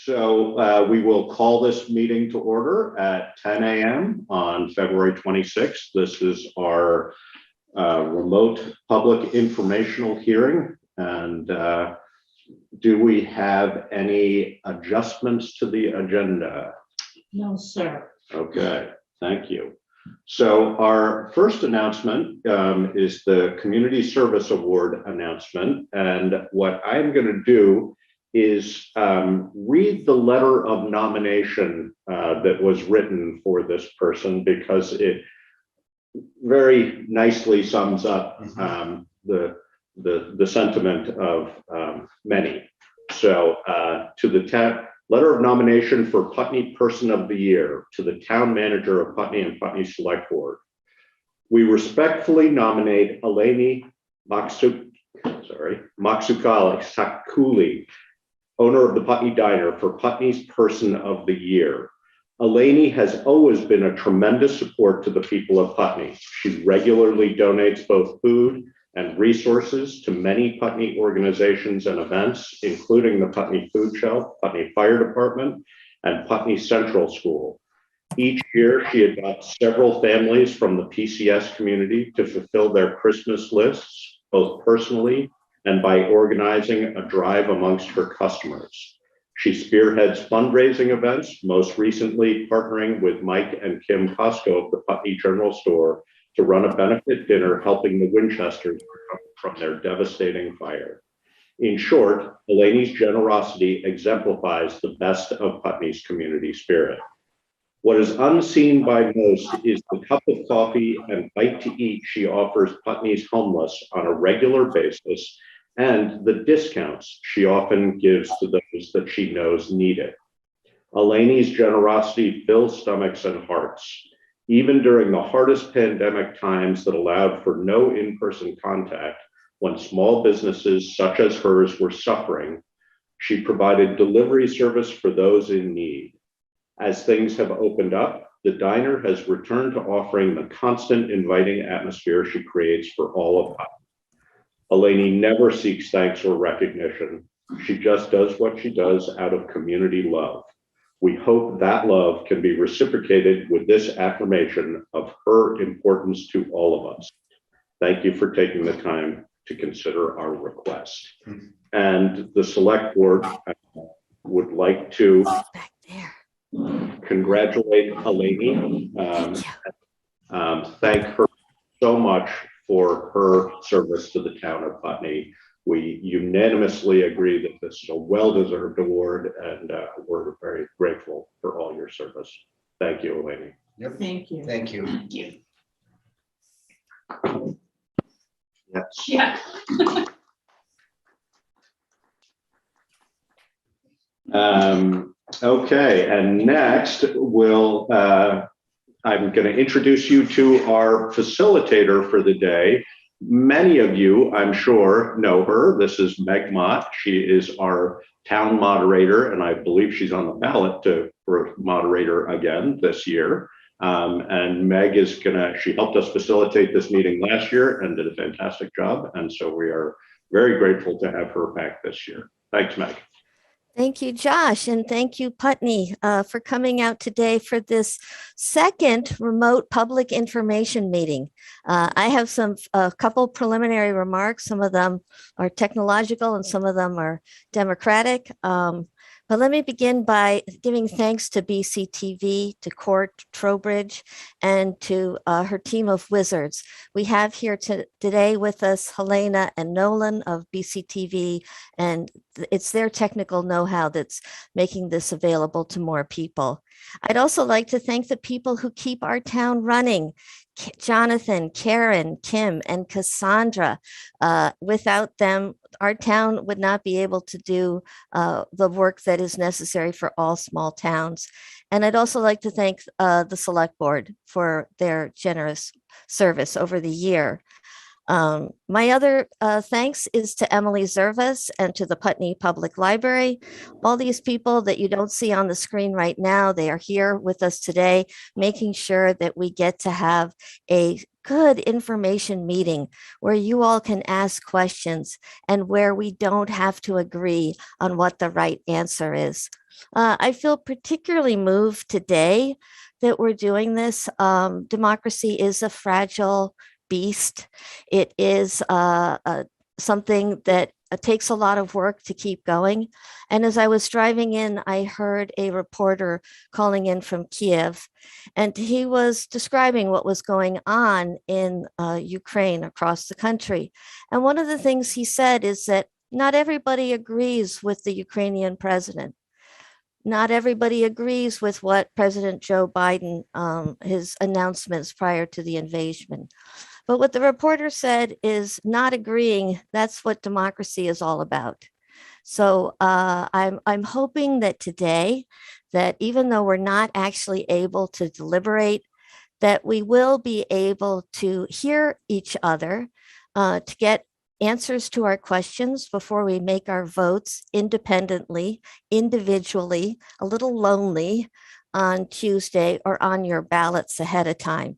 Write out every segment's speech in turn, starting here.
We will call this meeting to order at 10 a.m. on February 26th. This is our remote public informational hearing. And do we have any adjustments to the agenda? No, sir. Okay, thank you. So our first announcement is the Community Service Award announcement. And what I'm going to do is read the letter of nomination that was written for this person, because it very nicely sums up the sentiment of many. So to the letter of nomination for Putney Person of the Year, to the Town Manager of Putney and Putney Select Board, we respectfully nominate Eleni Maksukali, owner of the Putney Diner, for Putney's Person of the Year. Eleni has always been a tremendous support to the people of Putney. She regularly donates both food and resources to many Putney organizations and events, including the Putney Food Shelf, Putney Fire Department, and Putney Central School. Each year, she adopts several families from the PCS community to fulfill their Christmas lists, both personally and by organizing a drive amongst her customers. She spearheads fundraising events, most recently partnering with Mike and Kim Costco of the Putney General Store to run a benefit dinner helping the Winchesters recover from their devastating fire. In short, Eleni's generosity exemplifies the best of Putney's community spirit. What is unseen by most is the cup of coffee and bite to eat she offers Putney's homeless on a regular basis, and the discounts she often gives to those that she knows need it. Eleni's generosity fills stomachs and hearts. Even during the hardest pandemic times that allowed for no in-person contact, when small businesses such as hers were suffering, she provided delivery service for those in need. As things have opened up, the diner has returned to offering the constant inviting atmosphere she creates for all of us. Eleni never seeks thanks or recognition. She just does what she does out of community love. We hope that love can be reciprocated with this affirmation of her importance to all of us. Thank you for taking the time to consider our request. And the Select Board would like to congratulate Eleni, thank her so much for her service to the town of Putney. We unanimously agree that this is a well-deserved award, and we're very grateful for all your service. Thank you, Eleni. Yep. Thank you. Thank you. Thank you. Yes. Yeah. Okay, and next I'm going to introduce you to our facilitator for the day. Many of you, I'm sure, know her. This is Meg Mott. She is our town moderator, and I believe she's on the ballot for moderator again this year. And Meg is she helped us facilitate this meeting last year and did a fantastic job. And so we are very grateful to have her back this year. Thanks, Meg. Thank you, Josh, and thank you, Putney, for coming out today for this second remote public information meeting. I have a couple preliminary remarks. Some of them are technological and some of them are democratic. But let me begin by giving thanks to BCTV, to Court Trowbridge, and to her team of wizards. We have here today with us Helena and Nolan of BCTV, and it's their technical know-how that's making this available to more people. I'd also like to thank the people who keep our town running. Jonathan, Karen, Kim, and Cassandra. Without them, our town would not be able to do the work that is necessary for all small towns. And I'd also like to thank the Select Board for their generous service over the year. My other thanks is to Emily Zervas and to the Putney Public Library. All these people that you don't see on the screen right now, they are here with us today, making sure that we get to have a good information meeting where you all can ask questions and where we don't have to agree on what the right answer is. I feel particularly moved today that we're doing this. Democracy is a fragile beast. It is something that takes a lot of work to keep going. And as I was driving in, I heard a reporter calling in from Kiev, and he was describing what was going on in Ukraine across the country. And one of the things he said is that not everybody agrees with the Ukrainian president. Not everybody agrees with what President Joe Biden, his announcements prior to the invasion. But what the reporter said is not agreeing. That's what democracy is all about. So I'm hoping that today, that even though we're not actually able to deliberate, that we will be able to hear each other, to get answers to our questions before we make our votes independently, individually, a little lonely on Tuesday, or on your ballots ahead of time.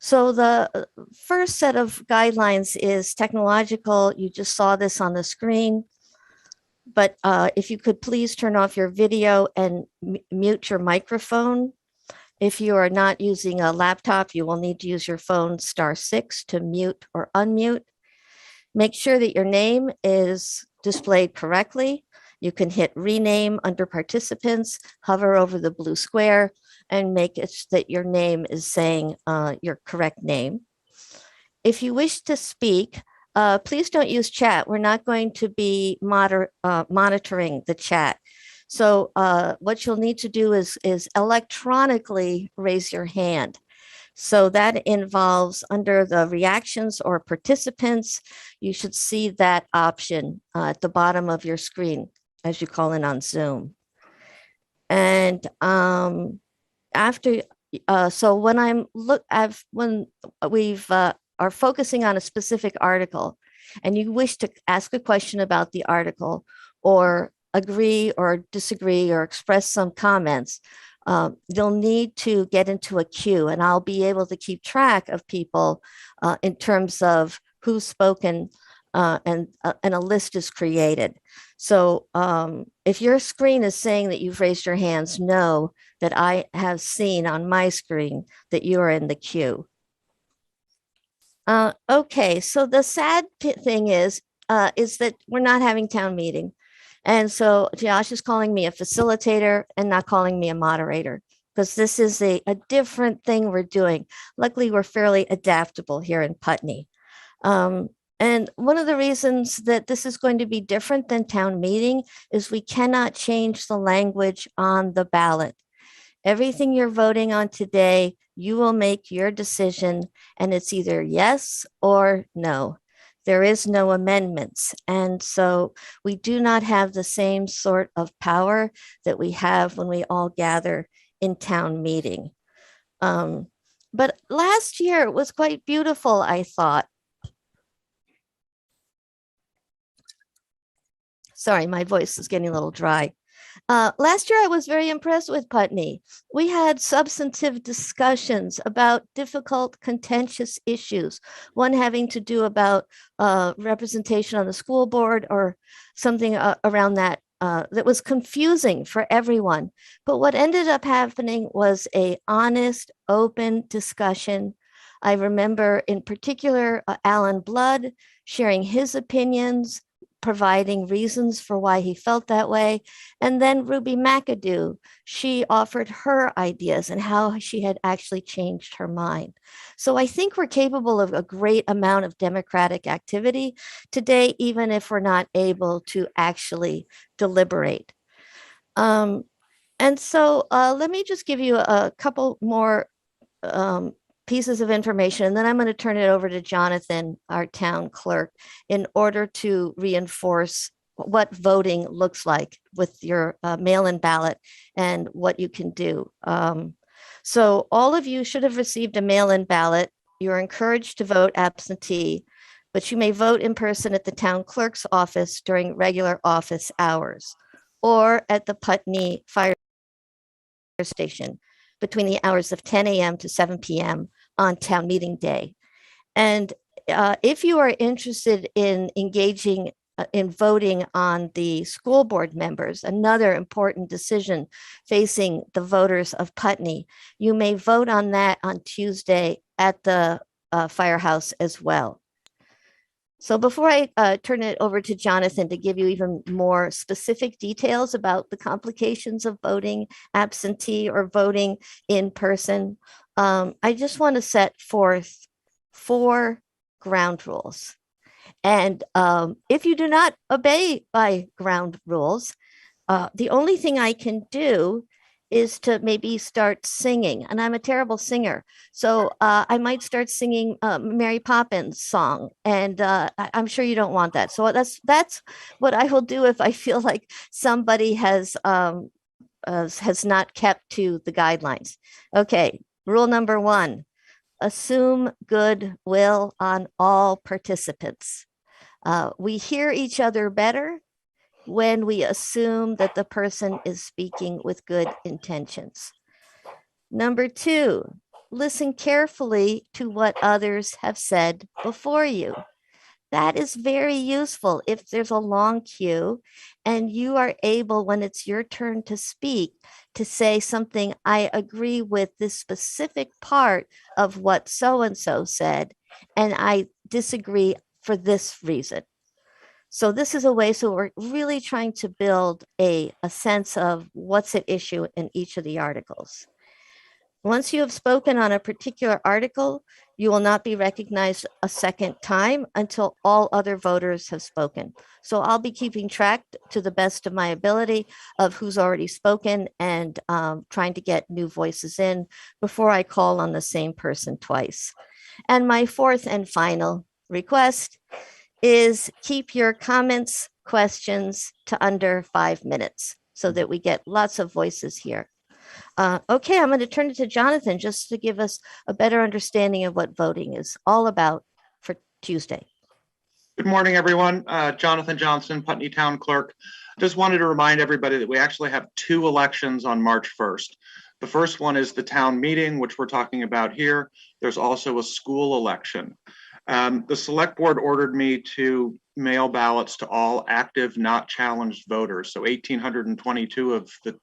So the first set of guidelines is technological. You just saw this on the screen. But if you could please turn off your video and mute your microphone. If you are not using a laptop, you will need to use your phone *6 to mute or unmute. Make sure that your name is displayed correctly. You can hit rename under participants, hover over the blue square, and make it that your name is saying your correct name. If you wish to speak, please don't use chat. We're not going to be monitoring the chat. So what you'll need to do is electronically raise your hand. So that involves under the reactions or participants, you should see that option at the bottom of your screen as you call in on Zoom. And so when when we've are focusing on a specific article and you wish to ask a question about the article or agree or disagree or express some comments, you'll need to get into a queue, and I'll be able to keep track of people in terms of who's spoken, and a list is created. So if your screen is saying that you've raised your hands, know that I have seen on my screen that you are in the queue. Okay, so the sad thing is that we're not having town meeting. And so Josh is calling me a facilitator and not calling me a moderator, because this is a different thing we're doing. Luckily, we're fairly adaptable here in Putney. And one of the reasons that this is going to be different than town meeting is we cannot change the language on the ballot. Everything you're voting on today, you will make your decision, and it's either yes or no. There is no amendments. And so we do not have the same sort of power that we have when we all gather in town meeting. But last year it was quite beautiful, I thought. Sorry, my voice is getting a little dry. Last year, I was very impressed with Putney. We had substantive discussions about difficult, contentious issues, one having to do about representation on the school board or something around that that was confusing for everyone. But what ended up happening was an honest, open discussion. I remember in particular, Alan Blood sharing his opinions, providing reasons for why he felt that way. And then Ruby McAdoo, she offered her ideas and how she had actually changed her mind. So I think we're capable of a great amount of democratic activity today, even if we're not able to actually deliberate. And so let me just give you a couple more pieces of information, and then I'm going to turn it over to Jonathan, our town clerk, in order to reinforce what voting looks like with your mail-in ballot and what you can do. So all of you should have received a mail-in ballot. You're encouraged to vote absentee, but you may vote in person at the town clerk's office during regular office hours or at the Putney Fire Station between the hours of 10 a.m. to 7 p.m. on town meeting day. And if you are interested in engaging in voting on the school board members, another important decision facing the voters of Putney. You may vote on that on Tuesday at the firehouse as well. So before I turn it over to Jonathan to give you even more specific details about the complications of voting absentee or voting in person, I just want to set forth 4 ground rules. And if you do not obey by ground rules, the only thing I can do is to maybe start singing. And I'm a terrible singer. So I might start singing Mary Poppins song. And I'm sure you don't want that. So that's what I will do if I feel like somebody has not kept to the guidelines. Okay, rule number 1, assume goodwill on all participants. We hear each other better when we assume that the person is speaking with good intentions. Number 2, listen carefully to what others have said before you. That is very useful if there's a long queue and you are able, when it's your turn to speak, to say something, I agree with this specific part of what so-and-so said, and I disagree for this reason. So this is a way, so we're really trying to build a sense of what's at issue in each of the articles. Once you have spoken on a particular article, you will not be recognized a second time until all other voters have spoken. So I'll be keeping track to the best of my ability of who's already spoken and trying to get new voices in before I call on the same person twice. And my 4th and final request is keep your comments, questions to under 5 minutes so that we get lots of voices here. Okay, I'm going to turn it to Jonathan just to give us a better understanding of what voting is all about for Tuesday. Good morning, everyone. Jonathan Johnson, Putney Town Clerk. Just wanted to remind everybody that we actually have 2 elections on March 1st. The first one is the town meeting, which we're talking about here. There's also a school election. The select board ordered me to mail ballots to all active, not challenged voters. So 1,822 of the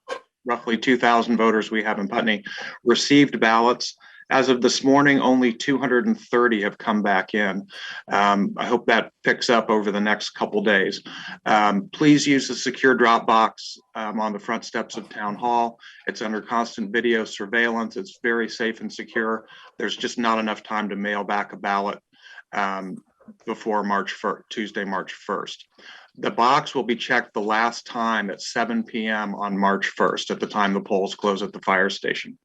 roughly 2,000 voters we have in Putney received ballots. As of this morning, only 230 have come back in. I hope that picks up over the next couple days. Please use the secure drop box on the front steps of Town Hall. It's under constant video surveillance. It's very safe and secure. There's just not enough time to mail back a ballot before Tuesday, March 1st. The box will be checked the last time at 7 p.m. on March 1st, at the time the polls close at the fire station.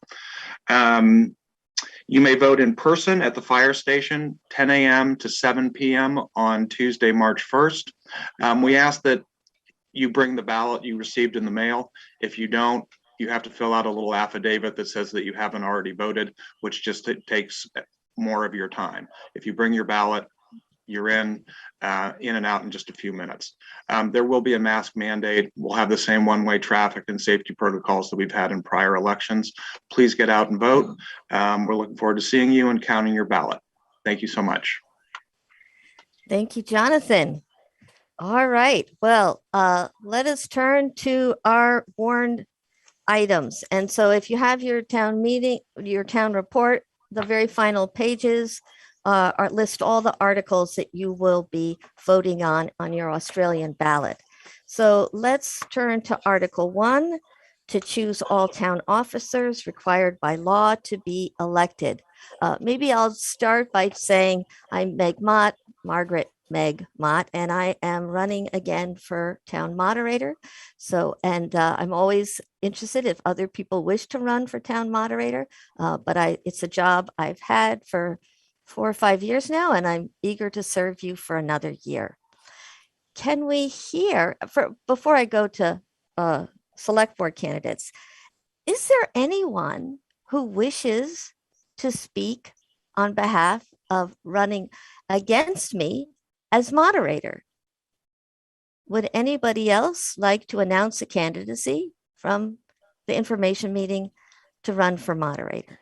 You may vote in person at the fire station, 10 a.m. to 7 p.m. on Tuesday, March 1st. We ask that you bring the ballot you received in the mail. If you don't, you have to fill out a little affidavit that says that you haven't already voted, which just takes more of your time. If you bring your ballot, you're in and out in just a few minutes. There will be a mask mandate. We'll have the same one-way traffic and safety protocols that we've had in prior elections. Please get out and vote. We're looking forward to seeing you and counting your ballot. Thank you so much. Thank you, Jonathan. All right. Well, let us turn to our warned items. And so if you have your town meeting, your town report, the very final pages list all the articles that you will be voting on your Australian ballot. So let's turn to Article 1, to choose all town officers required by law to be elected. Maybe I'll start by saying I'm Meg Mott, Margaret Meg Mott, and I am running again for town moderator. So, and I'm always interested if other people wish to run for town moderator, but it's a job I've had for 4 or 5 years now, and I'm eager to serve you for another year. Can we hear, before I go to select board candidates, is there anyone who wishes to speak on behalf of running against me as moderator? Would anybody else like to announce a candidacy from the information meeting to run for moderator?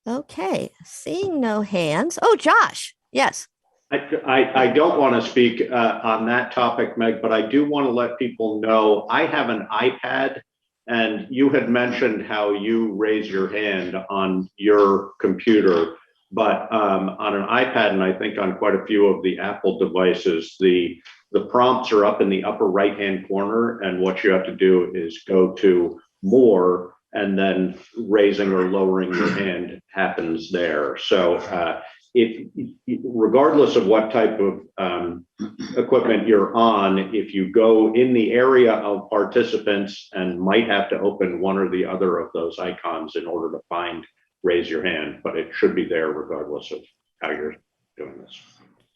Okay, seeing no hands. Oh, Josh, yes. I don't want to speak on that topic, Meg, but I do want to let people know I have an iPad, and you had mentioned how you raise your hand on your computer, but on an iPad, and I think on quite a few of the Apple devices, the prompts are up in the upper right-hand corner, and what you have to do is go to More, and then raising or lowering your hand happens there. So if regardless of what type of equipment you're on, if you go in the area of participants and might have to open one or the other of those icons in order to find raise your hand, but it should be there regardless of how you're doing this.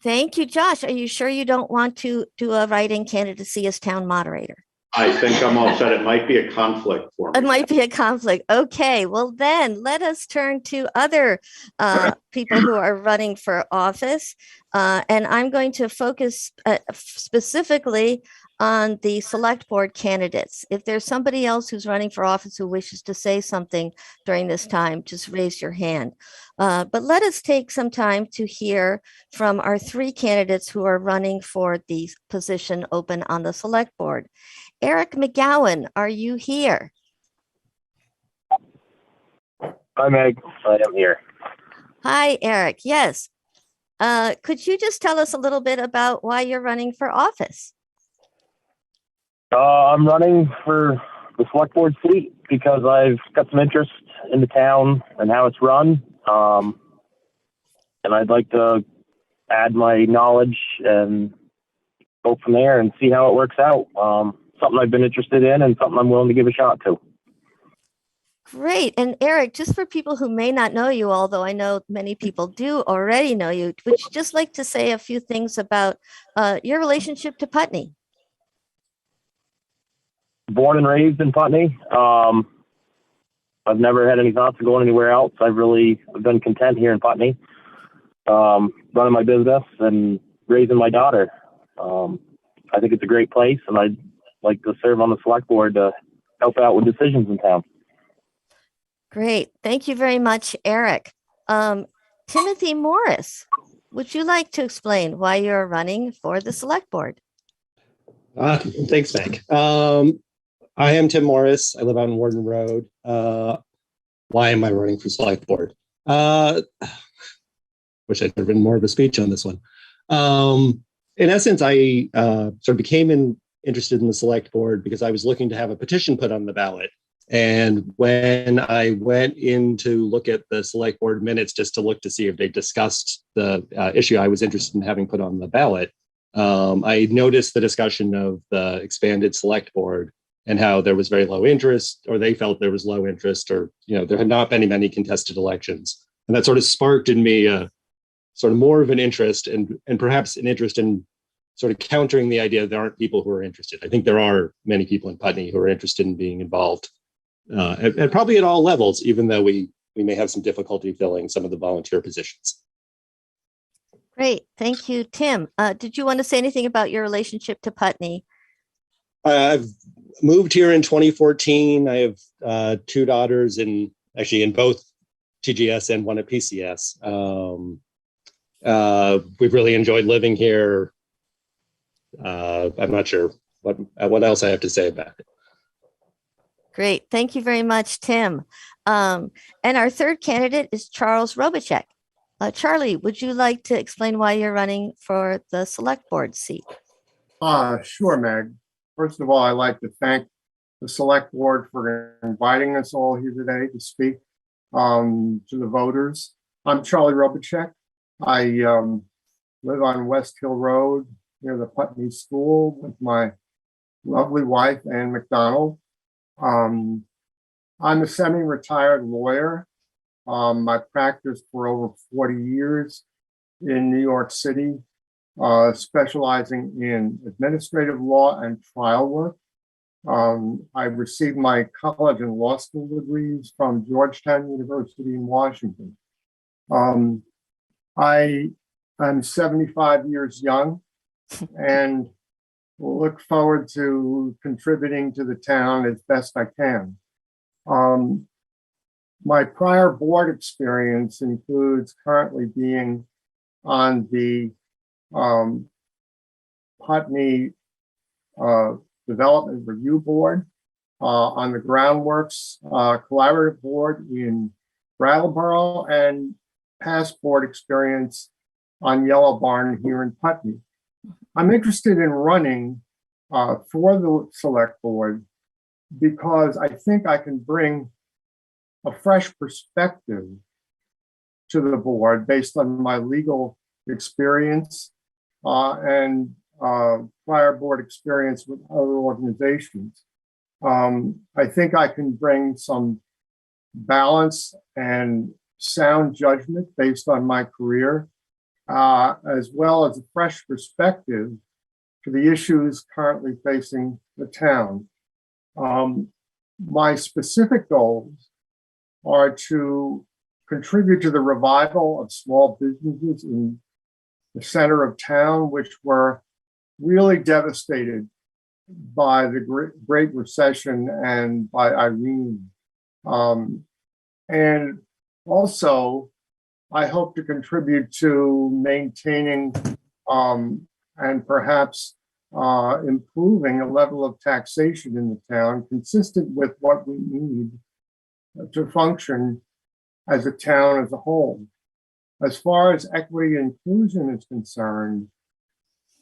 Thank you, Josh. Are you sure you don't want to do a write-in candidacy as town moderator? I think I'm all set. It might be a conflict for me. It might be a conflict. Okay, well then let us turn to other people who are running for office. And I'm going to focus specifically on the select board candidates. If there's somebody else who's running for office who wishes to say something during this time, just raise your hand. But let us take some time to hear from our three candidates who are running for the position open on the select board. Eric McGowan, are you here? Hi, Meg. I am here. Hi, Eric. Yes. Could you just tell us a little bit about why you're running for office? I'm running for the select board seat because I've got some interest in the town and how it's run. And I'd like to add my knowledge and go from there and see how it works out. Something I've been interested in and something I'm willing to give a shot to. Great. And Eric, just for people who may not know you, although I know many people do already know you, would you just like to say a few things about your relationship to Putney? Born and raised in Putney. I've never had any thoughts of going anywhere else. I've been content here in Putney, running my business and raising my daughter. I think it's a great place, and I'd like to serve on the select board to help out with decisions in town. Great. Thank you very much, Eric. Timothy Morris, would you like to explain why you're running for the select board? Thanks, Meg. I am Tim Morris. I live on Warden Road. Why am I running for select board? Wish I'd written more of a speech on this one. In essence, I sort of became interested in the select board because I was looking to have a petition put on the ballot. And when I went in to look at the select board minutes just to look to see if they discussed the issue I was interested in having put on the ballot, I noticed the discussion of the expanded select board and how there was very low interest, or they felt there was low interest, or there had not been many contested elections. And that sort of sparked in me sort of more of an interest and perhaps an interest in sort of countering the idea that there aren't people who are interested. I think there are many people in Putney who are interested in being involved, and probably at all levels, even though we may have some difficulty filling some of the volunteer positions. Great. Thank you, Tim. Did you want to say anything about your relationship to Putney? I've moved here in 2014. I have two daughters in both TGS and one at PCS. We've really enjoyed living here. I'm not sure what else I have to say about it. Great. Thank you very much, Tim. And our third candidate is Charles Raubicheck. Charlie, would you like to explain why you're running for the select board seat? Sure, Meg. First of all, I'd like to thank the select board for inviting us all here today to speak to the voters. I'm Charlie Raubicheck. I live on West Hill Road near the Putney School with my lovely wife, Ann McDonald. I'm a semi-retired lawyer. I practiced for over 40 years in New York City, specializing in administrative law and trial work. I received my college and law school degrees from Georgetown University in Washington. I am 75 years young and look forward to contributing to the town as best I can. My prior board experience includes currently being on the Putney Development Review Board, on the Groundworks Collaborative Board in Brattleboro, and past board experience on Yellow Barn here in Putney. I'm interested in running for the select board because I think I can bring a fresh perspective to the board based on my legal experience and prior board experience with other organizations. I think I can bring some balance and sound judgment based on my career, as well as a fresh perspective to the issues currently facing the town. My specific goals are to contribute to the revival of small businesses in the center of town, which were really devastated by the Great Recession and by Irene. And also, I hope to contribute to maintaining and perhaps improving a level of taxation in the town consistent with what we need to function as a town as a whole. As far as equity and inclusion is concerned,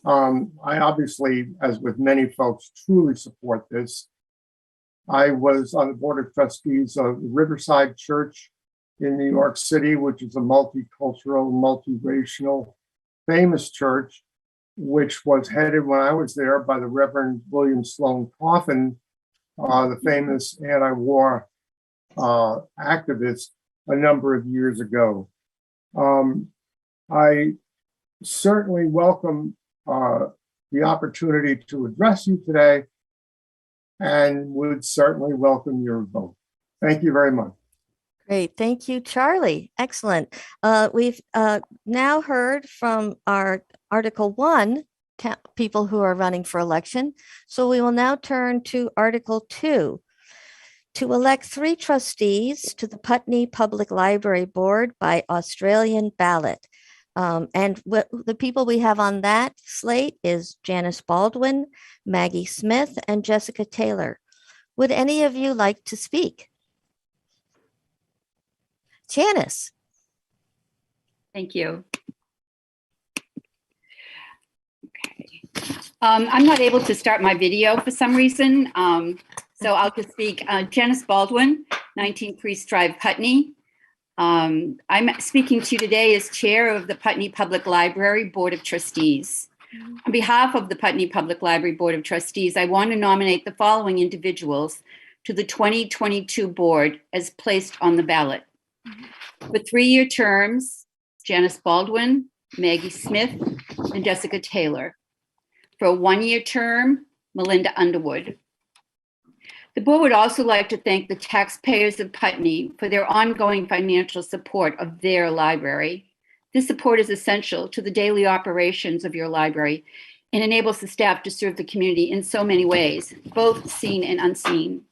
I obviously, as with many folks, truly support this. I was on the board of trustees of Riverside Church in New York City, which is a multicultural, multiracial, famous church, which was headed when I was there by the Reverend William Sloane Coffin, the famous anti-war activist a number of years ago. I certainly welcome the opportunity to address you today and would certainly welcome your vote. Thank you very much. Great. Thank you, Charlie. Excellent. We've now heard from our Article 1 people who are running for election. So we will now turn to Article 2, to elect 3 trustees to the Putney Public Library Board by Australian ballot. And the people we have on that slate is Janice Baldwin, Maggie Smith, and Jessica Taylor. Would any of you like to speak? Janice. Thank you. Okay. I'm not able to start my video for some reason, so I'll just speak. Janice Baldwin, 19 Priest Drive, Putney. I'm speaking to you today as chair of the Putney Public Library Board of Trustees. On behalf of the Putney Public Library Board of Trustees, I want to nominate the following individuals to the 2022 board as placed on the ballot. For 3-year terms, Janice Baldwin, Maggie Smith, and Jessica Taylor. For a 1-year term, Melinda Underwood. The board would also like to thank the taxpayers of Putney for their ongoing financial support of their library. This support is essential to the daily operations of your library and enables the staff to serve the community in so many ways, both seen and unseen.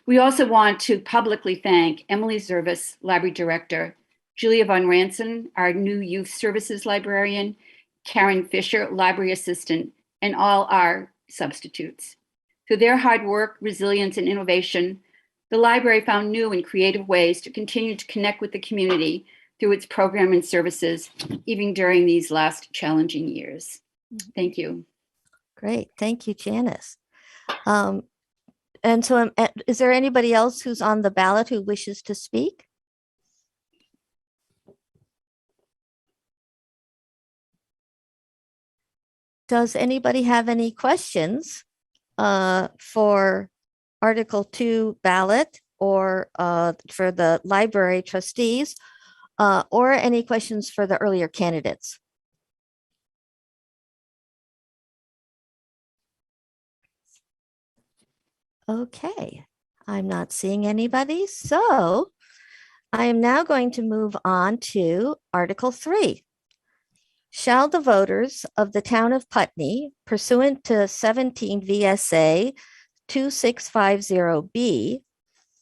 We also want to publicly thank Emily Zervis, Library Director, Julia Von Ranson, our new Youth Services Librarian, Karen Fisher, Library Assistant, and all our substitutes. Through their hard work, resilience, and innovation, the library found new and creative ways to continue to connect with the community through its program and services, even during these last challenging years. Thank you. Great. Thank you, Janice. And so is there anybody else who's on the ballot who wishes to speak? Does anybody have any questions for Article 2 ballot or for the library trustees or any questions for the earlier candidates? Okay, I'm not seeing anybody. So I am now going to move on to Article 3. Shall the voters of the town of Putney, pursuant to 17 VSA 2650B,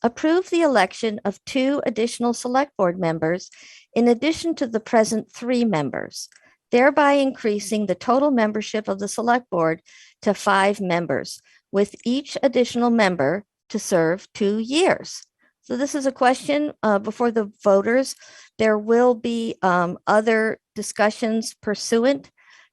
approve the election of 2 additional select board members in addition to the present 3 members, thereby increasing the total membership of the select board to 5 members, with each additional member to serve 2 years. So this is a question before the voters. There will be other discussions pursuant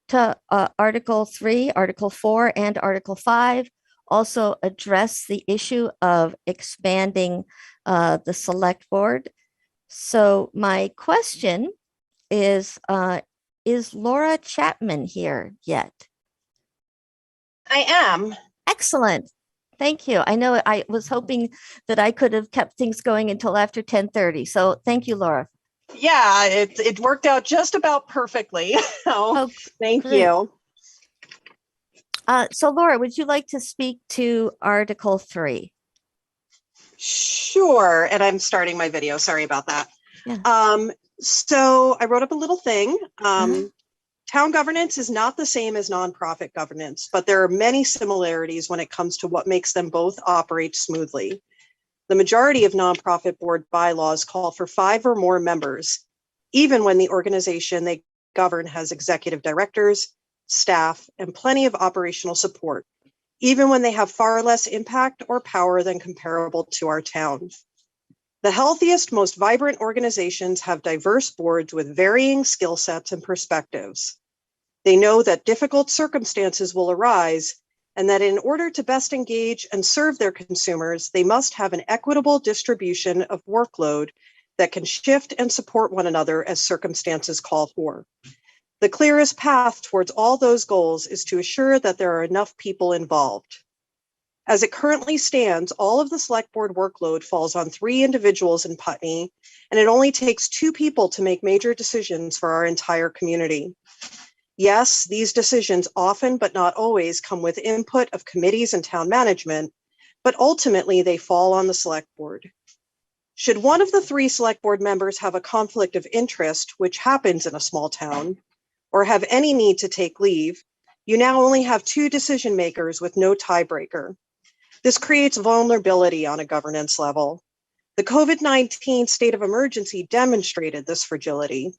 to Article 3, Article 4, and Article 5. Also address the issue of expanding the select board. So my question is Laura Chapman here yet? I am. Excellent. Thank you. I know I was hoping that I could have kept things going until after 10:30. So thank you, Laura. Yeah, it worked out just about perfectly. So thank great. you. So Laura, would you like to speak to Article 3? Sure. And I'm starting my video. Sorry about that. Yeah. So I wrote up a little thing. Town governance is not the same as nonprofit governance, but there are many similarities when it comes to what makes them both operate smoothly. The majority of nonprofit board bylaws call for 5 or more members, even when the organization they govern has executive directors, staff, and plenty of operational support, even when they have far less impact or power than comparable to our town. The healthiest, most vibrant organizations have diverse boards with varying skill sets and perspectives. They know that difficult circumstances will arise and that in order to best engage and serve their consumers, they must have an equitable distribution of workload that can shift and support one another as circumstances call for. The clearest path towards all those goals is to assure that there are enough people involved. As it currently stands, all of the select board workload falls on 3 individuals in Putney, and it only takes 2 people to make major decisions for our entire community. Yes, these decisions often, but not always, come with input of committees and town management, but ultimately they fall on the select board. Should one of the 3 select board members have a conflict of interest, which happens in a small town, or have any need to take leave, you now only have 2 decision makers with no tiebreaker. This creates vulnerability on a governance level. The COVID-19 state of emergency demonstrated this fragility.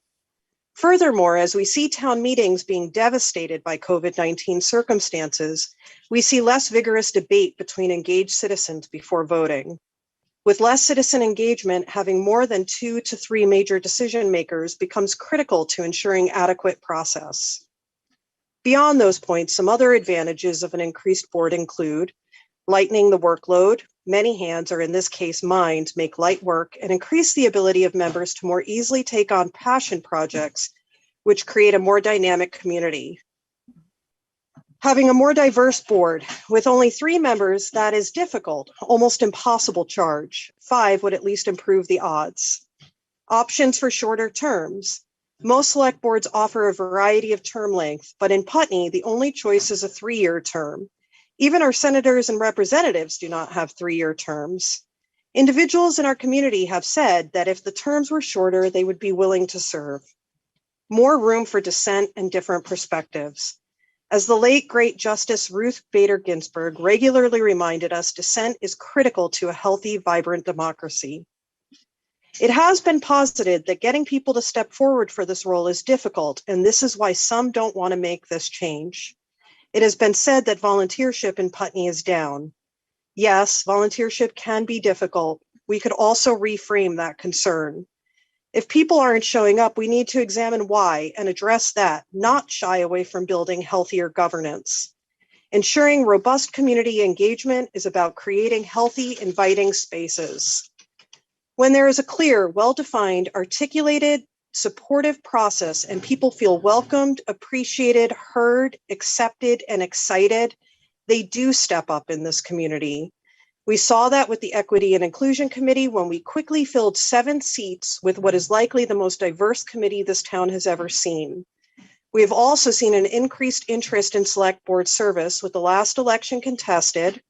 Furthermore, as we see town meetings being devastated by COVID-19 circumstances, we see less vigorous debate between engaged citizens before voting. With less citizen engagement, having more than 2 to 3 major decision makers becomes critical to ensuring adequate process. Beyond those points, some other advantages of an increased board include lightening the workload. Many hands, or in this case, minds, make light work and increase the ability of members to more easily take on passion projects, which create a more dynamic community. Having a more diverse board with only 3 members, that is difficult, almost impossible charge. 5 would at least improve the odds. Options for shorter terms. Most select boards offer a variety of term length, but in Putney, the only choice is a 3-year term. Even our senators and representatives do not have 3-year terms. Individuals in our community have said that if the terms were shorter, they would be willing to serve. More room for dissent and different perspectives. As the late great Justice Ruth Bader Ginsburg regularly reminded us, dissent is critical to a healthy, vibrant democracy. It has been posited that getting people to step forward for this role is difficult, and this is why some don't want to make this change. It has been said that volunteership in Putney is down. Yes, volunteership can be difficult. We could also reframe that concern. If people aren't showing up, we need to examine why and address that, not shy away from building healthier governance. Ensuring robust community engagement is about creating healthy, inviting spaces. When there is a clear, well-defined, articulated, supportive process and people feel welcomed, appreciated, heard, accepted, and excited, they do step up in this community. We saw that with the Equity and Inclusion Committee when we quickly filled 7 seats with what is likely the most diverse committee this town has ever seen. We have also seen an increased interest in select board service with the last election contested,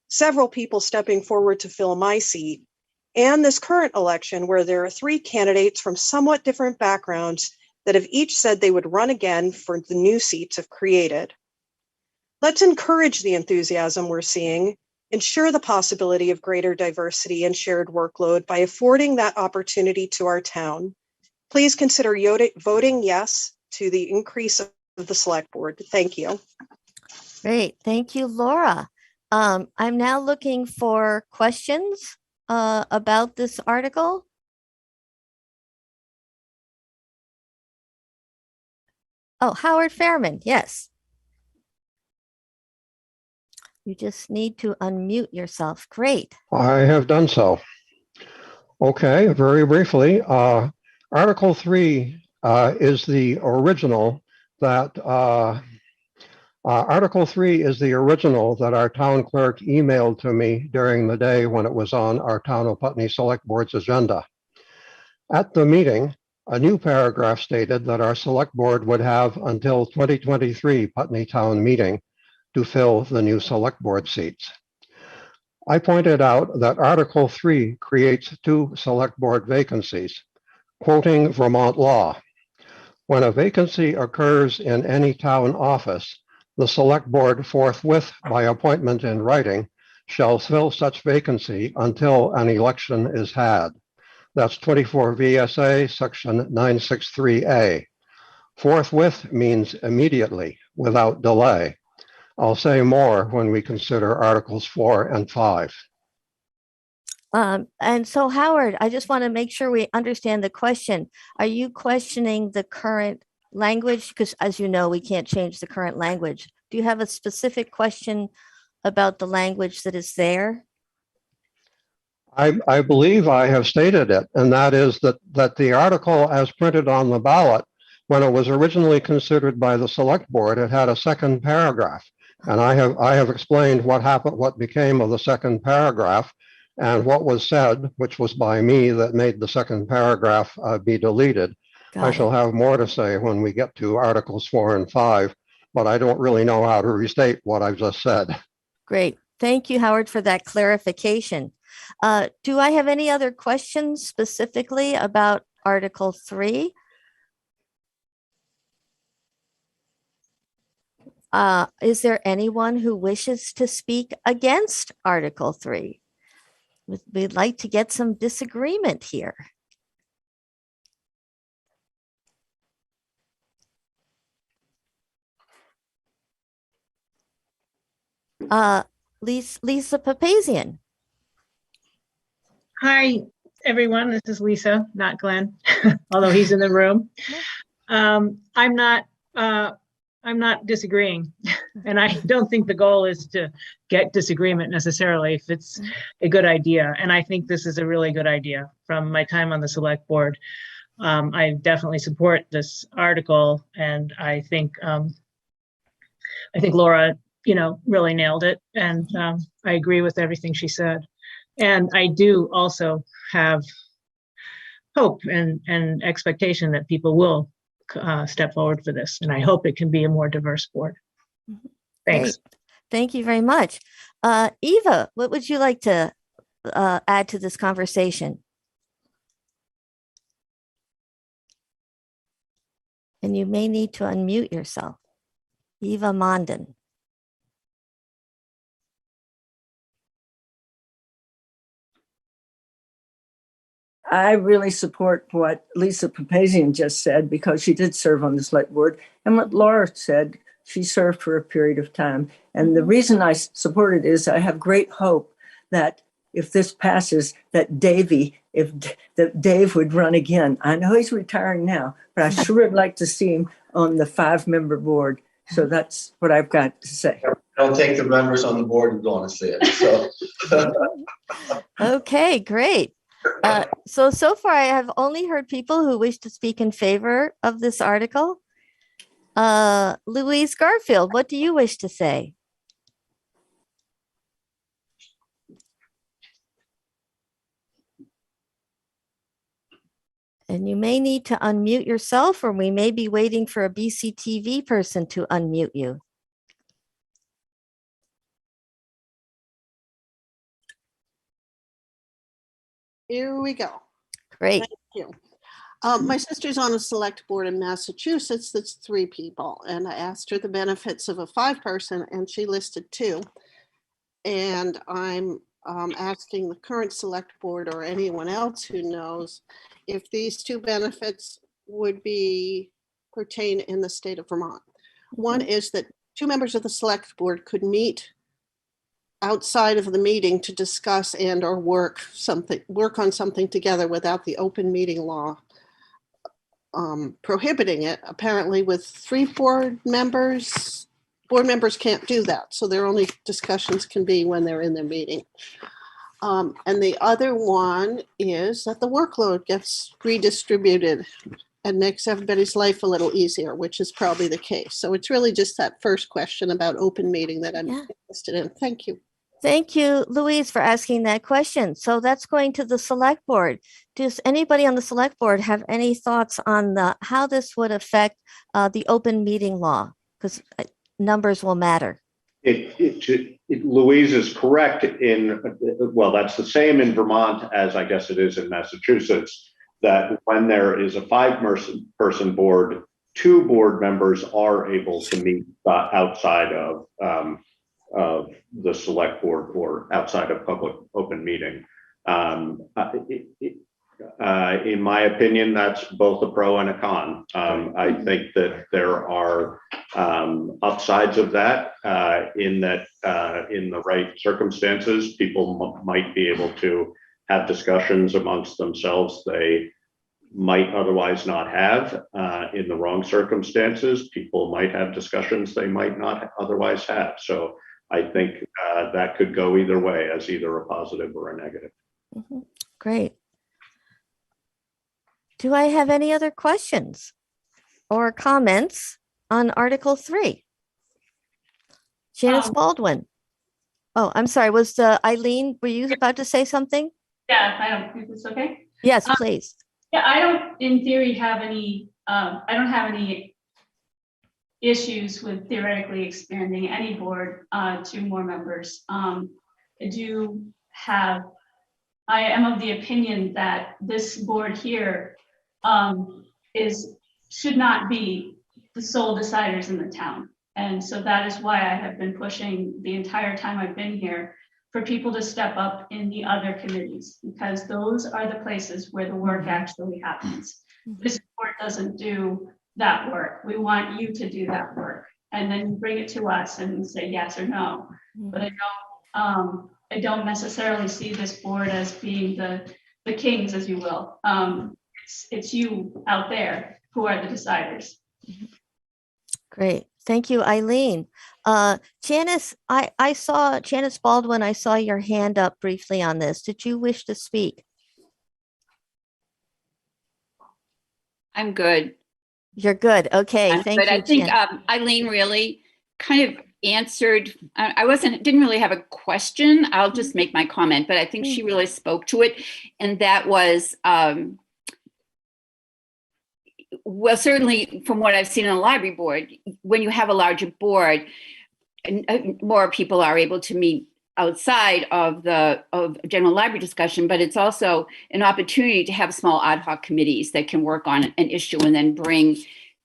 several people stepping forward to fill my seat, and this current election where there are 3 candidates from somewhat different backgrounds that have each said they would run again for the new seats if created. Let's encourage the enthusiasm we're seeing. ensure the possibility of greater diversity and shared workload by affording that opportunity to our town. Please consider voting yes to the increase of the select board. Thank you. Great. Thank you, Laura. I'm now looking for questions about this article. Oh, Howard Fairman, yes. You just need to unmute yourself. Great. I have done so. Okay, very briefly, Article 3 is the original that Article 3 is the original that our town clerk emailed to me during the day when it was on our Town of Putney Select Board's agenda. At the meeting, a new paragraph stated that our Select Board would have until 2023 Putney Town meeting to fill the new Select Board seats. I pointed out that Article 3 creates 2 Select Board vacancies, quoting Vermont law. When a vacancy occurs in any town office, the Select Board forthwith, by appointment in writing, shall fill such vacancy until an election is had. That's 24 VSA Section 963A. Forthwith means immediately, without delay. I'll say more when we consider Articles 4 and 5. And so, Howard, I just want to make sure we understand the question. Are you questioning the current language? Because as you know, we can't change the current language. Do you have a specific question about the language that is there? I believe I have stated it, and that is that the article as printed on the ballot, when it was originally considered by the Select Board, it had a second paragraph. And I have explained what happened, what became of the second paragraph, and what was said, which was by me, that made the second paragraph be deleted. I shall have more to say when we get to Articles 4 and 5, but I don't really know how to restate what I've just said. Great. Thank you, Howard, for that clarification. Do I have any other questions specifically about Article 3? Is there anyone who wishes to speak against Article 3? We'd like to get some disagreement here. Lisa Papazian. Hi, everyone. This is Lisa, not Glenn, although he's in the room. I'm not disagreeing, and I don't think the goal is to get disagreement necessarily if it's a good idea. And I think this is a really good idea from my time on the Select Board. I definitely support this article, and I think Laura, really nailed it, and I agree with everything she said. And I do also have hope and expectation that people will step forward for this. And I hope it can be a more diverse board. Thanks. Great. Thank you very much. Eva, what would you like to add to this conversation? And you may need to unmute yourself. Eva Mondin. I really support what Lisa Papazian just said, because she did serve on the select board. And what Laura said, she served for a period of time. And the reason I support it is I have great hope that if this passes, that Dave would run again. I know he's retiring now, but I sure would like to see him on the 5-member board. So that's what I've got to say. I don't think the members on the board would want to see it. So. Okay, great. So far, I have only heard people who wish to speak in favor of this article. Louise Garfield, what do you wish to say? And you may need to unmute yourself, or we may be waiting for a BCTV person to unmute you. Here we go. Great. Thank you. My sister's on a select board in Massachusetts that's 3 people, and I asked her the benefits of a 5-person, and she listed 2. And I'm asking the current select board or anyone else who knows if these two benefits would pertain in the state of Vermont. One is that two members of the select board could meet outside of the meeting to discuss and or work on something together without the open meeting law prohibiting it. Apparently with 3 board members can't do that. So their only discussions can be when they're in their meeting. And the other one is that the workload gets redistributed and makes everybody's life a little easier, which is probably the case. So it's really just that first question about open meeting that I'm interested in. Thank you. Thank you, Louise, for asking that question. So that's going to the select board. Does anybody on the select board have any thoughts on how this would affect the open meeting law? Because numbers will matter. Louise is correct well, that's the same in Vermont as I guess it is in Massachusetts, that when there is a 5-person board, 2 board members are able to meet outside of the select board or outside of public open meeting. In my opinion, that's both a pro and a con. I think that there are upsides of that, in the right circumstances, people might be able to have discussions amongst themselves they might otherwise not have. In the wrong circumstances, people might have discussions they might not otherwise have. So I think that could go either way, as either a positive or a negative. Great. Do I have any other questions or comments on Article 3? Janice Baldwin. Oh, I'm sorry. Was Eileen, were you about to say something? Yeah, I don't think it's okay. Yes, please. Yeah, I don't, in theory, have any, I don't have any issues with theoretically expanding any board to more members. I am of the opinion that this board here should not be the sole deciders in the town. And so that is why I have been pushing the entire time I've been here for people to step up in the other committees, because those are the places where the work actually happens. This board doesn't do that work. We want you to do that work, and then bring it to us and say yes or no. But I don't necessarily see this board as being the kings, as you will. It's you out there who are the deciders. Great. Thank you, Eileen. Janice, I saw Janice Baldwin. I saw your hand up briefly on this. Did you wish to speak? I'm good. You're good. Okay. Thank you. I think Eileen really kind of answered. Didn't really have a question. I'll just make my comment, but I think she really spoke to it. And that was, well, certainly from what I've seen on the library board, when you have a larger board, more people are able to meet outside of general library discussion, but it's also an opportunity to have small ad hoc committees that can work on an issue and then bring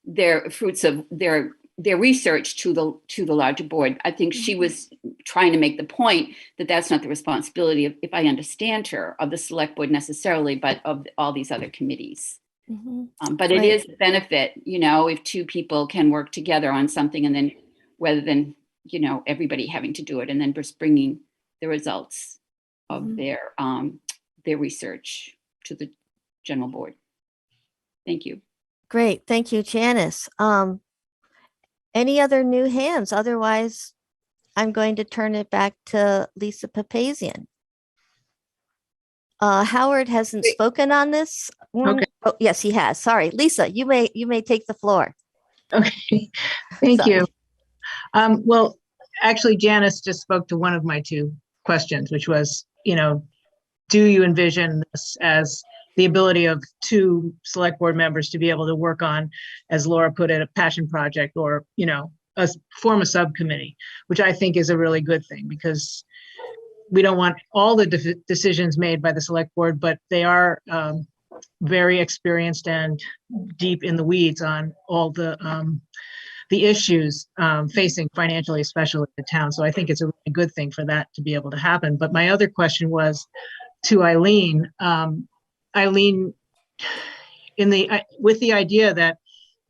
their fruits of their research to the larger board. I think she was trying to make the point that that's not the responsibility of, if I understand her, of the select board necessarily, but of all these other committees. But it is a benefit, if 2 people can work together on something, and then rather than, everybody having to do it, and then just bringing the results of their research to the general board. Thank you. Great. Thank you, Janice. Any other new hands? Otherwise, I'm going to turn it back to Lisa Papazian. Howard hasn't spoken on this one. Okay. Oh, yes, he has. Sorry, Lisa, you may take the floor. Okay, thank you. Well, actually, Janice just spoke to one of my 2 questions, which was, do you envision this as the ability of 2 select board members to be able to work on, as Laura put it, a passion project, or, form a subcommittee, which I think is a really good thing, because we don't want all the decisions made by the select board, but they are very experienced and deep in the weeds on all the the issues facing financially, especially the town. So I think it's a really good thing for that to be able to happen. But my other question was to Eileen. Eileen, with the idea that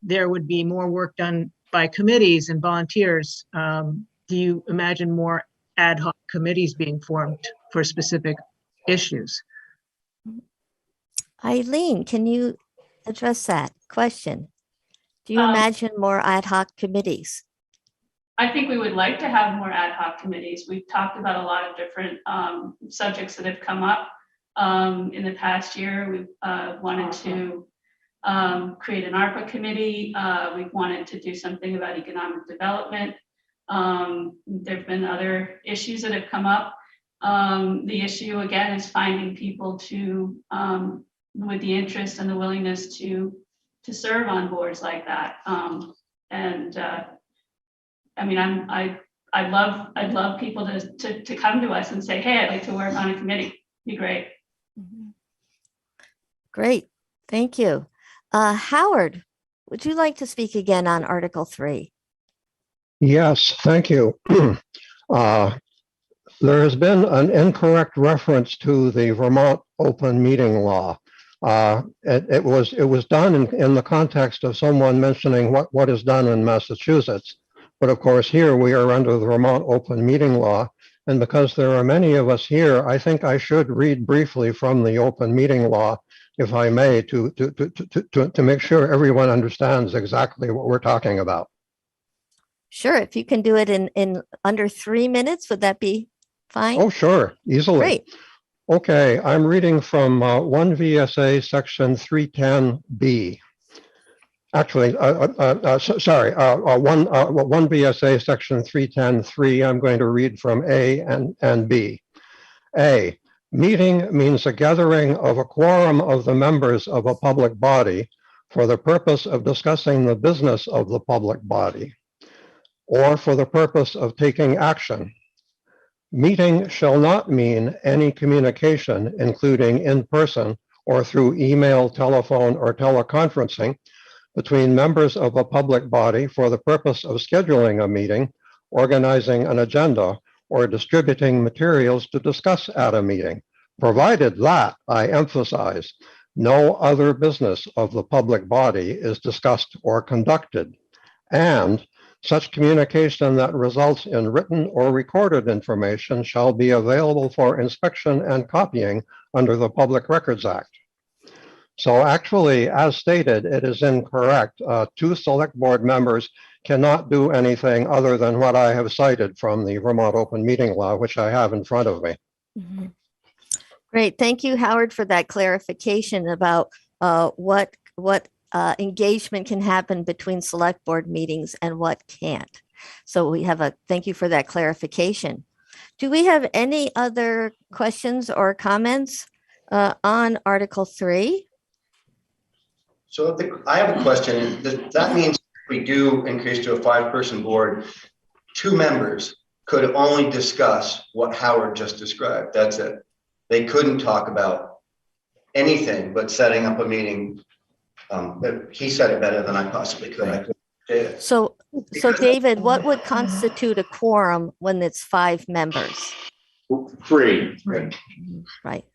there would be more work done by committees and volunteers, do you imagine more ad hoc committees being formed for specific issues? Eileen, can you address that question? Do you Um, imagine more ad hoc committees? I think we would like to have more ad hoc committees. We've talked about a lot of different subjects that have come up in the past year. We've wanted to create an ARPA committee. We've wanted to do something about economic development. There've been other issues that have come up. The issue again is finding people to with the interest and the willingness to serve on boards like that. I mean, I'd love people to come to us and say, hey, I'd like to work on a committee. Be great. Great, thank you. Howard, would you like to speak again on Article 3? Yes, thank you. There has been an incorrect reference to the Vermont open meeting law. It was done in the context of someone mentioning what is done in Massachusetts. But of course, here we are under the Vermont open meeting law. And because there are many of us here, I think I should read briefly from the open meeting law, if I may, to make sure everyone understands exactly what we're talking about. Sure, if you can do it in under 3 minutes, would that be fine? Oh, sure, easily. Great. Okay, I'm reading from 1 VSA section 310B. Actually, 1 VSA section 310.3, I'm going to read from A and B. A, meeting means a gathering of a quorum of the members of a public body for the purpose of discussing the business of the public body, or for the purpose of taking action. Meeting shall not mean any communication, including in person or through email, telephone, or teleconferencing, between members of a public body for the purpose of scheduling a meeting, organizing an agenda, or distributing materials to discuss at a meeting, provided that, I emphasize, no other business of the public body is discussed or conducted, and such communication that results in written or recorded information shall be available for inspection and copying under the Public Records Act. So actually, as stated, it is incorrect. 2 select board members cannot do anything other than what I have cited from the Vermont open meeting law, which I have in front of me. Mm-hmm. Great, thank you, Howard, for that clarification about what engagement can happen between select board meetings and what can't. So we have thank you for that clarification. Do we have any other questions or comments on Article 3? So I have a question. That means if we do increase to a 5-person board, 2 members could only discuss what Howard just described. That's it. They couldn't talk about anything but setting up a meeting. He said it better than I possibly could. I couldn't say it. So David, what would constitute a quorum when it's 5 members? 3. Right.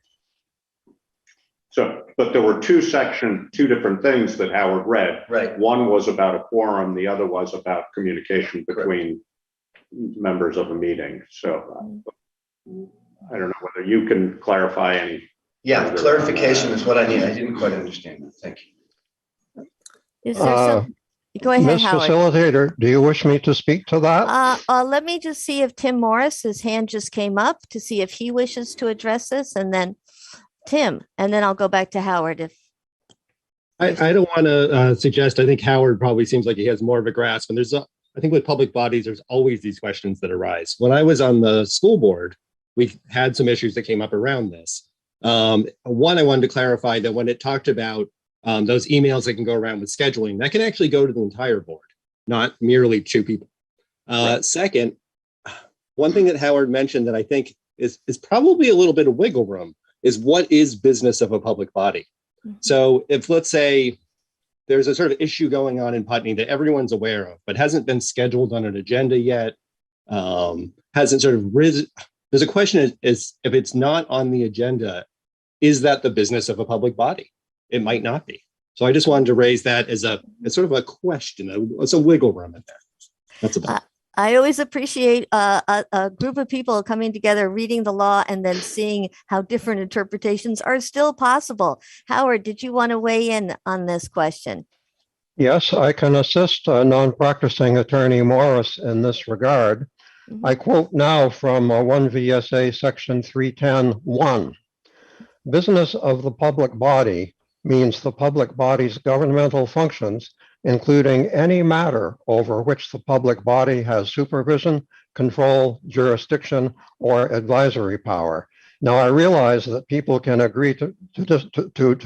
So, but there were 2 different things that Howard read. Right. One was about a quorum, the other was about communication between members of a meeting. So I don't know whether you can clarify any. Yeah, clarification is what I need. I didn't quite understand that. Thank you. Is there some? Go ahead, Ms. Howard. Facilitator, do you wish me to speak to that? Let me just see if Tim Morris, his hand just came up to see if he wishes to address this, and then Tim, and then I'll go back to Howard if. I don't want to suggest, I think Howard probably seems like he has more of a grasp, and I think with public bodies, there's always these questions that arise. When I was on the school board, we had some issues that came up around this. One, I wanted to clarify that when it talked about those emails that can go around with scheduling, that can actually go to the entire board, not merely 2 people. Right. Second, one thing that Howard mentioned that I think is probably a little bit of wiggle room is what is business of a public body. Mm-hmm. So if, let's say, there's a sort of issue going on in Putney that everyone's aware of, but hasn't been scheduled on an agenda yet. Hasn't sort of risen. There's a question is if it's not on the agenda, is that the business of a public body? It might not be. So I just wanted to raise that as sort of a question. It's a wiggle room in there. That's about it. I always appreciate a group of people coming together, reading the law, and then seeing how different interpretations are still possible. Howard, did you want to weigh in on this question? Yes, I can assist non-practicing attorney Morris in this regard. I quote now from 1 VSA section 310(1). Business of the public body means the public body's governmental functions, including any matter over which the public body has supervision, control, jurisdiction, or advisory power. Now, I realize that people can agree to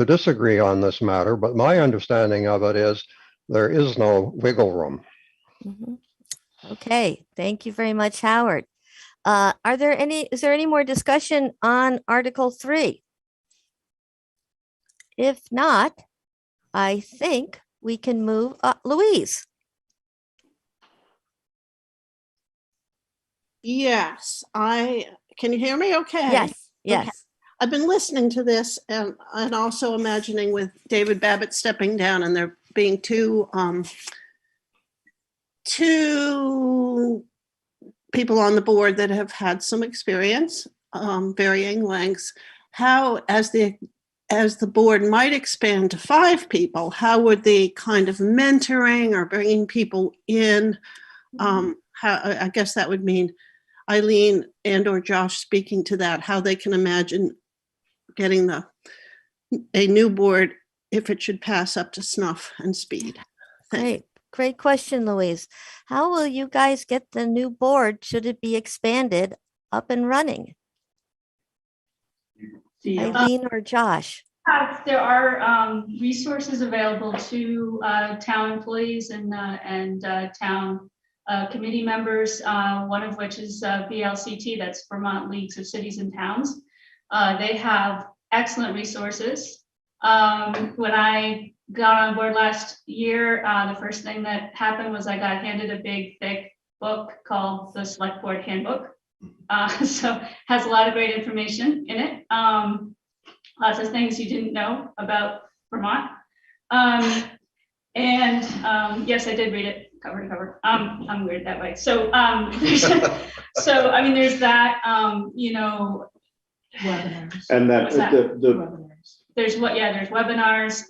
disagree on this matter, but my understanding of it is there is no wiggle room. Okay, thank you very much, Howard. Is there any more discussion on Article 3? If not, I think we can move. Louise. Yes, can you hear me okay? Yes, yes. Okay. I've been listening to this and also imagining with David Babbitt stepping down and there being two people on the board that have had some experience, varying lengths. How, as the board might expand to 5 people, how would the kind of mentoring or bringing people in, how, I guess that would mean Eileen and or Josh speaking to that, how they can imagine getting a new board if it should pass up to snuff and speed. Great question, Louise. How will you guys get the new board, should it be expanded, up and running? Eileen or Josh? There are resources available to town employees and town committee members, one of which is VLCT, that's Vermont Leagues of Cities and Towns. They have excellent resources. When I got on board last year, the first thing that happened was I got handed a big, thick book called the Select Board Handbook. So has a lot of great information in it. Lots of things you didn't know about Vermont. Yes, I did read it cover to cover. I'm weird that way. So, there's that, Webinars. And that Webinars. there's webinars.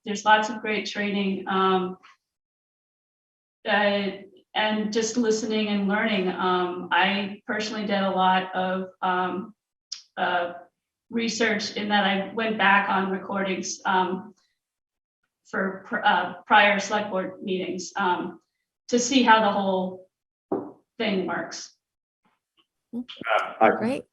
There's lots of great training. And just listening and learning. I personally did a lot of research in that I went back on recordings for prior select board meetings to see how the whole thing works. Great.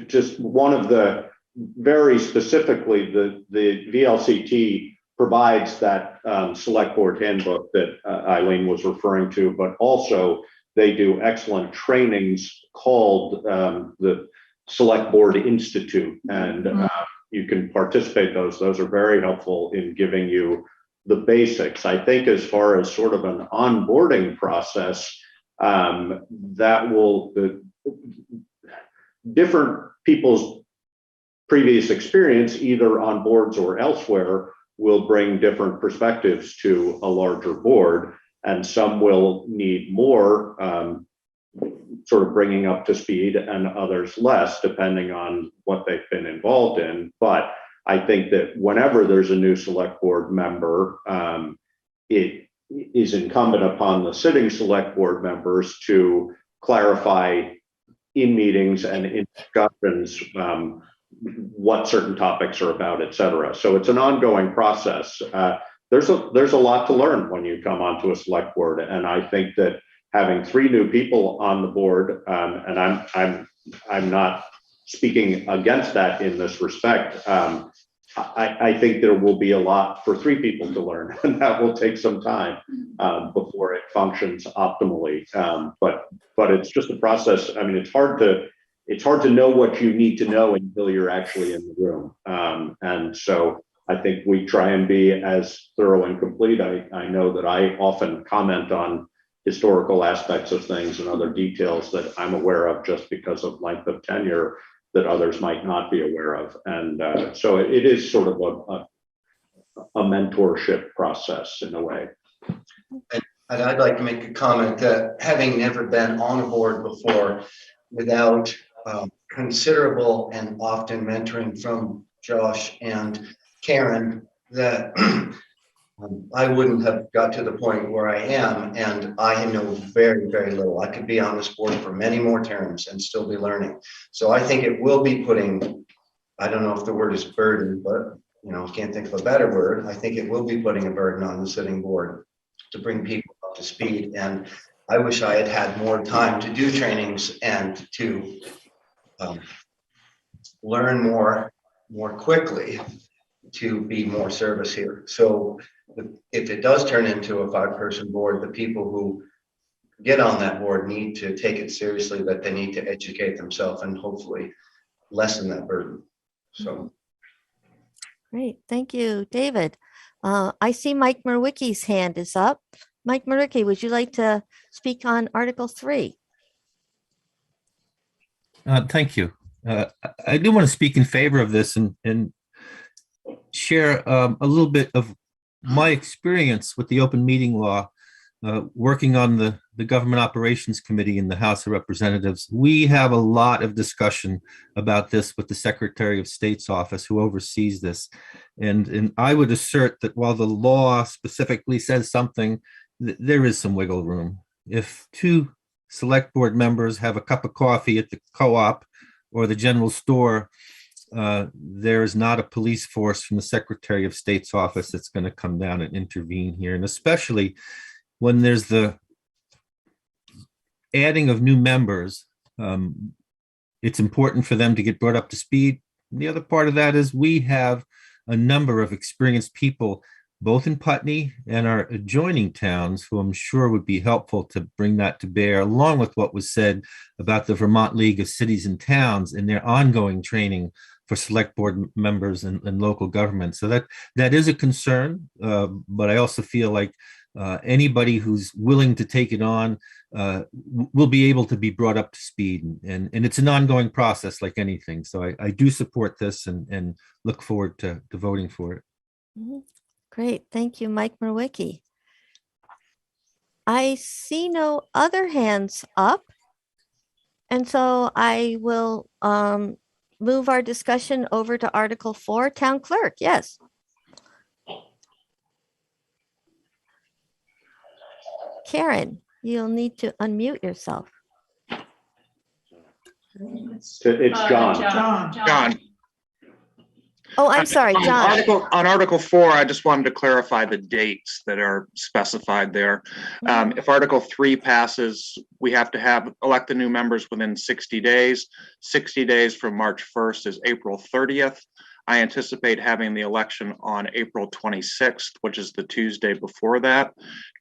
Just one of the, very specifically, the VLCT provides that select board handbook that Eileen was referring to, but also they do excellent trainings called the Select Board Institute, and you can participate those. Those are very helpful in giving you the basics. I think as far as sort of an onboarding process, that will, different people's previous experience, either on boards or elsewhere, will bring different perspectives to a larger board, and some will need more sort of bringing up to speed and others less, depending on what they've been involved in. But I think that whenever there's a new select board member, it is incumbent upon the sitting select board members to clarify in meetings and in discussions what certain topics are about, et cetera. So it's an ongoing process. There's a lot to learn when you come onto a select board, and I think that having 3 new people on the board, and I'm not speaking against that in this respect. I think there will be a lot for 3 people to learn, and that will take some time before it functions optimally. But it's just a process. I mean, it's hard to know what you need to know until you're actually in the room. And so I think we try and be as thorough and complete. I know that I often comment on historical aspects of things and other details that I'm aware of just because of length of tenure that others might not be aware of. And so it is sort of a mentorship process in a way. And I'd like to make a comment that having never been on a board before, without considerable and often mentoring from Josh and Karen, that I wouldn't have got to the point where I am, and I know very, very little. I could be on this board for many more terms and still be learning. So I think it will be putting, I don't know if the word is burden, but I can't think of a better word. I think it will be putting a burden on the sitting board to bring people up to speed. And I wish I had had more time to do trainings and to learn more quickly to be more service here. So if it does turn into a 5-person board, the people who get on that board need to take it seriously, that they need to educate themselves and hopefully lessen that burden. So. Great, thank you, David. I see Mike Merwicki's hand is up. Mike Merwicki, would you like to speak on Article 3? Thank you. I do want to speak in favor of this and share a little bit of my experience with the open meeting law, working on the Government Operations Committee in the House of Representatives. We have a lot of discussion about this with the Secretary of State's office who oversees this. And I would assert that while the law specifically says something, there is some wiggle room. If 2 select board members have a cup of coffee at the co-op or the general store, there is not a police force from the Secretary of State's office that's going to come down and intervene here. And especially when there's the adding of new members, it's important for them to get brought up to speed. And the other part of that is we have a number of experienced people, both in Putney and our adjoining towns, who I'm sure would be helpful to bring that to bear, along with what was said about the Vermont League of Cities and Towns and their ongoing training for select board members and local government. So that is a concern, but I also feel like anybody who's willing to take it on will be able to be brought up to speed. And it's an ongoing process like anything. So I do support this and look forward to voting for it. Mm-hmm. Great, thank you, Mike Merwicki. I see no other hands up. And so I will move our discussion over to Article 4, Town Clerk. Yes. Karen, you'll need to unmute yourself. It's John. John. Oh, I'm sorry, John. On Article 4, I just wanted to clarify the dates that are specified there. If Article 3 passes, we have to elect the new members within 60 days. 60 days from March 1st is April 30th. I anticipate having the election on April 26th, which is the Tuesday before that.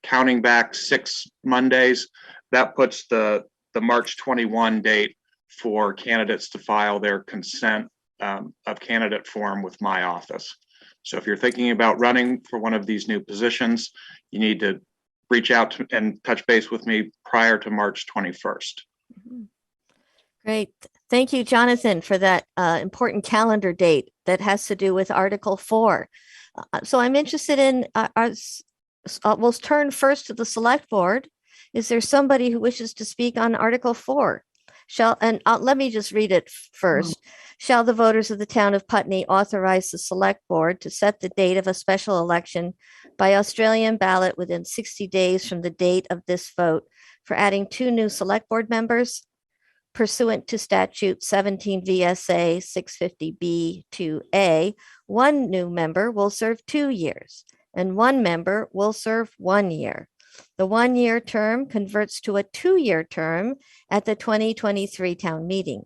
Counting back 6 Mondays, that puts the March 21 date for candidates to file their consent of candidate form with my office. So if you're thinking about running for one of these new positions, you need to reach out and touch base with me prior to March 21st. Great. Thank you, Jonathan, for that important calendar date that has to do with Article 4. So I'm interested in, we'll turn first to the Select Board. Is there somebody who wishes to speak on Article 4? Let me just read it first. Shall the voters of the town of Putney authorize the Select Board to set the date of a special election by Australian ballot within 60 days from the date of this vote for adding 2 new Select Board members pursuant to Statute 17 VSA 650B2A? 1 new member will serve 2 years and 1 member will serve 1 year. The 1-year term converts to a 2-year term at the 2023 town meeting.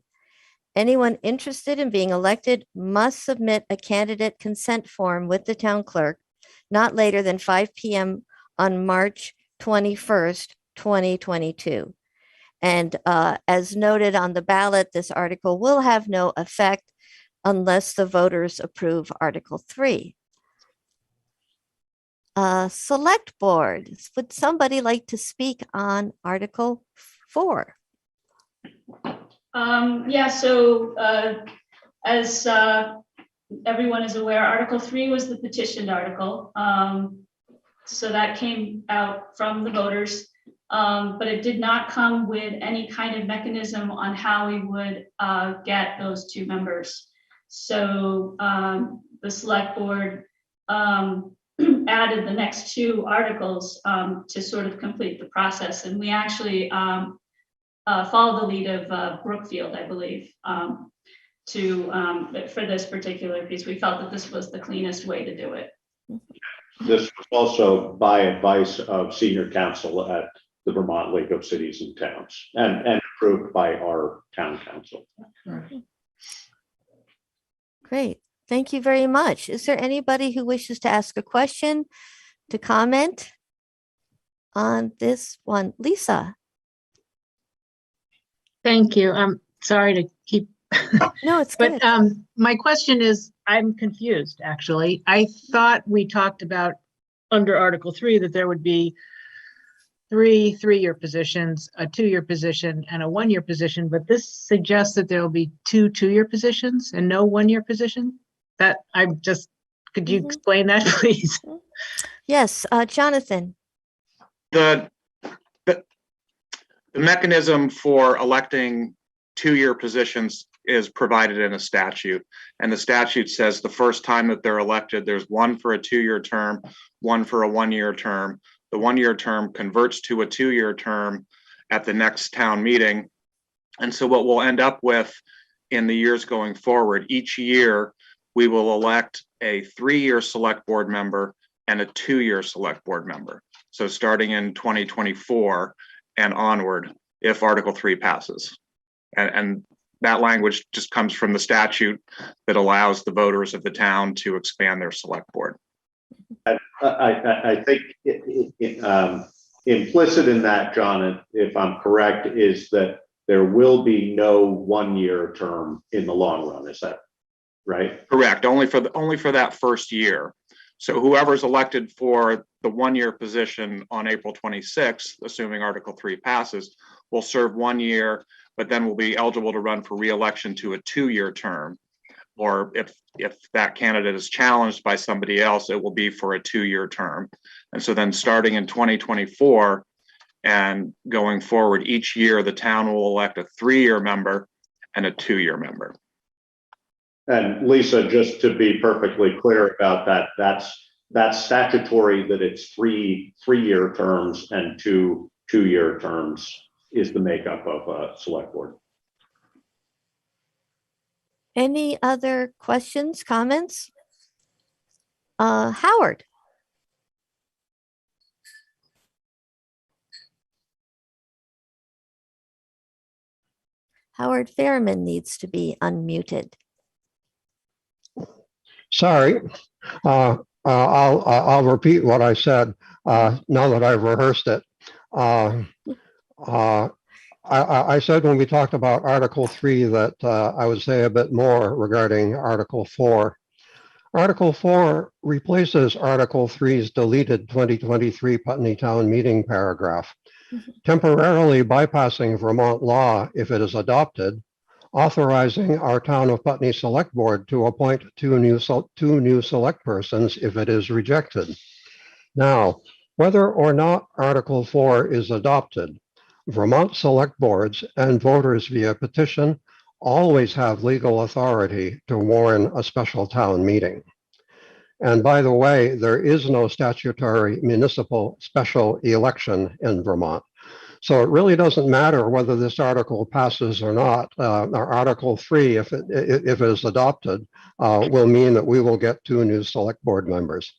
Anyone interested in being elected must submit a candidate consent form with the town clerk not later than 5 p.m. on March 21st, 2022. And as noted on the ballot, this article will have no effect unless the voters approve Article 3. Select Board. Would somebody like to speak on Article 4? Yeah, so as everyone is aware, Article 3 was the petitioned article. So that came out from the voters, but it did not come with any kind of mechanism on how we would get those 2 members. So the select board added the next 2 articles to sort of complete the process. And we actually followed the lead of Brookfield, I believe, for this particular piece. We felt that this was the cleanest way to do it. This was also by advice of senior counsel at the Vermont League of Cities and Towns and approved by our town council. Great. Thank you very much. Is there anybody who wishes to ask a question, to comment on this one? Lisa? Thank you. I'm sorry to keep. No, it's But good. my question is, I'm confused, actually. I thought we talked about under Article 3 that there would be 3 3-year positions, a 2-year position, and a 1-year position, but this suggests that there will be 2 2-year positions and no 1-year position? That I'm just, could you explain that, please? Yes, Jonathan. The mechanism for electing 2-year positions is provided in a statute. And the statute says the first time that they're elected, there's one for a 2-year term, one for a 1-year term. The 1-year term converts to a 2-year term at the next town meeting. And so what we'll end up with in the years going forward, each year, we will elect a 3-year select board member and a 2-year select board member. So starting in 2024 and onward, if Article 3 passes. And that language just comes from the statute that allows the voters of the town to expand their select board. I think implicit in that, John, if I'm correct, is that there will be no 1-year term in the long run. Is that right? Correct. Only for that first year. So whoever's elected for the 1-year position on April 26th, assuming Article 3 passes, will serve 1 year, but then will be eligible to run for re-election to a 2-year term. Or if that candidate is challenged by somebody else, it will be for a 2-year term. And so then starting in 2024 and going forward, each year the town will elect a 3-year member and a 2-year member. And Lisa, just to be perfectly clear about that, that's statutory that it's 3-year terms and 2 2-year terms is the makeup of a select board. Any other questions, comments? Howard. Howard Fairman needs to be unmuted. Sorry, I'll repeat what I said now that I've rehearsed it. I said when we talked about Article 3 that I would say a bit more regarding Article 4. Article 4 replaces Article 3's deleted 2023 Putney Town Meeting paragraph, temporarily bypassing Vermont law if it is adopted, authorizing our Town of Putney Select Board to appoint two new select persons if it is rejected. Now, whether or not Article 4 is adopted, Vermont select boards and voters via petition always have legal authority to warn a special town meeting. And by the way, there is no statutory municipal special election in Vermont. So it really doesn't matter whether this article passes or not. Article 3, if it is adopted, will mean that we will get 2 new select board members.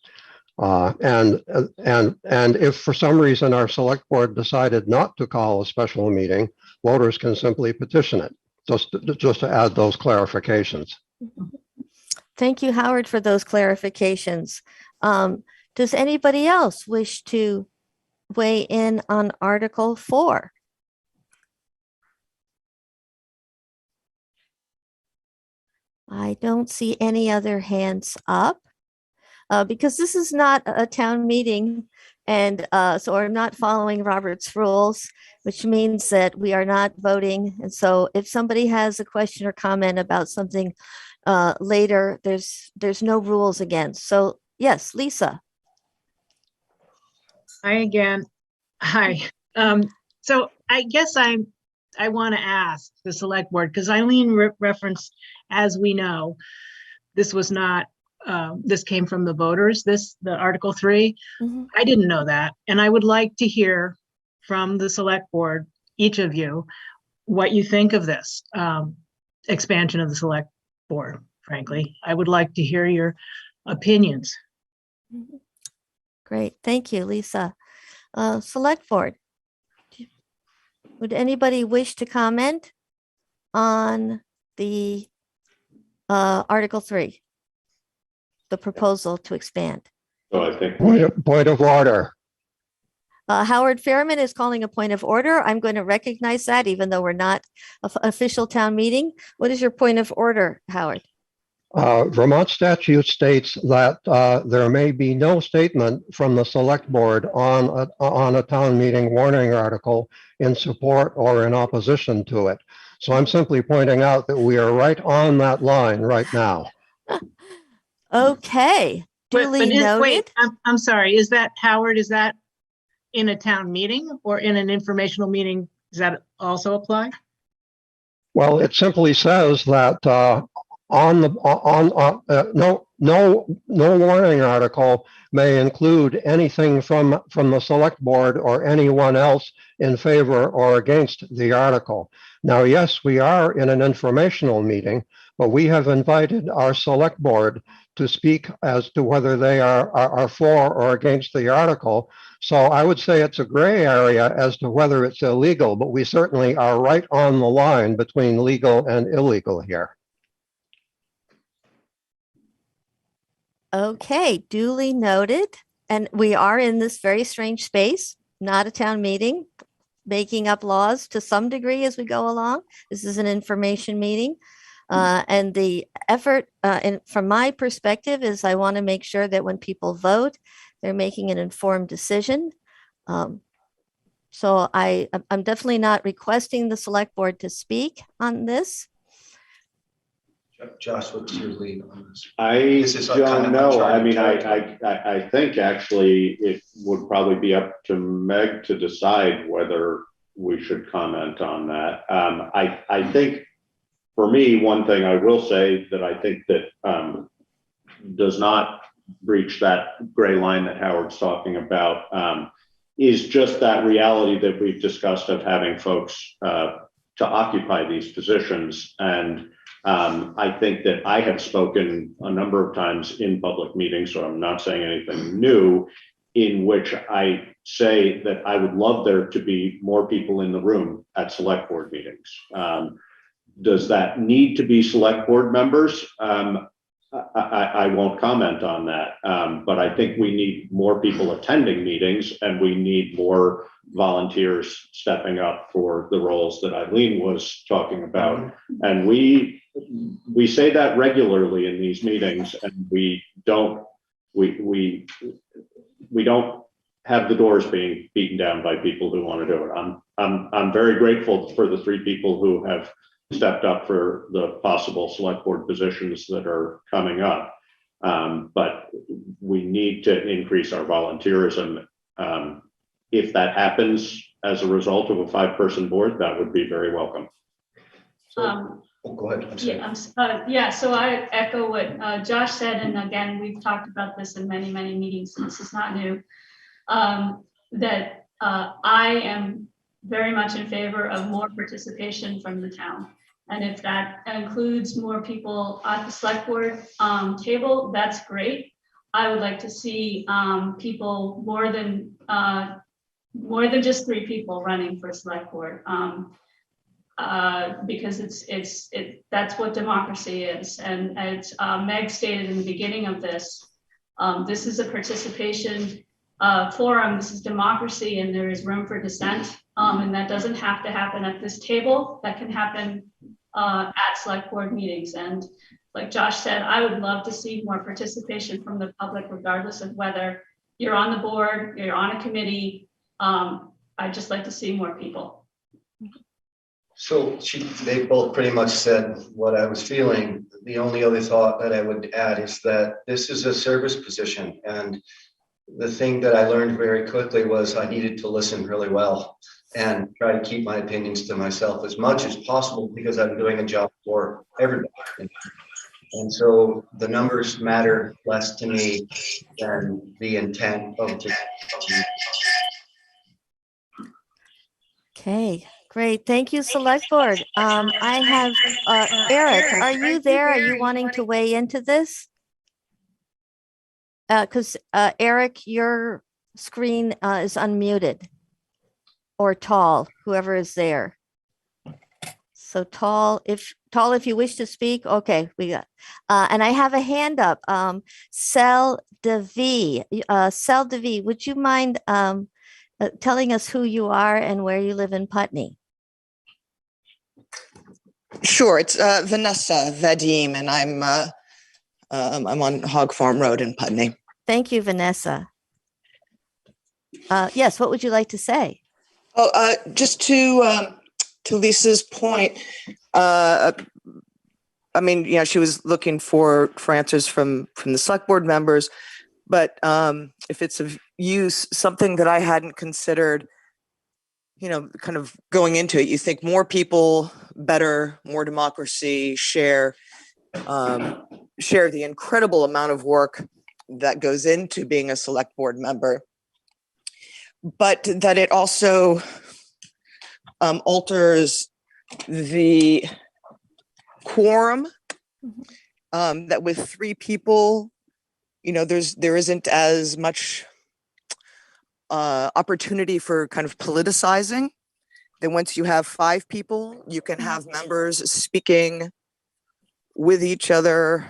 And if for some reason our select board decided not to call a special meeting, voters can simply petition it, just to add those clarifications. Thank you, Howard, for those clarifications. Does anybody else wish to weigh in on Article 4? I don't see any other hands up. because this is not a town meeting. And so we're not following Robert's rules, which means that we are not voting. And so if somebody has a question or comment about something later, there's no rules against. So yes, Lisa. Hi again. Hi. So I guess I want to ask the select board, because Eileen referenced, as we know, this was not, this came from the voters, the Article 3. I didn't know that. And I would like to hear from the select board, each of you, what you think of this expansion of the select board, frankly. I would like to hear your opinions. Great, thank you, Lisa. Select board. Would anybody wish to comment on the Article 3, the proposal to expand? So I think Point of order. Howard Fairman is calling a point of order. I'm going to recognize that even though we're not an official town meeting. What is your point of order, Howard? Vermont statute states that there may be no statement from the select board on a town meeting warning article in support or in opposition to it. So I'm simply pointing out that we are right on that line right now. Okay, duly noted. Wait, I'm sorry. Is that, Howard, is that in a town meeting or in an informational meeting? Does that also apply? Well, it simply says that no warning article may include anything from the select board or anyone else in favor or against the article. Now, yes, we are in an informational meeting, but we have invited our select board to speak as to whether they are for or against the article. So I would say it's a gray area as to whether it's illegal, but we certainly are right on the line between legal and illegal here. Okay, duly noted. And we are in this very strange space, not a town meeting, making up laws to some degree as we go along. This is an information meeting. And the effort, and from my perspective, is I want to make sure that when people vote, they're making an informed decision. So I'm definitely not requesting the select board to speak on this. Josh, what's your lead on this? I don't know. I mean, uncharted I think actually it would probably be up to Meg to decide whether we should comment on that. I think for me, one thing I will say that I think that does not breach that gray line that Howard's talking about is just that reality that we've discussed of having folks to occupy these positions. And I think that I have spoken a number of times in public meetings, so I'm not saying anything new, in which I say that I would love there to be more people in the room at select board meetings. Does that need to be select board members? I won't comment on that, but I think we need more people attending meetings and we need more volunteers stepping up for the roles that Eileen was talking about. And we say that regularly in these meetings, and we don't have the doors being beaten down by people who want to do it. I'm very grateful for the 3 people who have stepped up for the possible select board positions that are coming up. But we need to increase our volunteerism. If that happens as a result of a 5-person board, that would be very welcome. Go ahead. Yeah, so I echo what Josh said. And again, we've talked about this in many, many meetings. So this is not new. That I am very much in favor of more participation from the town. And if that includes more people at the select board table, that's great. I would like to see people more than just 3 people running for select board, because that's what democracy is. And as Meg stated in the beginning of this, this is a participation forum. This is democracy, and there is room for dissent. And that doesn't have to happen at this table. That can happen at select board meetings. And like Josh said, I would love to see more participation from the public, regardless of whether you're on the board, you're on a committee. I'd just like to see more people. So they both pretty much said what I was feeling. The only other thought that I would add is that this is a service position. And the thing that I learned very quickly was I needed to listen really well and try to keep my opinions to myself as much as possible, because I'm doing a job for everybody. And so the numbers matter less to me than the intent of the. Okay, great. Thank you, Select Board. I have Eric, are you there? Are you wanting to weigh into this? Because Eric, your screen is unmuted. Or Tall, whoever is there. So Tall, if you wish to speak, okay, we got. And I have a hand up. Cell DeV, Cell DeV, would you mind telling us who you are and where you live in Putney? Sure, it's Vanessa Vadim, and I'm on Hog Farm Road in Putney. Thank you, Vanessa. Yes, what would you like to say? Oh, just to Lisa's point, I mean, you know, she was looking for answers from the select board members, but if it's of use, something that I hadn't considered, you know, kind of going into it, you think more people, better, more democracy, share the incredible amount of work that goes into being a select board member, but that it also alters the quorum, that with 3 people, you know, there isn't as much opportunity for kind of politicizing. Then once you have 5 people, you can have members speaking with each other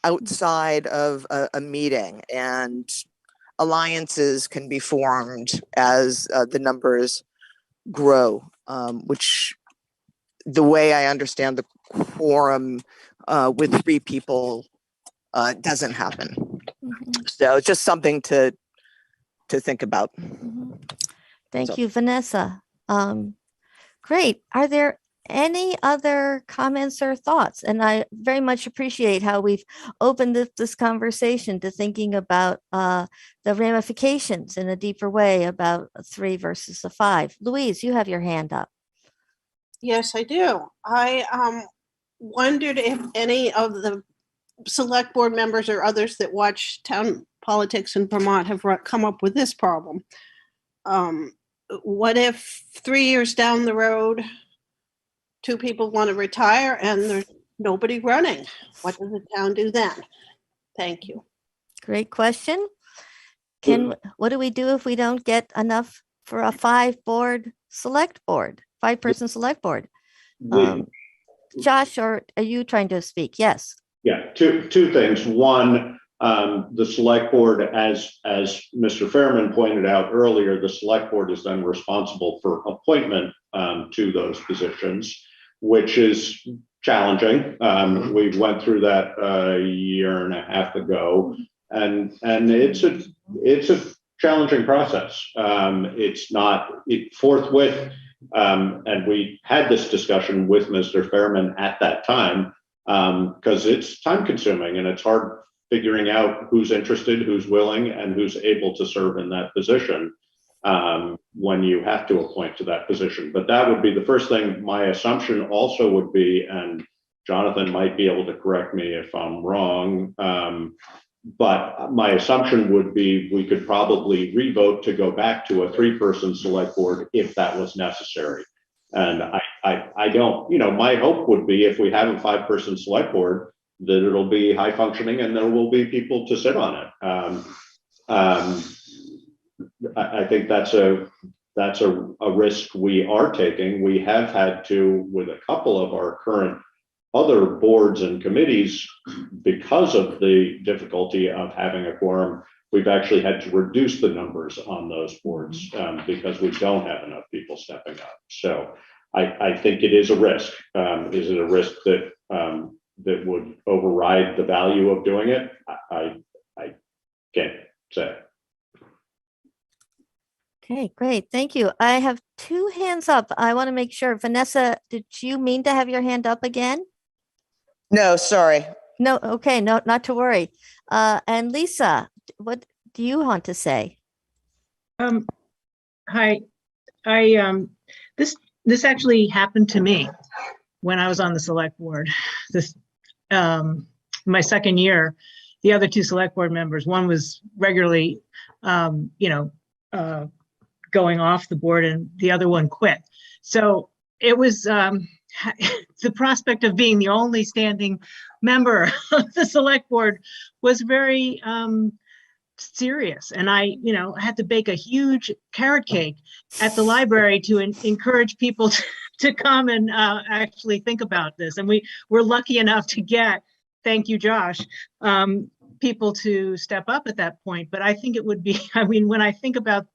outside of a meeting, and alliances can be formed as the numbers grow, which the way I understand the quorum with 3 people doesn't happen. So just something to think about. Thank you, Vanessa. Great. Are there any other comments or thoughts? And I very much appreciate how we've opened this conversation to thinking about the ramifications in a deeper way about 3 versus a 5. Louise, you have your hand up. Yes, I do. I wondered if any of the select board members or others that watch town politics in Vermont have come up with this problem. What if 3 years down the road, 2 people want to retire and there's nobody running? What does the town do then? Thank you. Great question. What do we do if we don't get enough for a 5-person select board? Josh, or are you trying to speak? Yes. Yeah, two things. One, the select board, as Mr. Fairman pointed out earlier, the select board is then responsible for appointment to those positions, which is challenging. We went through that a year and a half ago, and it's a challenging process. It's not forthwith, and we had this discussion with Mr. Fairman at that time, because it's time consuming and it's hard figuring out who's interested, who's willing, and who's able to serve in that position when you have to appoint to that position. But that would be the first thing. My assumption also would be, and Jonathan might be able to correct me if I'm wrong, but my assumption would be we could probably revote to go back to a 3-person select board if that was necessary. And I don't, you know, my hope would be if we have a 5-person select board, that it'll be high functioning and there will be people to sit on it. I think that's a risk we are taking. We have had to, with a couple of our current other boards and committees, because of the difficulty of having a quorum, we've actually had to reduce the numbers on those boards because we don't have enough people stepping up. So I think it is a risk. Is it a risk that that would override the value of doing it, I can't say. Okay, great. Thank you. I have two hands up. I want to make sure. Vanessa, did you mean to have your hand up again? No, sorry. No, okay, no, not to worry. And Lisa, what do you want to say? Hi, this actually happened to me when I was on the select board. This, my second year, the other two select board members, one was regularly, going off the board, and the other one quit. So it was the prospect of being the only standing member of the select board was very serious. And I had to bake a huge carrot cake at the library to encourage people to come and actually think about this. And we were lucky enough to get, thank you, Josh, people to step up at that point. But I think it would be, when I think about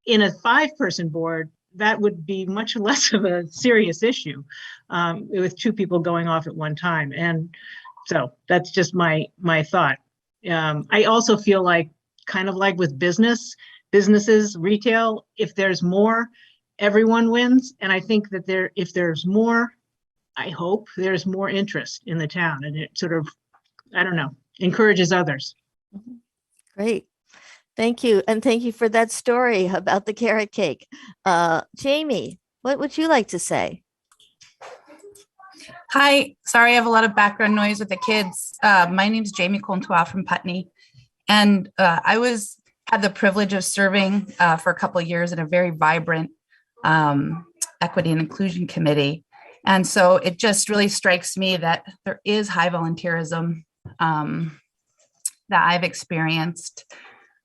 in a 5-person board, that would be much less of a serious issue with 2 people going off at one time. And so that's just my thought. I also feel like, kind of like with businesses, retail, if there's more, everyone wins. And I think that if there's more, I hope there's more interest in the town, and it sort of, I don't know, encourages others. Great. Thank you. And thank you for that story about the carrot cake. Jamie, what would you like to say? Hi, sorry, I have a lot of background noise with the kids. My name is Jamie Contois from Putney. And I had the privilege of serving for a couple of years in a very vibrant equity and inclusion committee. And so it just really strikes me that there is high volunteerism that I've experienced,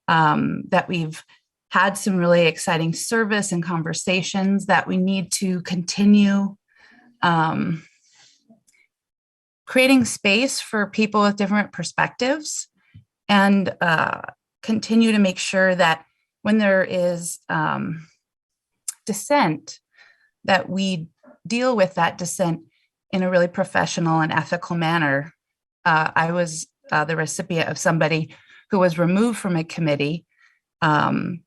that we've had some really exciting service and conversations that we need to continue creating space for people with different perspectives, and continue to make sure that when there is dissent, that we deal with that dissent in a really professional and ethical manner. I was the recipient of somebody who was removed from a committee, and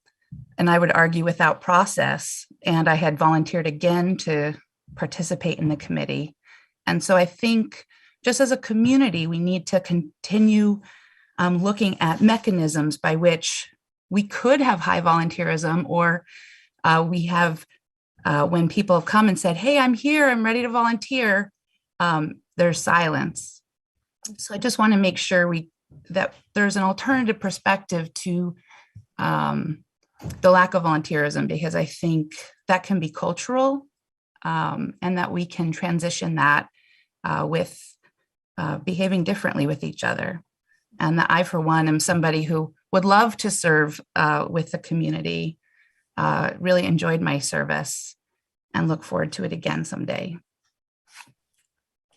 I would argue without process, and I had volunteered again to participate in the committee. And so I think just as a community, we need to continue looking at mechanisms by which we could have high volunteerism, or we have, when people have come and said, hey, I'm here, I'm ready to volunteer, there's silence. So I just want to make sure that there's an alternative perspective to the lack of volunteerism, because I think that can be cultural, and that we can transition that with behaving differently with each other. And that I, for one, am somebody who would love to serve with the community, really enjoyed my service, and look forward to it again someday.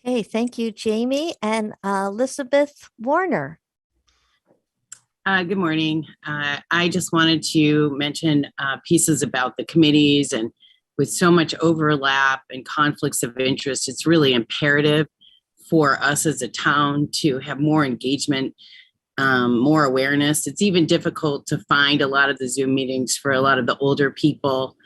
Okay, thank you, Jamie. And Elizabeth Warner. Good morning. I just wanted to mention pieces about the committees, and with so much overlap and conflicts of interest, it's really imperative for us as a town to have more engagement, more awareness. It's even difficult to find a lot of the Zoom meetings for a lot of the older people.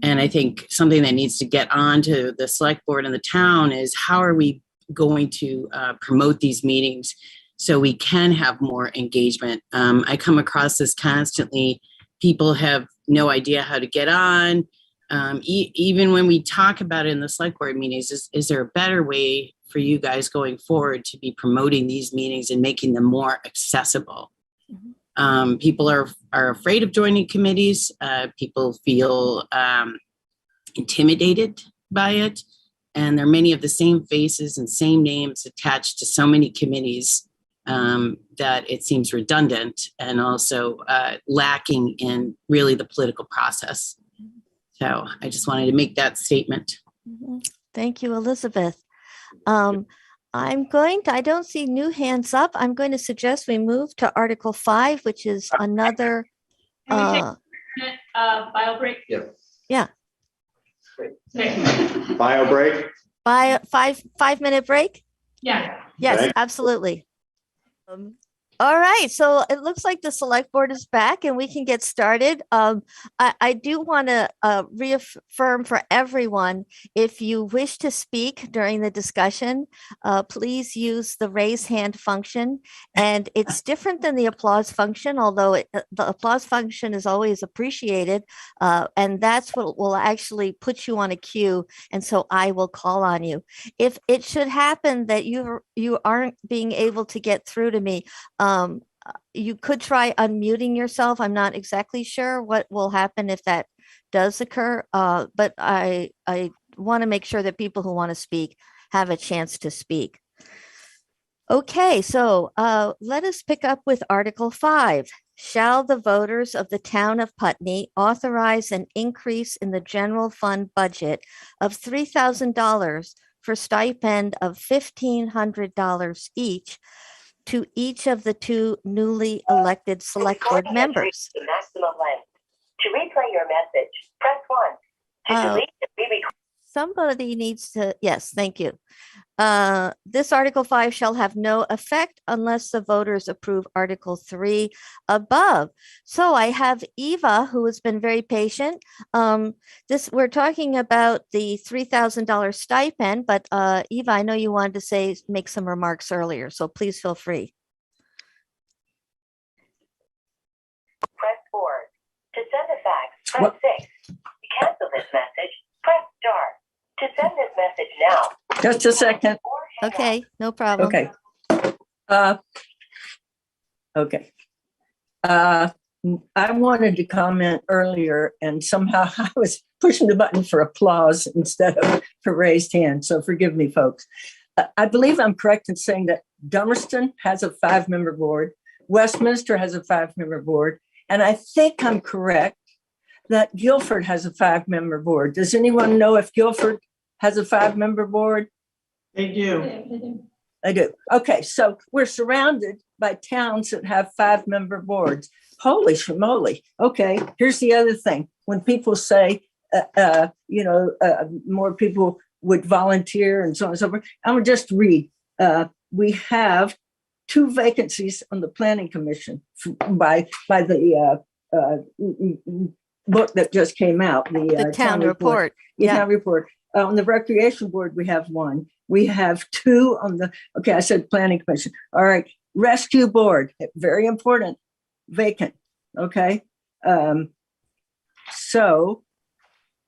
And I think something that needs to get onto the select board in the town is, how are we going to promote these meetings so we can have more engagement? I come across this constantly. People have no idea how to get on. Even when we talk about it in the select board meetings, is there a better way for you guys going forward to be promoting these meetings and making them more accessible? People are afraid of joining committees. People feel intimidated by it. And there are many of the same faces and same names attached to so many committees that it seems redundant, and also lacking in really the political process. So I just wanted to make that statement. Thank you, Elizabeth. I don't see new hands up. I'm going to suggest we move to Article 5, which is another. Can we take a minute bio break? Yeah. Bio break? 5 minute break? Yeah. Yes, Thank- absolutely. All right, so it looks like the select board is back and we can get started. I do want to reaffirm for everyone, if you wish to speak during the discussion, please use the raise hand function. And it's different than the applause function, although the applause function is always appreciated. And that's what will actually put you on a queue. And so I will call on you. If it should happen that you aren't being able to get through to me, you could try unmuting yourself. I'm not exactly sure what will happen if that does occur, but I want to make sure that people who want to speak have a chance to speak. Okay, so let us pick up with Article 5. Shall the voters of the town of Putney authorize an increase in the general fund budget of $3,000 for stipend of $1,500 each to each of the two newly elected select board members? Maximum length. To replay your message, press 1. To delete and re-record. Somebody needs to, yes, thank you. This Article 5 shall have no effect unless the voters approve Article 3 above. So I have Eva, who has been very patient. We're talking about the $3,000 stipend, but Eva, I know you wanted to make some remarks earlier, so please feel free. Press 4. To send a fax, press 6. To cancel this message, press star. To send this message now. Just a second. Okay, no problem. Okay. Okay. I wanted to comment earlier and somehow I was pushing the button for applause instead of for raised hand. So forgive me, folks. I believe I'm correct in saying that Dummerston has a 5-member board. Westminster has a 5-member board. And I think I'm correct that Guilford has a 5-member board. Does anyone know if Guilford has a 5-member board? They do. They do. Okay, so we're surrounded by towns that have 5-member boards. Holy schmoly. Okay, here's the other thing. When people say, more people would volunteer and so on and so forth, I'm going to just read. We have 2 vacancies on the Planning Commission by the book that just came out. The town report. The town report. On the Recreation Board, we have 1. We have 2 on the, okay, I said Planning Commission. All right, Rescue Board, very important, vacant, okay? Wyndham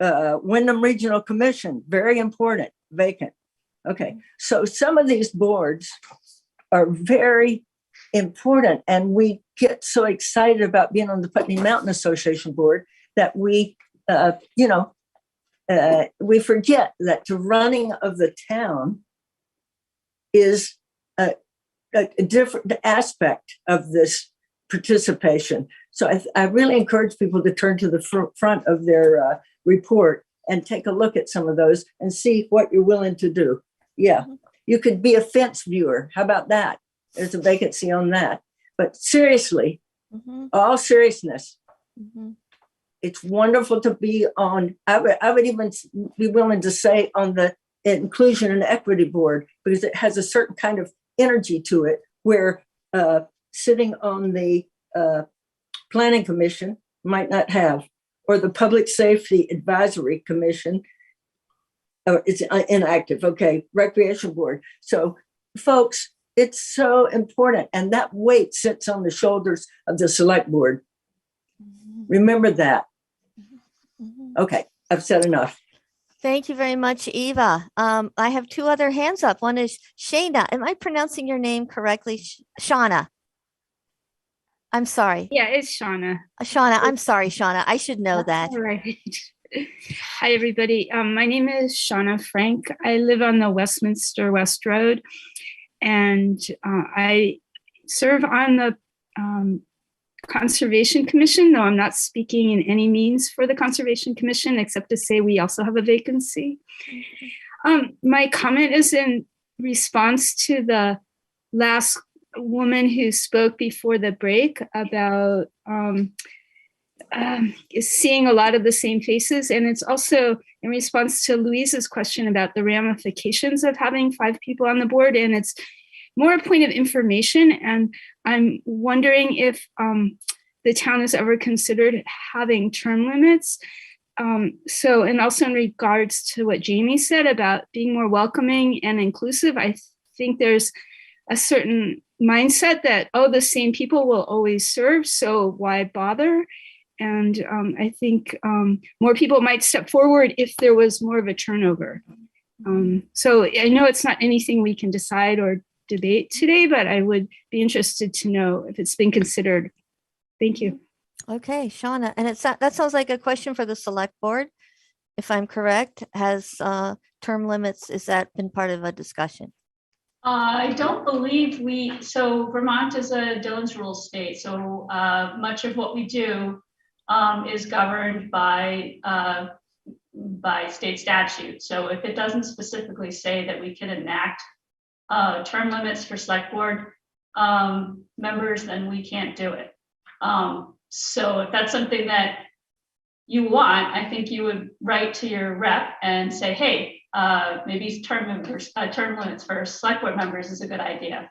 Regional Commission, very important, vacant. Okay, so some of these boards are very important and we get so excited about being on the Putney Mountain Association Board that we forget that the running of the town is a different aspect of this participation. So I really encourage people to turn to the front of their report and take a look at some of those and see what you're willing to do. Yeah, you could be a fence viewer. How about that? There's a vacancy on that. But seriously, all seriousness, it's wonderful to be on. I would even be willing to say on the Inclusion and Equity Board, because it has a certain kind of energy to it where sitting on the Planning Commission might not have, or the Public Safety Advisory Commission, it's inactive. Okay, Recreation Board. So folks, it's so important. And that weight sits on the shoulders of the Select Board. Remember that. Okay, I've said enough. Thank you very much, Eva. I have 2 other hands up. One is Shana. Am I pronouncing your name correctly? Shauna. I'm sorry. Yeah, it's Shauna. Shauna, I'm sorry, Shauna. I should know that. All right. Hi, everybody. My name is Shauna Frank. I live on the Westminster West Road, and I serve on the Conservation Commission, though I'm not speaking in any means for the Conservation Commission, except to say we also have a vacancy. My comment is in response to the last woman who spoke before the break about seeing a lot of the same faces. And it's also in response to Louise's question about the ramifications of having 5 people on the board. And it's more a point of information. And I'm wondering if the town has ever considered having term limits. And also in regards to what Jamie said about being more welcoming and inclusive, I think there's a certain mindset that, oh, the same people will always serve, so why bother? And I think more people might step forward if there was more of a turnover. So I know it's not anything we can decide or debate today, but I would be interested to know if it's been considered. Thank you. Okay, Shauna, and that sounds like a question for the select board. If I'm correct, has term limits, is that been part of a discussion? I don't believe so Vermont is a Dillon's Rules state. So much of what we do is governed by state statute. So if it doesn't specifically say that we can enact term limits for select board members, then we can't do it. So if that's something that you want, I think you would write to your rep and say, hey, maybe term limits for select board members is a good idea.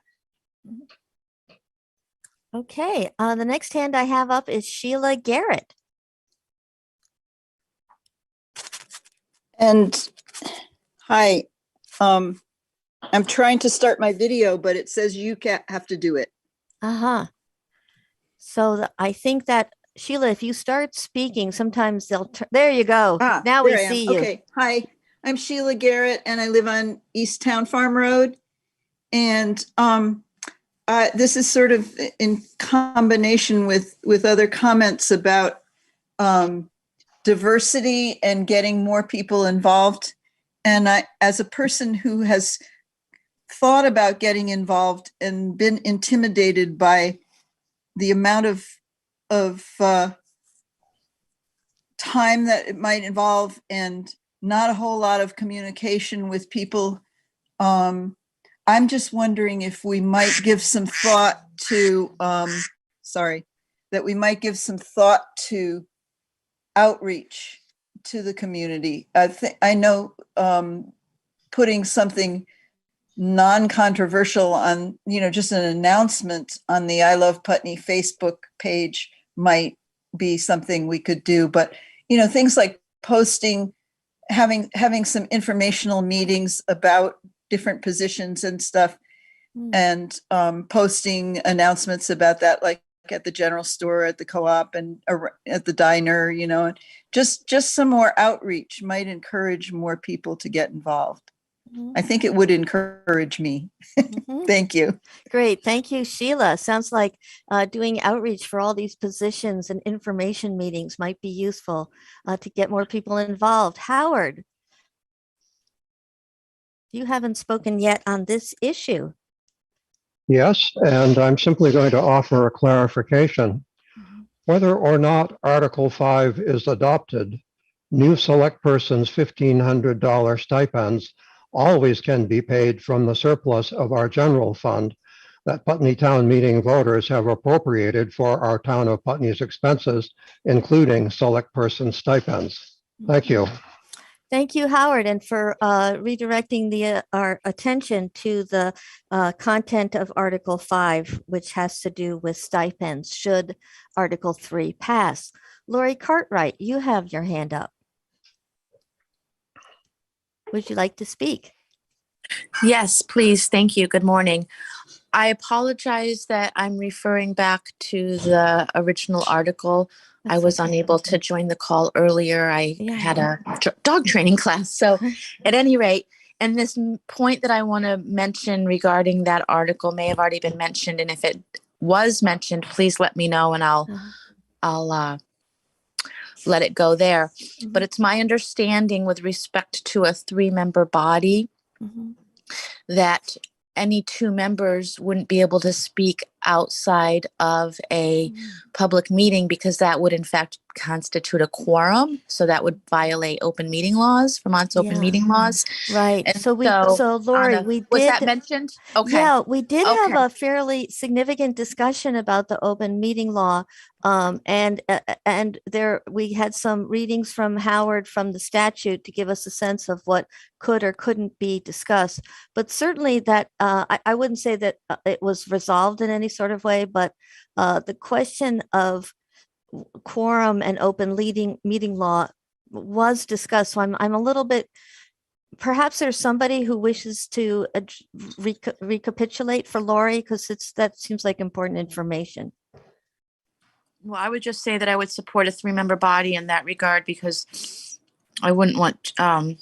Okay, the next hand I have up is Sheila Garrett. And hi, I'm trying to start my video, but it says you can't have to do it. So I think that Sheila, if you start speaking, sometimes they'll there you go. Now we see you. Okay, hi, I'm Sheila Garrett and I live on East Town Farm Road. And this is sort of in combination with other comments about diversity and getting more people involved. And I, as a person who has thought about getting involved and been intimidated by the amount of time that it might involve and not a whole lot of communication with people, I'm just wondering if we might give some thought to, that we might give some thought to outreach to the community. I know putting something non-controversial on, just an announcement on the I Love Putney Facebook page might be something we could do. But, things like posting, having some informational meetings about different positions and stuff, and posting announcements about that, like at the general store, at the co-op, and at the diner, just some more outreach might encourage more people to get involved. I think it would encourage me. Thank you. Great. Thank you, Sheila. Sounds like doing outreach for all these positions and information meetings might be useful to get more people involved. Howard, you haven't spoken yet on this issue. Yes, and I'm simply going to offer a clarification. Whether or not Article 5 is adopted, new select persons' $1,500 stipends always can be paid from the surplus of our general fund that Putney Town Meeting voters have appropriated for our town of Putney's expenses, including select person stipends. Thank you. Thank you, Howard, and for redirecting our attention to the content of Article 5, which has to do with stipends, should Article 3 pass. Lori Cartwright, you have your hand up. Would you like to speak? Yes, please. Thank you. Good morning. I apologize that I'm referring back to the original article. I was unable to join the call earlier. I had a dog training class. So at any rate, and this point that I want to mention regarding that article may have already been mentioned. And if it was mentioned, please let me know and I'll let it go there. But it's my understanding with respect to a 3-member body that any 2 members wouldn't be able to speak outside of a public meeting because that would in fact constitute a quorum. So that would violate open meeting laws, Vermont's open Yeah. meeting laws. Right. And So Lori, Anna, we was did. that mentioned? Okay. Yeah, we did have Okay. a fairly significant discussion about the open meeting law. And there we had some readings from Howard from the statute to give us a sense of what could or couldn't be discussed. But certainly that I wouldn't say that it was resolved in any sort of way, but the question of quorum and open meeting law was discussed. So I'm a little bit, perhaps there's somebody who wishes to recapitulate for Lori, because that seems like important information. Well, I would just say that I would support a 3-member body in that regard because I wouldn't want a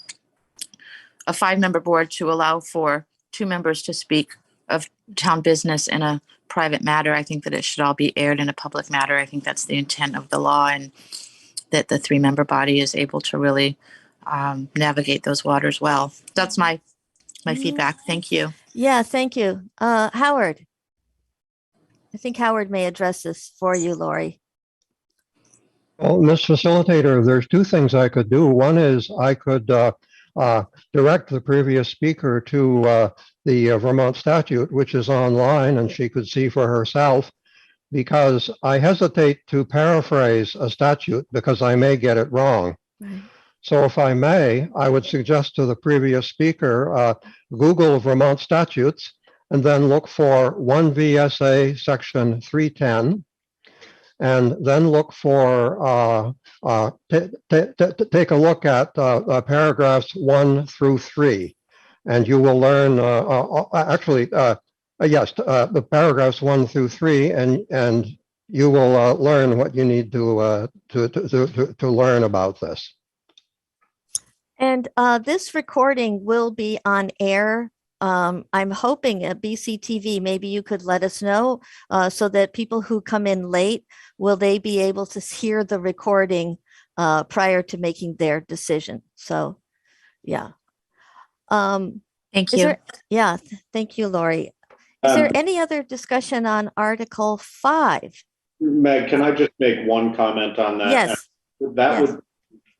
5-member board to allow for 2 members to speak of town business in a private matter. I think that it should all be aired in a public matter. I think that's the intent of the law, and that the 3-member body is able to really navigate those waters well. That's my feedback. Thank you. Yeah, thank you. Howard. I think Howard may address this for you, Lori. Well, Ms. Facilitator, there's 2 things I could do. One is I could direct the previous speaker to the Vermont statute, which is online, and she could see for herself, because I hesitate to paraphrase a statute because I may get it wrong. Right. So if I may, I would suggest to the previous speaker, Google Vermont statutes and then look for 1 VSA section 310, and then look for, take a look at paragraphs 1 through 3, and you will learn, yes, the paragraphs 1 through 3, and you will learn what you need to learn about this. And this recording will be on air. I'm hoping at BCTV, maybe you could let us know so that people who come in late, will they be able to hear the recording prior to making their decision? So, yeah. Thank you. Thank you, Lori. Is there any other discussion on Article 5? Meg, can I just make one comment on that? Yes.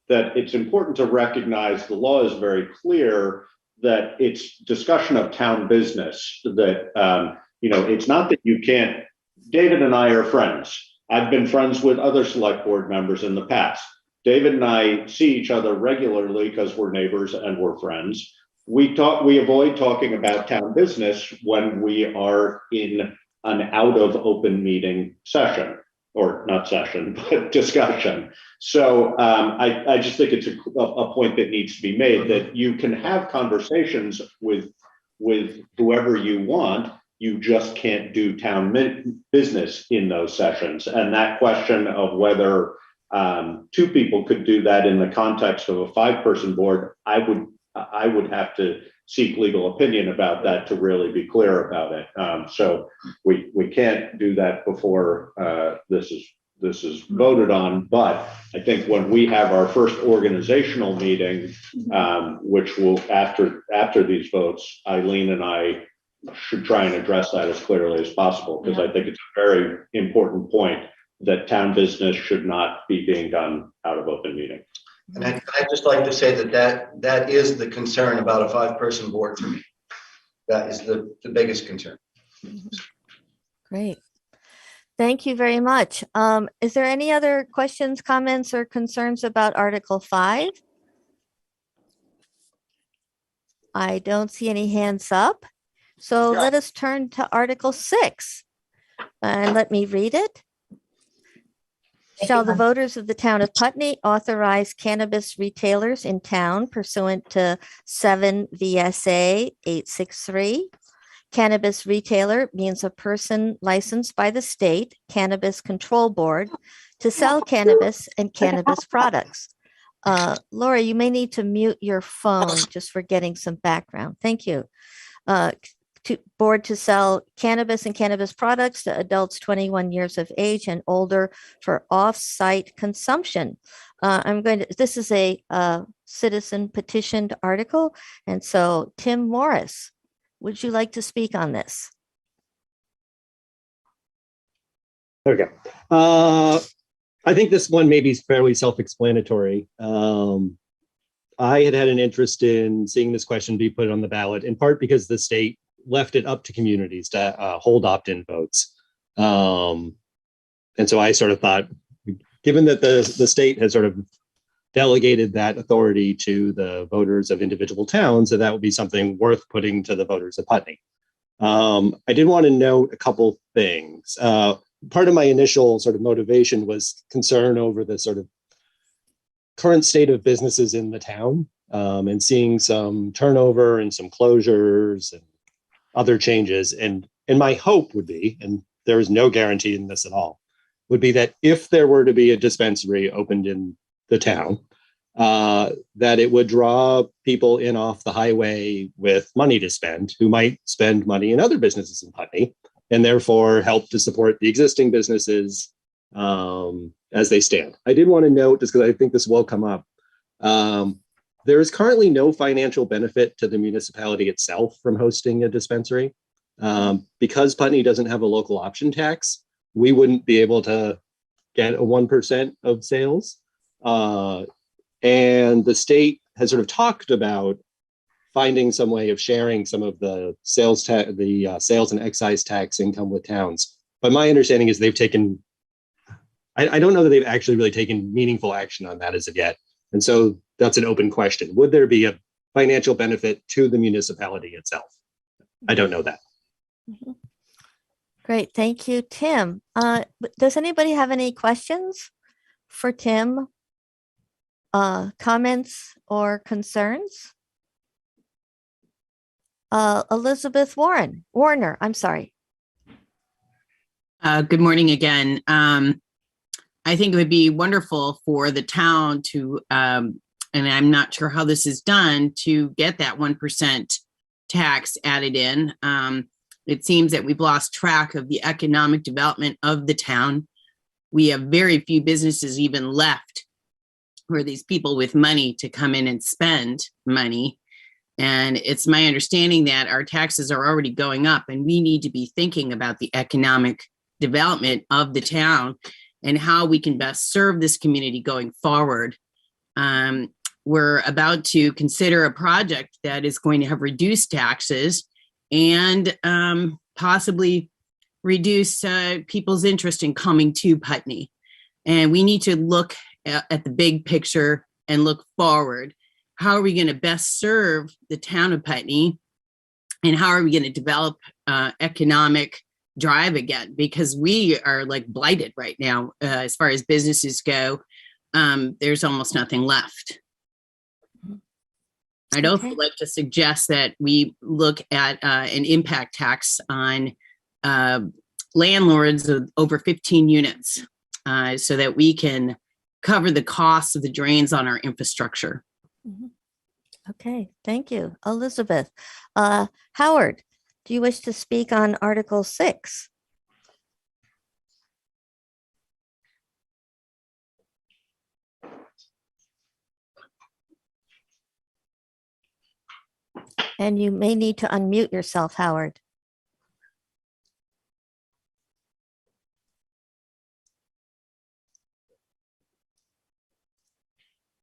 That it's important to recognize the law is very clear that it's discussion of town business, that, it's not that you can't, David and I are friends. I've been friends with other select board members in the past. David and I see each other regularly because we're neighbors and we're friends. We avoid talking about town business when we are in an out of open meeting session, or not session, but discussion. So I just think it's a point that needs to be made, that you can have conversations with whoever you want. You just can't do town business in those sessions. And that question of whether 2 people could do that in the context of a 5-person board, I would have to seek legal opinion about that to really be clear about it. So we can't do that before this is voted on. But I think when we have our first organizational meeting, which will after these votes, Eileen and I should try and address that as clearly as possible, because I think it's a very important point that town business should not be being done out of open meeting. And I'd just like to say that is the concern about a 5-person board for me. That is the biggest concern. Great. Thank you very much. Is there any other questions, comments, or concerns about Article 5? I don't see any hands up. So let us turn to Article 6. And let me read it. Shall the voters of the town of Putney authorize cannabis retailers in town pursuant to 7 VSA 863? Cannabis retailer means a person licensed by the state Cannabis Control Board to sell cannabis and cannabis products. Laura, you may need to mute your phone just for getting some background. Thank you. Board to sell cannabis and cannabis products to adults 21 years of age and older for off-site consumption. This is a citizen petitioned article. And so Tim Morris, would you like to speak on this? Okay. I think this one may be fairly self-explanatory. I had an interest in seeing this question be put on the ballot, in part because the state left it up to communities to hold opt-in votes. And so I sort of thought, given that the state has sort of delegated that authority to the voters of individual towns, that would be something worth putting to the voters of Putney. I did want to note a couple things. Part of my initial sort of motivation was concern over the sort of current state of businesses in the town, and seeing some turnover and some closures and other changes. And my hope would be, and there is no guarantee in this at all, would be that if there were to be a dispensary opened in the town, that it would draw people in off the highway with money to spend, who might spend money in other businesses in Putney, and therefore help to support the existing businesses as they stand. I did want to note, just because I think this will come up, there is currently no financial benefit to the municipality itself from hosting a dispensary. Because Putney doesn't have a local option tax, we wouldn't be able to get a 1% of sales. And the state has sort of talked about finding some way of sharing some of the sales and excise tax income with towns. But my understanding is they've taken, I don't know that they've actually really taken meaningful action on that as of yet. And so that's an open question. Would there be a financial benefit to the municipality itself? I don't know that. Mm-hmm. Great, thank you, Tim. Does anybody have any questions for Tim? Comments or concerns? Elizabeth Warner, I'm sorry. Good morning again. I think it would be wonderful for the town to, and I'm not sure how this is done, to get that 1% tax added in. It seems that we've lost track of the economic development of the town. We have very few businesses even left for these people with money to come in and spend money. And it's my understanding that our taxes are already going up, and we need to be thinking about the economic development of the town and how we can best serve this community going forward. We're about to consider a project that is going to have reduced taxes and possibly reduce people's interest in coming to Putney. And we need to look at the big picture and look forward. How are we going to best serve the town of Putney? And how are we going to develop economic drive again? Because we are like blighted right now as far as businesses go. There's almost nothing left. I'd also like to suggest that we look at an impact tax on landlords of over 15 units so that we can cover the costs of the drains on our infrastructure. Mm-hmm. Okay, thank you, Elizabeth. Howard, do you wish to speak on Article 6? And you may need to unmute yourself, Howard.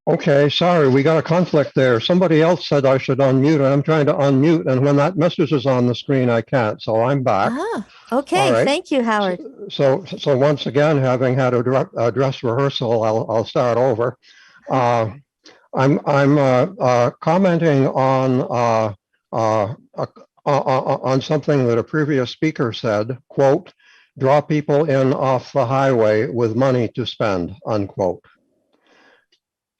Okay, sorry, we got a conflict there. Somebody else said I should unmute, and I'm trying to unmute, and when that message is on the screen, I can't, so I'm back. Okay, All right. thank you, Howard. So once again, having had a dress rehearsal, I'll start over. I'm commenting on something that a previous speaker said, quote, draw people in off the highway with money to spend, unquote.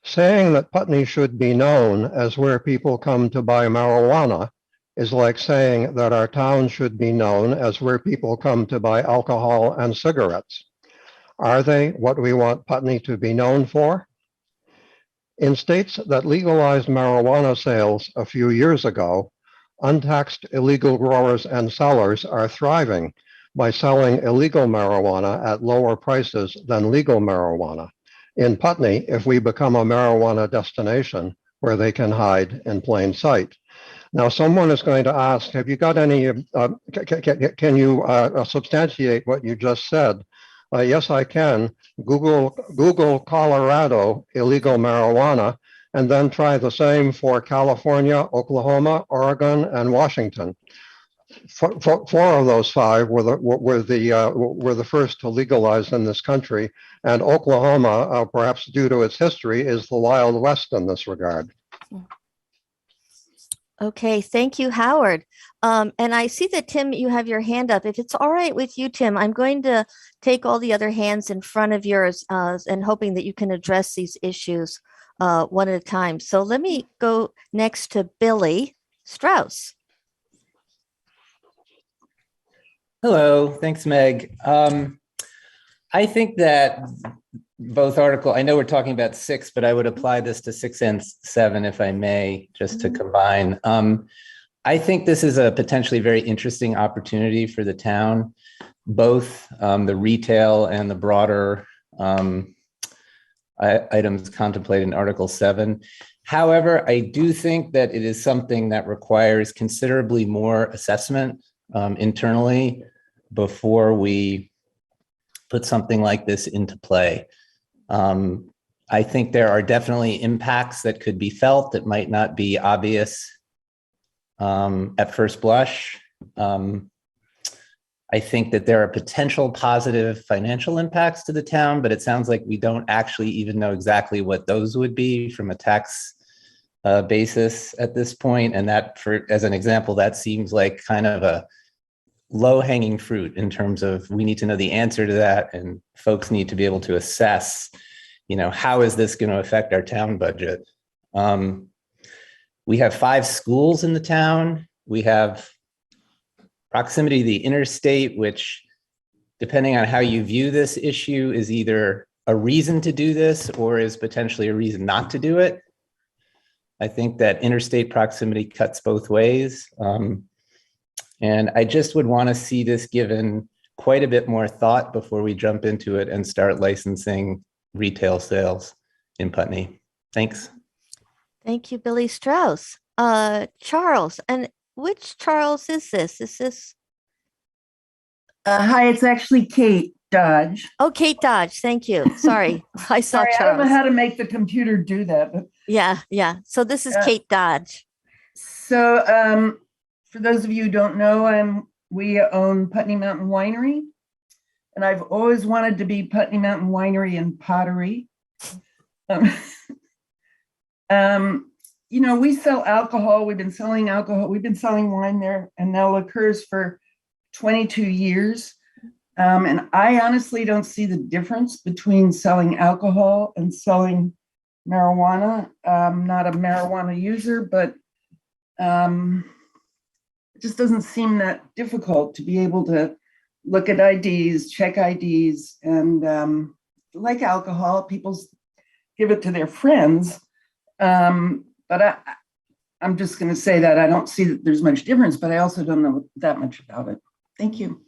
Saying that Putney should be known as where people come to buy marijuana is like saying that our town should be known as where people come to buy alcohol and cigarettes. Are they what we want Putney to be known for? In states that legalized marijuana sales a few years ago, untaxed illegal growers and sellers are thriving by selling illegal marijuana at lower prices than legal marijuana. In Putney, if we become a marijuana destination where they can hide in plain sight. Now, someone is going to ask, have you got any, can you substantiate what you just said? Yes, I can. Google Colorado illegal marijuana, and then try the same for California, Oklahoma, Oregon, and Washington. Four of those five were the first to legalize in this country, and Oklahoma, perhaps due to its history, is the Wild West in this regard. Okay, thank you, Howard. And I see that, Tim, you have your hand up. If it's all right with you, Tim, I'm going to take all the other hands in front of yours and hoping that you can address these issues one at a time. So let me go next to Billy Strauss. Hello, thanks, Meg. I think that both I know we're talking about 6, but I would apply this to 6 and 7, if I may, just to combine. I think this is a potentially very interesting opportunity for the town, both the retail and the broader items contemplated in Article 7. However, I do think that it is something that requires considerably more assessment internally before we put something like this into play. I think there are definitely impacts that could be felt that might not be obvious at first blush. I think that there are potential positive financial impacts to the town, but it sounds like we don't actually even know exactly what those would be from a tax basis at this point. And that, as an example, that seems like kind of a low-hanging fruit in terms of we need to know the answer to that, and folks need to be able to assess, how is this going to affect our town budget? We have 5 schools in the town. We have proximity to the interstate, which, depending on how you view this issue, is either a reason to do this or is potentially a reason not to do it. I think that interstate proximity cuts both ways. And I just would want to see this given quite a bit more thought before we jump into it and start licensing retail sales in Putney. Thanks. Thank you, Billy Strauss. Charles, and which Charles is this? Is this? Hi, it's actually Kate Dodge. Oh, Kate Dodge. Thank you. Sorry, I saw Sorry, Charles. I don't know how to make the computer do that. But, yeah. So this is Kate Dodge. So for those of you who don't know, we own Putney Mountain Winery, and I've always wanted to be Putney Mountain Winery and Pottery. We sell alcohol. We've been selling alcohol. We've been selling wine there and now liqueurs for 22 years. And I honestly don't see the difference between selling alcohol and selling marijuana. I'm not a marijuana user, but it just doesn't seem that difficult to be able to look at IDs, check IDs, and like alcohol, people give it to their friends. But I'm just going to say that I don't see that there's much difference, but I also don't know that much about it. Thank you.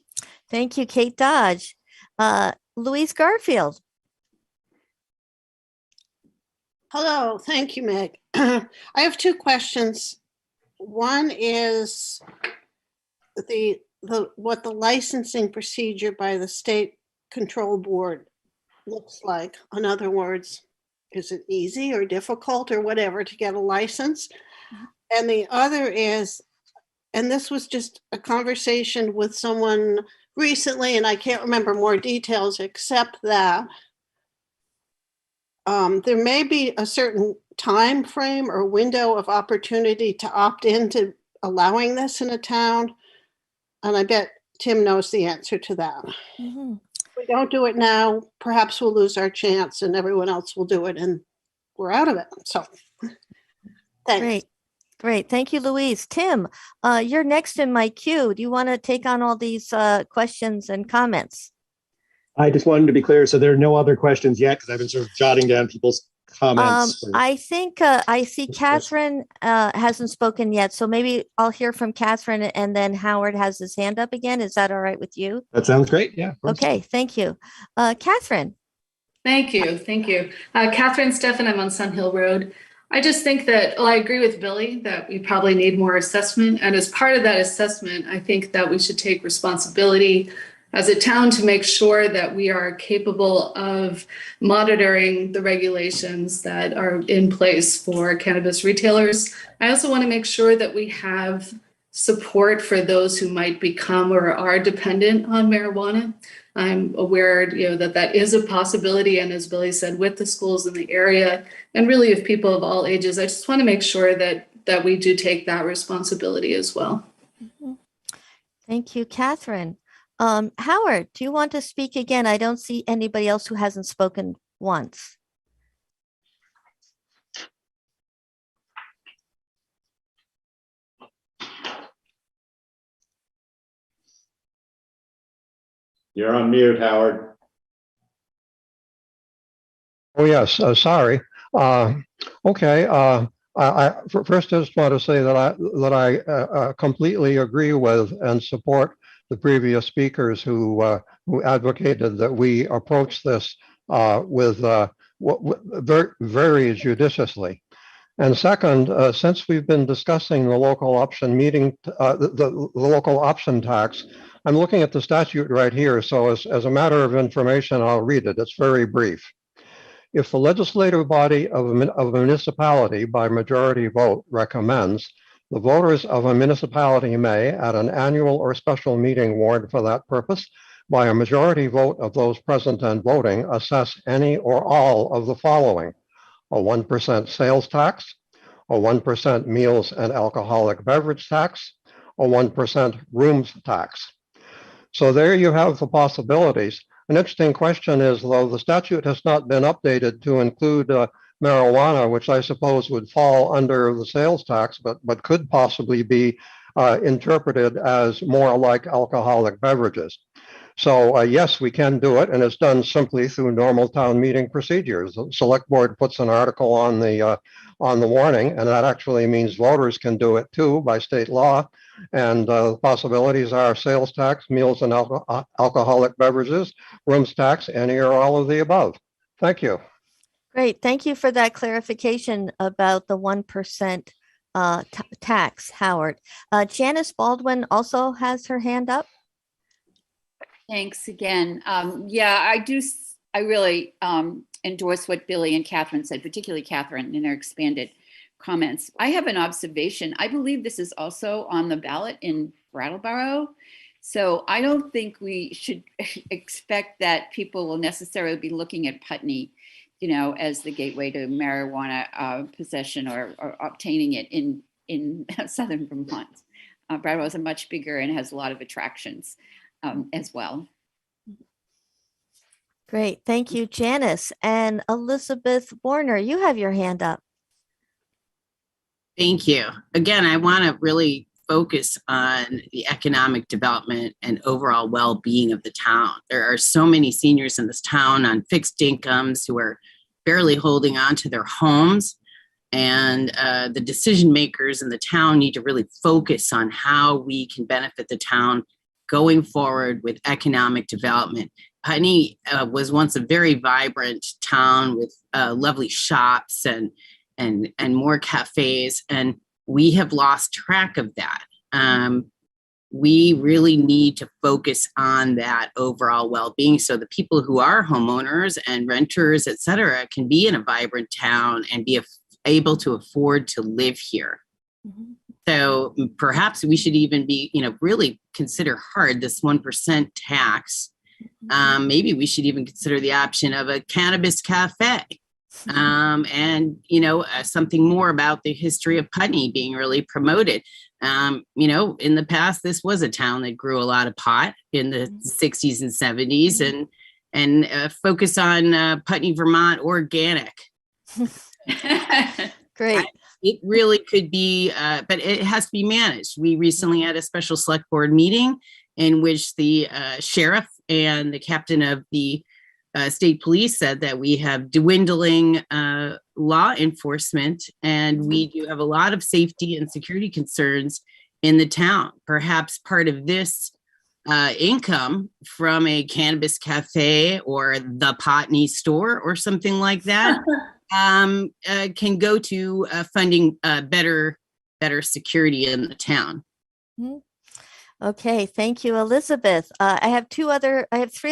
Thank you, Kate Dodge. Louise Garfield. Hello, thank you, Meg. I have 2 questions. One is what the licensing procedure by the state control board looks like. In other words, is it easy or difficult or whatever to get a license? And the other is, and this was just a conversation with someone recently, and I can't remember more details except that there may be a certain time frame or window of opportunity to opt into allowing this in a town. And I bet Tim knows the answer to that. Mm-hmm. If we don't do it now, perhaps we'll lose our chance and everyone else will do it and we're out of it. So thanks. Great. Thank you, Louise. Tim, you're next in my queue. Do you want to take on all these questions and comments? I just wanted to be clear. So there are no other questions yet because I've been sort of jotting down people's comments. I think I see Catherine hasn't spoken yet. So maybe I'll hear from Catherine and then Howard has his hand up again. Is that all right with you? That sounds great. Yeah. Okay. Thank you. Catherine. Thank you. Catherine Steffen, I'm on Sun Hill Road. I just think that, I agree with Billy that we probably need more assessment. And as part of that assessment, I think that we should take responsibility as a town to make sure that we are capable of monitoring the regulations that are in place for cannabis retailers. I also want to make sure that we have support for those who might become or are dependent on marijuana. I'm aware, that that is a possibility, and as Billy said, with the schools in the area, and really of people of all ages, I just want to make sure that we do take that responsibility as well. Thank you, Catherine. Howard, do you want to speak again? I don't see anybody else who hasn't spoken once. You're on mute, Howard. Oh, yes, sorry. Okay, first I just want to say that I completely agree with and support the previous speakers who advocated that we approach this with very, very judiciously. And second, since we've been discussing the local option meeting, the local option tax, I'm looking at the statute right here. So as a matter of information, I'll read it. It's very brief. If the legislative body of a municipality by majority vote recommends, the voters of a municipality may, at an annual or special meeting warned for that purpose, by a majority vote of those present and voting, assess any or all of the following: a 1% sales tax, a 1% meals and alcoholic beverage tax, a 1% rooms tax. So there you have the possibilities. An interesting question is, though, the statute has not been updated to include marijuana, which I suppose would fall under the sales tax, but could possibly be interpreted as more like alcoholic beverages. So yes, we can do it, and it's done simply through normal town meeting procedures. The select board puts an article on the warning, and that actually means voters can do it too by state law. And the possibilities are sales tax, meals and alcoholic beverages, rooms tax, any or all of the above. Thank you. Great. Thank you for that clarification about the 1% tax, Howard. Janice Baldwin also has her hand up. Thanks again. Yeah, I really endorse what Billy and Catherine said, particularly Catherine in her expanded comments. I have an observation. I believe this is also on the ballot in Brattleboro. So I don't think we should expect that people will necessarily be looking at Putney, as the gateway to marijuana possession or obtaining it in southern Vermont. Brattleboro is much bigger and has a lot of attractions as well. Great. Thank you, Janice. And Elizabeth Warner, you have your hand up. Thank you. Again, I want to really focus on the economic development and overall well-being of the town. There are so many seniors in this town on fixed incomes who are barely holding on to their homes. And the decision makers in the town need to really focus on how we can benefit the town going forward with economic development. Putney was once a very vibrant town with lovely shops and more cafes, and we have lost track of that. We really need to focus on that overall well-being so the people who are homeowners and renters, et cetera, can be in a vibrant town and be able to afford to live here. Mm-hmm. So perhaps we should even be, really consider hard this 1% tax. Maybe we should even consider the option of a cannabis cafe. And, something more about the history of Putney being really promoted. In the past, this was a town that grew a lot of pot in the 60s and 70s and focus on Putney, Vermont, organic. Great. It really could be, but it has to be managed. We recently had a special select board meeting in which the sheriff and the captain of the state police said that we have dwindling law enforcement and we do have a lot of safety and security concerns in the town. Perhaps part of this income from a cannabis cafe or the Putney store or something like that can go to funding better security in the town. Mm-hmm. Okay, thank you, Elizabeth. I have three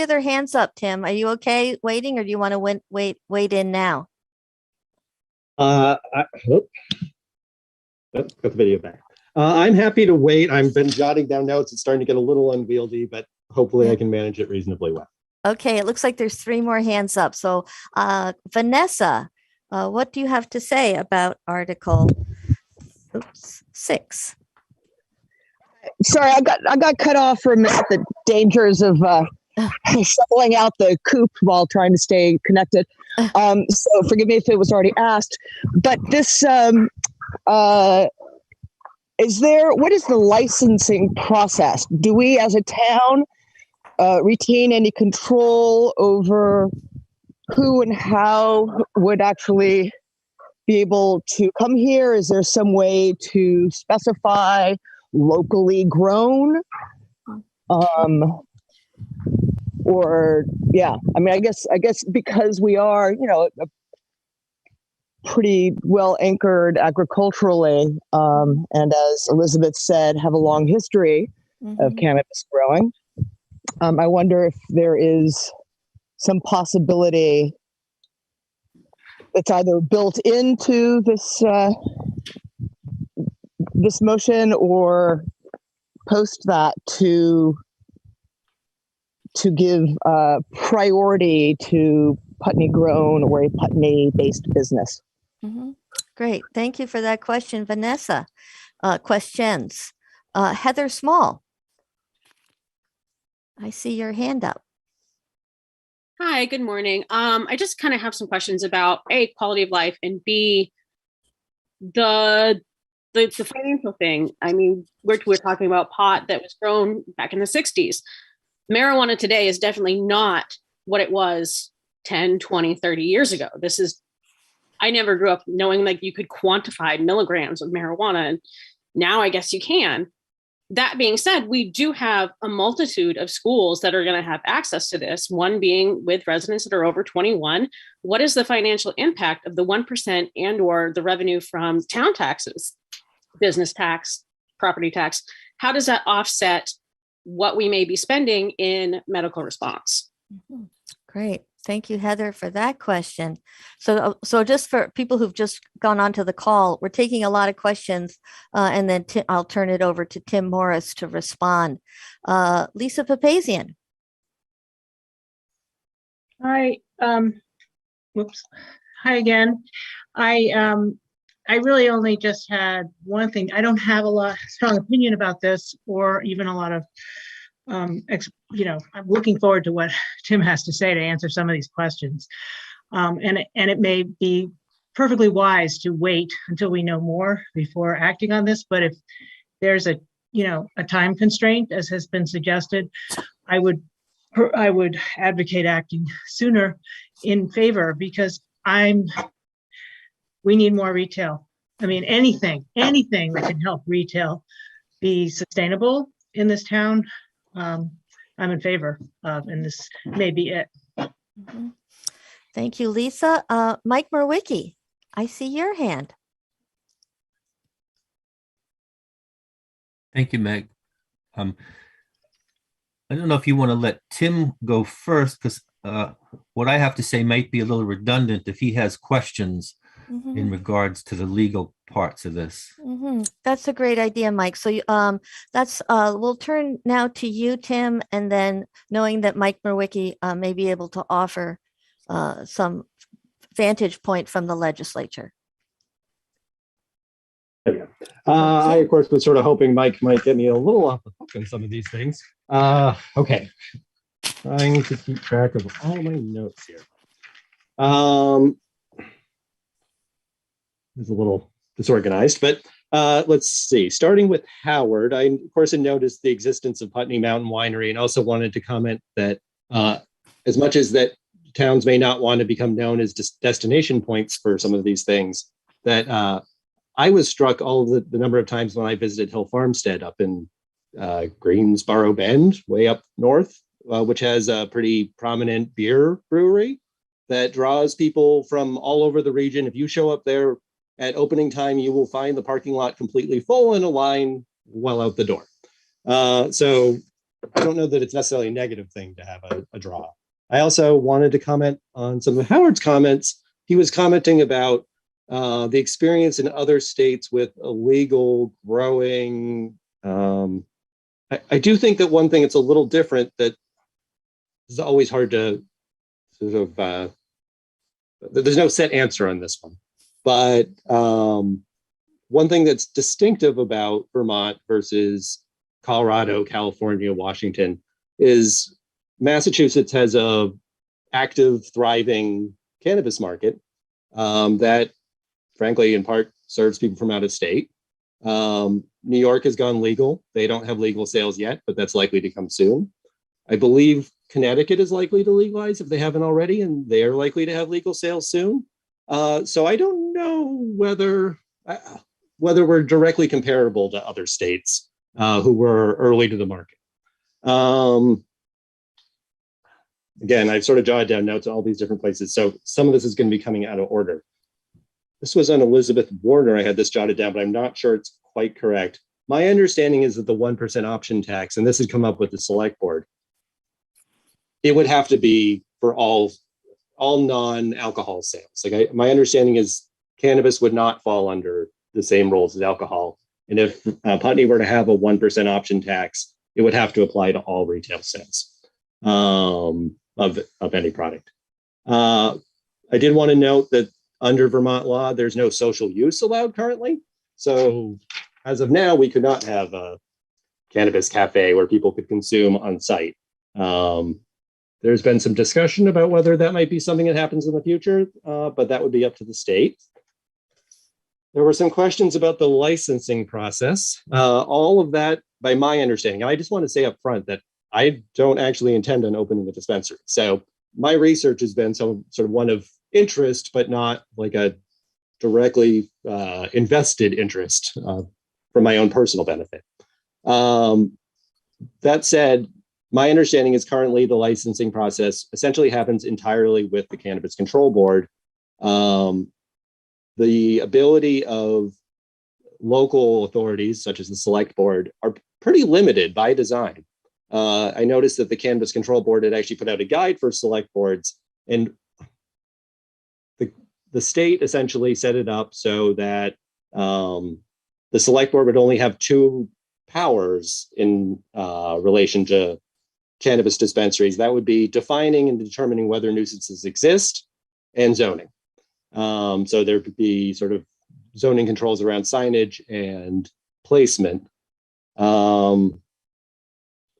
other hands up, Tim. Are you okay waiting, or do you want to wait in now? Got the video back. I'm happy to wait. I've been jotting down notes. It's starting to get a little unwieldy, but hopefully I can manage it reasonably well. Okay, it looks like there's three more hands up. So, Vanessa, what do you have to say about Article 6? Sorry, I got cut off for a minute. The dangers of shoveling out the coop while trying to stay connected. So forgive me if it was already asked. But this what is the licensing process? Do we, as a town, retain any control over who and how would actually be able to come here? Is there some way to specify locally grown? Or yeah, I mean, I guess because we are, a pretty well anchored agriculturally, and as Elizabeth said, have a long history of cannabis growing. I wonder if there is some possibility that's either built into this this motion or post that to give priority to Putney grown or a Putney based business. Great, thank you for that question, Vanessa. Questions? Heather Small, I see your hand up. Hi, good morning. I just kind of have some questions about A, quality of life, and B, the financial thing. I mean, we're talking about pot that was grown back in the 60s. Marijuana today is definitely not what it was 10, 20, 30 years ago. I never grew up knowing like you could quantify milligrams of marijuana, and now I guess you can. That being said, we do have a multitude of schools that are going to have access to this, one being with residents that are over 21. What is the financial impact of the 1% and or the revenue from town taxes, business tax, property tax? How does that offset what we may be spending in medical response? Great. Thank you, Heather, for that question. So just for people who've just gone onto the call, we're taking a lot of questions, and then I'll turn it over to Tim Morris to respond. Lisa Papazian. Hi. Whoops. Hi again. I really only just had one thing. I don't have a strong opinion about this, or even a lot of I'm looking forward to what Tim has to say to answer some of these questions. And it may be perfectly wise to wait until we know more before acting on this. But if there's a time constraint, as has been suggested, I would advocate acting sooner in favor, because we need more retail. I mean, anything that can help retail be sustainable in this town, I'm in favor of, and this may be it. Thank you, Lisa. Mike Merwicki, I see your hand. Thank you, Meg. I don't know if you want to let Tim go first, because what I have to say might be a little redundant if he has questions in regards to the legal parts of this. That's a great idea, Mike. So we'll turn now to you, Tim, and then knowing that Mike Merwicki may be able to offer some vantage point from the legislature. I, of course, was sort of hoping Mike might get me a little off the hook on some of these things. Okay. I need to keep track of all my notes here. It's a little disorganized, but let's see. Starting with Howard, I, of course, had noticed the existence of Putney Mountain Winery, and also wanted to comment that as much as that towns may not want to become known as destination points for some of these things, that I was struck all the number of times when I visited Hill Farmstead up in Greensboro Bend, way up north, which has a pretty prominent beer brewery that draws people from all over the region. If you show up there at opening time, you will find the parking lot completely full and a line well out the door. So I don't know that it's necessarily a negative thing to have a draw. I also wanted to comment on some of Howard's comments. He was commenting about the experience in other states with illegal growing. I do think that one thing that's a little different that is always hard to sort of, there's no set answer on this one, but one thing that's distinctive about Vermont versus Colorado, California, Washington is Massachusetts has a active, thriving cannabis market that, frankly, in part serves people from out of state. New York has gone legal. They don't have legal sales yet, but that's likely to come soon. I believe Connecticut is likely to legalize if they haven't already, and they're likely to have legal sales soon. So I don't know whether we're directly comparable to other states who were early to the market. Again, I've sort of jotted down notes on all these different places. So some of this is going to be coming out of order. This was on Elizabeth Warner. I had this jotted down, but I'm not sure it's quite correct. My understanding is that the 1% option tax, and this had come up with the select board, it would have to be for all non-alcohol sales. Like my understanding is cannabis would not fall under the same rules as alcohol. And if Putney were to have a 1% option tax, it would have to apply to all retail sales of any product. I did want to note that under Vermont law, there's no social use allowed currently. So as of now, we could not have a cannabis cafe where people could consume on site. There's been some discussion about whether that might be something that happens in the future, but that would be up to the state. There were some questions about the licensing process. All of that, by my understanding, and I just want to say up front that I don't actually intend on opening a dispensary. So my research has been some sort of one of interest, but not like a directly invested interest for my own personal benefit. That said, my understanding is currently the licensing process essentially happens entirely with the Cannabis Control Board. The ability of local authorities, such as the Select Board, are pretty limited by design. I noticed that the Cannabis Control Board had actually put out a guide for select boards, and the state essentially set it up so that the Select Board would only have two powers in relation to cannabis dispensaries. That would be defining and determining whether nuisances exist, and zoning. So there could be sort of zoning controls around signage and placement. All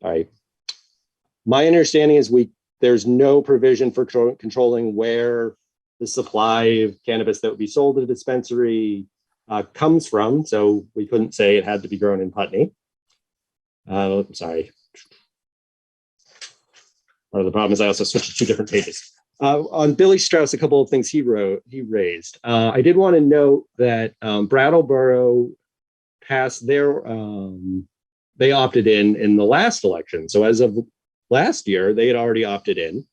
right. My understanding is there's no provision for controlling where the supply of cannabis that would be sold at a dispensary comes from. So we couldn't say it had to be grown in Putney. Sorry. Part of the problem is I also switched to two different pages. On Billy Strauss, a couple of things he raised. I did want to note that Brattleboro passed their, they opted in the last election. So as of last year, they had already opted in.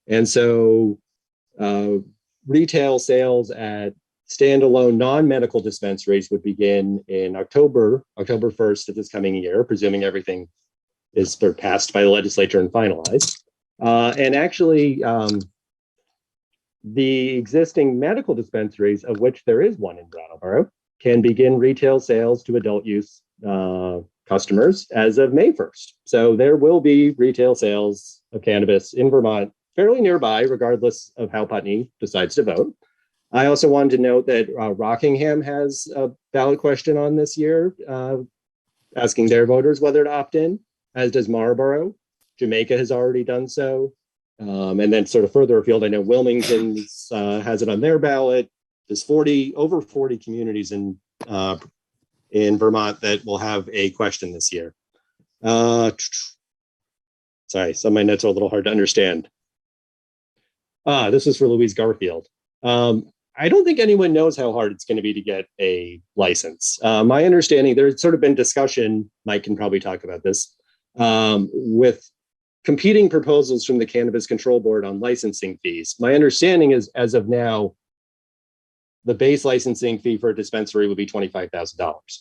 And so retail sales at standalone non-medical dispensaries would begin in October 1st of this coming year, presuming everything is passed by the legislature and finalized. And actually, the existing medical dispensaries, of which there is one in Brattleboro, can begin retail sales to adult use customers as of May 1st. So there will be retail sales of cannabis in Vermont fairly nearby, regardless of how Putney decides to vote. I also wanted to note that Rockingham has a ballot question on this year, asking their voters whether to opt in, as does Marlborough. Jamaica has already done so. And then sort of further afield, I know Wilmington has it on their ballot. There's over 40 communities in Vermont that will have a question this year. Sorry, some of my notes are a little hard to understand. This is for Louise Garfield. I don't think anyone knows how hard it's going to be to get a license. My understanding, there's sort of been discussion, Mike can probably talk about this, with competing proposals from the Cannabis Control Board on licensing fees. My understanding is, as of now, the base licensing fee for a dispensary would be $25,000.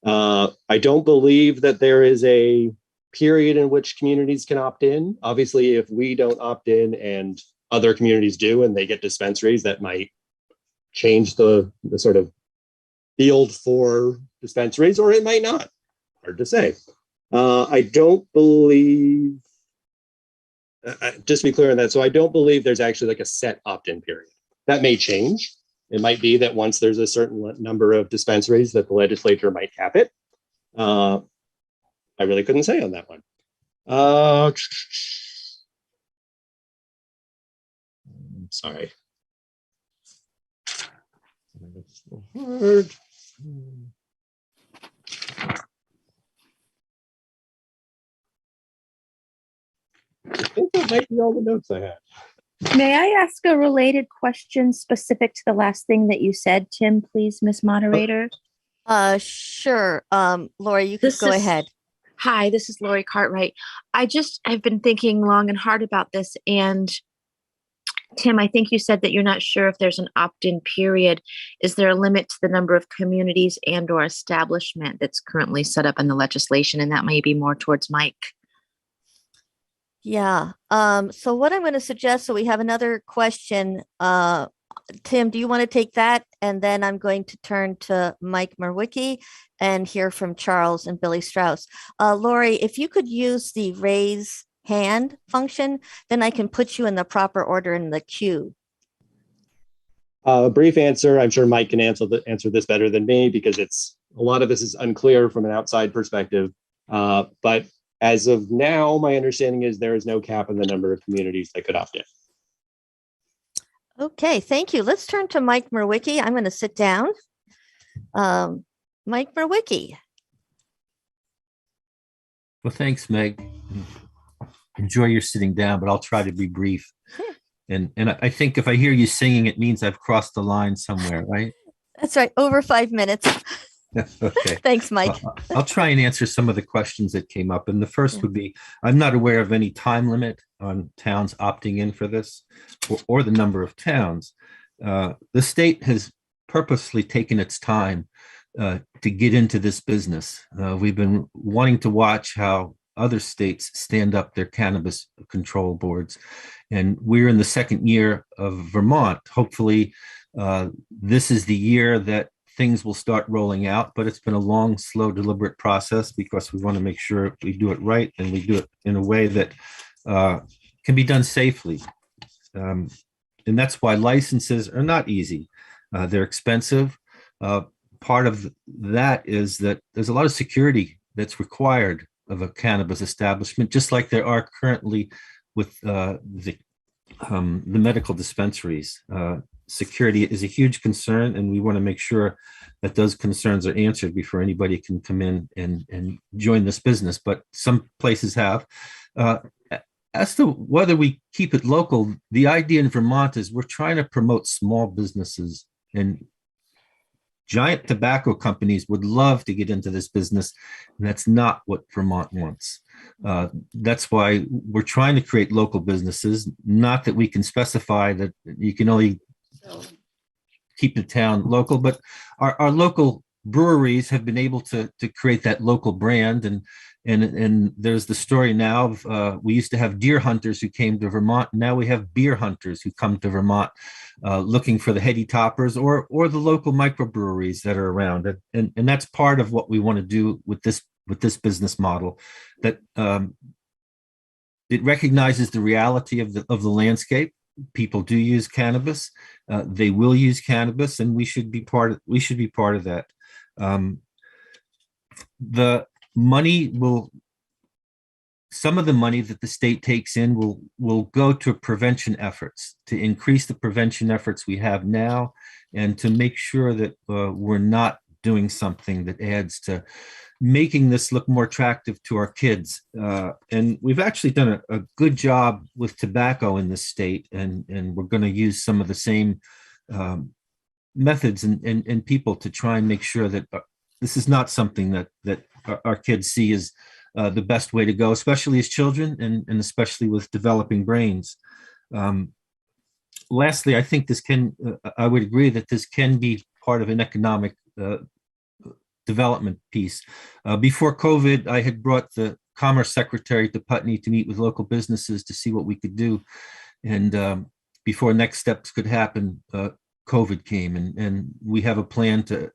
I don't believe that there is a period in which communities can opt in. Obviously, if we don't opt in and other communities do and they get dispensaries, that might change the sort of field for dispensaries, or it might not. Hard to say. I don't believe, just to be clear on that, so I don't believe there's actually like a set opt-in period. That may change. It might be that once there's a certain number of dispensaries that the legislature might cap it. I really couldn't say on that one. I'm sorry. Hard. I think that might be all the notes I had. May I ask a related question specific to the last thing that you said, Tim, please, Miss Moderator? Sure. Lori, you can go ahead. Hi, this is Lori Cartwright. I've been thinking long and hard about this. And Tim, I think you said that you're not sure if there's an opt-in period. Is there a limit to the number of communities and or establishment that's currently set up in the legislation? And that may be more towards Mike. Yeah. So what I'm going to suggest, so we have another question. Tim, do you want to take that? And then I'm going to turn to Mike Merwicki and hear from Charles and Billy Strauss. Lori, if you could use the raise hand function, then I can put you in the proper order in the queue. Brief answer. I'm sure Mike can answer this better than me because a lot of this is unclear from an outside perspective. But as of now, my understanding is there is no cap on the number of communities that could opt in. Okay, thank you. Let's turn to Mike Merwicki. I'm going to sit down. Mike Merwicki. Well, thanks, Meg. Enjoy your sitting down, but I'll try to be brief. And I think if I hear you singing, it means I've crossed the line somewhere, right? That's right. Over 5 minutes. Okay. Thanks, Mike. I'll try and answer some of the questions that came up. And the first would be, I'm not aware of any time limit on towns opting in for this or the number of towns. The state has purposely taken its time to get into this business. We've been wanting to watch how other states stand up their cannabis control boards. And we're in the second year of Vermont. Hopefully, this is the year that things will start rolling out, but it's been a long, slow, deliberate process because we want to make sure we do it right and we do it in a way that can be done safely. And that's why licenses are not easy. They're expensive. Part of that is that there's a lot of security that's required of a cannabis establishment, just like there are currently with the medical dispensaries. Security is a huge concern, and we want to make sure that those concerns are answered before anybody can come in and join this business. But some places have. As to whether we keep it local, the idea in Vermont is we're trying to promote small businesses, and giant tobacco companies would love to get into this business, and that's not what Vermont wants. That's why we're trying to create local businesses, not that we can specify that you can only keep the town local, but our local breweries have been able to create that local brand. And there's the story now of we used to have deer hunters who came to Vermont. Now we have beer hunters who come to Vermont looking for the heady toppers or the local microbreweries that are around. And that's part of what we want to do with this business model, that it recognizes the reality of the landscape. People do use cannabis. They will use cannabis, and we should be part of that. The money some of the money that the state takes in will go to prevention efforts, to increase the prevention efforts we have now, and to make sure that we're not doing something that adds to making this look more attractive to our kids. And we've actually done a good job with tobacco in this state, and we're going to use some of the same methods and people to try and make sure that this is not something that our kids see as the best way to go, especially as children and especially with developing brains. Lastly, I think I would agree that this can be part of an economic development piece. Before COVID, I had brought the Commerce Secretary to Putney to meet with local businesses to see what we could do. And before next steps could happen, COVID came, and we have a plan to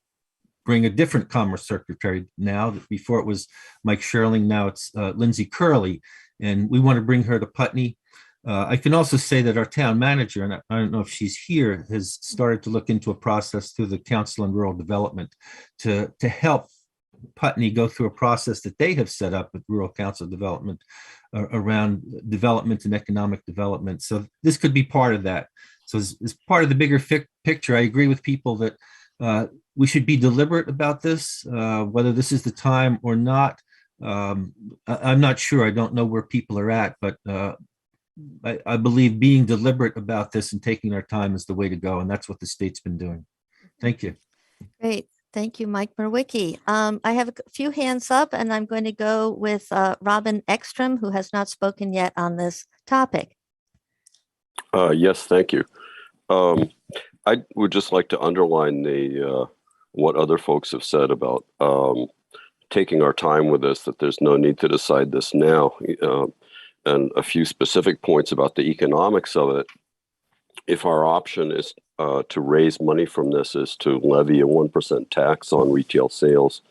bring a different Commerce Secretary now. Before it was Mike Sherling, now it's Lindsay Curley, and we want to bring her to Putney. I can also say that our town manager, and I don't know if she's here, has started to look into a process through the Council on Rural Development to help Putney go through a process that they have set up with Rural Council Development around development and economic development. So this could be part of that. So as part of the bigger picture, I agree with people that we should be deliberate about this, whether this is the time or not. I'm not sure. I don't know where people are at, but I believe being deliberate about this and taking our time is the way to go. And that's what the state's been doing. Thank you. Great. Thank you, Mike Merwicki. I have a few hands up, and I'm going to go with Robin Ekstrom, who has not spoken yet on this topic. Yes, thank you. I would just like to underline what other folks have said about taking our time with this, that there's no need to decide this now. And a few specific points about the economics of it. If our option is to raise money from this is to levy a 1% tax on retail sales,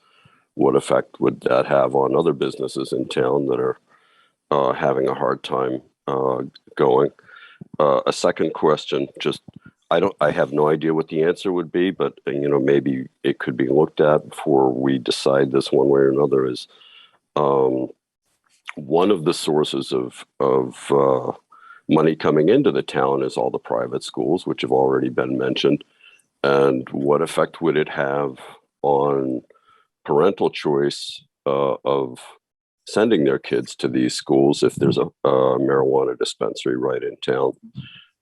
what effect would that have on other businesses in town that are having a hard time going? A second question, I have no idea what the answer would be, but maybe it could be looked at before we decide this one way or another, is one of the sources of money coming into the town is all the private schools, which have already been mentioned. And what effect would it have on parental choice of sending their kids to these schools if there's a marijuana dispensary right in town?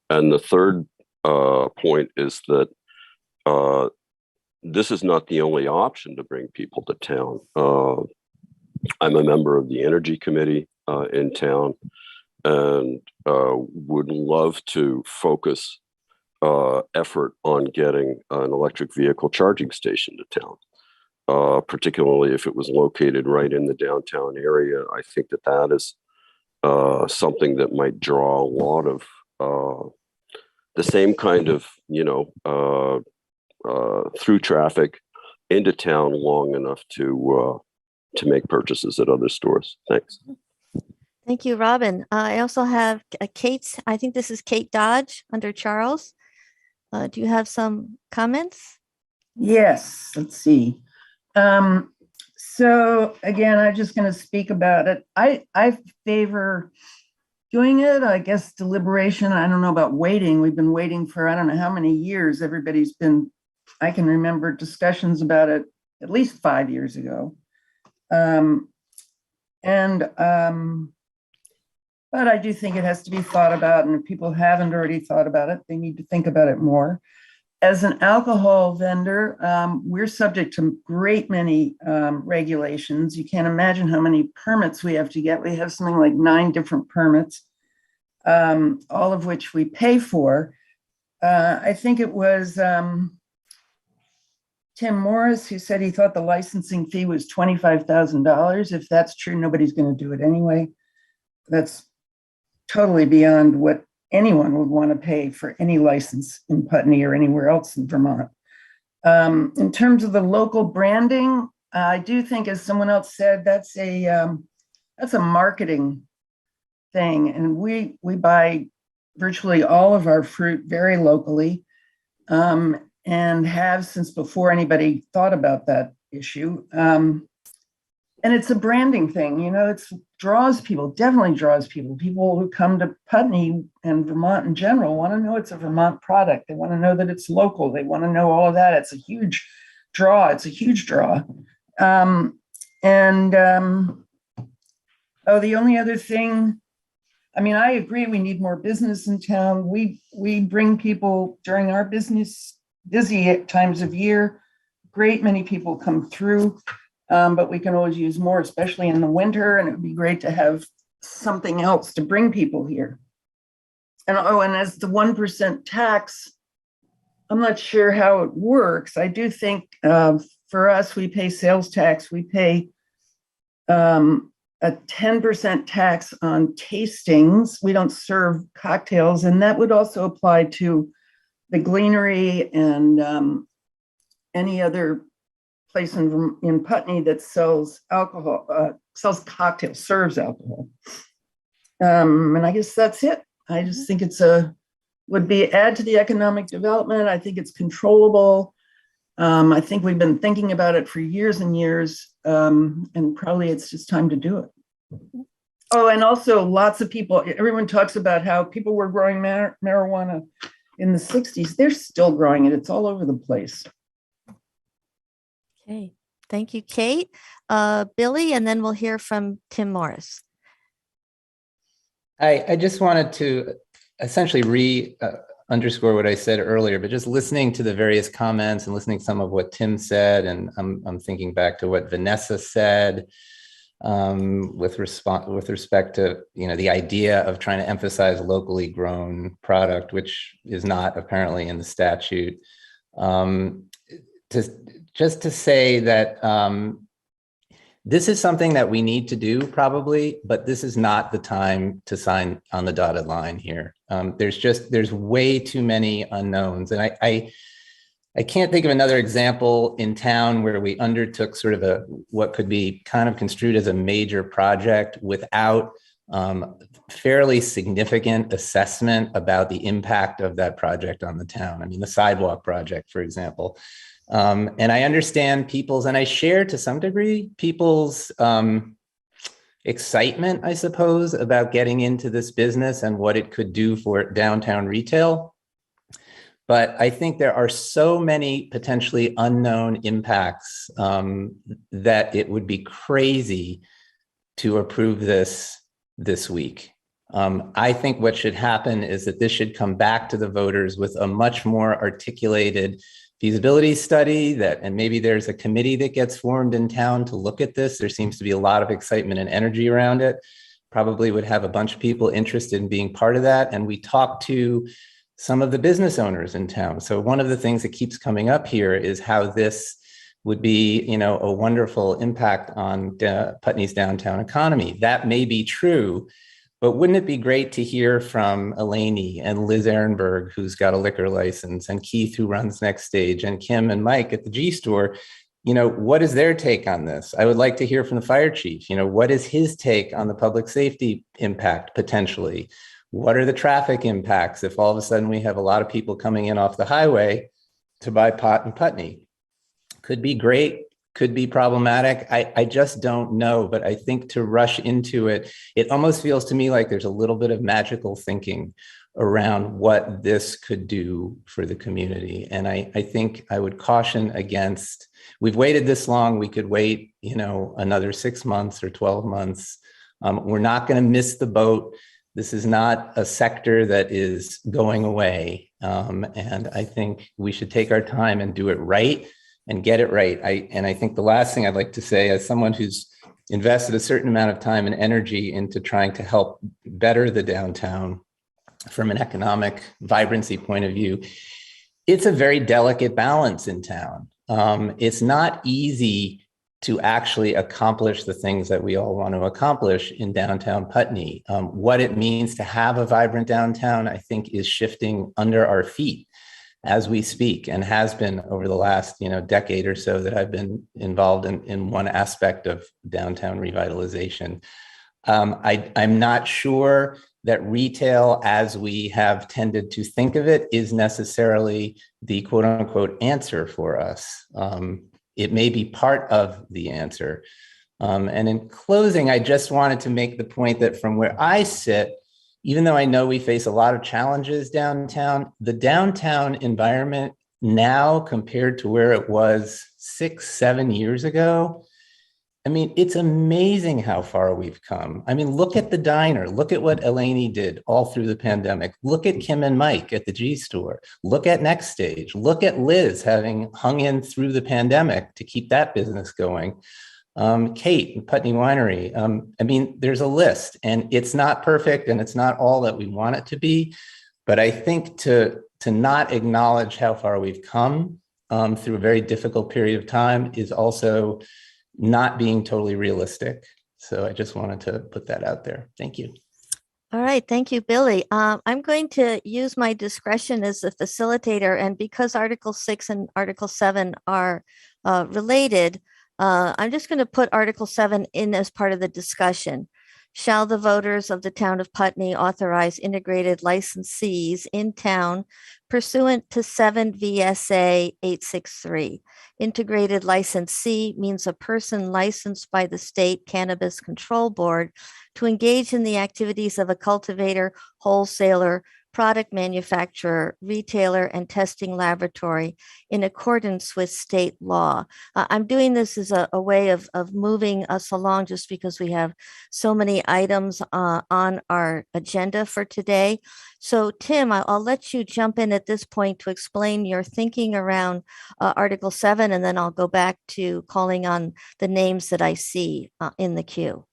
And the third point is that this is not the only option to bring people to town. I'm a member of the Energy Committee in town, and would love to focus effort on getting an electric vehicle charging station to town, particularly if it was located right in the downtown area. I think that is something that might draw a lot of the same kind of, through traffic into town long enough to make purchases at other stores. Thanks. Thank you, Robin. I also have Kate. I think this is Kate Dodge under Charles. Do you have some comments? Yes, let's see. So again, I'm just going to speak about it. I favor doing it. I guess deliberation. I don't know about waiting. We've been waiting for I don't know how many years. I can remember discussions about it at least 5 years ago. But I do think it has to be thought about, and if people haven't already thought about it, they need to think about it more. As an alcohol vendor, we're subject to great many regulations. You can't imagine how many permits we have to get. We have something like 9 different permits, all of which we pay for. I think it was Tim Morris who said he thought the licensing fee was $25,000. If that's true, nobody's going to do it anyway. That's totally beyond what anyone would want to pay for any license in Putney or anywhere else in Vermont. In terms of the local branding, I do think, as someone else said, that's a marketing thing, and we buy virtually all of our fruit very locally, and have since before anybody thought about that issue. And it's a branding thing, it draws people, definitely draws people. People who come to Putney and Vermont in general want to know it's a Vermont product. They want to know that it's local. They want to know all of that. It's a huge draw. The only other thing, I agree we need more business in town. We bring people during our busy times of year. Great many people come through. But we can always use more, especially in the winter, and it would be great to have something else to bring people here. And as the 1% tax, I'm not sure how it works. I do think for us, we pay sales tax. We pay a 10% tax on tastings. We don't serve cocktails, and that would also apply to the Gleanery and any other place in Putney that sells alcohol, sells cocktails, serves alcohol. And I guess that's it. I just think would be add to the economic development. I think it's controllable. I think we've been thinking about it for years and years, and probably it's just time to do it. Oh, and also lots of people, everyone talks about how people were growing marijuana in the 60s. They're still growing it. It's all over the place. Okay, thank you, Kate. Billy, and then we'll hear from Tim Morris. I just wanted to essentially underscore what I said earlier, but just listening to the various comments and listening to some of what Tim said, and I'm thinking back to what Vanessa said with respect to the idea of trying to emphasize locally grown product, which is not apparently in the statute. Just to say that this is something that we need to do probably, but this is not the time to sign on the dotted line here. There's way too many unknowns. And I can't think of another example in town where we undertook sort of what could be kind of construed as a major project without fairly significant assessment about the impact of that project on the town. I mean, the sidewalk project, for example. And I understand and I share to some degree people's excitement, I suppose, about getting into this business and what it could do for downtown retail. But I think there are so many potentially unknown impacts that it would be crazy to approve this week. I think what should happen is that this should come back to the voters with a much more articulated feasibility study and maybe there's a committee that gets formed in town to look at this. There seems to be a lot of excitement and energy around it. Probably would have a bunch of people interested in being part of that. And we talked to some of the business owners in town. So one of the things that keeps coming up here is how this would be, a wonderful impact on Putney's downtown economy. That may be true, but wouldn't it be great to hear from Eleni and Liz Ehrenberg, who's got a liquor license, and Keith, who runs Next Stage, and Kim and Mike at the G Store? What is their take on this? I would like to hear from the fire chief. What is his take on the public safety impact potentially? What are the traffic impacts if all of a sudden we have a lot of people coming in off the highway to buy pot in Putney? Could be great, could be problematic. I just don't know, but I think to rush into it, it almost feels to me like there's a little bit of magical thinking around what this could do for the community. And I think I would caution against, we've waited this long, we could wait, another 6 months or 12 months. We're not going to miss the boat. This is not a sector that is going away. And I think we should take our time and do it right and get it right. I think the last thing I'd like to say, as someone who's invested a certain amount of time and energy into trying to help better the downtown from an economic vibrancy point of view, it's a very delicate balance in town. It's not easy to actually accomplish the things that we all want to accomplish in downtown Putney. What it means to have a vibrant downtown, I think, is shifting under our feet as we speak, and has been over the last decade or so that I've been involved in one aspect of downtown revitalization. I'm not sure that retail, as we have tended to think of it, is necessarily the quote unquote answer for us. It may be part of the answer. And in closing, I just wanted to make the point that from where I sit, even though I know we face a lot of challenges downtown, the downtown environment now compared to where it was 6-7 years ago, I mean, it's amazing how far we've come. I mean, look at the diner. Look at what Eleni did all through the pandemic. Look at Kim and Mike at the G Store. Look at Next Stage. Look at Liz having hung in through the pandemic to keep that business going. Kate and Putney Winery. I mean, there's a list, and it's not perfect, and it's not all that we want it to be. But I think to not acknowledge how far we've come through a very difficult period of time is also not being totally realistic. So I just wanted to put that out there. Thank you. All right, thank you, Billy. I'm going to use my discretion as the facilitator, and because Article 6 and Article 7 are related, I'm just going to put Article 7 in as part of the discussion. Shall the voters of the town of Putney authorize integrated licensees in town pursuant to 7 VSA 863? Integrated licensee means a person licensed by the State Cannabis Control Board to engage in the activities of a cultivator, wholesaler, product manufacturer, retailer, and testing laboratory in accordance with state law. I'm doing this as a way of moving us along just because we have so many items on our agenda for today. So Tim, I'll let you jump in at this point to explain your thinking around Article 7, and then I'll go back to calling on the names that I see in the queue.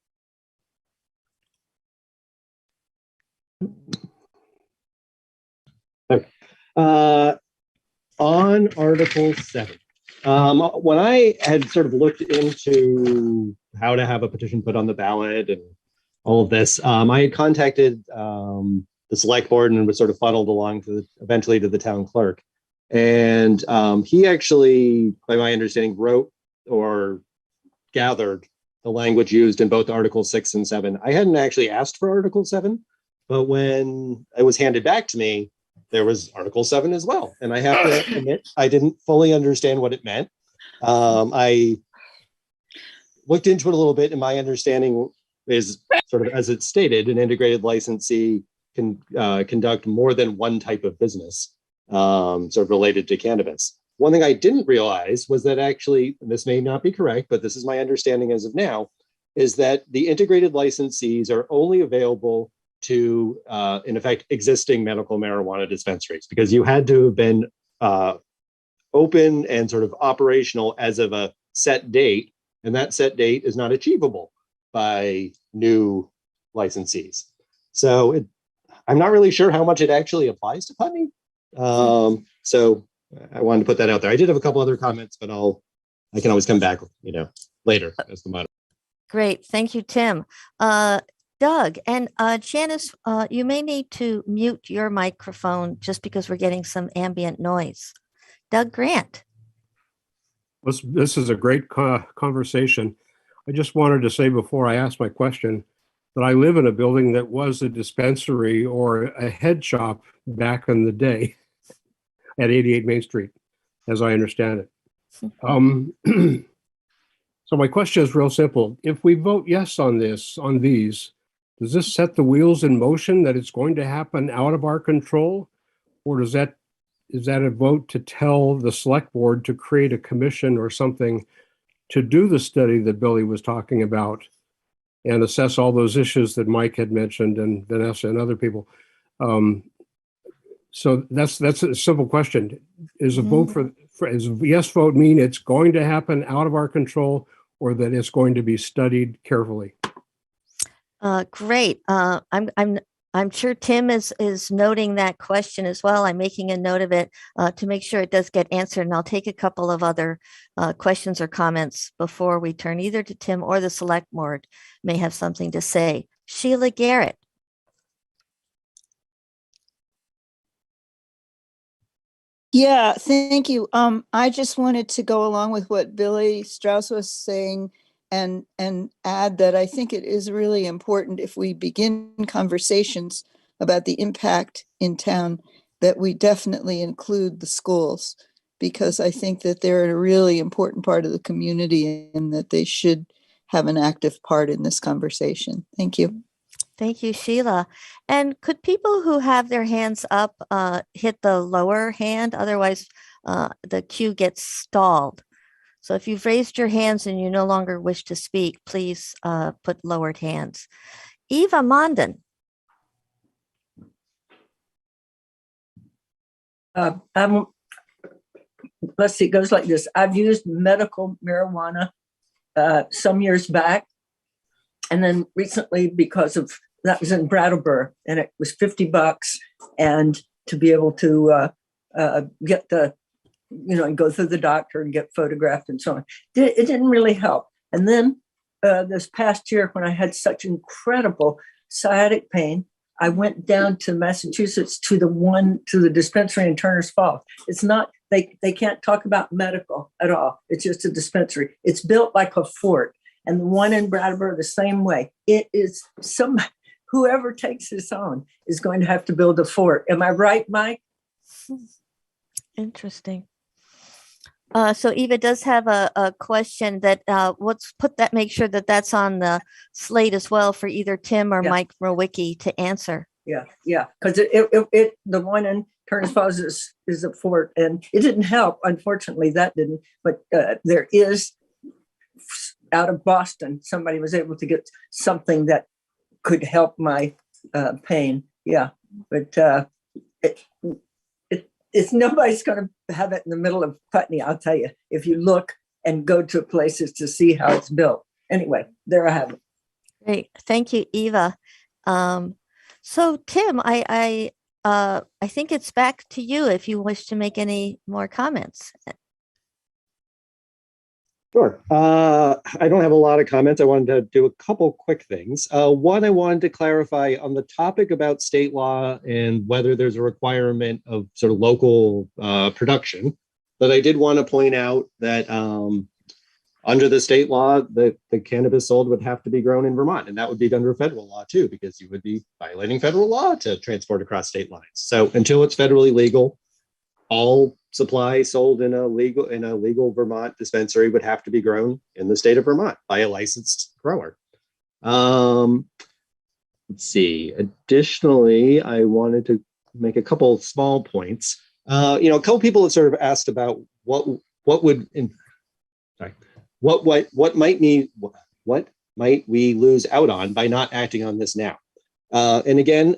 On Article 7, when I had sort of looked into how to have a petition put on the ballot and all of this, I had contacted the select board and was sort of funneled along to eventually to the town clerk. And he actually, by my understanding, wrote or gathered the language used in both Article 6 and 7. I hadn't actually asked for Article 7, but when it was handed back to me, there was Article 7 as well. And I have to admit, I didn't fully understand what it meant. I looked into it a little bit, and my understanding is sort of, as it's stated, an integrated licensee can conduct more than one type of business sort of related to cannabis. One thing I didn't realize was that actually, and this may not be correct, but this is my understanding as of now, is that the integrated licensees are only available to, in effect, existing medical marijuana dispensaries, because you had to have been open and sort of operational as of a set date, and that set date is not achievable by new licensees. So I'm not really sure how much it actually applies to Putney. So I wanted to put that out there. I did have a couple other comments, but I can always come back, later as the moderator. Great, thank you, Tim. Doug and Janice, you may need to mute your microphone just because we're getting some ambient noise. Doug Grant. This is a great conversation. I just wanted to say before I ask my question that I live in a building that was a dispensary or a head shop back in the day at 88 Main Street, as I understand it. So my question is real simple. If we vote yes on these, does this set the wheels in motion that it's going to happen out of our control? Or is that a vote to tell the select board to create a commission or something to do the study that Billy was talking about and assess all those issues that Mike had mentioned and Vanessa and other people? So that's a simple question. Is a vote is a yes vote mean it's going to happen out of our control, or that it's going to be studied carefully? Great. I'm sure Tim is noting that question as well. I'm making a note of it to make sure it does get answered. And I'll take a couple of other questions or comments before we turn either to Tim or the select board may have something to say. Sheila Garrett. Yeah, thank you. I just wanted to go along with what Billy Strauss was saying and add that I think it is really important, if we begin conversations about the impact in town, that we definitely include the schools, because I think that they're a really important part of the community and that they should have an active part in this conversation. Thank you. Thank you, Sheila. And could people who have their hands up hit the lower hand? Otherwise, the queue gets stalled. So if you've raised your hands and you no longer wish to speak, please put lowered hands. Eva Mondin. Let's see, it goes like this. I've used medical marijuana some years back. And then recently, because of that was in Brattleboro, and it was $50, and to be able to get the and go through the doctor and get photographed and so on. It didn't really help. And then this past year, when I had such incredible sciatic pain, I went down to Massachusetts to the dispensary in Turner's Falls. It's not, they can't talk about medical at all. It's just a dispensary. It's built like a fort. And the one in Brattleboro, the same way. It is whoever takes this on is going to have to build a fort. Am I right, Mike? Interesting. So Eva does have a question that make sure that that's on the slate as well for either Tim or Mike Rowicki to answer. Yeah. Because the one in Turner's Falls is a fort, and it didn't help. Unfortunately, that didn't. But there is, out of Boston, somebody was able to get something that could help my pain. Yeah, but it's nobody's going to have it in the middle of Putney. I'll tell you, if you look and go to places to see how it's built. Anyway, there I have it. Great, thank you, Eva. So Tim, I think it's back to you if you wish to make any more comments. Sure. I don't have a lot of comments. I wanted to do a couple quick things. One, I wanted to clarify on the topic about state law and whether there's a requirement of sort of local production. But I did want to point out that under the state law, the cannabis sold would have to be grown in Vermont, and that would be under federal law too, because you would be violating federal law to transport across state lines. So until it's federally legal, all supply sold in a legal Vermont dispensary would have to be grown in the state of Vermont by a licensed grower. Let's see. Additionally, I wanted to make a couple small points. A couple people have sort of asked about what might we lose out on by not acting on this now? And again,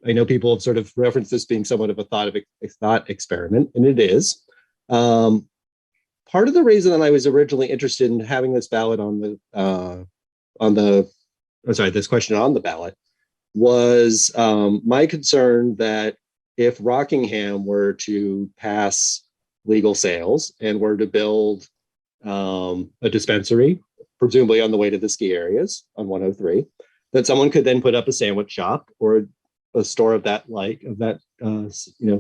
I know people have sort of referenced this being somewhat of a thought experiment, and it is. Part of the reason that I was originally interested in having this ballot this question on the ballot was my concern that if Rockingham were to pass legal sales and were to build a dispensary, presumably on the way to the ski areas on 103, that someone could then put up a sandwich shop or a store of that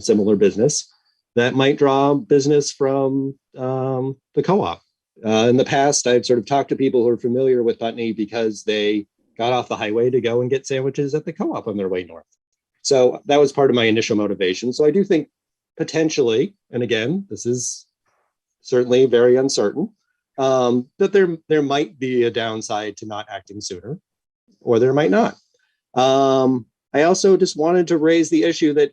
similar business that might draw business from the co-op. In the past, I've sort of talked to people who are familiar with Putney because they got off the highway to go and get sandwiches at the co-op on their way north. So that was part of my initial motivation. So I do think potentially, and again, this is certainly very uncertain, that there might be a downside to not acting sooner, or there might not. I also just wanted to raise the issue that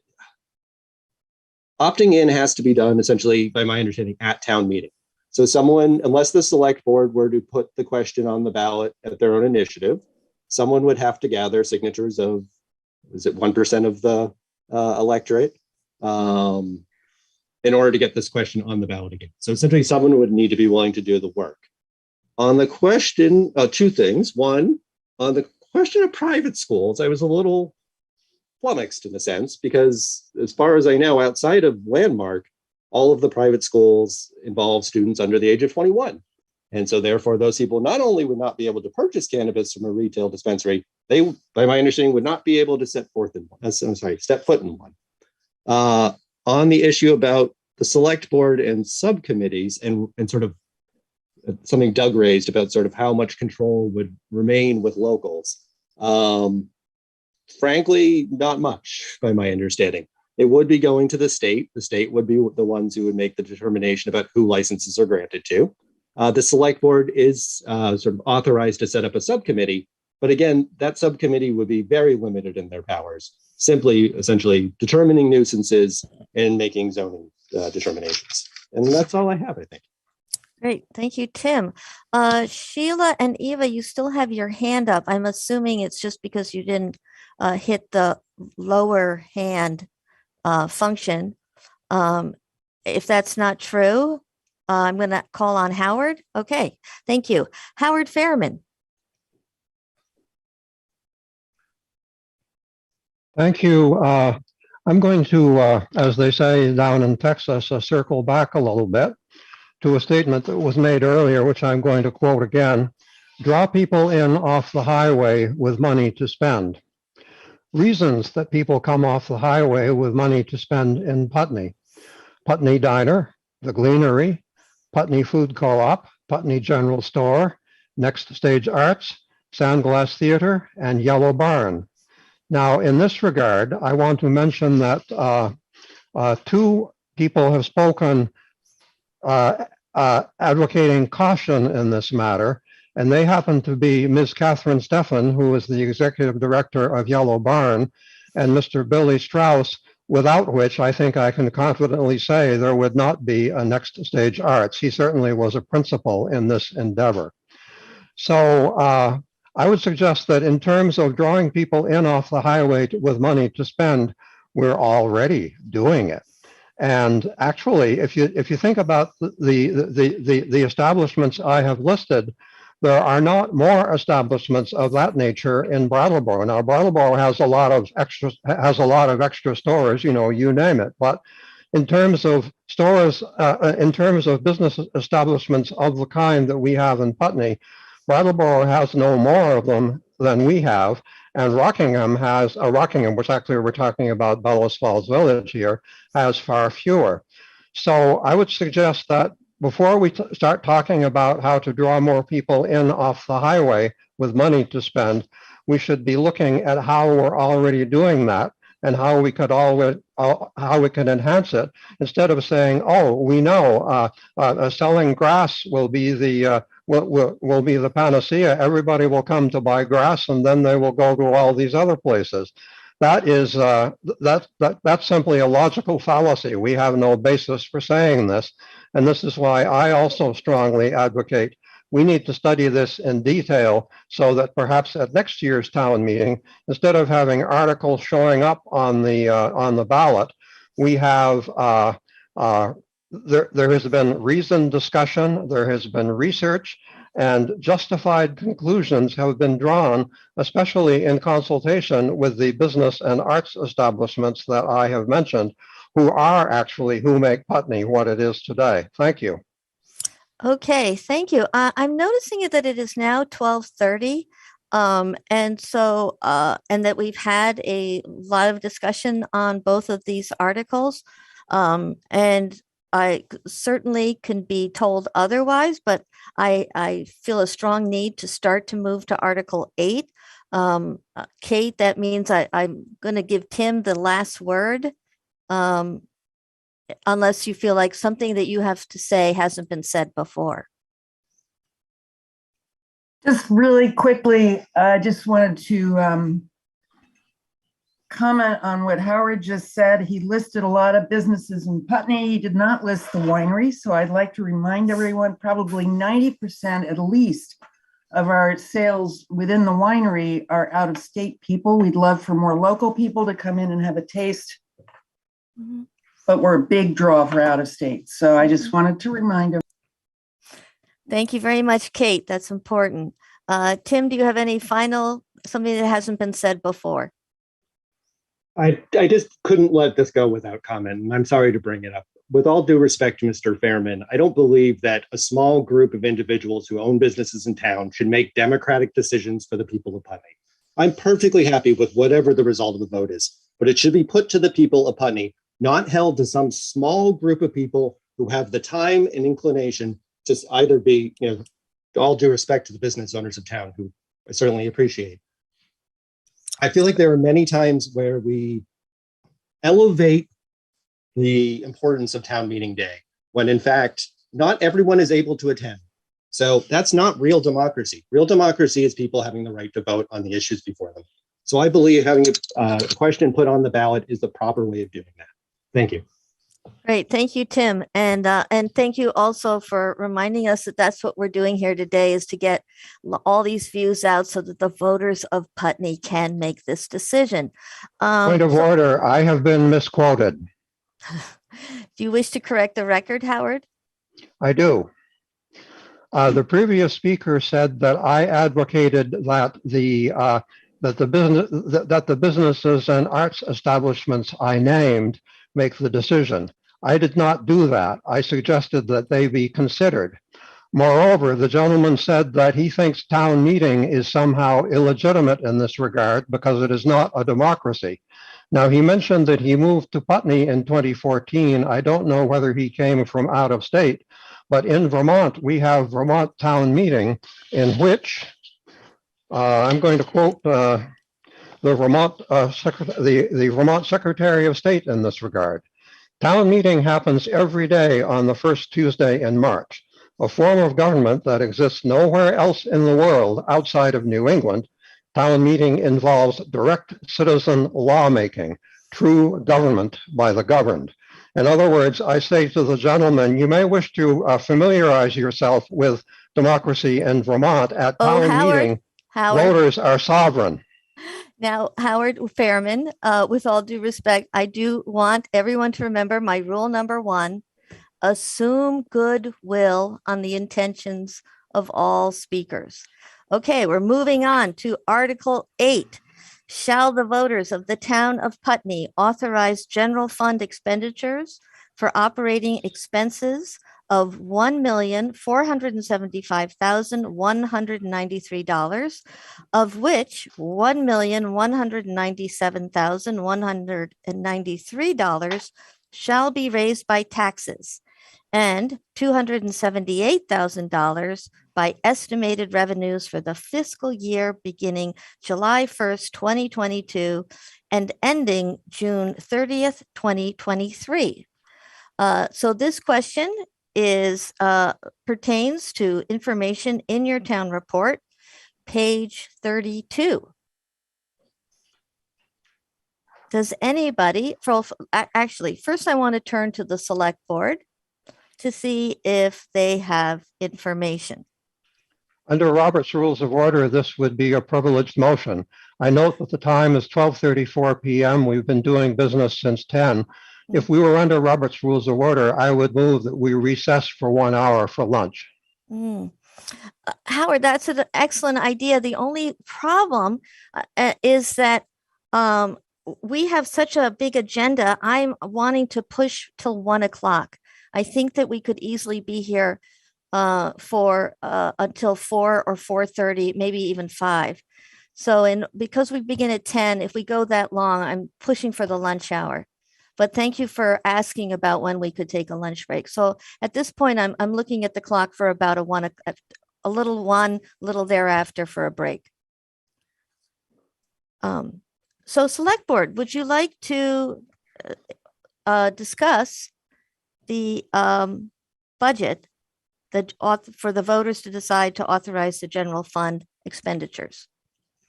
opting in has to be done, essentially, by my understanding, at town meeting. So someone, unless the select board were to put the question on the ballot at their own initiative, someone would have to gather signatures of, is it 1% of the electorate, in order to get this question on the ballot again. So essentially, someone would need to be willing to do the work. On the question, two things. One, on the question of private schools, I was a little flummoxed in a sense, because as far as I know, outside of Landmark, all of the private schools involve students under the age of 21. And so therefore, those people not only would not be able to purchase cannabis from a retail dispensary, they, by my understanding, would not be able to step foot in one. On the issue about the select board and subcommittees and sort of something Doug raised about sort of how much control would remain with locals. Frankly, not much, by my understanding. It would be going to the state. The state would be the ones who would make the determination about who licenses are granted to. The select board is sort of authorized to set up a subcommittee, but again, that subcommittee would be very limited in their powers, simply essentially determining nuisances and making zoning determinations. And that's all I have, I think. Great, thank you, Tim. Sheila and Eva, you still have your hand up. I'm assuming it's just because you didn't hit the lower hand function. If that's not true, I'm going to call on Howard. Okay, thank you. Howard Fairman. Thank you. I'm going to, as they say down in Texas, circle back a little bit to a statement that was made earlier, which I'm going to quote again. Draw people in off the highway with money to spend. Reasons that people come off the highway with money to spend in Putney. Putney Diner, the Gleanery, Putney Food Co-op, Putney General Store, Next Stage Arts, Sandglass Theater, and Yellow Barn. Now, in this regard, I want to mention that two people have spoken advocating caution in this matter, and they happen to be Ms. Catherine Steffen, who is the executive director of Yellow Barn, and Mr. Billy Strauss, without which I think I can confidently say there would not be a Next Stage Arts. He certainly was a principal in this endeavor. So I would suggest that in terms of drawing people in off the highway with money to spend, we're already doing it. And actually, if you think about the establishments I have listed, there are not more establishments of that nature in Brattleboro. Now, Brattleboro has a lot of extra stores, you know, you name it. But in terms of stores, in terms of business establishments of the kind that we have in Putney, Brattleboro has no more of them than we have, and Rockingham has Rockingham, which actually we're talking about Bellows Falls Village here, has far fewer. So I would suggest that before we start talking about how to draw more people in off the highway with money to spend, we should be looking at how we're already doing that and how we could enhance it, instead of saying, oh, we know selling grass will be the will be the panacea. Everybody will come to buy grass, and then they will go to all these other places. That is that's simply a logical fallacy. We have no basis for saying this, and this is why I also strongly advocate we need to study this in detail so that perhaps at next year's town meeting, instead of having articles showing up on the ballot, we have there has been reasoned discussion, there has been research, and justified conclusions have been drawn, especially in consultation with the business and arts establishments that I have mentioned, who make Putney what it is today. Thank you. Okay, thank you. I'm noticing that it is now 12:30. And so, and that we've had a lot of discussion on both of these articles. And I certainly can be told otherwise, but I feel a strong need to start to move to Article 8. Kate, that means I'm going to give Tim the last word, unless you feel like something that you have to say hasn't been said before. Just really quickly, I just wanted to comment on what Howard just said. He listed a lot of businesses in Putney. He did not list the winery. So I'd like to remind everyone, probably 90% at least of our sales within the winery are out of state people. We'd love for more local people to come in and have a taste. Mm-hmm. But we're a big draw for out of state. So I just wanted to remind everyone. Thank you very much, Kate. That's important. Tim, do you have any something that hasn't been said before? I just couldn't let this go without comment, and I'm sorry to bring it up. With all due respect to Mr. Fairman, I don't believe that a small group of individuals who own businesses in town should make democratic decisions for the people of Putney. I'm perfectly happy with whatever the result of the vote is, but it should be put to the people of Putney, not held to some small group of people who have the time and inclination to either be, all due respect to the business owners of town, who I certainly appreciate. I feel like there are many times where we elevate the importance of town meeting day, when in fact, not everyone is able to attend. So that's not real democracy. Real democracy is people having the right to vote on the issues before them. So I believe having a question put on the ballot is the proper way of doing that. Thank you. Great. Thank you, Tim. And thank you also for reminding us that that's what we're doing here today, is to get all these views out so that the voters of Putney can make this decision. Point of order. I have been misquoted. Do you wish to correct the record, Howard? I do. The previous speaker said that I advocated that the that the businesses and arts establishments I named make the decision. I did not do that. I suggested that they be considered. Moreover, the gentleman said that he thinks town meeting is somehow illegitimate in this regard because it is not a democracy. Now, he mentioned that he moved to Putney in 2014. I don't know whether he came from out of state, but in Vermont, we have Vermont town meeting in which I'm going to quote the Vermont Secretary of State in this regard. Town meeting happens every day on the first Tuesday in March. A form of government that exists nowhere else in the world outside of New England. Town meeting involves direct citizen lawmaking, true government by the governed. In other words, I say to the gentleman, you may wish to familiarize yourself with democracy in Vermont. At town meeting, voters are sovereign. Now, Howard Fairman, with all due respect, I do want everyone to remember my rule number 1. Assume goodwill on the intentions of all speakers. Okay, we're moving on to Article 8. Shall the voters of the town of Putney authorize general fund expenditures for operating expenses of $1,475,193, of which $1,197,193 shall be raised by taxes, and $278,000 by estimated revenues for the fiscal year beginning July 1st, 2022 and ending June 30th, 2023. So this question is pertains to information in your town report, page 32. Does anybody, actually, first I want to turn to the select board to see if they have information. Under Robert's Rules of Order, this would be a privileged motion. I note that the time is 12:34 p.m. We've been doing business since 10. If we were under Robert's Rules of Order, I would move that we recess for 1 hour for lunch. Howard, that's an excellent idea. The only problem is that we have such a big agenda. I'm wanting to push till 1 o'clock. I think that we could easily be here for until 4 or 4:30, maybe even 5. So, because we begin at 10, if we go that long, I'm pushing for the lunch hour. But thank you for asking about when we could take a lunch break. So at this point, I'm looking at the clock for about a little thereafter for a break. So select board, would you like to discuss the budget for the voters to decide to authorize the general fund expenditures?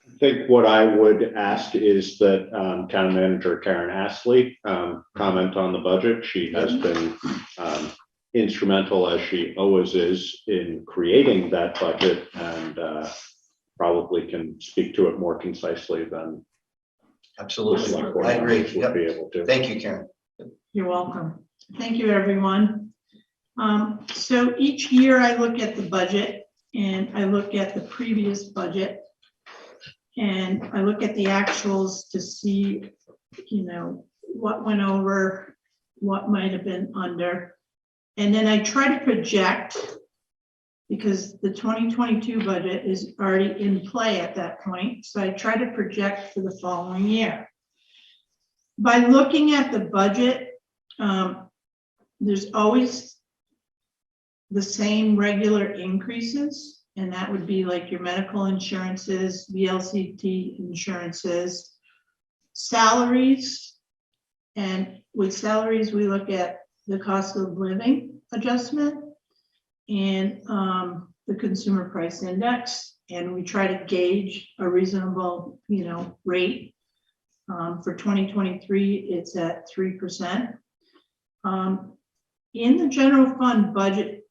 I think what I would ask is that Town Manager Karen Astley comment on the budget. She has been instrumental, as she always is, in creating that budget, and probably can speak to it more concisely than absolutely. I agree. Yep. Be able to. Thank you, Karen. You're welcome. Thank you, everyone. So each year I look at the budget, and I look at the previous budget, and I look at the actuals to see, what went over, what might have been under. And then I try to project, because the 2022 budget is already in play at that point. So I try to project for the following year. By looking at the budget, there's always the same regular increases, and that would be like your medical insurances, VLCT insurances, salaries. And with salaries, we look at the cost of living adjustment and the consumer price index, and we try to gauge a reasonable, rate. For 2023, it's at 3%. In the general fund budget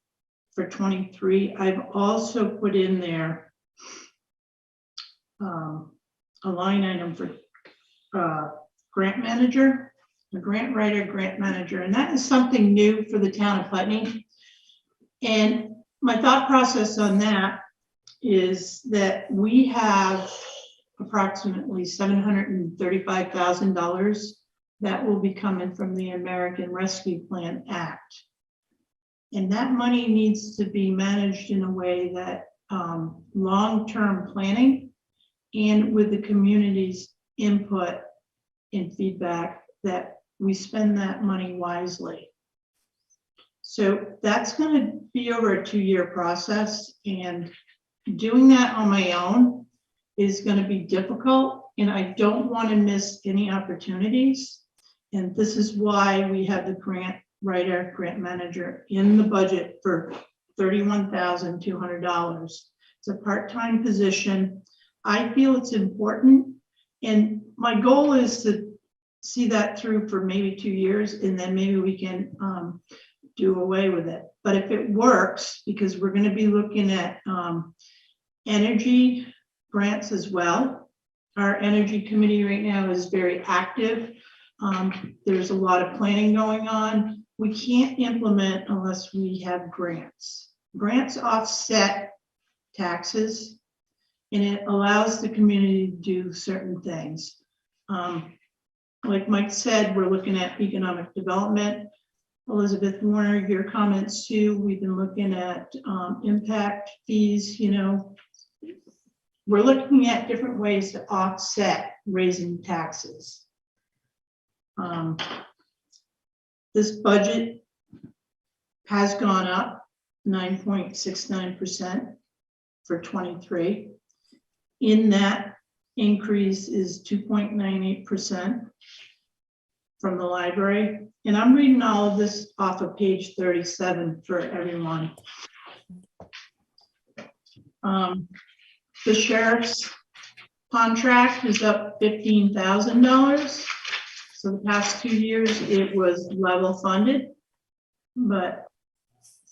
for 23, I've also put in there a line item for grant manager, a grant writer, grant manager, and that is something new for the town of Putney. And my thought process on that is that we have approximately $735,000 that will be coming from the American Rescue Plan Act. And that money needs to be managed in a way that long-term planning and with the community's input and feedback that we spend that money wisely. So that's going to be over a 2-year process, and doing that on my own is going to be difficult, and I don't want to miss any opportunities. And this is why we have the grant writer, grant manager in the budget for $31,200. It's a part-time position. I feel it's important, and my goal is to see that through for maybe 2 years, and then maybe we can do away with it. But if it works, because we're going to be looking at energy grants as well. Our energy committee right now is very active. There's a lot of planning going on. We can't implement unless we have grants. Grants offset taxes, and it allows the community to do certain things. Like Mike said, we're looking at economic development. Elizabeth Warner, your comments too. We've been looking at impact fees. You know, we're looking at different ways to offset raising taxes. This budget has gone up 9.69% for 23. In that increase is 2.98% from the library. And I'm reading all of this off of page 37 for everyone. The sheriff's contract is up $15,000. So the past 2 years, it was level funded, but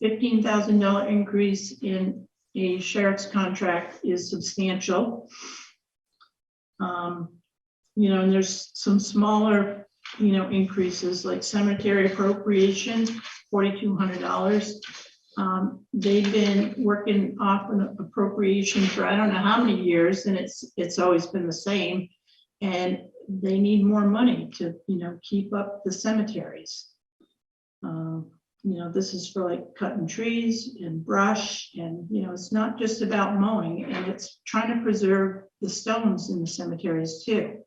$15,000 increase in a sheriff's contract is substantial. You know, and there's some smaller, you know, increases like cemetery appropriation, $4,200. They've been working off an appropriation for I don't know how many years, and it's always been the same. And they need more money to, you know, keep up the cemeteries. You know, this is for like cutting trees and brush, and you know, it's not just about mowing, and it's trying to preserve the stones in the cemeteries too.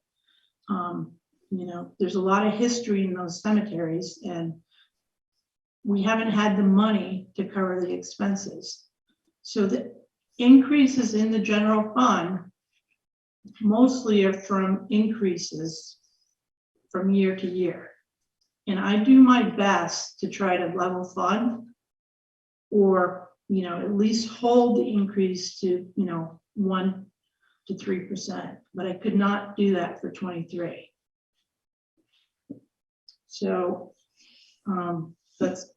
You know, there's a lot of history in those cemeteries, and we haven't had the money to cover the expenses. So the increases in the general fund mostly are from increases from year to year. And I do my best to try to level fund or, you know, at least hold the increase to, you know, 1 to 3%, but I could not do that for 23. So that's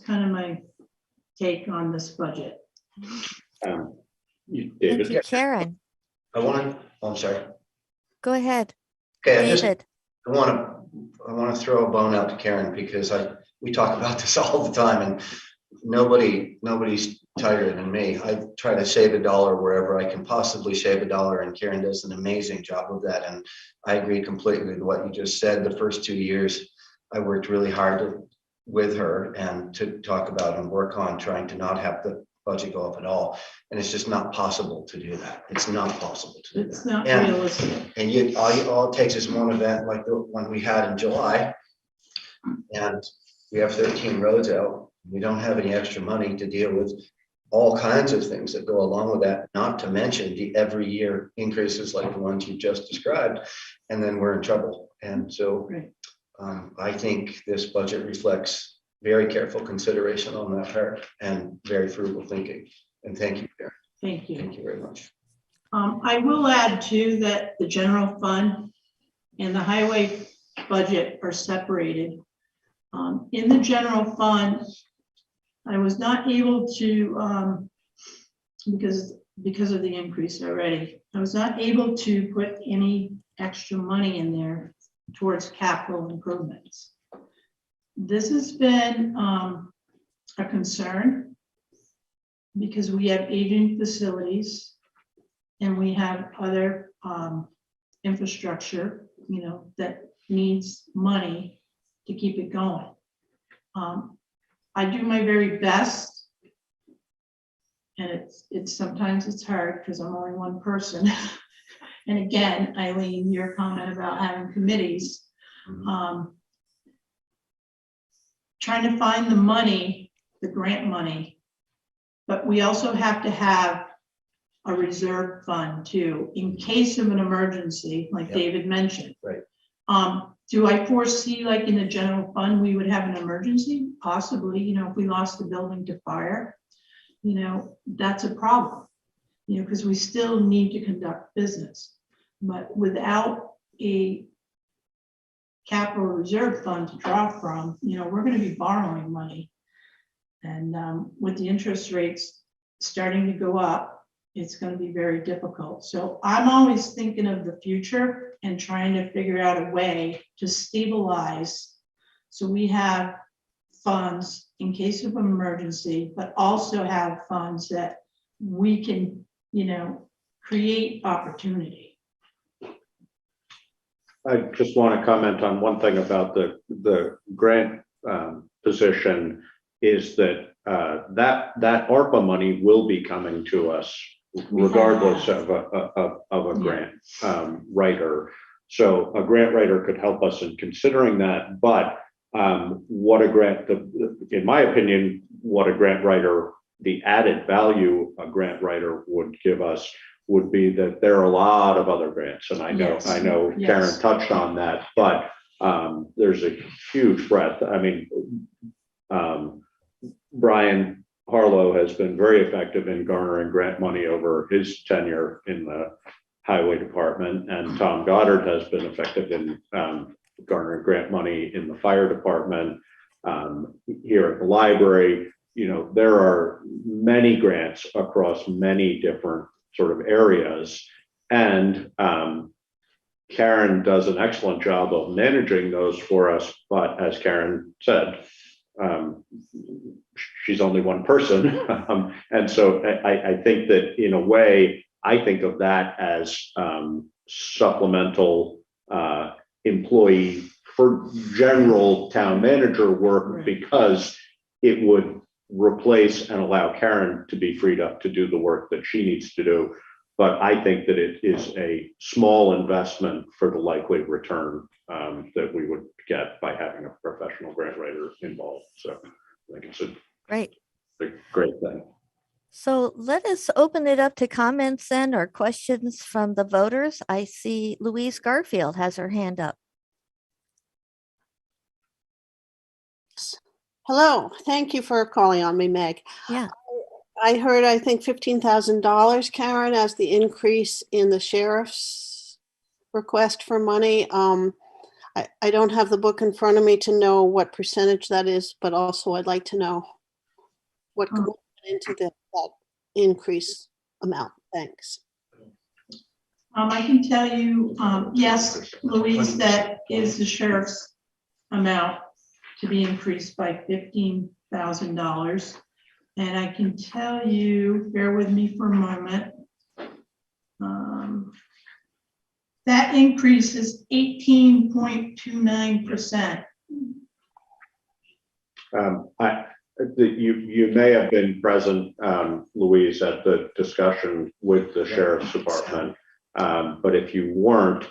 kind of my take on this budget. Thank David. you, Karen. I'm sorry. Go ahead. Okay, David. I want to throw a bone out to Karen because we talk about this all the time, and nobody's tighter than me. I try to save a dollar wherever I can possibly save a dollar, and Karen does an amazing job of that. And I agree completely with what you just said. The first 2 years, I worked really hard with her and to talk about and work on trying to not have the budget go up at all. And it's just not possible to do that. It's not possible to do that. It's not realistic. And all it takes is one event like the one we had in July, and we have 13 roads out. We don't have any extra money to deal with all kinds of things that go along with that, not to mention the every year increases like the ones you just described, and then we're in trouble. And so I think this budget reflects very careful consideration on that part and very frugal thinking. And thank you, Karen. Thank you. Thank you very much. I will add too that the general fund and the highway budget are separated. In the general fund, I was not able to, because of the increase already, I was not able to put any extra money in there towards capital improvements. This has been a concern because we have aging facilities. and we have other infrastructure, that needs money to keep it going. I do my very best, and it's sometimes it's hard because I'm only one person. And again, Eileen, your comment about having committees, trying to find the money, the grant money, but we also have to have a reserve fund too, in case of an emergency, like David mentioned. Right. Do I foresee, like in the general fund, we would have an emergency? Possibly, if we lost the building to fire, that's a problem, because we still need to conduct business. But without a capital reserve fund to draw from, we're going to be borrowing money. And with the interest rates starting to go up, it's going to be very difficult. So I'm always thinking of the future and trying to figure out a way to stabilize so we have funds in case of an emergency, but also have funds that we can, create opportunity. I just want to comment on one thing about the grant position is that that ARPA money will be coming to us regardless of a grant writer. So a grant writer could help us in considering that, but what a grant, in my opinion, what a grant writer, the added value a grant writer would give us would be that there are a lot of other grants, and I know Karen touched on that, but there's a huge breadth. I mean, Brian Harlow has been very effective in garnering grant money over his tenure in the highway department, and Tom Goddard has been effective in garnering grant money in the fire department. Here at the library, there are many grants across many different sort of areas, and Karen does an excellent job of managing those for us, but as Karen said, she's only one person. And so I think that in a way, I think of that as supplemental employee for general town manager work, because it would replace and allow Karen to be freed up to do the work that she needs to do. But I think that it is a small investment for the likely return that we would get by having a professional grant writer involved. So I think it's a great thing. So let us open it up to comments then, or questions from the voters. I see Louise Garfield has her hand up. Hello, thank you for calling on me, Meg. Yeah. I heard, I think $15,000, Karen, as the increase in the sheriff's request for money. I don't have the book in front of me to know what percentage that is, but also I'd like to know what could go into that increase amount. Thanks. I can tell you, yes, Louise, that is the sheriff's amount to be increased by $15,000. And I can tell you, bear with me for a moment, that increase is 18.29%. You may have been present, Louise, at the discussion with the sheriff's department, but if you weren't,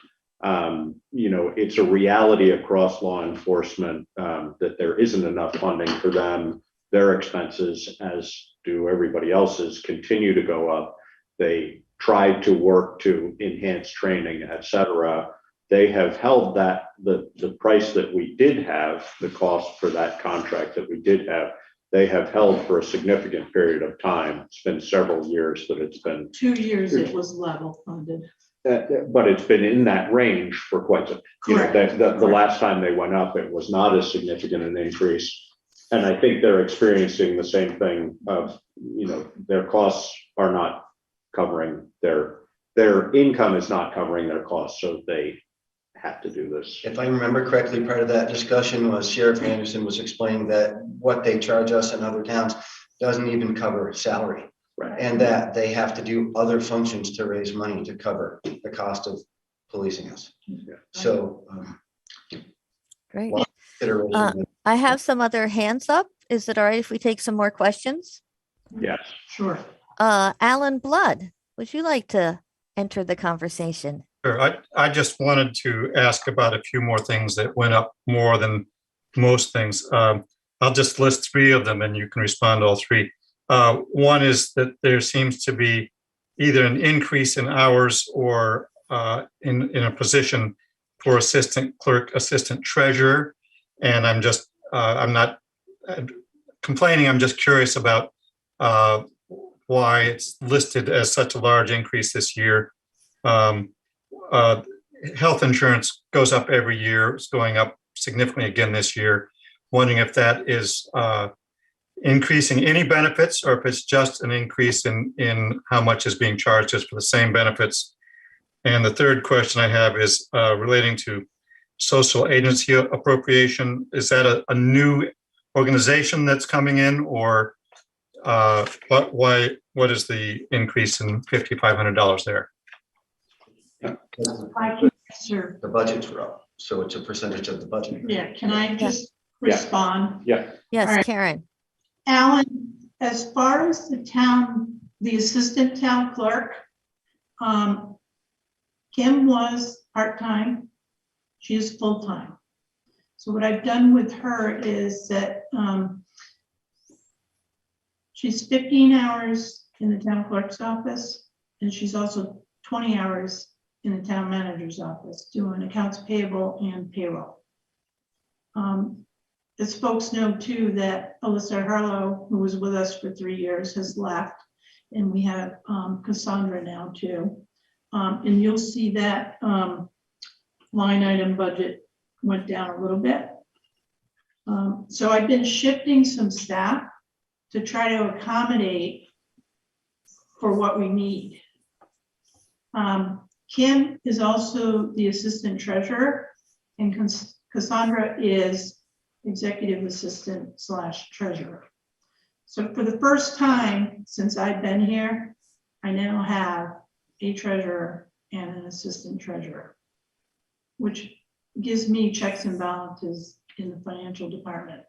it's a reality across law enforcement that there isn't enough funding for them. Their expenses, as do everybody else's, continue to go up. They tried to work to enhance training, et cetera. They have held that the price that we did have, the cost for that contract that we did have, they have held for a significant period of time. It's been several years that it's been. 2 years it was level funded. But it's been in that range for quite some, the last time they went up, it was not as significant an increase. And I think they're experiencing the same thing of, their costs are not covering their income is not covering their costs. So they have to do this. If I remember correctly, part of that discussion was Sheriff Anderson was explaining that what they charge us in other towns doesn't even cover salary. and that they have to do other functions to raise money to cover the cost of policing us. So, Great. lot of consideration. I have some other hands up. Is it all right if we take some more questions? Yes. Sure. Alan Blood, would you like to enter the conversation? Sure. I just wanted to ask about a few more things that went up more than most things. I'll just list three of them and you can respond to all three. One is that there seems to be either an increase in hours or in a position for assistant clerk, assistant treasurer. And I'm not complaining, I'm just curious about why it's listed as such a large increase this year. Health insurance goes up every year. It's going up significantly again this year. Wondering if that is increasing any benefits or if it's just an increase in how much is being charged just for the same benefits. And the third question I have is relating to social agency appropriation. Is that a new organization that's coming in, or what is the increase in $5,500 there? Sure. The budgets were up, so it's a percentage of the budget. Yeah, can I just respond? Yeah. Yes, All right. Karen. Alan, as far as the assistant town clerk, Kim was part-time, she is full-time. So what I've done with her is that she's 15 hours in the town clerk's office, and she's also 20 hours in the town manager's office doing accounts payable and payroll. As folks know too, that Alyssa Harlow, who was with us for 3 years, has left, and we have Cassandra now too. And you'll see that line item budget went down a little bit. So I've been shifting some staff to try to accommodate for what we need. Kim is also the assistant treasurer, and Cassandra is executive assistant / treasurer. So for the first time since I've been here, I now have a treasurer and an assistant treasurer, which gives me checks and balances in the financial department.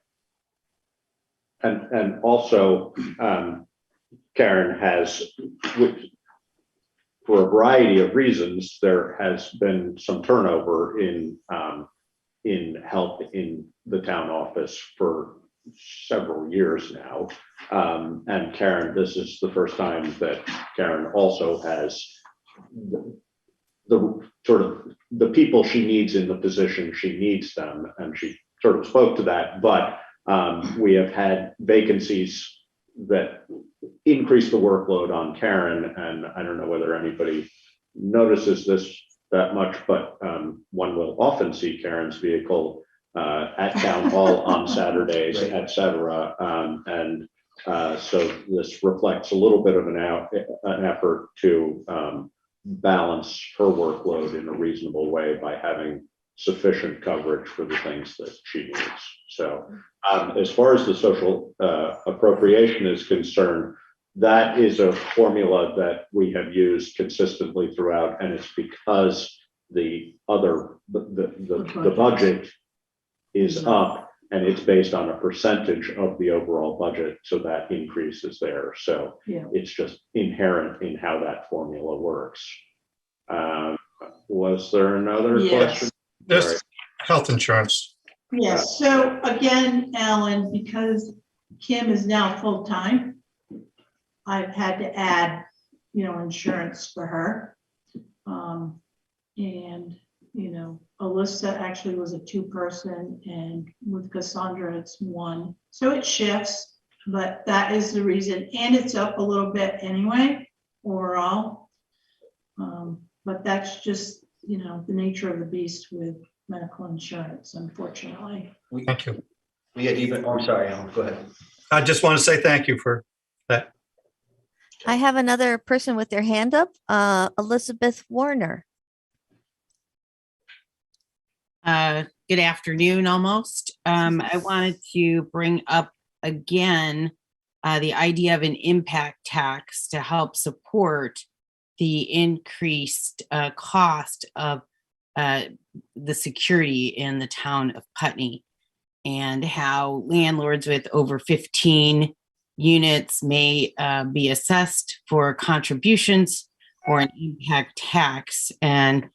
And also, Karen has, for a variety of reasons, there has been some turnover in help in the town office for several years now. And Karen, this is the first time that Karen also has the sort of the people she needs in the position she needs them, and she sort of spoke to that. But we have had vacancies that increase the workload on Karen, and I don't know whether anybody notices this that much, but one will often see Karen's vehicle at town hall on Saturdays, Right. et cetera. So this reflects a little bit of an effort to balance her workload in a reasonable way by having sufficient coverage for the things that she needs. So as far as the social appropriation is concerned, that is a formula that we have used consistently throughout, and it's because the budget is up, and it's based on a percentage of the overall budget, so that increase is there. So it's just inherent in how that formula works. Was there another question? Just health insurance. Yes, so again, Alan, because Kim is now full-time, I've had to add, insurance for her. And, Alyssa actually was a 2-person, and with Cassandra, it's 1. So it shifts, but that is the reason. And it's up a little bit anyway, overall. But that's just, the nature of the beast with medical insurance, unfortunately. Thank you. We had even, I'm sorry, Alan, go ahead. I just want to say thank you for that. I have another person with their hand up, Elizabeth Warner. Good afternoon, almost. I wanted to bring up again the idea of an impact tax to help support the increased cost of the security in the town of Putney, and how landlords with over 15 units may be assessed for contributions or an impact tax. And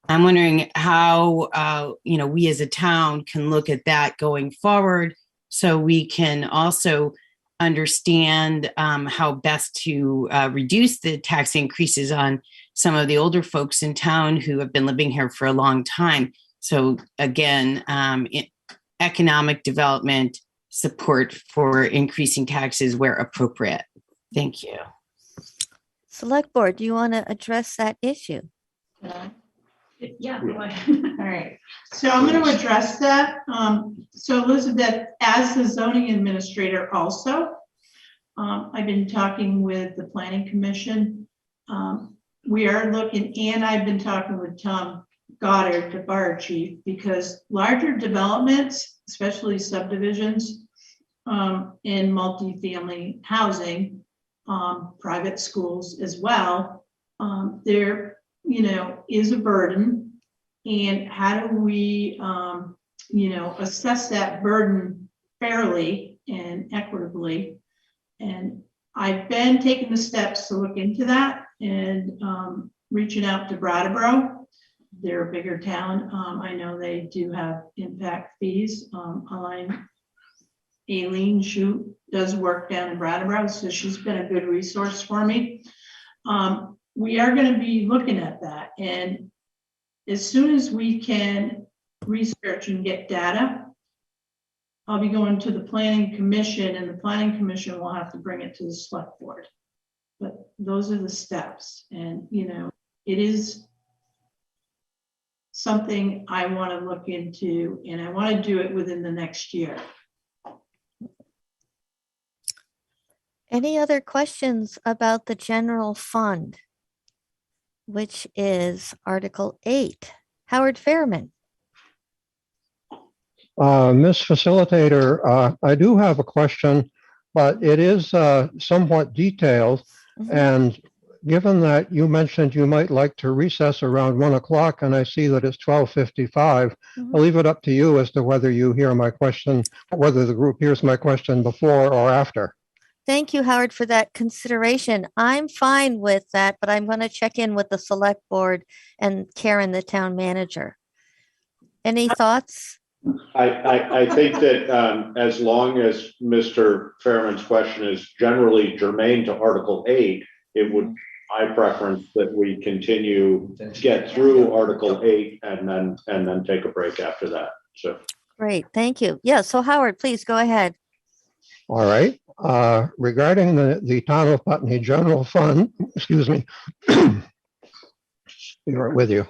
I'm wondering how we as a town can look at that going forward, so we can also understand how best to reduce the tax increases on some of the older folks in town who have been living here for a long time. So again, economic development support for increasing taxes where appropriate. Thank you. Select Board, do you want to address that issue? Yeah, go ahead. All right. So I'm going to address that. So Elizabeth, as the zoning administrator also, I've been talking with the Planning Commission. We are looking, and I've been talking with Tom Goddard, the fire chief, because larger developments, especially subdivisions in multifamily housing, private schools as well, there is a burden. And how do we assess that burden fairly and equitably? And I've been taking the steps to look into that and reaching out to Brattleboro. They're a bigger town. I know they do have impact fees. Aileen Shute does work down in Brattleboro, so she's been a good resource for me. We are going to be looking at that, and as soon as we can research and get data, I'll be going to the Planning Commission, and the Planning Commission will have to bring it to the Select Board. But those are the steps, and it is something I want to look into, and I want to do it within the next year. Any other questions about the general fund, which is Article 8? Howard Fairman. Ms. Facilitator, I do have a question, but it is somewhat detailed. And given that you mentioned you might like to recess around 1 o'clock, and I see that it's 12:55, I'll leave it up to you as to whether you hear my question, whether the group hears my question before or after. Thank you, Howard, for that consideration. I'm fine with that, but I'm going to check in with the Select Board and Karen, the town manager. Any thoughts? I think that as long as Mr. Fairman's question is generally germane to Article 8, it would be my preference that we continue to get through Article 8 and then take a break after that. So Great, thank you. Yeah, so Howard, please go ahead. All right. Regarding the Town of Putney General Fund, excuse me, be right with you.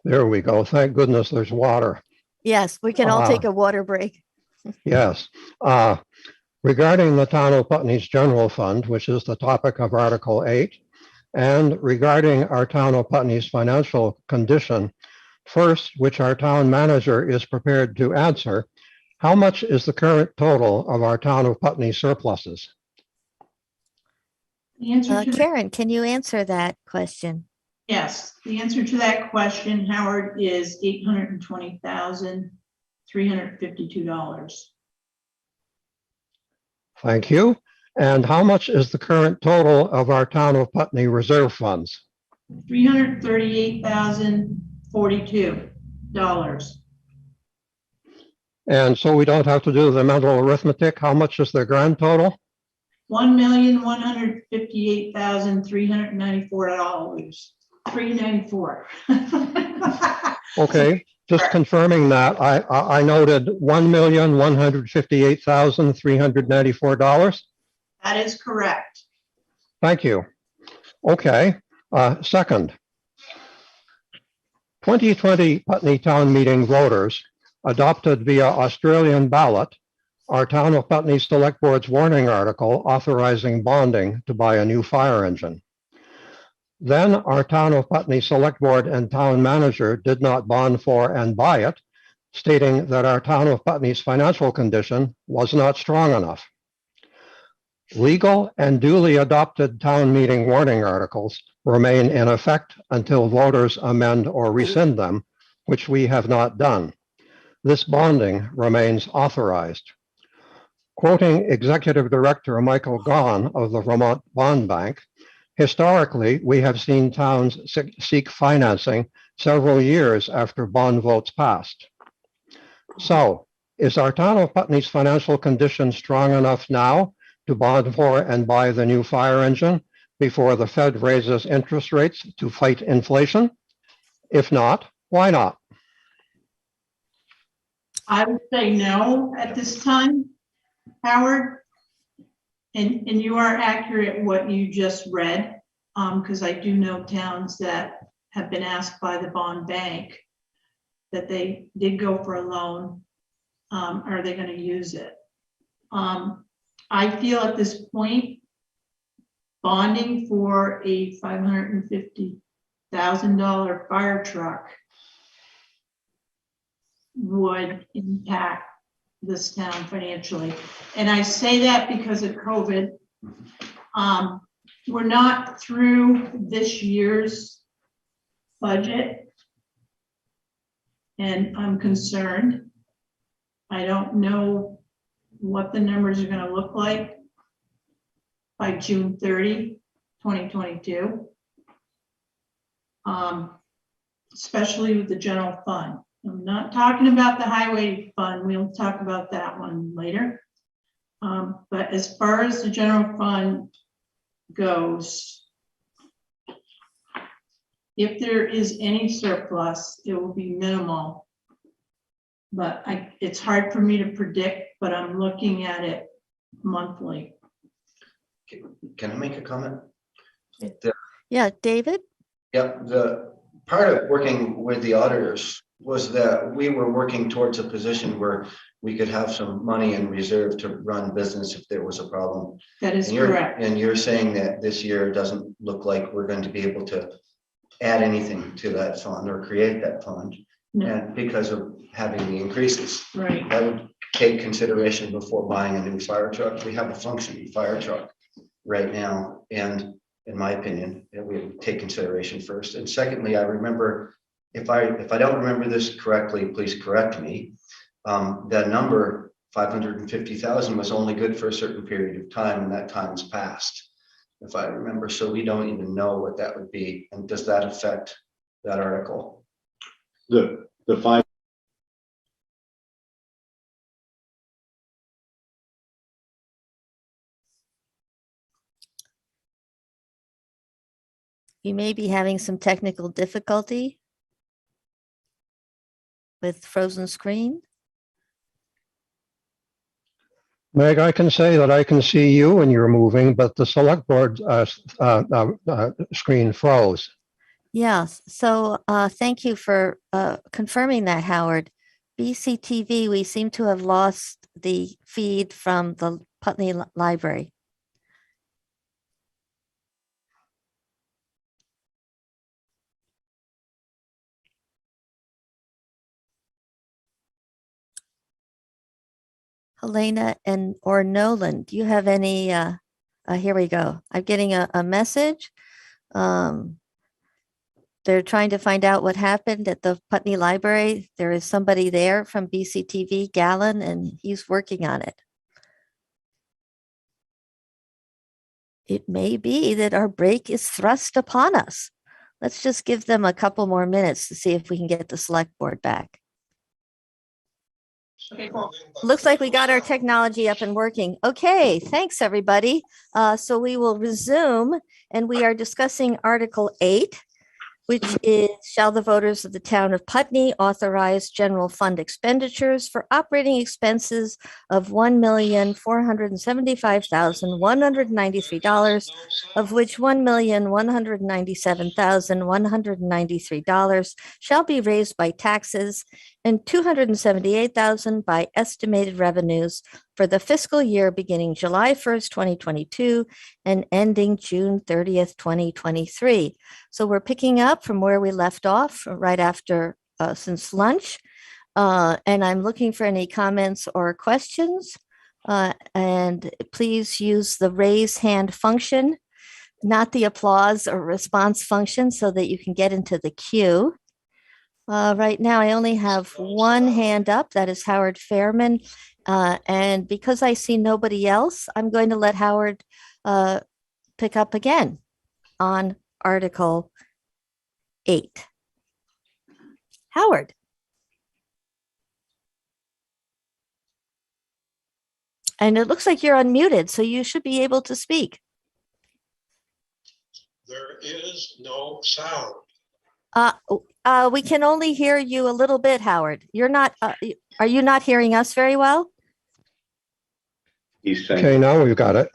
There we go. Thank goodness there's water. Yes, we can all take a water break. Yes. Regarding the Town of Putney's General Fund, which is the topic of Article 8, and regarding our Town of Putney's financial condition, first, which our town manager is prepared to answer, how much is the current total of our Town of Putney surpluses? The answer to Karen, can you answer that question? Yes, the answer to that question, Howard, is $820,352. Thank you. And how much is the current total of our Town of Putney reserve funds? $338,042. And so we don't have to do the mental arithmetic. How much is the grand total? $1,158,394. $394. Okay, just confirming that. I noted $1,158,394. That is correct. Thank you. Okay, second. 2020 Putney Town Meeting voters adopted via Australian Ballot our Town of Putney Select Board's warning article authorizing bonding to buy a new fire engine. Then our Town of Putney Select Board and Town Manager did not bond for and buy it, stating that our town of Putney's financial condition was not strong enough. Legal and duly adopted town meeting warning articles remain in effect until voters amend or rescind them, which we have not done. This bonding remains authorized. Quoting Executive Director Michael Gaughan of the Vermont Bond Bank, historically, we have seen towns seek financing several years after bond votes passed. So, is our town of Putney's financial condition strong enough now to bond for and buy the new fire engine before the Fed raises interest rates to fight inflation? If not, why not? I would say no at this time, Howard. And you are accurate what you just read, because I do know towns that have been asked by the bond bank that they did go for a loan. Are they going to use it? I feel at this point, bonding for a $550,000 fire truck would impact this town financially. And I say that because of COVID. We're not through this year's budget, and I'm concerned. I don't know what the numbers are going to look like by June 30, 2022, especially with the general fund. I'm not talking about the highway fund. We'll talk about that one later. But as far as the general fund goes, if there is any surplus, it will be minimal. But it's hard for me to predict, but I'm looking at it monthly. Can I make a comment? Yeah, David? Yep, the part of working with the auditors was that we were working towards a position where we could have some money in reserve to run business if there was a problem. That is correct. And you're saying that this year doesn't look like we're going to be able to add anything to that fund or create that fund. No. And because of having the increases. Right. That would take consideration before buying a new fire truck. We have a functioning fire truck right now. And in my opinion, we would take consideration first. And secondly, I remember, if I don't remember this correctly, please correct me. That number 550,000 was only good for a certain period of time, and that time's passed, if I remember. So we don't even know what that would be. And does that affect that article? The five. You may be having some technical difficulty with frozen screen. Meg, I can say that I can see you when you're moving, but the select board screen froze. Yes, so thank you for confirming that, Howard. BCTV, we seem to have lost the feed from the Putney Library. Helena or Nolan, do you have any, here we go. I'm getting a message. They're trying to find out what happened at the Putney Library. There is somebody there from BCTV, Gallon, and he's working on it. It may be that our break is thrust upon us. Let's just give them a couple more minutes to see if we can get the select board back. Okay, cool. Looks like we got our technology up and working. Okay, thanks everybody. So we will resume, and we are discussing Article 8, which is, shall the voters of the town of Putney authorize general fund expenditures for operating expenses of $1,475,193, of which $1,197,193 shall be raised by taxes and $278,000 by estimated revenues for the fiscal year beginning July 1st, 2022 and ending June 30th, 2023. So we're picking up from where we left off right after since lunch. And I'm looking for any comments or questions. And please use the raise hand function, not the applause or response function, so that you can get into the queue. Right now, I only have one hand up. That is Howard Fairman. And because I see nobody else, I'm going to let Howard pick up again on Article 8. Howard. And it looks like you're unmuted, so you should be able to speak. There is no sound. We can only hear you a little bit, Howard. You're not, are you not hearing us very well? He's saying. Okay, now we've got it.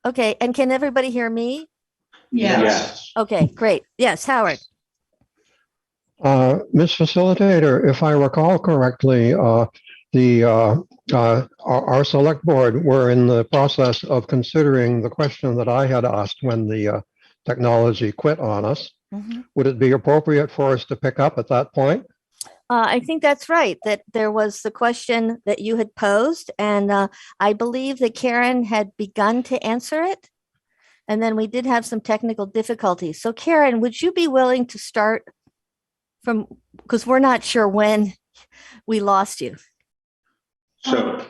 Okay, and can everybody hear me? Yes. Okay, great. Yes, Howard. Ms. Facilitator, if I recall correctly, our select board were in the process of considering the question that I had asked when the technology quit on us. Mm-hmm. Would it be appropriate for us to pick up at that point? I think that's right, that there was the question that you had posed, and I believe that Karen had begun to answer it. And then we did have some technical difficulties. So Karen, would you be willing to start from, because we're not sure when we lost you. So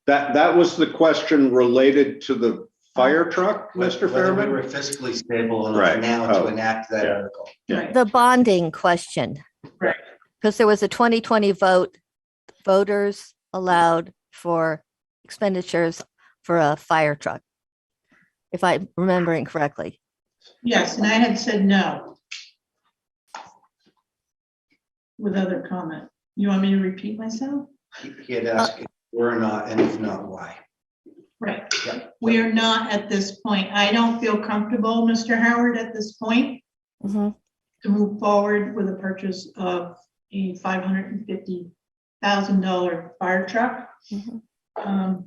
that was the question related to the fire truck, Mr. Whether Fairman? we were fiscally stable enough now to enact that article. The bonding question. Right. Because there was a 2020 vote, voters allowed for expenditures for a fire truck, if I'm remembering correctly. Yes, and I had said no. With other comment. You want me to repeat myself? He had asked if we're not, and if not, why. Right. We are not at this point. I don't feel comfortable, Mr. Howard, at this point Mm-hmm. to move forward with the purchase of a $550,000 fire truck. Mm-hmm.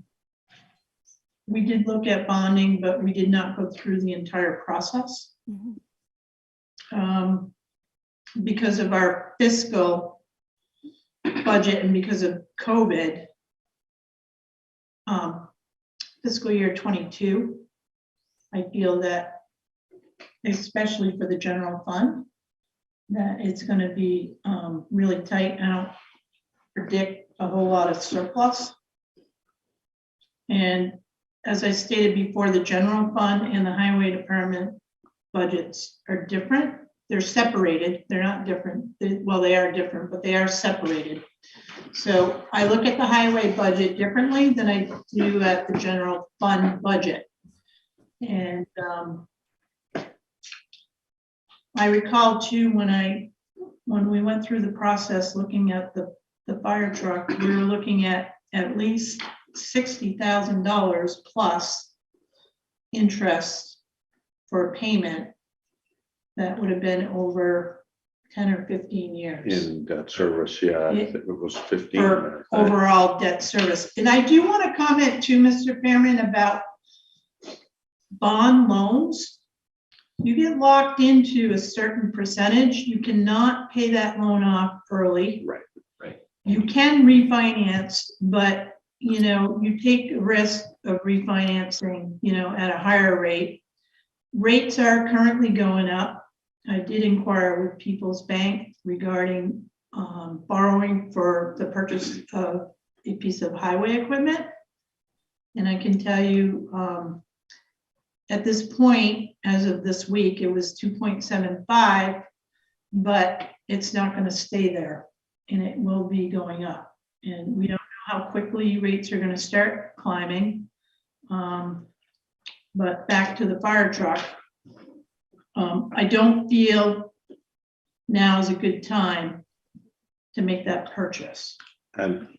We did look at bonding, but we did not go through the entire process. Mm-hmm. Because of our fiscal budget and because of COVID, fiscal year 22, I feel that, especially for the general fund, that it's going to be really tight. I don't predict a whole lot of surplus. And as I stated before, the general fund and the highway department budgets are different. They're separated. They're not different. Well, they are different, but they are separated. So I look at the highway budget differently than I do at the general fund budget. And I recall too, when we went through the process looking at the fire truck, we were looking at least $60,000 plus interest for payment. That would have been over 10 or 15 years. In debt service, yeah, I think it was 15. For overall debt service. And I do want to comment too, Mr. Fairman, about bond loans. You get locked into a certain percentage. You cannot pay that loan off early. Right, right. You can refinance, but you take the risk of refinancing, at a higher rate. Rates are currently going up. I did inquire with People's Bank regarding borrowing for the purchase of a piece of highway equipment. And I can tell you, at this point, as of this week, it was 2.75, but it's not going to stay there and it will be going up. And we don't know how quickly rates are going to start climbing. But back to the fire truck. I don't feel now is a good time to make that purchase. And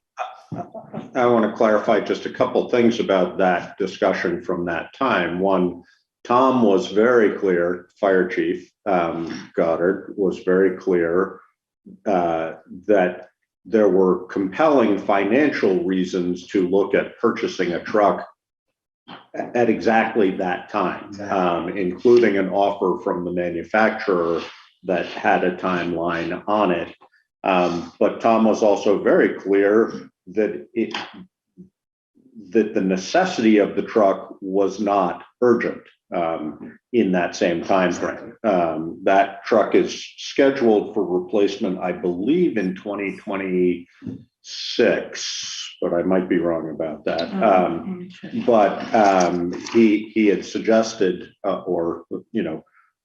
I want to clarify just a couple things about that discussion from that time. One, Tom was very clear, Fire Chief Goddard was very clear that there were compelling financial reasons to look at purchasing a truck at exactly that time, including an offer from the manufacturer that had a timeline on it. But Tom was also very clear that that the necessity of the truck was not urgent in that same time frame. That truck is scheduled for replacement, I believe, in 2026, but I might be wrong about that. But he had suggested or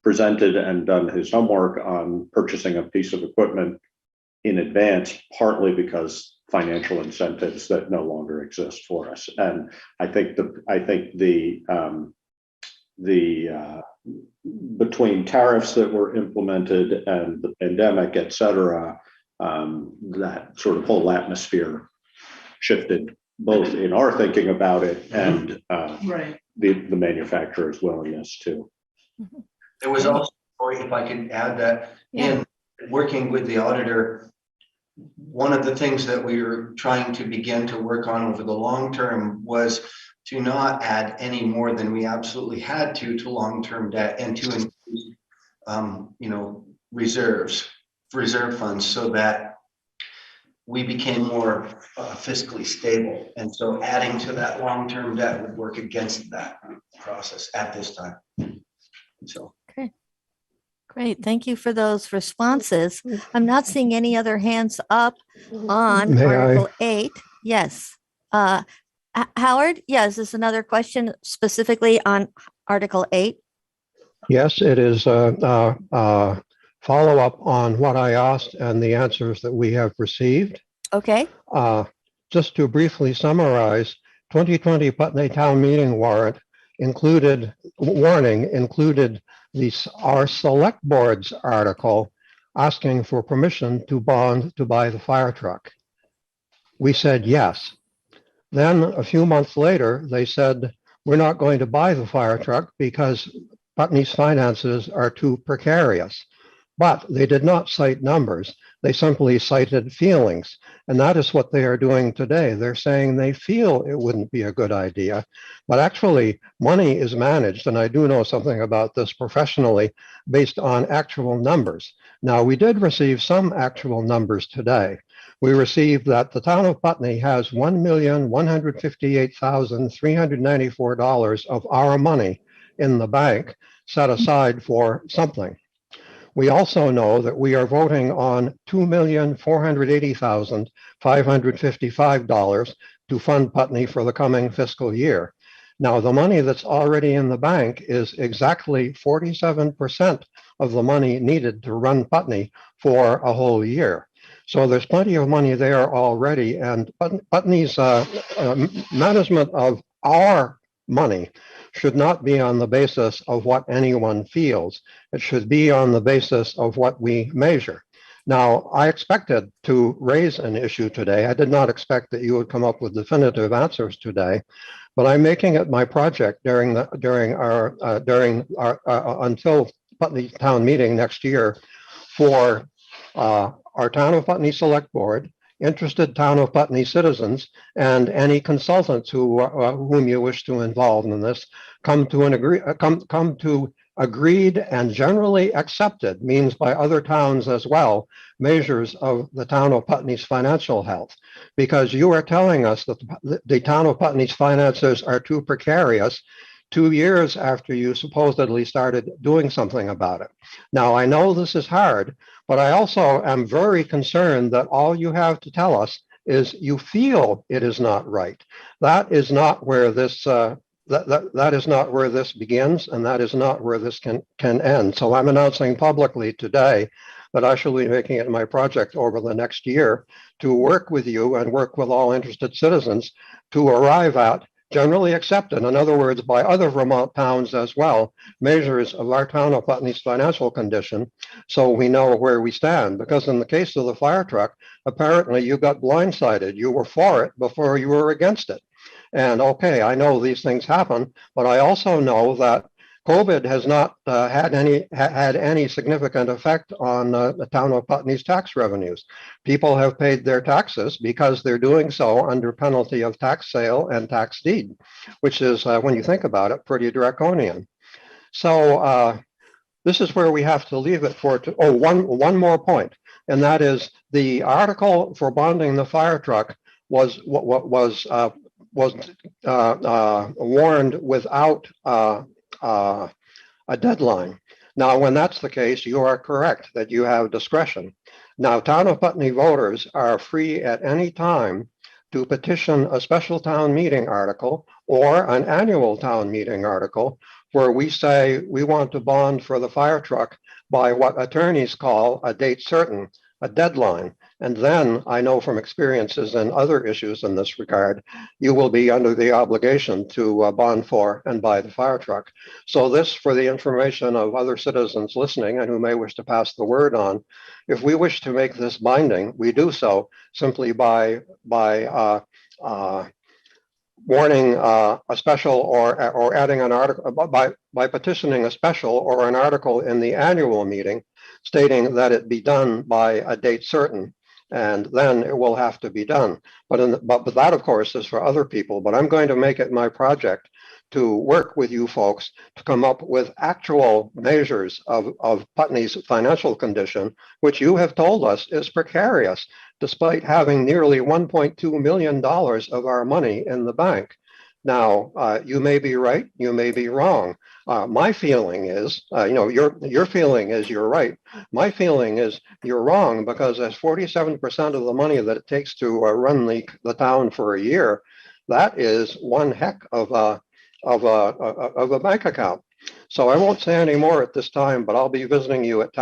presented and done his homework on purchasing a piece of equipment in advance, partly because financial incentives that no longer exist for us. And I think the between tariffs that were implemented and the pandemic, et cetera, that sort of whole atmosphere shifted both in our thinking about it and the manufacturer's willingness to. There was also, if I could add that, in working with the auditor, one of the things that we were trying to begin to work on over the long term was to not add any more than we absolutely had to long-term debt and to increase, reserve funds, so that we became more fiscally stable. And so adding to that long-term debt would work against that process at this time. So. Okay. Great. Thank you for those responses. I'm not seeing any other hands up on May Article 8. Yes. Howard, yes, this is another question specifically on Article 8. Yes, it is a follow-up on what I asked and the answers that we have received. Okay. Just to briefly summarize, 2020 Putney Town Meeting warrant included our select board's article asking for permission to bond to buy the fire truck. We said yes. Then a few months later, they said, we're not going to buy the fire truck because Putney's finances are too precarious. But they did not cite numbers. They simply cited feelings. And that is what they are doing today. They're saying they feel it wouldn't be a good idea. But actually, money is managed, and I do know something about this professionally, based on actual numbers. Now, we did receive some actual numbers today. We received that the town of Putney has $1,158,394 of our money in the bank set aside for something. We also know that we are voting on $2,480,555 to fund Putney for the coming fiscal year. Now, the money that's already in the bank is exactly 47% of the money needed to run Putney for a whole year. So there's plenty of money there already, and Putney's management of our money should not be on the basis of what anyone feels. It should be on the basis of what we measure. Now, I expected to raise an issue today. I did not expect that you would come up with definitive answers today, but I'm making it my project during our until Putney Town Meeting next year for our Town of Putney Select Board, interested Town of Putney citizens, and any consultants whom you wish to involve in this, come to agreed and generally accepted, means by other towns as well, measures of the town of Putney's financial health. Because you are telling us that the town of Putney's finances are too precarious 2 years after you supposedly started doing something about it. Now, I know this is hard, but I also am very concerned that all you have to tell us is you feel it is not right. That is not where this that is not where this begins, and that is not where this can end. So I'm announcing publicly today that I shall be making it my project over the next year to work with you and work with all interested citizens to arrive at generally accepted, in other words, by other Vermont towns as well, measures of our town of Putney's financial condition, so we know where we stand. Because in the case of the fire truck, apparently you got blindsided. You were for it before you were against it. And okay, I know these things happen, but I also know that COVID has not had any significant effect on the town of Putney's tax revenues. People have paid their taxes because they're doing so under penalty of tax sale and tax deed, which is, when you think about it, pretty draconian. So this is where we have to leave it for. One more point. and that is the article for bonding the fire truck was warned without a deadline. Now, when that's the case, you are correct that you have discretion. Now, Town of Putney voters are free at any time to petition a special town meeting article or an annual town meeting article where we say we want to bond for the fire truck by what attorneys call a date certain, a deadline. And then I know from experiences and other issues in this regard, you will be under the obligation to bond for and buy the fire truck. So this, for the information of other citizens listening and who may wish to pass the word on, if we wish to make this binding, we do so simply by warning a special or adding an article by petitioning a special or an article in the annual meeting stating that it be done by a date certain, and then it will have to be done. But that, of course, is for other people. But I'm going to make it my project to work with you folks to come up with actual measures of Putney's financial condition, which you have told us is precarious, despite having nearly $1.2 million of our money in the bank. Now, you may be right, you may be wrong. My feeling is, your feeling is you're right. My feeling is you're wrong, because as 47% of the money that it takes to run the town for a year, that is one heck of a bank account. So I won't say any more at this time, but I'll be visiting you at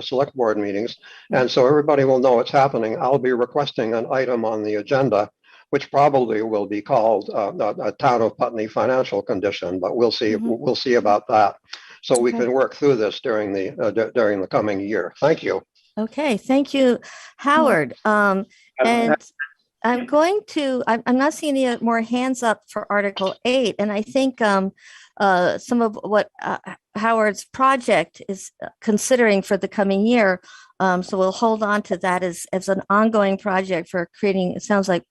select board meetings. And so everybody will know it's happening. I'll be requesting an item on the agenda, which probably will be called a Town of Putney financial condition, but we'll see. We'll see about that. So we can work through this during the coming year. Thank you. Okay, thank you, Howard. And I'm not seeing any more hands up for Article 8, and I think some of what Howard's project is considering for the coming year. So we'll hold on to that as an ongoing project for creating, it sounds like,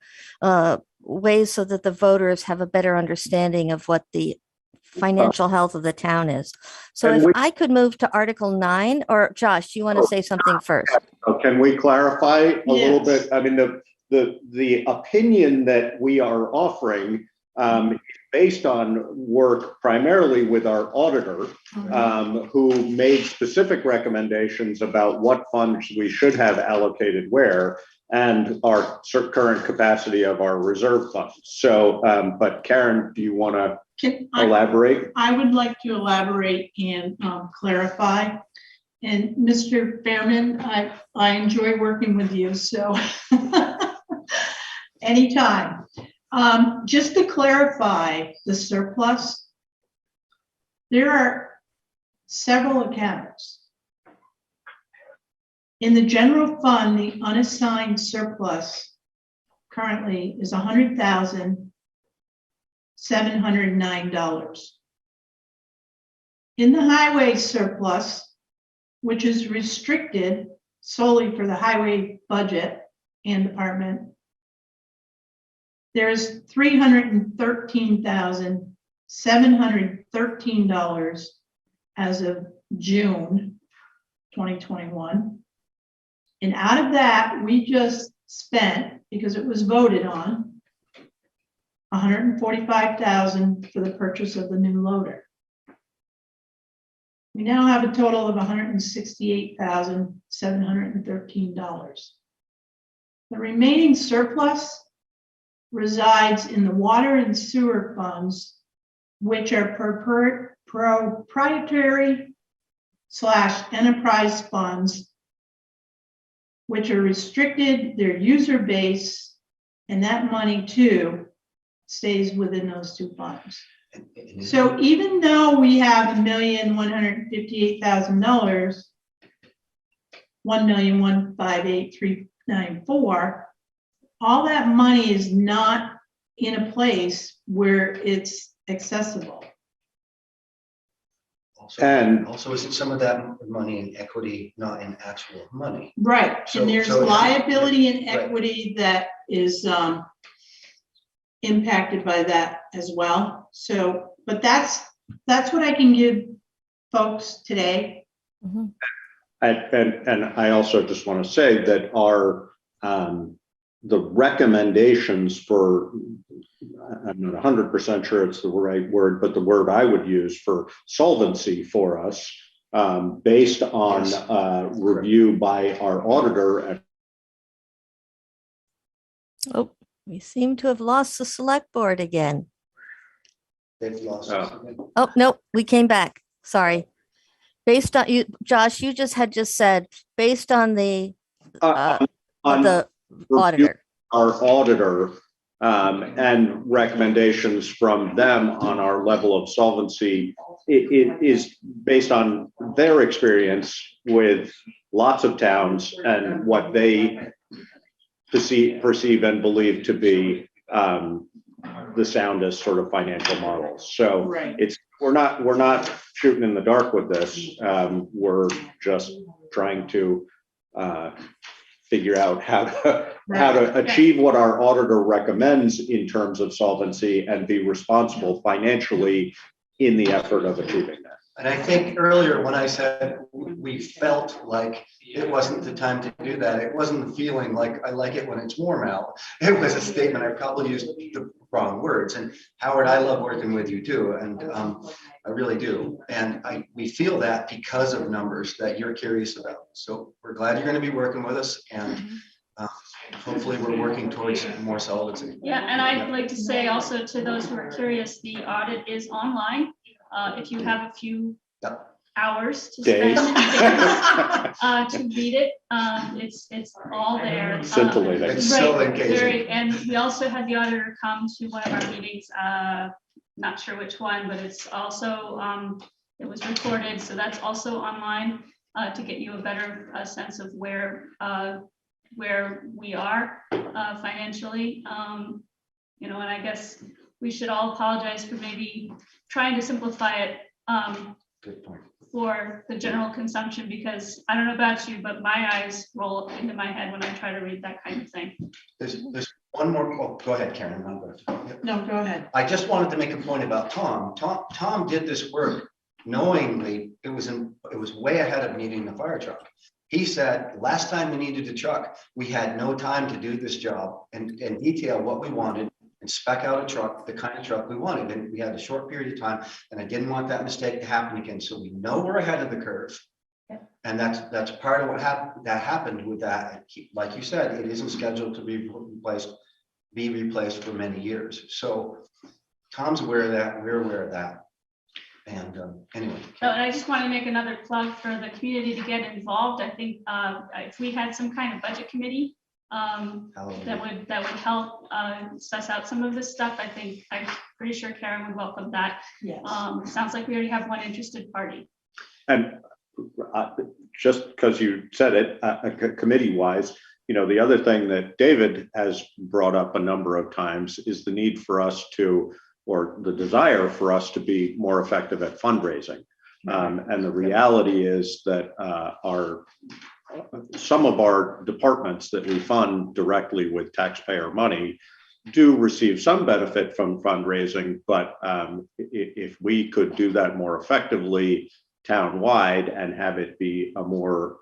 ways so that the voters have a better understanding of what the financial health of the town is. So if I could move to Article 9, or Josh, do you want to say something first? Can we clarify a little bit? I mean, the opinion that we are offering based on work primarily with our auditor, who made specific recommendations about what funds we should have allocated where, and our current capacity of our reserve funds. So, but Karen, do you want to elaborate? I would like to elaborate and clarify. And Mr. Fairman, I enjoy working with you, so anytime. Just to clarify the surplus, there are several accounts. In the general fund, the unassigned surplus currently is $100,709. In the highway surplus, which is restricted solely for the highway budget and department, there's $313,713 as of June 2021. And out of that, we just spent, because it was voted on, $145,000 for the purchase of the new loader. We now have a total of $168,713. The remaining surplus resides in the water and sewer funds, which are proprietary/enterprise funds, which are restricted, their user base, and that money too stays within those two funds. So even though we have $1,158,000, $1,158,394, all that money is not in a place where it's accessible. Also, isn't some of that money in equity, not in actual money? Right, and there's liability and equity that is impacted by that as well. So, but that's what I can give folks today. And I also just want to say that our the recommendations for, I'm not 100% sure it's the right word, but the word I would use for solvency for us, based on review by our auditor. Oh, we seem to have lost the select board again. They've lost. Oh, no, we came back. Sorry. Based on you, Josh, you just said, based on the auditor. Our auditor and recommendations from them on our level of solvency, it is based on their experience with lots of towns and what they perceive and believe to be the soundest sort of financial models. So we're not shooting in the dark with this. We're just trying to figure out how to achieve what our auditor recommends in terms of solvency and be responsible financially in the effort of achieving that. And I think earlier when I said we felt like it wasn't the time to do that, it wasn't the feeling like I like it when it's warm out. It was a statement. I probably used the wrong words. And Howard, I love working with you too, and I really do. And we feel that because of numbers that you're curious about. So we're glad you're going to be working with us, and hopefully we're working towards more solvency. Yeah, and I'd like to say also to those who are curious, the audit is online. If you have a few hours to spend to read it, it's all there. Scintillating. It's so engaging. And we also had the auditor come to one of our meetings, not sure which one, but it's also, it was recorded, so that's also online to get you a better sense of where we are financially. You know, and I guess we should all apologize for maybe trying to simplify it Good point. For the general consumption, because I don't know about you, but my eyes roll into my head when I try to read that kind of thing. There's one more. Oh, go ahead, Karen. No, go ahead. I just wanted to make a point about Tom. Tom did this work knowingly. It was way ahead of needing the fire truck. He said last time we needed a truck, we had no time to do this job and detail what we wanted and spec out a truck, the kind of truck we wanted. And we had a short period of time, and I didn't want that mistake to happen again. So we know we're ahead of the curve. And that's part of what happened with that. Like you said, it isn't scheduled to be replaced for many years. So Tom's aware of that, we're aware of that. And anyway. So, and I just want to make another plug for the community to get involved. I think if we had some kind of budget committee that would help suss out some of this stuff, I'm pretty sure Karen would welcome that. Yes. Sounds like we already have one interested party. And just because you said it, committee-wise, you know, the other thing that David has brought up a number of times is the need for us to, or the desire for us to be more effective at fundraising. And the reality is that some of our departments that we fund directly with taxpayer money do receive some benefit from fundraising, but if we could do that more effectively town-wide and have it be a more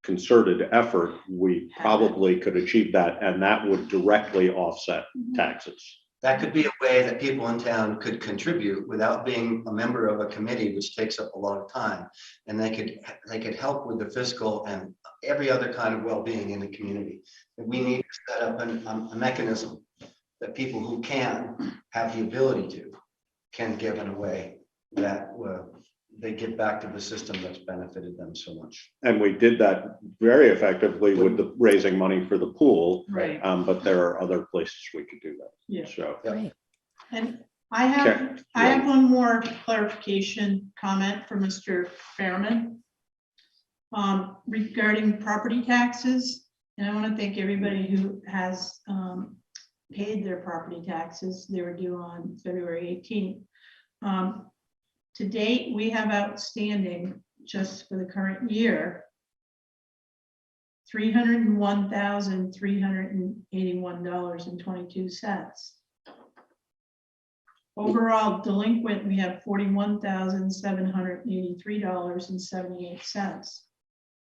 concerted effort, we probably could achieve that, and that would directly offset taxes. That could be a way that people in town could contribute without being a member of a committee, which takes up a lot of time. And they could help with the fiscal and every other kind of well-being in the community. We need to set up a mechanism that people who can have the ability to can give in a way that they give back to the system that's benefited them so much. And we did that very effectively with the raising money for the pool. Right. But there are other places we could do that. Yeah. So. Right. And I have one more clarification comment for Mr. Fairman regarding property taxes. And I want to thank everybody who has paid their property taxes. They were due on February 18th. To date, we have outstanding, just for the current year, $301,381.22. Overall delinquent, we have $41,783.78.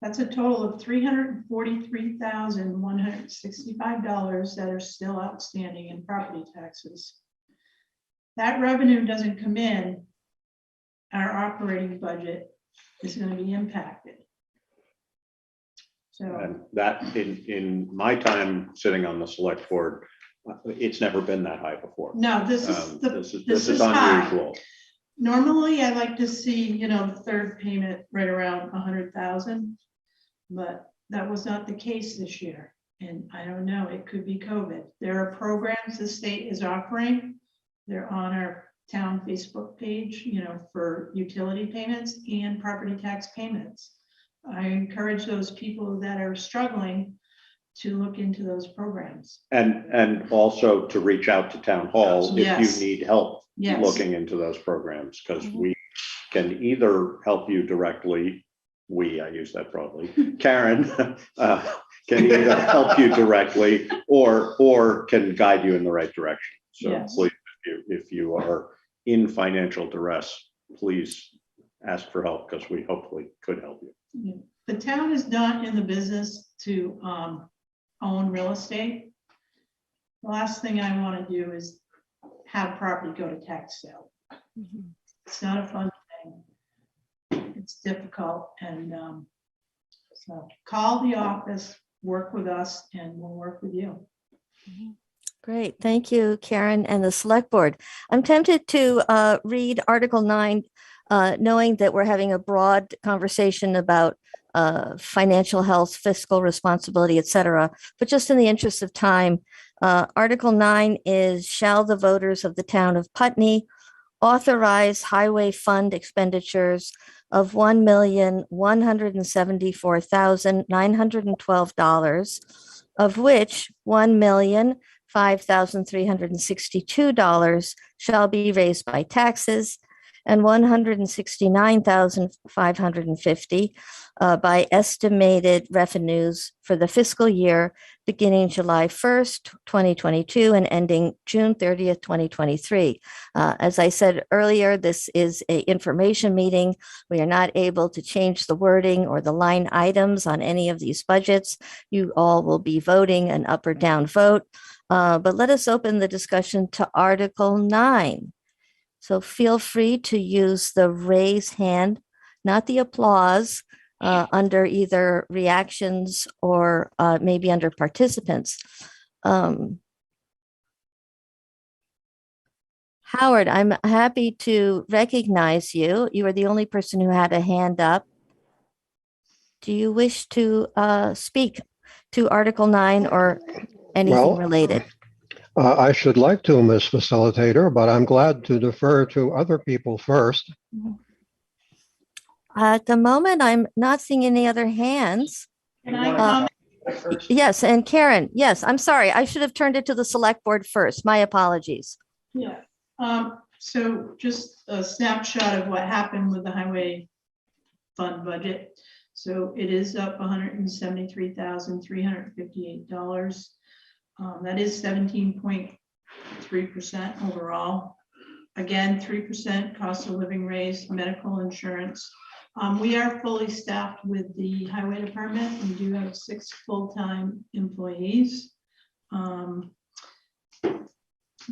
That's a total of $343,165 that are still outstanding in property taxes. That revenue doesn't come in, our operating budget is going to be impacted. So, And that in my time sitting on the select board, it's never been that high before. no, this is high. unusual. Normally, I like to see, the third payment right around 100,000, but that was not the case this year. And I don't know, it could be COVID. There are programs the state is offering. They're on our town Facebook page, for utility payments and property tax payments. I encourage those people that are struggling to look into those programs. And also to reach out to town hall if Yes. you need help Yes. looking into those programs, because we can either help you directly. I use that broadly. Karen can either help you directly or can guide you in the right direction. So Yes. please, if you are in financial duress, please ask for help, because we hopefully could help you. The town is not in the business to own real estate. The last thing I want to do is have property go to tax sale. It's not a fun thing. It's difficult, and so call the office, work with us, and we'll work with you. Great. Thank you, Karen and the select board. I'm tempted to read Article 9, knowing that we're having a broad conversation about financial health, fiscal responsibility, et cetera. But just in the interest of time, Article 9 is, shall the voters of the town of Putney authorize highway fund expenditures of $1,174,912, of which $1,005,362 shall be raised by taxes and $169,550 by estimated revenues for the fiscal year beginning July 1st, 2022 and ending June 30th, 2023. As I said earlier, this is an information meeting. We are not able to change the wording or the line items on any of these budgets. You all will be voting an up or down vote. But let us open the discussion to Article 9. So feel free to use the raise hand, not the applause, under either reactions or maybe under participants. Howard, I'm happy to recognize you. You are the only person who had a hand up. Do you wish to speak to Article 9 or anything related? I should like to, Ms. Facilitator, but I'm glad to defer to other people first. At the moment, I'm not seeing any other hands. Can I comment? Yes, and Karen, yes, I'm sorry. I should have turned it to the select board first. My apologies. Yeah, so just a snapshot of what happened with the highway fund budget. So it is up $173,358. That is 17.3% overall. Again, 3% cost of living raise, medical insurance. We are fully staffed with the highway department. We do have 6 full-time employees.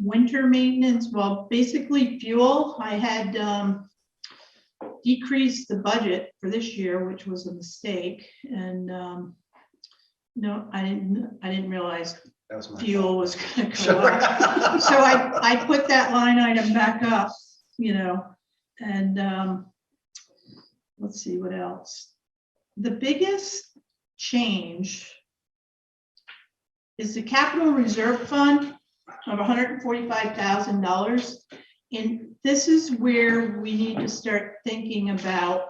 Winter maintenance, well, basically fuel. I had decreased the budget for this year, which was a mistake. And no, I didn't realize fuel was going to go up. So I put that line item back up, and let's see what else. The biggest change is the capital reserve fund of $145,000. And this is where we need to start thinking about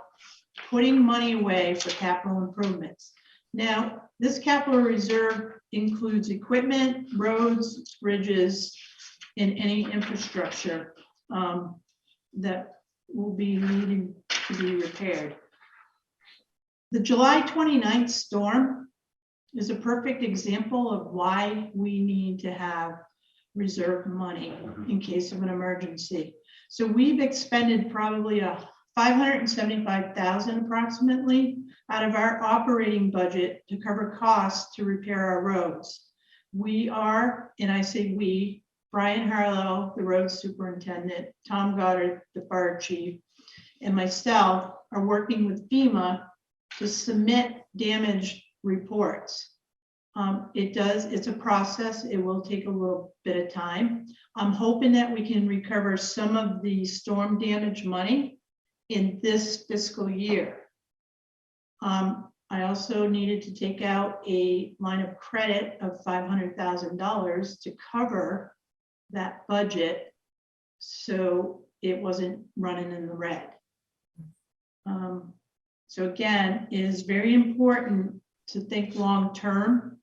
putting money away for capital improvements. Now, this capital reserve includes equipment, roads, bridges, and any infrastructure that will be needing to be repaired. The July 29th storm is a perfect example of why we need to have reserve money in case of an emergency. So we've expended probably a $575,000 approximately out of our operating budget to cover costs to repair our roads. We are, and I say we, Brian Harlow, the road superintendent, Tom Goddard, the fire chief, and myself are working with FEMA to submit damage reports. It's a process. It will take a little bit of time. I'm hoping that we can recover some of the storm damage money in this fiscal year. I also needed to take out a line of credit of $500,000 to cover that budget, so it wasn't running in the red. So again, it is very important to think long-term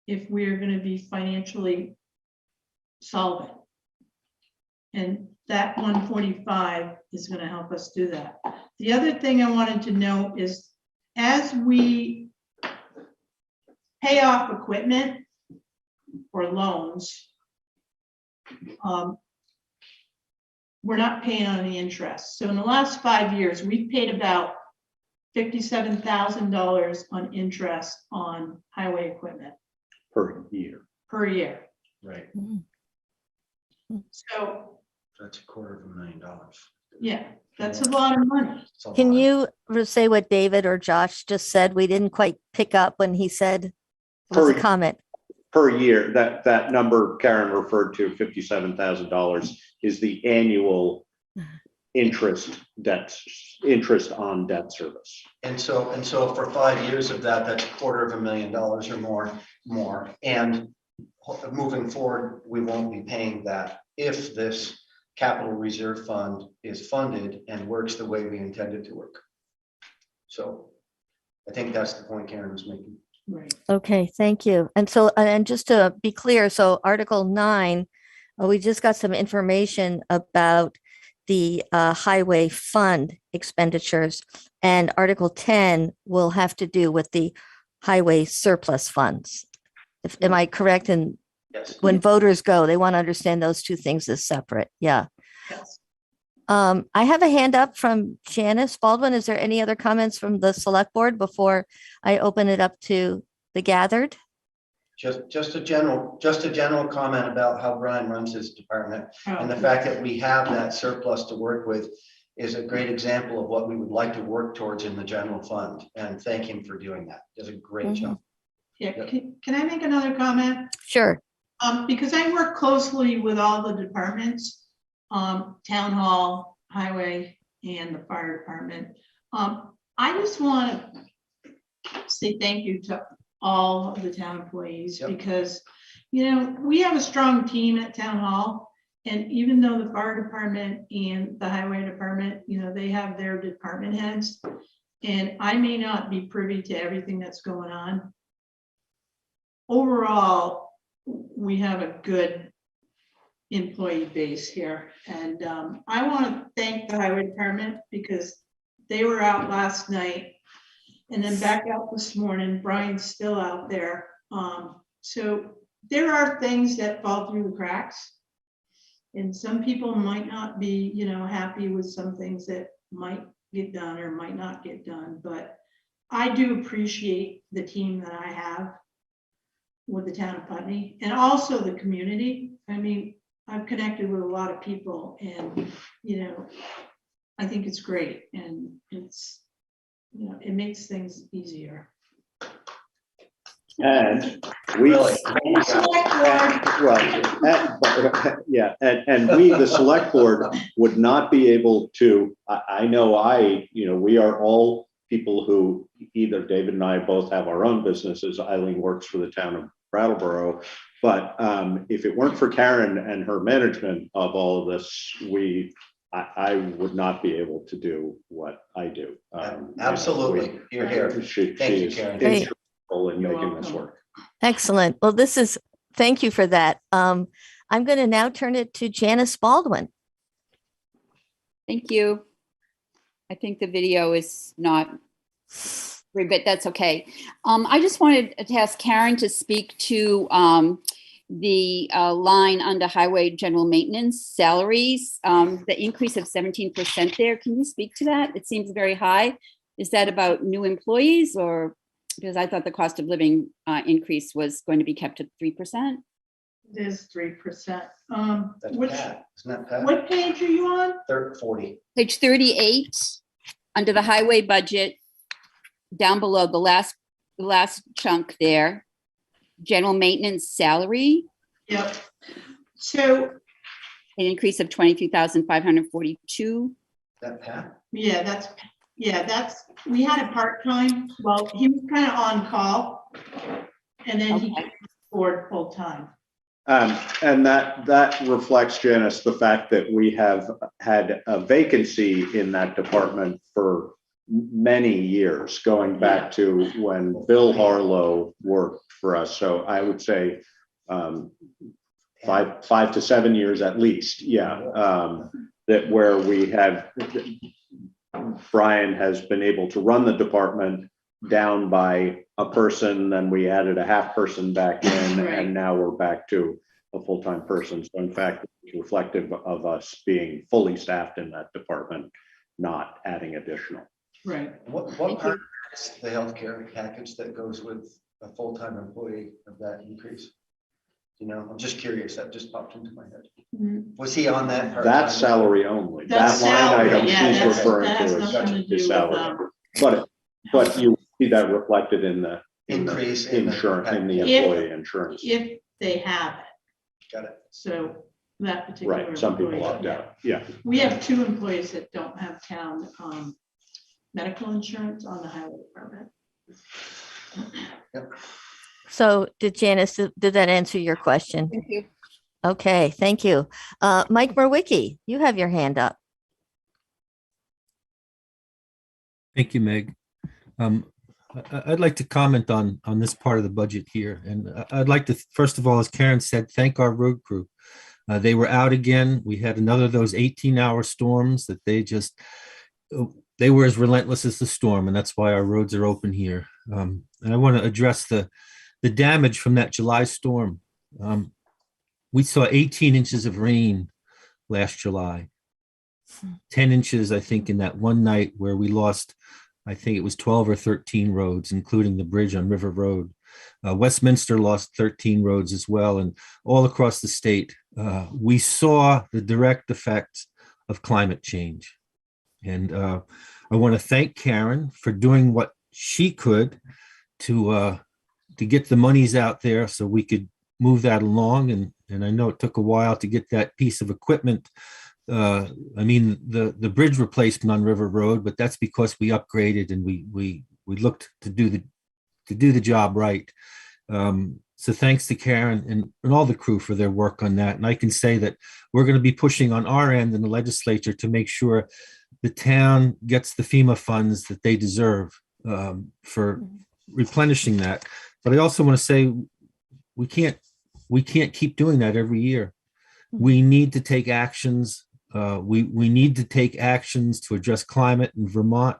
if we're going to be financially solvent. And that 145 is going to help us do that. The other thing I wanted to note is as we pay off equipment or loans, we're not paying on the interest. So in the last 5 years, we've paid about $57,000 on interest on highway equipment. Per year. Per year. Right. So that's $250,000. Yeah, that's a lot of money. Can you say what David or Josh just said? We didn't quite pick up when he said, it was a comment. Per year, that number Karen referred to, $57,000, is the annual interest on debt service. And so for 5 years of that, that's $250,000 or more. And moving forward, we won't be paying that if this capital reserve fund is funded and works the way we intend it to work. So I think that's the point Karen was making. Right. Okay, thank you. And so, and just to be clear, so Article 9, we just got some information about the highway fund expenditures, and Article 10 will have to do with the highway surplus funds. Am I correct? And yes, when voters go, they want to understand those two things as separate. Yeah. Yes. I have a hand up from Janice Baldwin. Is there any other comments from the select board before I open it up to the gathered? Just a general comment about how Brian runs his department, and the fact that we have that surplus to work with is a great example of what we would like to work towards in the general fund. And thank him for doing that. Does a great job. Yeah. Can I make another comment? Sure. Because I work closely with all the departments, town hall, highway, and the fire department. I just want to say thank you to all of the town employees, because, you know, we have a strong team at town hall, and even though the fire department and the highway department, you know, they have their department heads, and I may not be privy to everything that's going on. Overall, we have a good employee base here, and I want to thank the highway department because they were out last night and then back out this morning. Brian's still out there. So there are things that fall through the cracks, and some people might not be, you know, happy with some things that might get done or might not get done, but I do appreciate the team that I have with the town of Putney and also the community. I mean, I've connected with a lot of people, and, you know, I think it's great, and it's, you know, it makes things easier. And we, Really? and we, the select board, would not be able to, I know we are all people who, either David and I both have our own businesses. Eileen works for the town of Brattleboro, but if it weren't for Karen and her management of all of this, I would not be able to do what I do. Absolutely. You're here. Thank you, Karen. Instrumental in making this work. Excellent. Well, thank you for that. I'm going to now turn it to Janice Baldwin. Thank you. I think the video is not free, but that's okay. I just wanted to ask Karen to speak to the line under highway general maintenance salaries, the increase of 17% there. Can you speak to that? It seems very high. Is that about new employees, or because I thought the cost of living increase was going to be kept at 3%? It is 3%. That's Which, Pat, isn't that Pat? what page are you on? 40. Page 38, under the highway budget, down below the last chunk there, general maintenance salary. Yep. So an increase of 22,542. That Pat? yeah, that's we had a part-time. Well, he was kind of on call, and then he came forward full-time. And that reflects, Janice, the fact that we have had a vacancy in that department for many years, going back to when Bill Harlow worked for us. So I would say 5 to 7 years at least. Yeah, that where we have Brian has been able to run the department down by a person, then we added a half person back in, and now we're back to a full-time person. So in fact, it's reflective of us being fully staffed in that department, not adding additional. Right. What part is the healthcare package that goes with a full-time employee of that increase? You know, I'm just curious. That just popped into my head. Was he on that part? That's salary only. That's that line salary, item yeah, she's referring that has to nothing to is do salary. with, But you see that reflected in the increase in the insurance in the employee insurance. if they have it. Got it. So that particular Right. Some people employee, opt out. Yeah. We have 2 employees that don't have town medical insurance on the highway department. Yep. So did Janice, did that answer your question? Thank you. Okay, thank you. Mike Merwicki, you have your hand up. Thank you, Meg. I'd like to comment on this part of the budget here. And I'd like to, first of all, as Karen said, thank our road crew. They were out again. We had another of those 18-hour storms that they were as relentless as the storm. And that's why our roads are open here. And I want to address the damage from that July storm. We saw 18 inches of rain last July. 10 inches, I think, in that one night where we lost, I think it was 12 or 13 roads, including the bridge on River Road. Westminster lost 13 roads as well. And all across the state, we saw the direct effects of climate change. And I want to thank Karen for doing what she could to get the monies out there so we could move that along. And I know it took a while to get that piece of equipment. I mean, the bridge replacement on River Road, but that's because we upgraded and we looked to do the job right. So thanks to Karen and all the crew for their work on that. And I can say that we're going to be pushing on our end in the legislature to make sure the town gets the FEMA funds that they deserve for replenishing that. But I also want to say we can't keep doing that every year. We need to take actions. We need to take actions to address climate in Vermont,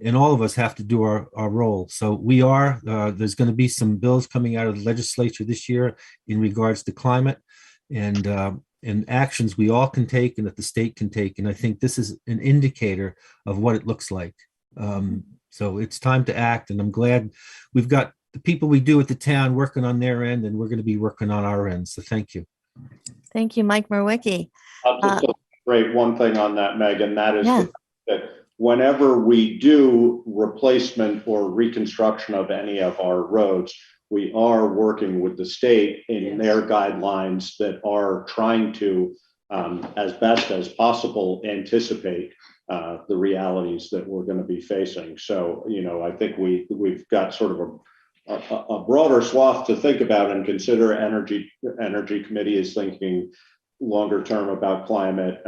and all of us have to do our role. So there's going to be some bills coming out of the legislature this year in regards to climate and actions we all can take and that the state can take. And I think this is an indicator of what it looks like. So it's time to act, and I'm glad we've got the people we do at the town working on their end, and we're going to be working on our end. So thank you. Thank you, Mike Merwicki. I'll just elaborate one thing on that, Meg, and that is that whenever we do replacement or reconstruction of any of our roads, we are working with the state in their guidelines that are trying to, as best as possible, anticipate the realities that we're going to be facing. So, I think we've got sort of a broader swath to think about and consider. Energy Committee is thinking longer term about climate,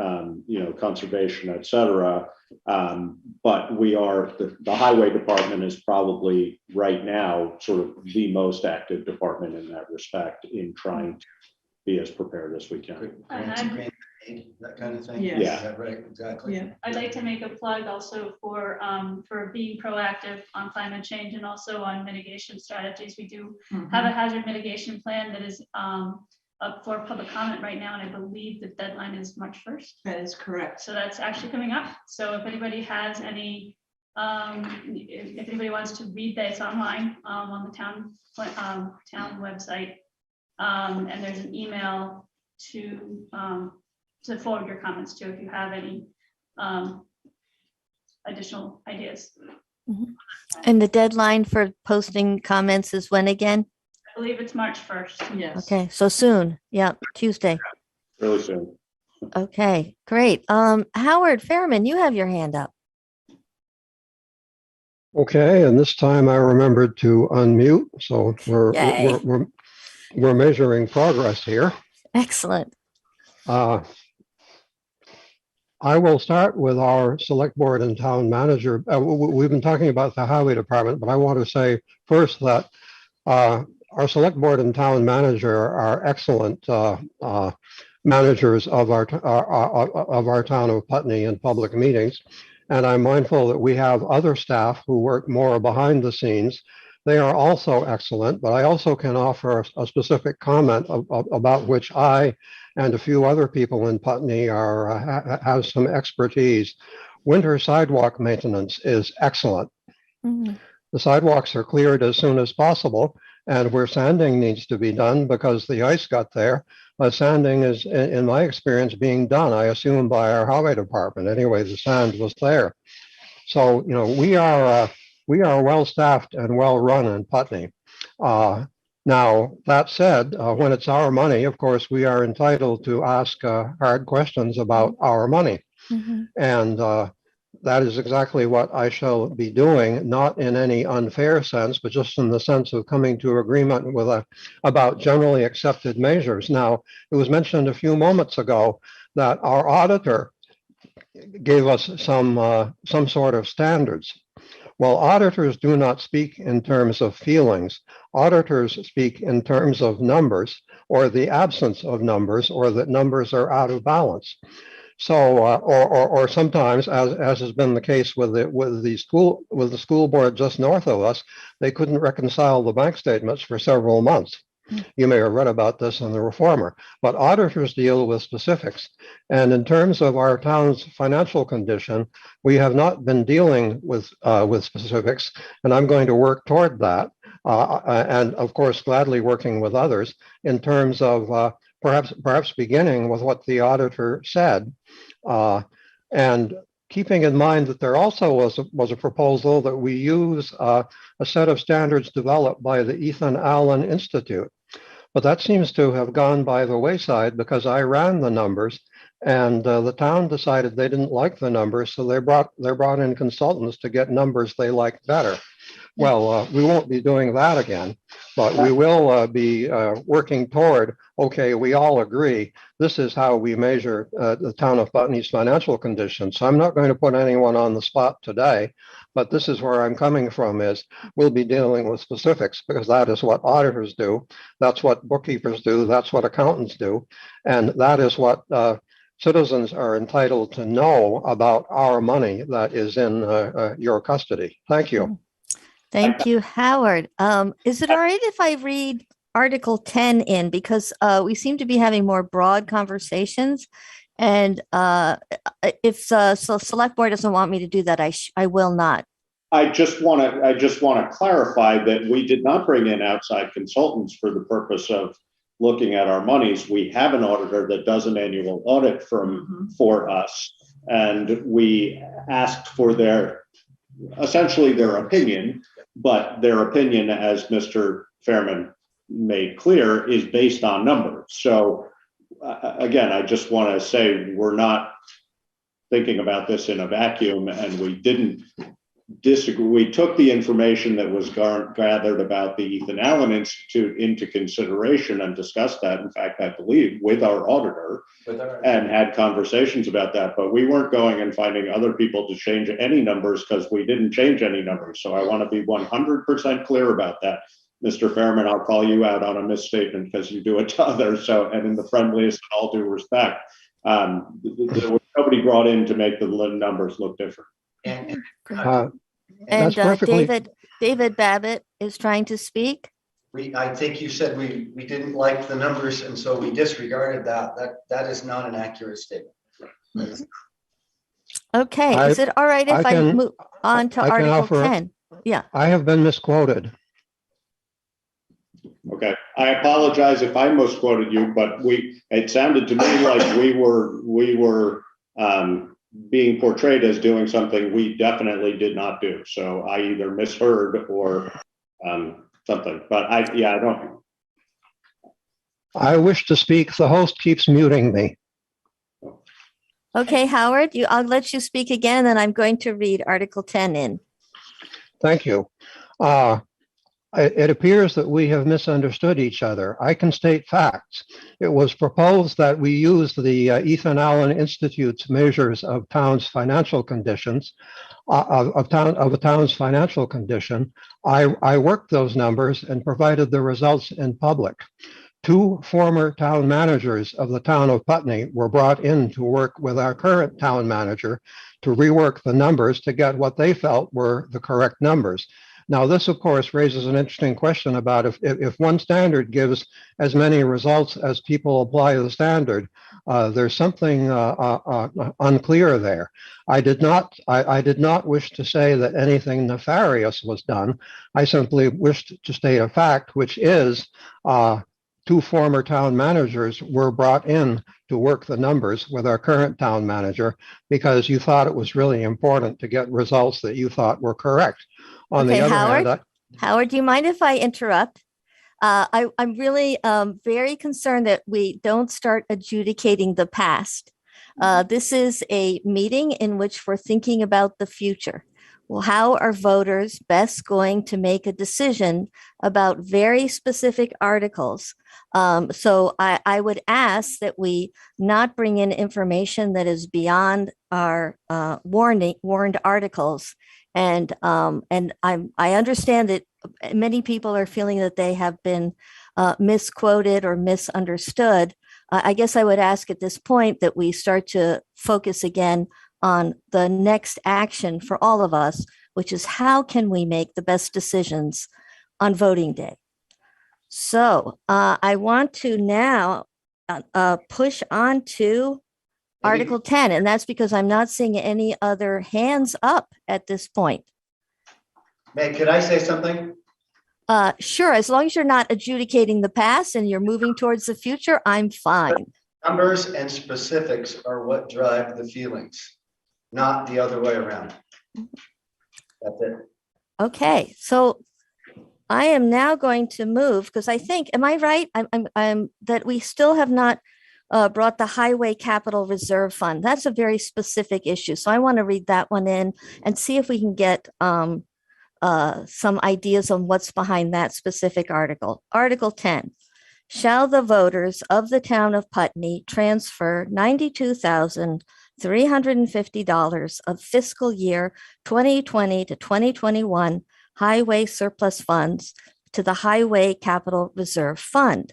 conservation, et cetera. But the highway department is probably right now sort of the most active department in that respect in trying to be as prepared as we can. that kind of thing? Yes. Yeah. Is that right? Exactly. Yeah. I'd like to make a plug also for being proactive on climate change and also on mitigation strategies. We do have a hazard mitigation plan that is up for public comment right now, and I believe the deadline is March 1st. That is correct. So that's actually coming up. So if anybody has any, if anybody wants to read that, it's online on the town website, and there's an email to forward your comments to if you have any additional ideas. And the deadline for posting comments is when again? I believe it's March 1st. Yes. Okay, so soon. Yeah, Tuesday. Really soon. Okay, great. Howard Fairman, you have your hand up. Okay, and this time I remembered to unmute, so Yay. we're measuring progress here. Excellent. I will start with our select board and town manager. We've been talking about the highway department, but I want to say first that our select board and town manager are excellent managers of our town of Putney in public meetings. And I'm mindful that we have other staff who work more behind the scenes. They are also excellent, but I also can offer a specific comment about which I and a few other people in Putney have some expertise. Winter sidewalk maintenance is excellent. The sidewalks are cleared as soon as possible, and where sanding needs to be done because the ice got there, sanding is, in my experience, being done, I assume, by our highway department. Anyway, the sand was there. So, you know, we are well-staffed and well-run in Putney. Now, that said, when it's our money, of course, we are entitled to ask hard questions about our money. And that is exactly what I shall be doing, not in any unfair sense, but just in the sense of coming to agreement with about generally accepted measures. Now, it was mentioned a few moments ago that our auditor gave us some sort of standards. Well, auditors do not speak in terms of feelings. Auditors speak in terms of numbers, or the absence of numbers, or that numbers are out of balance. So, or sometimes, as has been the case with the school board just north of us, they couldn't reconcile the bank statements for several months. You may have read about this in the Reformer, but auditors deal with specifics. And in terms of our town's financial condition, we have not been dealing with specifics, and I'm going to work toward that. And of course, gladly working with others in terms of perhaps beginning with what the auditor said, and keeping in mind that there also was a proposal that we use a set of standards developed by the Ethan Allen Institute. But that seems to have gone by the wayside because I ran the numbers, and the town decided they didn't like the numbers, so they brought in consultants to get numbers they liked better. Well, we won't be doing that again, but we will be working toward, okay, we all agree, this is how we measure the town of Putney's financial condition. So I'm not going to put anyone on the spot today, but this is where I'm coming from is we'll be dealing with specifics because that is what auditors do. That's what bookkeepers do. That's what accountants do. And that is what citizens are entitled to know about our money that is in your custody. Thank you. Thank you, Howard. Is it all right if I read Article 10 in because we seem to be having more broad conversations, and if select board doesn't want me to do that, I will not. I just want to clarify that we did not bring in outside consultants for the purpose of looking at our monies. We have an auditor that does an annual audit for us, and we asked for essentially their opinion, but their opinion, as Mr. Fairman made clear, is based on numbers. So again, I just want to say we're not thinking about this in a vacuum, and we didn't disagree. We took the information that was gathered about the Ethan Allen Institute into consideration and discussed that, in fact, I believe, with our auditor and had conversations about that. But we weren't going and finding other people to change any numbers because we didn't change any numbers. So I want to be 100% clear about that. Mr. Fairman, I'll call you out on a misstatement because you do it to others. So, and in the friendliest and all due respect, There was nobody brought in to make the numbers look different. And And That's perfectly. David Babbitt is trying to speak. I think you said we didn't like the numbers, and so we disregarded that. That is not an accurate statement. Okay, is it all right if I move on to I can Article offer- 10? Yeah. I have been misquoted. Okay, I apologize if I misquoted you, but it sounded to me like we were being portrayed as doing something we definitely did not do. So I either misheard or something, but I don't. I wish to speak. The host keeps muting me. Okay, Howard, I'll let you speak again, and then I'm going to read Article 10 in. Thank you. It appears that we have misunderstood each other. I can state facts. It was proposed that we use the Ethan Allen Institute's measures of town's financial conditions, of a town's financial condition. I worked those numbers and provided the results in public. 2 former town managers of the town of Putney were brought in to work with our current town manager to rework the numbers to get what they felt were the correct numbers. Now, this, of course, raises an interesting question about if one standard gives as many results as people apply the standard, there's something unclear there. I did not wish to say that anything nefarious was done. I simply wished to state a fact, which is 2 former town managers were brought in to work the numbers with our current town manager because you thought it was really important to get results that you thought were correct. On the other hand, Howard, do you mind if I interrupt? I'm really very concerned that we don't start adjudicating the past. This is a meeting in which we're thinking about the future. Well, how are voters best going to make a decision about very specific articles? So I would ask that we not bring in information that is beyond our warned articles. And I understand that many people are feeling that they have been misquoted or misunderstood. I guess I would ask at this point that we start to focus again on the next action for all of us, which is how can we make the best decisions on voting day? So I want to now push on to Article 10, and that's because I'm not seeing any other hands up at this point. Meg, could I say something? Sure, as long as you're not adjudicating the past and you're moving towards the future, I'm fine. Numbers and specifics are what drive the feelings, not the other way around. That's it. Okay, so I am now going to move because I think, am I right? I'm that we still have not brought the Highway Capital Reserve Fund. That's a very specific issue. So I want to read that one in and see if we can get some ideas on what's behind that specific article. Article 10. Shall the voters of the town of Putney transfer $92,350 of fiscal year 2020 to 2021 highway surplus funds to the Highway Capital Reserve Fund?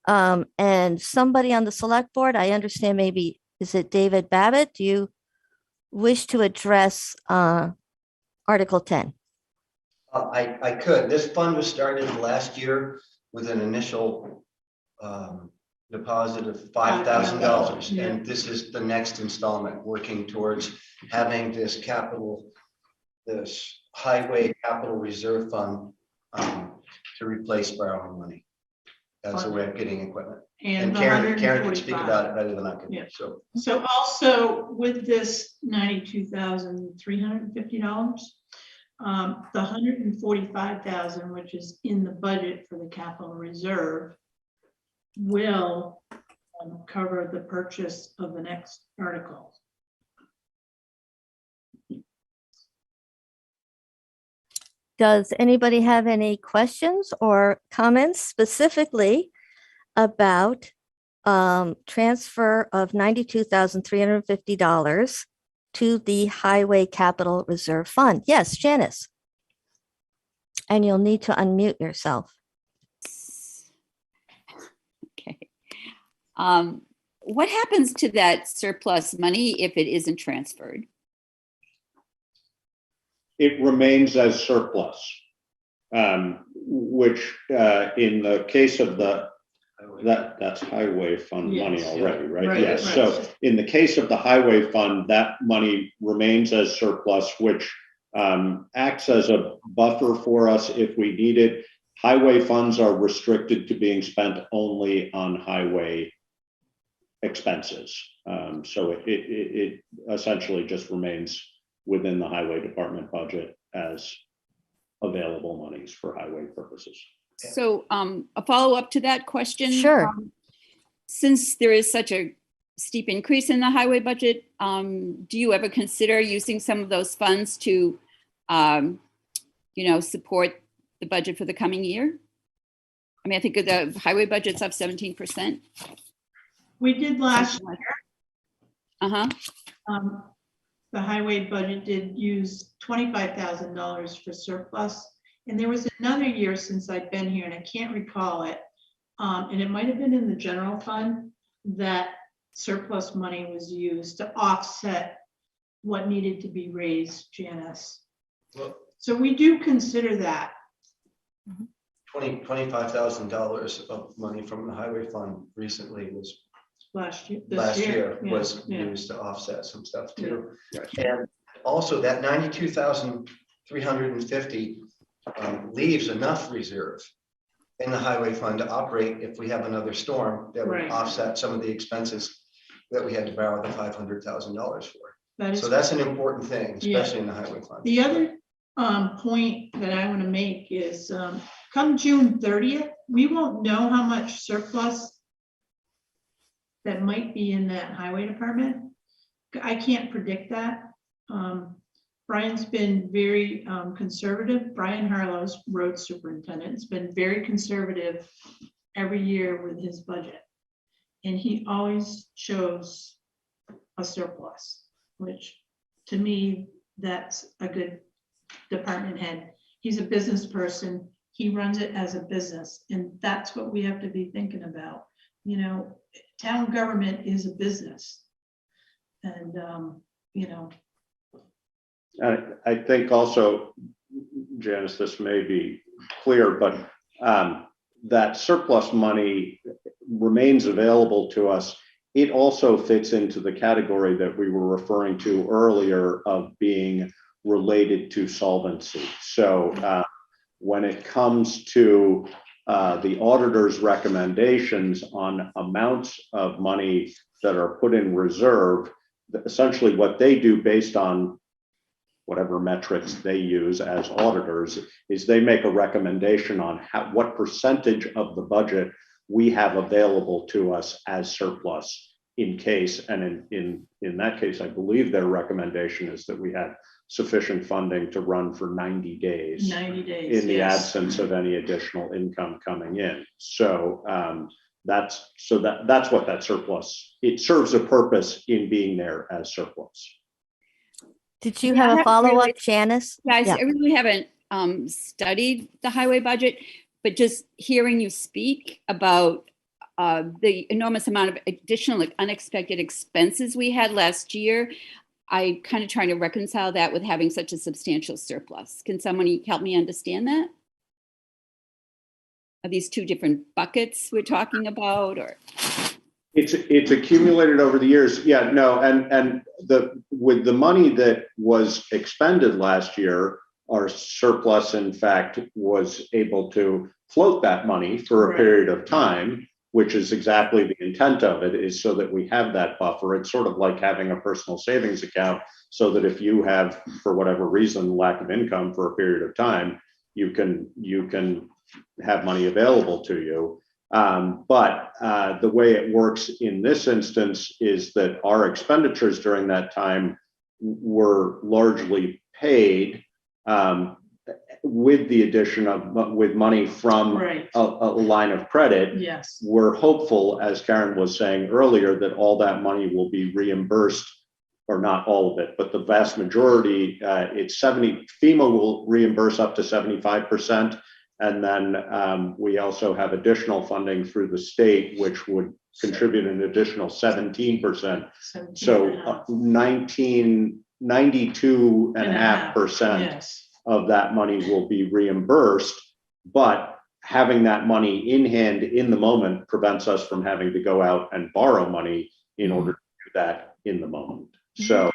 And somebody on the select board, I understand maybe, is it David Babbitt? Do you wish to address Article 10? I could. This fund was started last year with an initial deposit of $5,000. Yeah. And this is the next installment, working towards having this Highway Capital Reserve Fund to replace borrowing money as a way of getting equipment. And Karen can speak about it better than I can. Yeah. So also with this $92,350, the $145,000, which is in the budget for the capital reserve, will cover the purchase of the next article. Does anybody have any questions or comments specifically about transfer of $92,350 to the Highway Capital Reserve Fund? Yes, Janice. And you'll need to unmute yourself. Okay. what happens to that surplus money if it isn't transferred? It remains as surplus, which in the case of that's highway fund money Yes. already, right? Right, Yes. right. So in the case of the highway fund, that money remains as surplus, which acts as a buffer for us if we need it. Highway funds are restricted to being spent only on highway expenses. So it essentially just remains within the highway department budget as available monies for highway purposes. So a follow-up to that question. Sure. Since there is such a steep increase in the highway budget, do you ever consider using some of those funds to, support the budget for the coming year? I mean, I think the highway budget's up 17%. We did last year. Uh-huh. The highway budget did use $25,000 for surplus. And there was another year since I've been here, and I can't recall it. And it might have been in the general fund that surplus money was used to offset what needed to be raised, Janice. Well, so we do consider that. $25,000 of money from the highway fund recently was last year was used to offset some stuff too. And also that 92,350 leaves enough reserve in the highway fund to operate if we have another storm that would offset some of the expenses that we had to borrow the $500,000 for. So that's an important thing, especially in the highway fund. The other point that I want to make is come June 30th, we won't know how much surplus that might be in that highway department. I can't predict that. Brian's been very conservative. Brian Harlow's road superintendent has been very conservative every year with his budget. And he always shows a surplus, which to me, that's a good department head. He's a business person. He runs it as a business. And that's what we have to be thinking about. You know, town government is a business. And, I think also, Janice, this may be clear, but that surplus money remains available to us. It also fits into the category that we were referring to earlier of being related to solvency. So when it comes to the auditor's recommendations on amounts of money that are put in reserve, essentially what they do based on whatever metrics they use as auditors is they make a recommendation on what percentage of the budget we have available to us as surplus in case, and in that case, I believe their recommendation is that we had sufficient funding to run for 90 days. 90 days in the absence of any additional income coming in. So that's what that surplus, it serves a purpose in being there as surplus. Did you have a follow-up, Janice? Guys, I really haven't studied the highway budget, but just hearing you speak about the enormous amount of additional unexpected expenses we had last year, I kind of trying to reconcile that with having such a substantial surplus. Can someone help me understand that? Are these two different buckets we're talking about, or? It's accumulated over the years. Yeah, no, and with the money that was expended last year, our surplus, in fact, was able to float that money for a period of time, which is exactly the intent of it, is so that we have that buffer. It's sort of like having a personal savings account, so that if you have, for whatever reason, lack of income for a period of time, you can have money available to you. But the way it works in this instance is that our expenditures during that time were largely paid with the addition of with money from a line of credit. Yes. We're hopeful, as Karen was saying earlier, that all that money will be reimbursed, or not all of it, but the vast majority. It's 70. FEMA will reimburse up to 75%. And then we also have additional funding through the state, which would contribute an additional 17%. So 92.5% of that money will be reimbursed, but having that money in hand in the moment prevents us from having to go out and borrow money in order to do that in the moment. So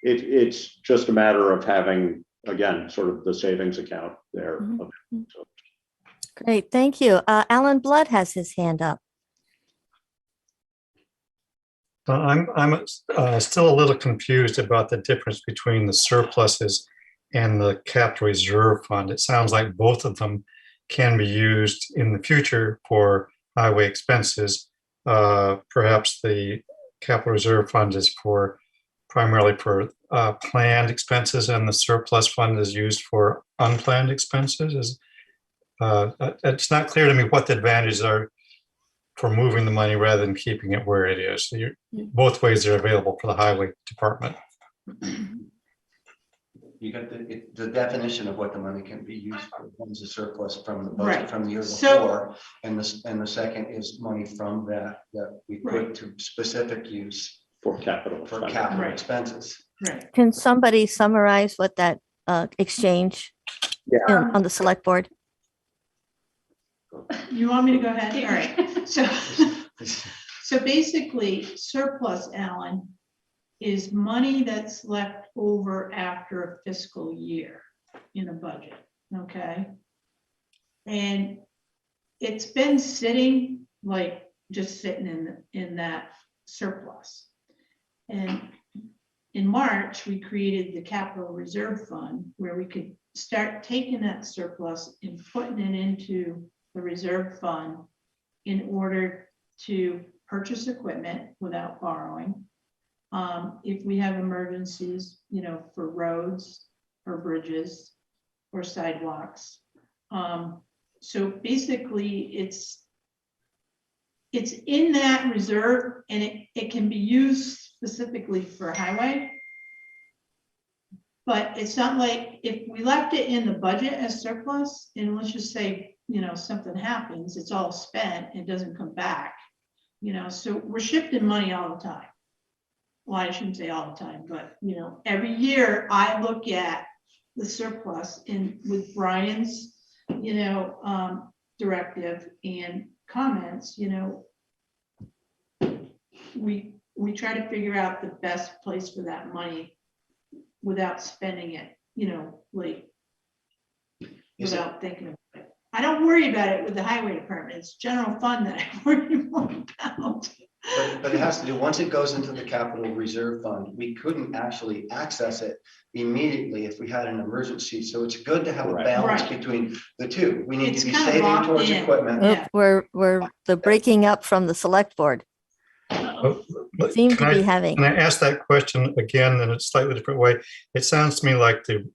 it's just a matter of having, again, sort of the savings account there. So. Great, thank you. Alan Blood has his hand up. I'm still a little confused about the difference between the surpluses and the capital reserve fund. It sounds like both of them can be used in the future for highway expenses. Perhaps the capital reserve fund is primarily for planned expenses, and the surplus fund is used for unplanned expenses. It's not clear to me what the advantages are for moving the money rather than keeping it where it is. So both ways are available for the highway department. You got the definition of what the money can be used for. One's a surplus from the budget from the year before, and the second is money from that we put to specific use for capital expenses. Right. Can somebody summarize what that exchange on the select board? You want me to go ahead? All right. So basically, surplus, Alan, is money that's left over after a fiscal year in a budget. Okay. And it's been sitting, like just sitting in that surplus. And in March, we created the capital reserve fund where we could start taking that surplus and putting it into the reserve fund in order to purchase equipment without borrowing. If we have emergencies, for roads or bridges or sidewalks. So basically it's in that reserve, and it can be used specifically for highway. But it's not like if we left it in the budget as surplus, and let's just say, something happens, it's all spent, it doesn't come back, so we're shifting money all the time. Well, I shouldn't say all the time, but, every year I look at the surplus and with Brian's, directive and comments, we try to figure out the best place for that money without spending it, without thinking of it. I don't worry about it with the highway department. It's general fund that I worry more about. But it has to do, once it goes into the capital reserve fund, we couldn't actually access it immediately if we had an emergency. So it's good to have a balance between the two. We need to be saving towards equipment. We're the breaking up from the select board. Seem to be having. Can I ask that question again in a slightly different way? It sounds to me like the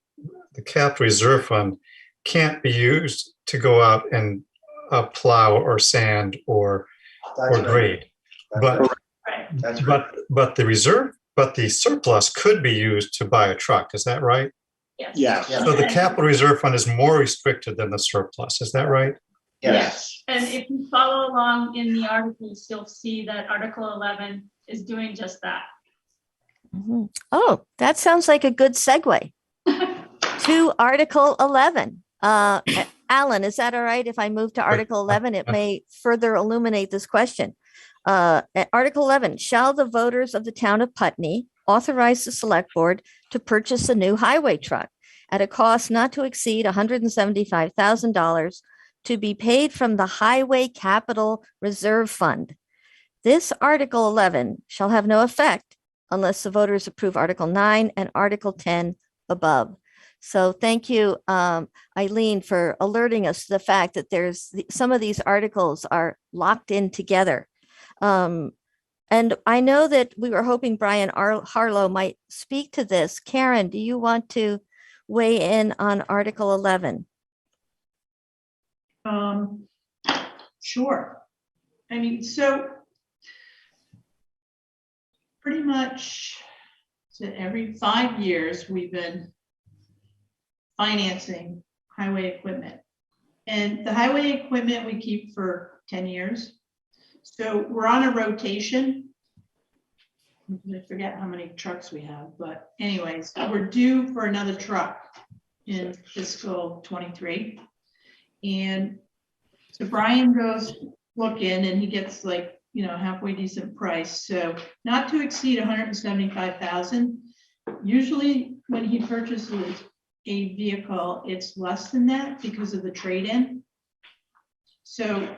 capital reserve fund can't be used to go out and plow or sand or grade. But the surplus could be used to buy a truck. Is that right? Yes. So the capital reserve fund is more restricted than the surplus. Is that right? Yes. And if you follow along in the articles, you'll see that Article 11 is doing just that. Oh, that sounds like a good segue to Article 11. Alan, is that all right if I move to Article 11? It may further illuminate this question. Article 11, shall the voters of the town of Putney authorize the select board to purchase a new highway truck at a cost not to exceed $175,000 to be paid from the Highway Capital Reserve Fund. This Article 11 shall have no effect unless the voters approve Article 9 and Article 10 above. So thank you, Eileen, for alerting us to the fact that some of these articles are locked in together. And I know that we were hoping Brian Harlow might speak to this. Karen, do you want to weigh in on Article 11? Sure. I mean, so pretty much every 5 years we've been financing highway equipment. And the highway equipment we keep for 10 years. So we're on a rotation. I forget how many trucks we have, but anyways, we're due for another truck in fiscal 23. And so Brian goes looking and he gets like, you know, halfway decent price. So not to exceed 175,000. Usually when he purchases a vehicle, it's less than that because of the trade-in. So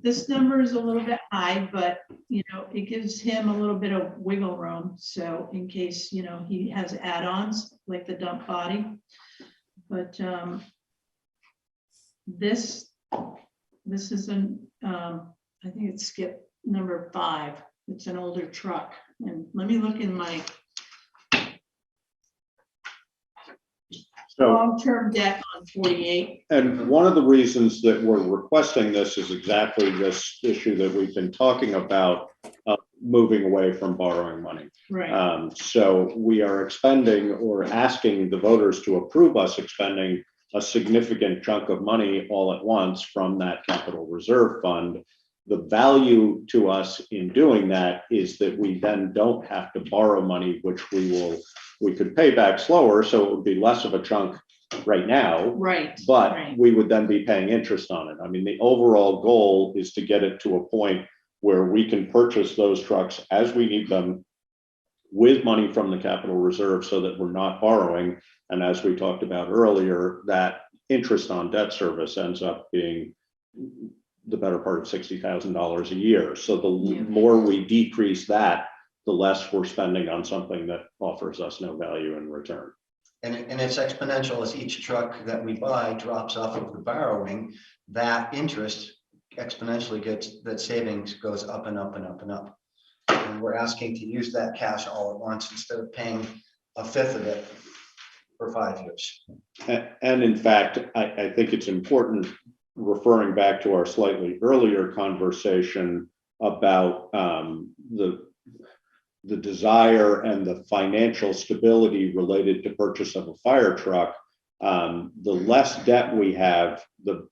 this number is a little bit high, but you know, it gives him a little bit of wiggle room. So in case, you know, he has add-ons like the dump body. But this is an, I think it's skip number 5. It's an older truck. And let me look in my long-term debt on 48. And one of the reasons that we're requesting this is exactly this issue that we've been talking about, moving away from borrowing money. Right. So we are expending or asking the voters to approve us expending a significant chunk of money all at once from that capital reserve fund. The value to us in doing that is that we then don't have to borrow money, which we could pay back slower, so it would be less of a chunk right now. Right. But right. we would then be paying interest on it. I mean, the overall goal is to get it to a point where we can purchase those trucks as we need them with money from the capital reserve so that we're not borrowing. And as we talked about earlier, that interest on debt service ends up being the better part of $60,000 a year. So the more we decrease that, the less we're spending on something that offers us no value in return. And it's exponential as each truck that we buy drops off of the borrowing, that interest exponentially gets, that savings goes up and up and up and up. And we're asking to use that cash all at once instead of paying a fifth of it for 5 years. And in fact, I think it's important, referring back to our slightly earlier conversation about the desire and the financial stability related to purchase of a fire truck, the less debt we have, the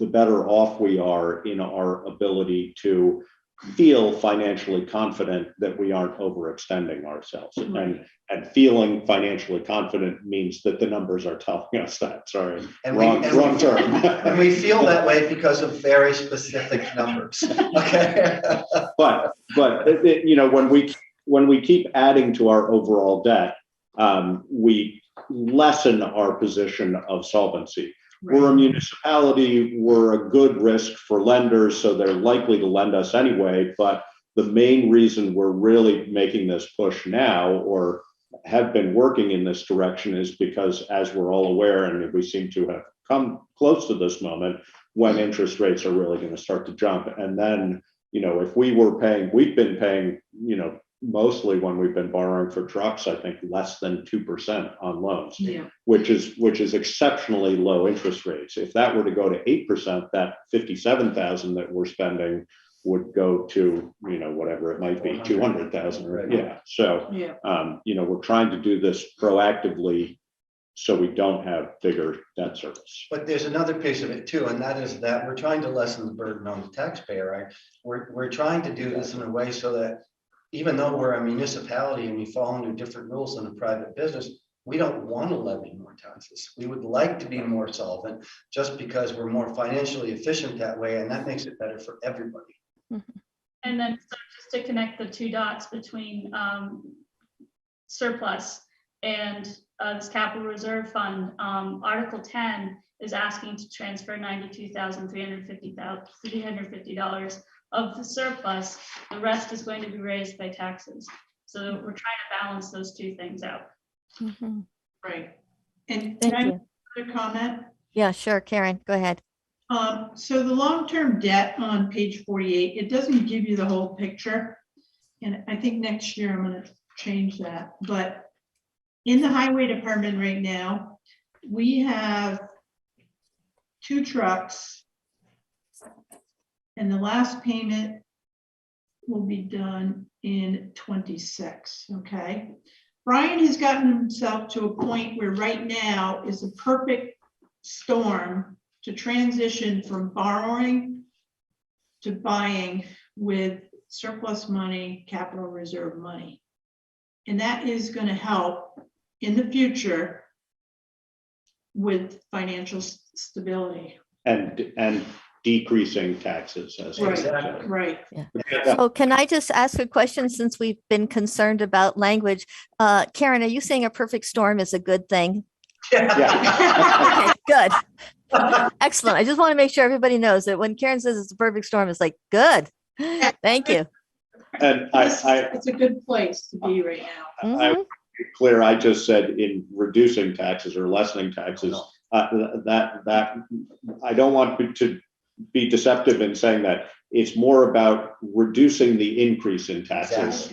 better off we are in our ability to feel financially confident that we aren't overextending ourselves. Right. And feeling financially confident means that the numbers are telling us that. Sorry, and wrong term. And we feel that way because of very specific numbers. Okay. but you know, when we keep adding to our overall debt, we lessen our position of solvency. Right. We're a municipality, we're a good risk for lenders, so they're likely to lend us anyway. But the main reason we're really making this push now, or have been working in this direction, is because, as we're all aware, and we seem to have come close to this moment, when interest rates are really going to start to jump. And then, you know, if we were paying, we've been paying, you know, mostly when we've been borrowing for trucks, I think less than 2% on loans, which is exceptionally low interest rates. If that were to go to 8%, that 57,000 that we're spending would go to, you know, whatever it might be, 200,000. Right. Yeah. So, you know, we're trying to do this proactively so we don't have bigger debt service. But there's another piece of it too, and that is that we're trying to lessen the burden on the taxpayer. Right? We're trying to do this in a way so that even though we're a municipality and we fall under different rules than a private business, we don't want to levy more taxes. We would like to be more solvent just because we're more financially efficient that way, and that makes it better for everybody. And then so just to connect the two dots between surplus and this capital reserve fund, Article 10 is asking to transfer $92,350 of the surplus. The rest is going to be raised by taxes. So we're trying to balance those two things out. Mm-hmm. Right. And Thank can I you. make another comment? Yeah, sure. Karen, go ahead. So the long-term debt on page 48, it doesn't give you the whole picture. And I think next year I'm going to change that. But in the highway department right now, we have 2 trucks. And the last payment will be done in 26, okay? Brian has gotten himself to a point where right now is a perfect storm to transition from borrowing to buying with surplus money, capital reserve money. And that is going to help in the future with financial stability. And decreasing taxes as Right. Yeah. So can I just ask a question since we've been concerned about language? Karen, are you saying a perfect storm is a good thing? Okay, good. Excellent. I just want to make sure everybody knows that when Karen says it's a perfect storm, it's like, good. Thank you. And it's a good place to be right now. I would be clear, I just said in reducing taxes or lessening taxes, that I don't want to be deceptive in saying that it's more about reducing the increase in taxes,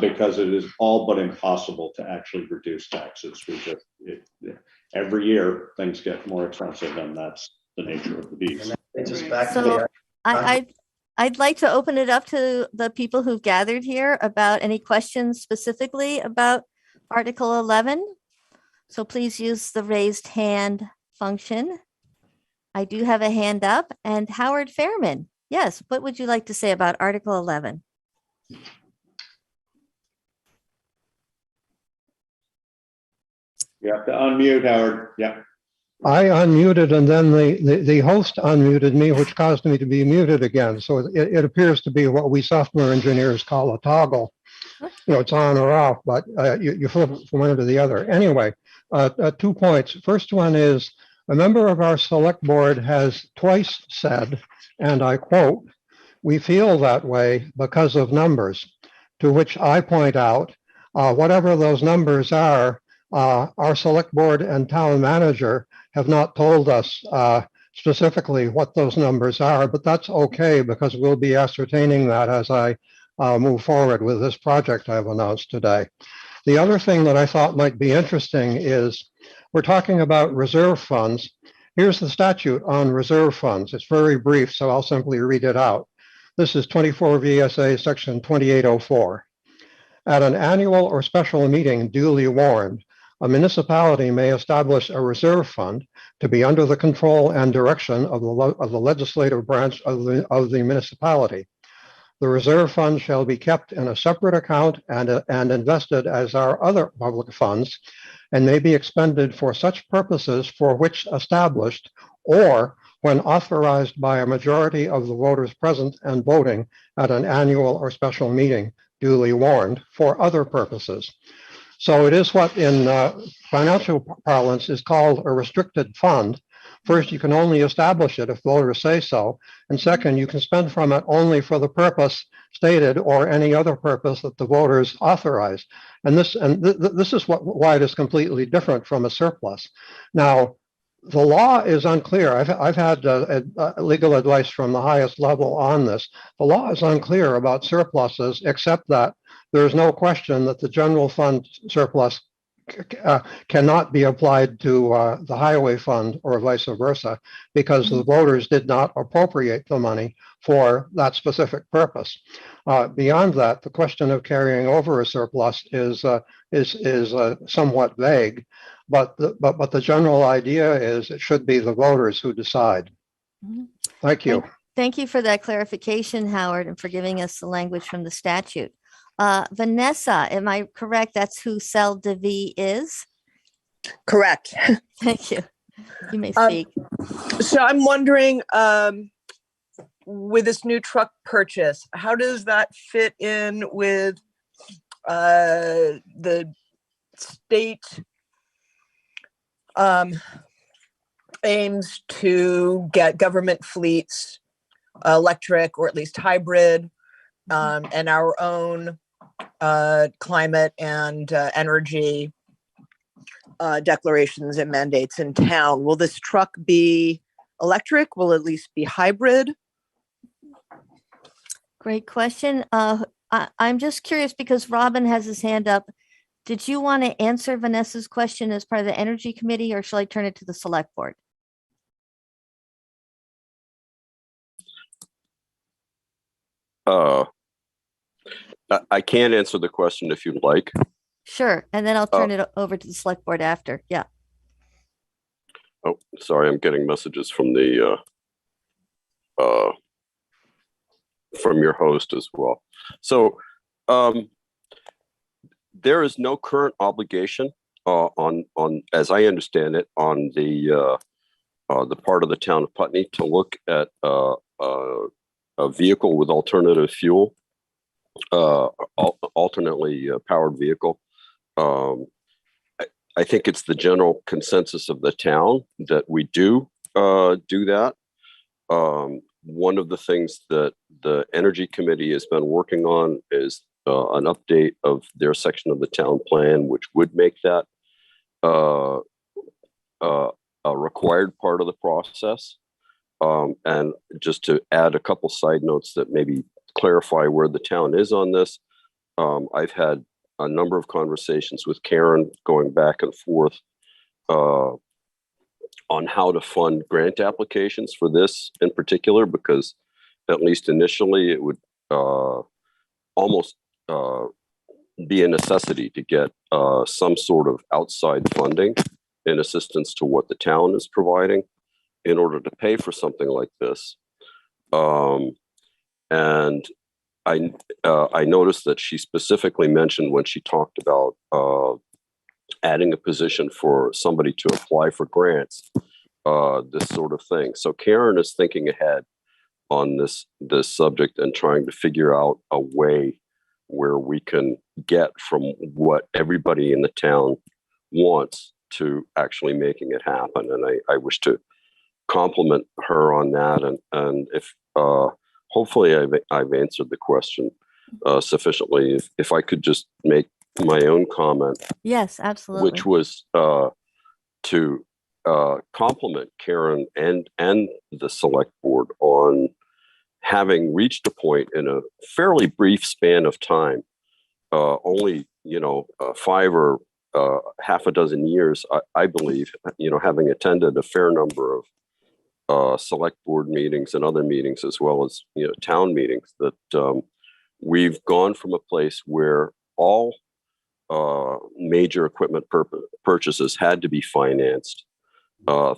because it is all but impossible to actually reduce taxes. Every year things get more expensive, and that's the nature of the beast. So I'd like to open it up to the people who've gathered here about any questions specifically about Article 11. So please use the raised hand function. I do have a hand up, and Howard Fairman. Yes, what would you like to say about Article 11? You have to unmute, Howard. Yeah. I unmuted and then the host unmuted me, which caused me to be muted again. So it appears to be what we software engineers call a toggle. You know, it's on or off, but you flip it from one to the other. Anyway, 2 points. First one is a member of our select board has twice said, and I quote, "We feel that way because of numbers," to which I point out, whatever those numbers are, our select board and town manager have not told us specifically what those numbers are, but that's okay because we'll be ascertaining that as I move forward with this project I've announced today. The other thing that I thought might be interesting is we're talking about reserve funds. Here's the statute on reserve funds. It's very brief, so I'll simply read it out. This is 24 VSA section 2804. At an annual or special meeting duly warned, a municipality may establish a reserve fund to be under the control and direction of the legislative branch of the municipality. The reserve fund shall be kept in a separate account and invested as are other public funds, and may be expended for such purposes for which established, or when authorized by a majority of the voters present and voting at an annual or special meeting duly warned, for other purposes. So it is what in financial parlance is called a restricted fund. First, you can only establish it if voters say so. And second, you can spend from it only for the purpose stated or any other purpose that the voters authorize. And this is why it is completely different from a surplus. Now, the law is unclear. I've had legal advice from the highest level on this. The law is unclear about surpluses, except that there is no question that the general fund surplus cannot be applied to the highway fund or vice versa, because the voters did not appropriate the money for that specific purpose. Beyond that, the question of carrying over a surplus is somewhat vague, but the general idea is it should be the voters who decide. Thank you. Thank you for that clarification, Howard, and for giving us the language from the statute. Vanessa, am I correct? That's who Cell DeV is? Correct. Thank you. You may speak. So I'm wondering, with this new truck purchase, how does that fit in with the state aims to get government fleets electric or at least hybrid, and our own climate and energy declarations and mandates in town? Will this truck be electric? Will it at least be hybrid? Great question. I'm just curious because Robin has his hand up. Did you want to answer Vanessa's question as part of the Energy Committee, or shall I turn it to the Select Board? I can answer the question if you'd like. Sure, and then I'll turn it over to the Select Board after. Yeah. Oh, sorry, I'm getting messages from the from your host as well. So there is no current obligation on as I understand it, on the part of the town of Putney to look at a vehicle with alternative fuel, alternately powered vehicle. I think it's the general consensus of the town that we do that. One of the things that the Energy Committee has been working on is an update of their section of the town plan, which would make that a required part of the process. And just to add a couple side notes that maybe clarify where the town is on this, I've had a number of conversations with Karen going back and forth on how to fund grant applications for this in particular, because at least initially it would almost be a necessity to get some sort of outside funding in assistance to what the town is providing in order to pay for something like this. And I noticed that she specifically mentioned when she talked about adding a position for somebody to apply for grants, this sort of thing. So Karen is thinking ahead on this subject and trying to figure out a way where we can get from what everybody in the town wants to actually making it happen. And I wish to compliment her on that. And if hopefully I've answered the question sufficiently. If I could just make my own comment. Yes, absolutely. Which was to compliment Karen and the select board on having reached a point in a fairly brief span of time, only 5 or half a dozen years, I believe, having attended a fair number of select board meetings and other meetings, as well as town meetings, that we've gone from a place where all major equipment purchases had to be financed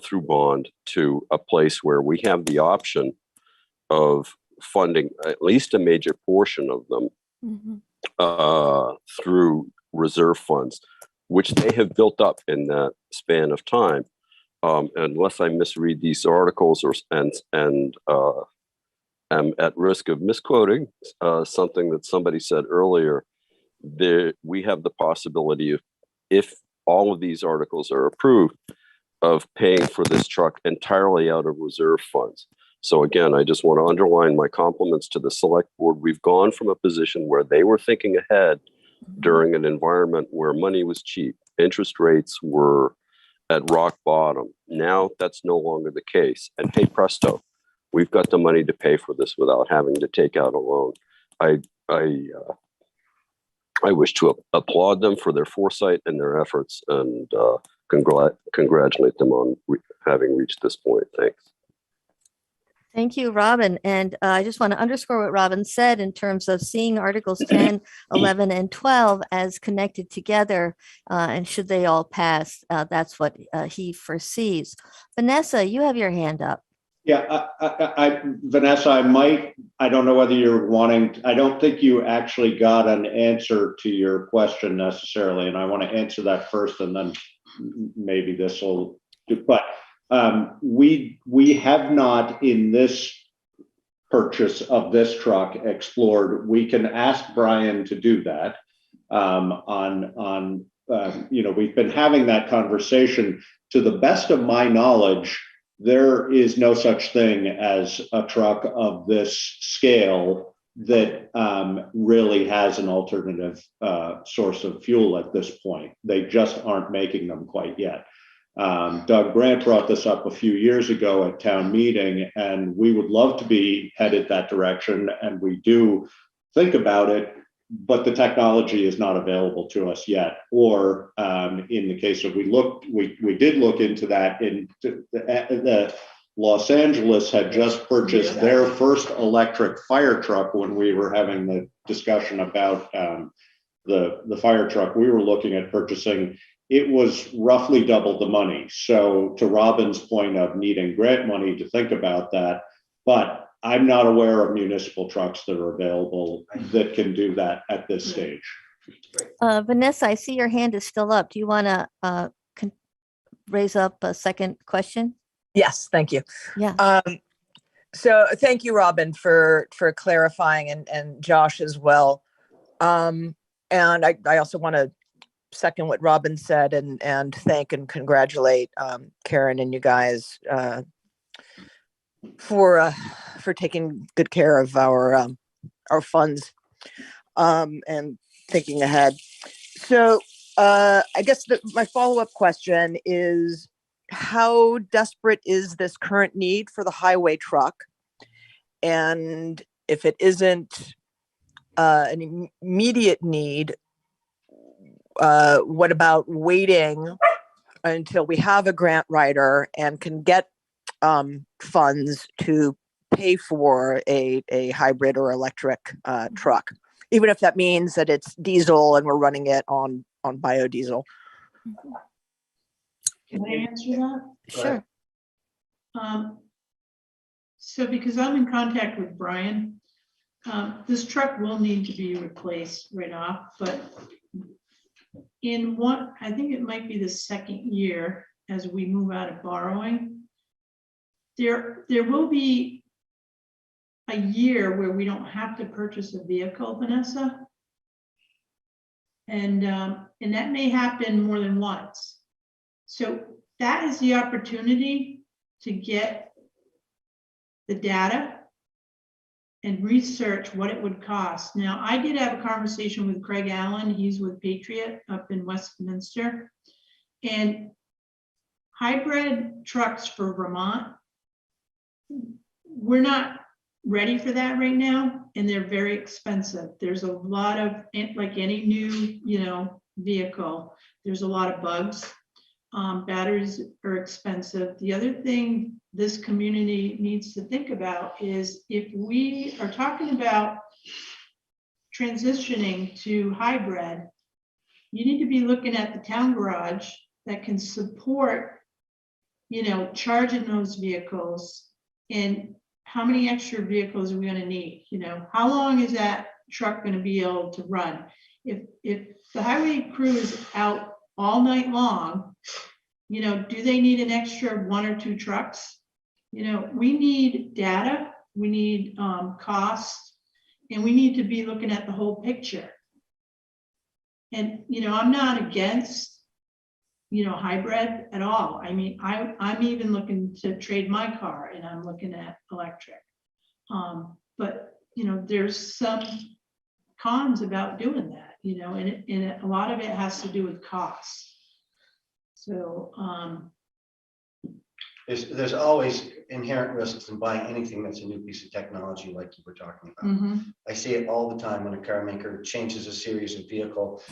through bond to a place where we have the option of funding at least a major portion of them through reserve funds, which they have built up in that span of time. Unless I misread these articles and am at risk of misquoting something that somebody said earlier, we have the possibility of, if all of these articles are approved, of paying for this truck entirely out of reserve funds. So again, I just want to underline my compliments to the select board. We've gone from a position where they were thinking ahead during an environment where money was cheap. Interest rates were at rock bottom. Now that's no longer the case. And hey presto, we've got the money to pay for this without having to take out a loan. I wish to applaud them for their foresight and their efforts, and congratulate them on having reached this point. Thanks. Thank you, Robin. And I just want to underscore what Robin said in terms of seeing Articles 10, 11, and 12 as connected together. And should they all pass, that's what he foresees. Vanessa, you have your hand up. Yeah, Vanessa, I don't know whether you're wanting, I don't think you actually got an answer to your question necessarily. And I want to answer that first, and then maybe this will do, but we have not, in this purchase of this truck, explored. We can ask Brian to do that. We've been having that conversation. To the best of my knowledge, there is no such thing as a truck of this scale that really has an alternative source of fuel at this point. They just aren't making them quite yet. Doug Brandt brought this up a few years ago at town meeting, and we would love to be headed that direction, and we do think about it, but the technology is not available to us yet. Or in the case of we did look into that. The Los Angeles had just purchased their first electric fire truck. When we were having the discussion about the fire truck we were looking at purchasing, it was roughly double the money. So to Robin's point of needing grant money to think about that, but I'm not aware of municipal trucks that are available that can do that at this stage. Vanessa, I see your hand is still up. Do you want to raise up a second question? Yes, thank you. Yeah. So thank you, Robin, for clarifying, and Josh as well. And I also want to second what Robin said and thank and congratulate Karen and you guys for taking good care of our funds and thinking ahead. So I guess my follow-up question is, how desperate is this current need for the highway truck? And if it isn't an immediate need, what about waiting until we have a grant writer and can get funds to pay for a hybrid or electric truck, even if that means that it's diesel and we're running it on biodiesel? Can I answer that? Sure. So because I'm in contact with Brian, this truck will need to be replaced right off, but in one, I think it might be the second year as we move out of borrowing, there will be a year where we don't have to purchase a vehicle, Vanessa. And that may happen more than once. So that is the opportunity to get the data and research what it would cost. Now, I did have a conversation with Craig Allen. He's with Patriot up in Westminster. And hybrid trucks for Vermont, we're not ready for that right now, and they're very expensive. There's a lot of, like any new, vehicle, there's a lot of bugs. Batteries are expensive. The other thing this community needs to think about is, if we are talking about transitioning to hybrid, you need to be looking at the town garage that can support, charging those vehicles, and how many extra vehicles are we going to need? How long is that truck going to be able to run? If the highway crew is out all night long, do they need an extra 1 or 2 trucks? We need data, we need cost, and we need to be looking at the whole picture. And, I'm not against, hybrid at all. I mean, I'm even looking to trade my car, and I'm looking at electric. But, there's some cons about doing that, and a lot of it has to do with cost. So there's always inherent risks in buying anything that's a new piece of technology, like you were talking about. I see it all the time when a car maker changes a series of vehicle,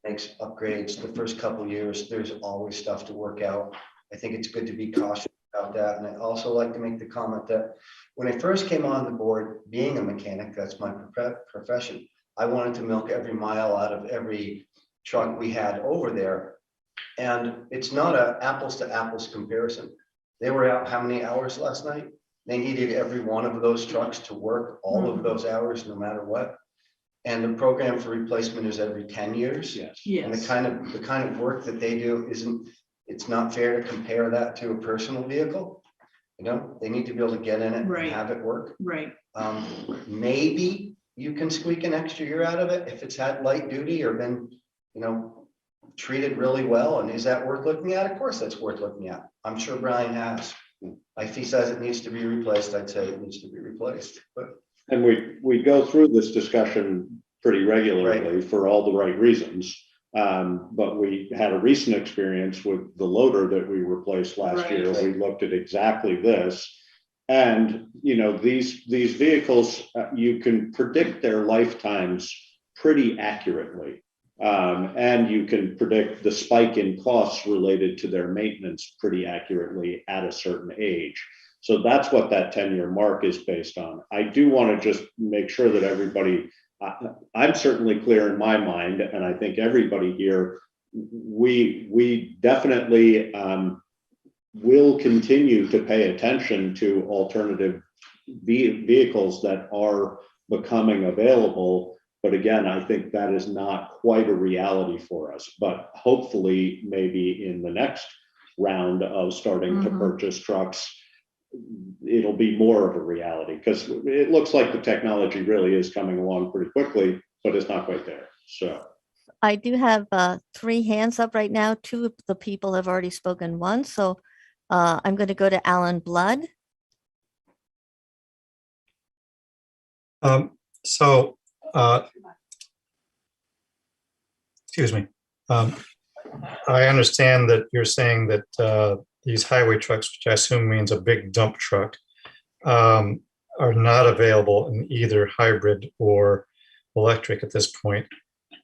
makes upgrades. The first couple of years, there's always stuff to work out. I think it's good to be cautious about that. And I also like to make the comment that when I first came on the board, being a mechanic, that's my profession, I wanted to milk every mile out of every truck we had over there. And it's not an apples to apples comparison. They were out how many hours last night? They needed every one of those trucks to work all of those hours, no matter what. And the program for replacement is every 10 years. Yes. And the kind of work that they do it's not fair to compare that to a personal vehicle. They need to be able to get in it and have it work. Right. Maybe you can squeak an extra year out of it if it's had light duty or been, treated really well. And is that worth looking at? Of course that's worth looking at. I'm sure Brian has. If he says it needs to be replaced, I'd say it needs to be replaced. And we go through this discussion pretty regularly for all the right reasons. But we had a recent experience with the loader that we replaced last year. We looked at exactly this. And, these vehicles, you can predict their lifetimes pretty accurately. And you can predict the spike in costs related to their maintenance pretty accurately at a certain age. So that's what that 10-year mark is based on. I do want to just make sure that everybody, I'm certainly clear in my mind, and I think everybody here we definitely will continue to pay attention to alternative vehicles that are becoming available. But again, I think that is not quite a reality for us, but hopefully maybe in the next round of starting to purchase trucks, it'll be more of a reality, because it looks like the technology really is coming along pretty quickly, but it's not quite there. So I do have 3 hands up right now. 2 of the people have already spoken once, so I'm going to go to Alan Blood. Excuse me. I understand that you're saying that these highway trucks, which I assume means a big dump truck, are not available in either hybrid or electric at this point.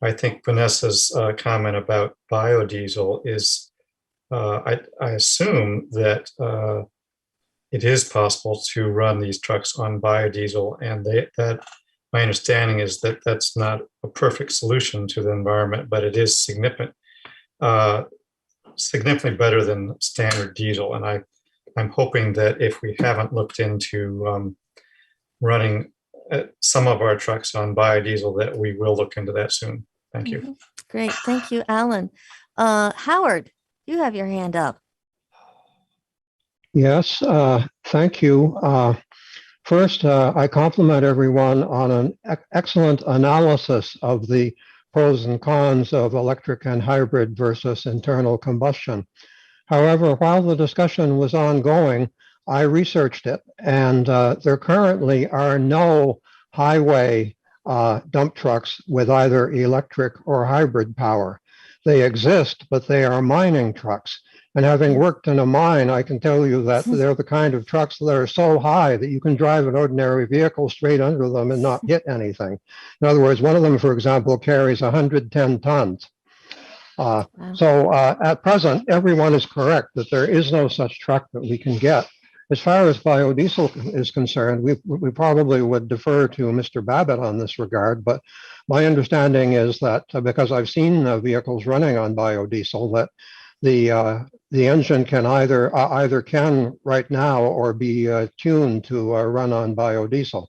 I think Vanessa's comment about biodiesel is, I assume that it is possible to run these trucks on biodiesel, and that my understanding is that that's not a perfect solution to the environment, but it is significantly better than standard diesel. And I'm hoping that if we haven't looked into running some of our trucks on biodiesel, that we will look into that soon. Thank you. Great. Thank you, Alan. Howard, you have your hand up. Yes, thank you. First, I compliment everyone on an excellent analysis of the pros and cons of electric and hybrid versus internal combustion. However, while the discussion was ongoing, I researched it, and there currently are no highway dump trucks with either electric or hybrid power. They exist, but they are mining trucks. And having worked in a mine, I can tell you that they're the kind of trucks that are so high that you can drive an ordinary vehicle straight under them and not hit anything. In other words, one of them, for example, carries 110 tons. So at present, everyone is correct that there is no such truck that we can get. As far as biodiesel is concerned, we probably would defer to Mr. Babbitt on this regard, but my understanding is that because I've seen vehicles running on biodiesel, that the engine can either can right now or be tuned to run on biodiesel.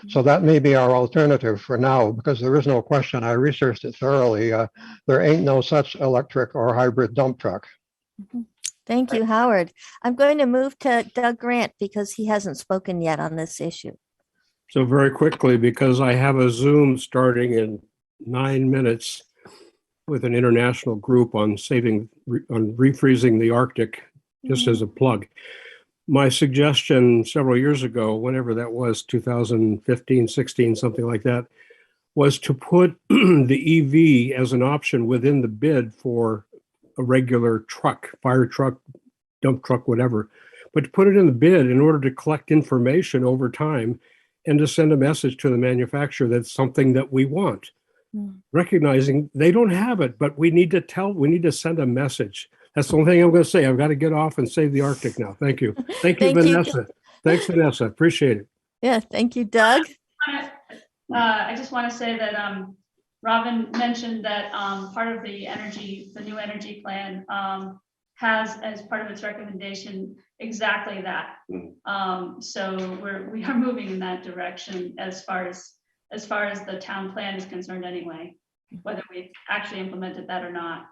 So that may be our alternative for now, because there is no question. I researched it thoroughly. There ain't no such electric or hybrid dump truck. Thank you, Howard. I'm going to move to Doug Grant because he hasn't spoken yet on this issue. So very quickly, because I have a Zoom starting in 9 minutes with an international group on refreezing the Arctic, just as a plug. My suggestion several years ago, whenever that was, 2015, 16, something like that, was to put the EV as an option within the bid for a regular truck, fire truck, dump truck, whatever, but to put it in the bid in order to collect information over time and to send a message to the manufacturer that's something that we want. Recognizing they don't have it, but we need to send a message. That's the only thing I'm going to say. I've got to get off and save the Arctic now. Thank you. Thank you, Vanessa. Thanks, Vanessa. Appreciate it. Yeah, thank you, Doug. I just want to say that Robin mentioned that part of the new energy plan has as part of its recommendation exactly that. So we are moving in that direction as far as the town plan is concerned anyway, whether we've actually implemented that or not.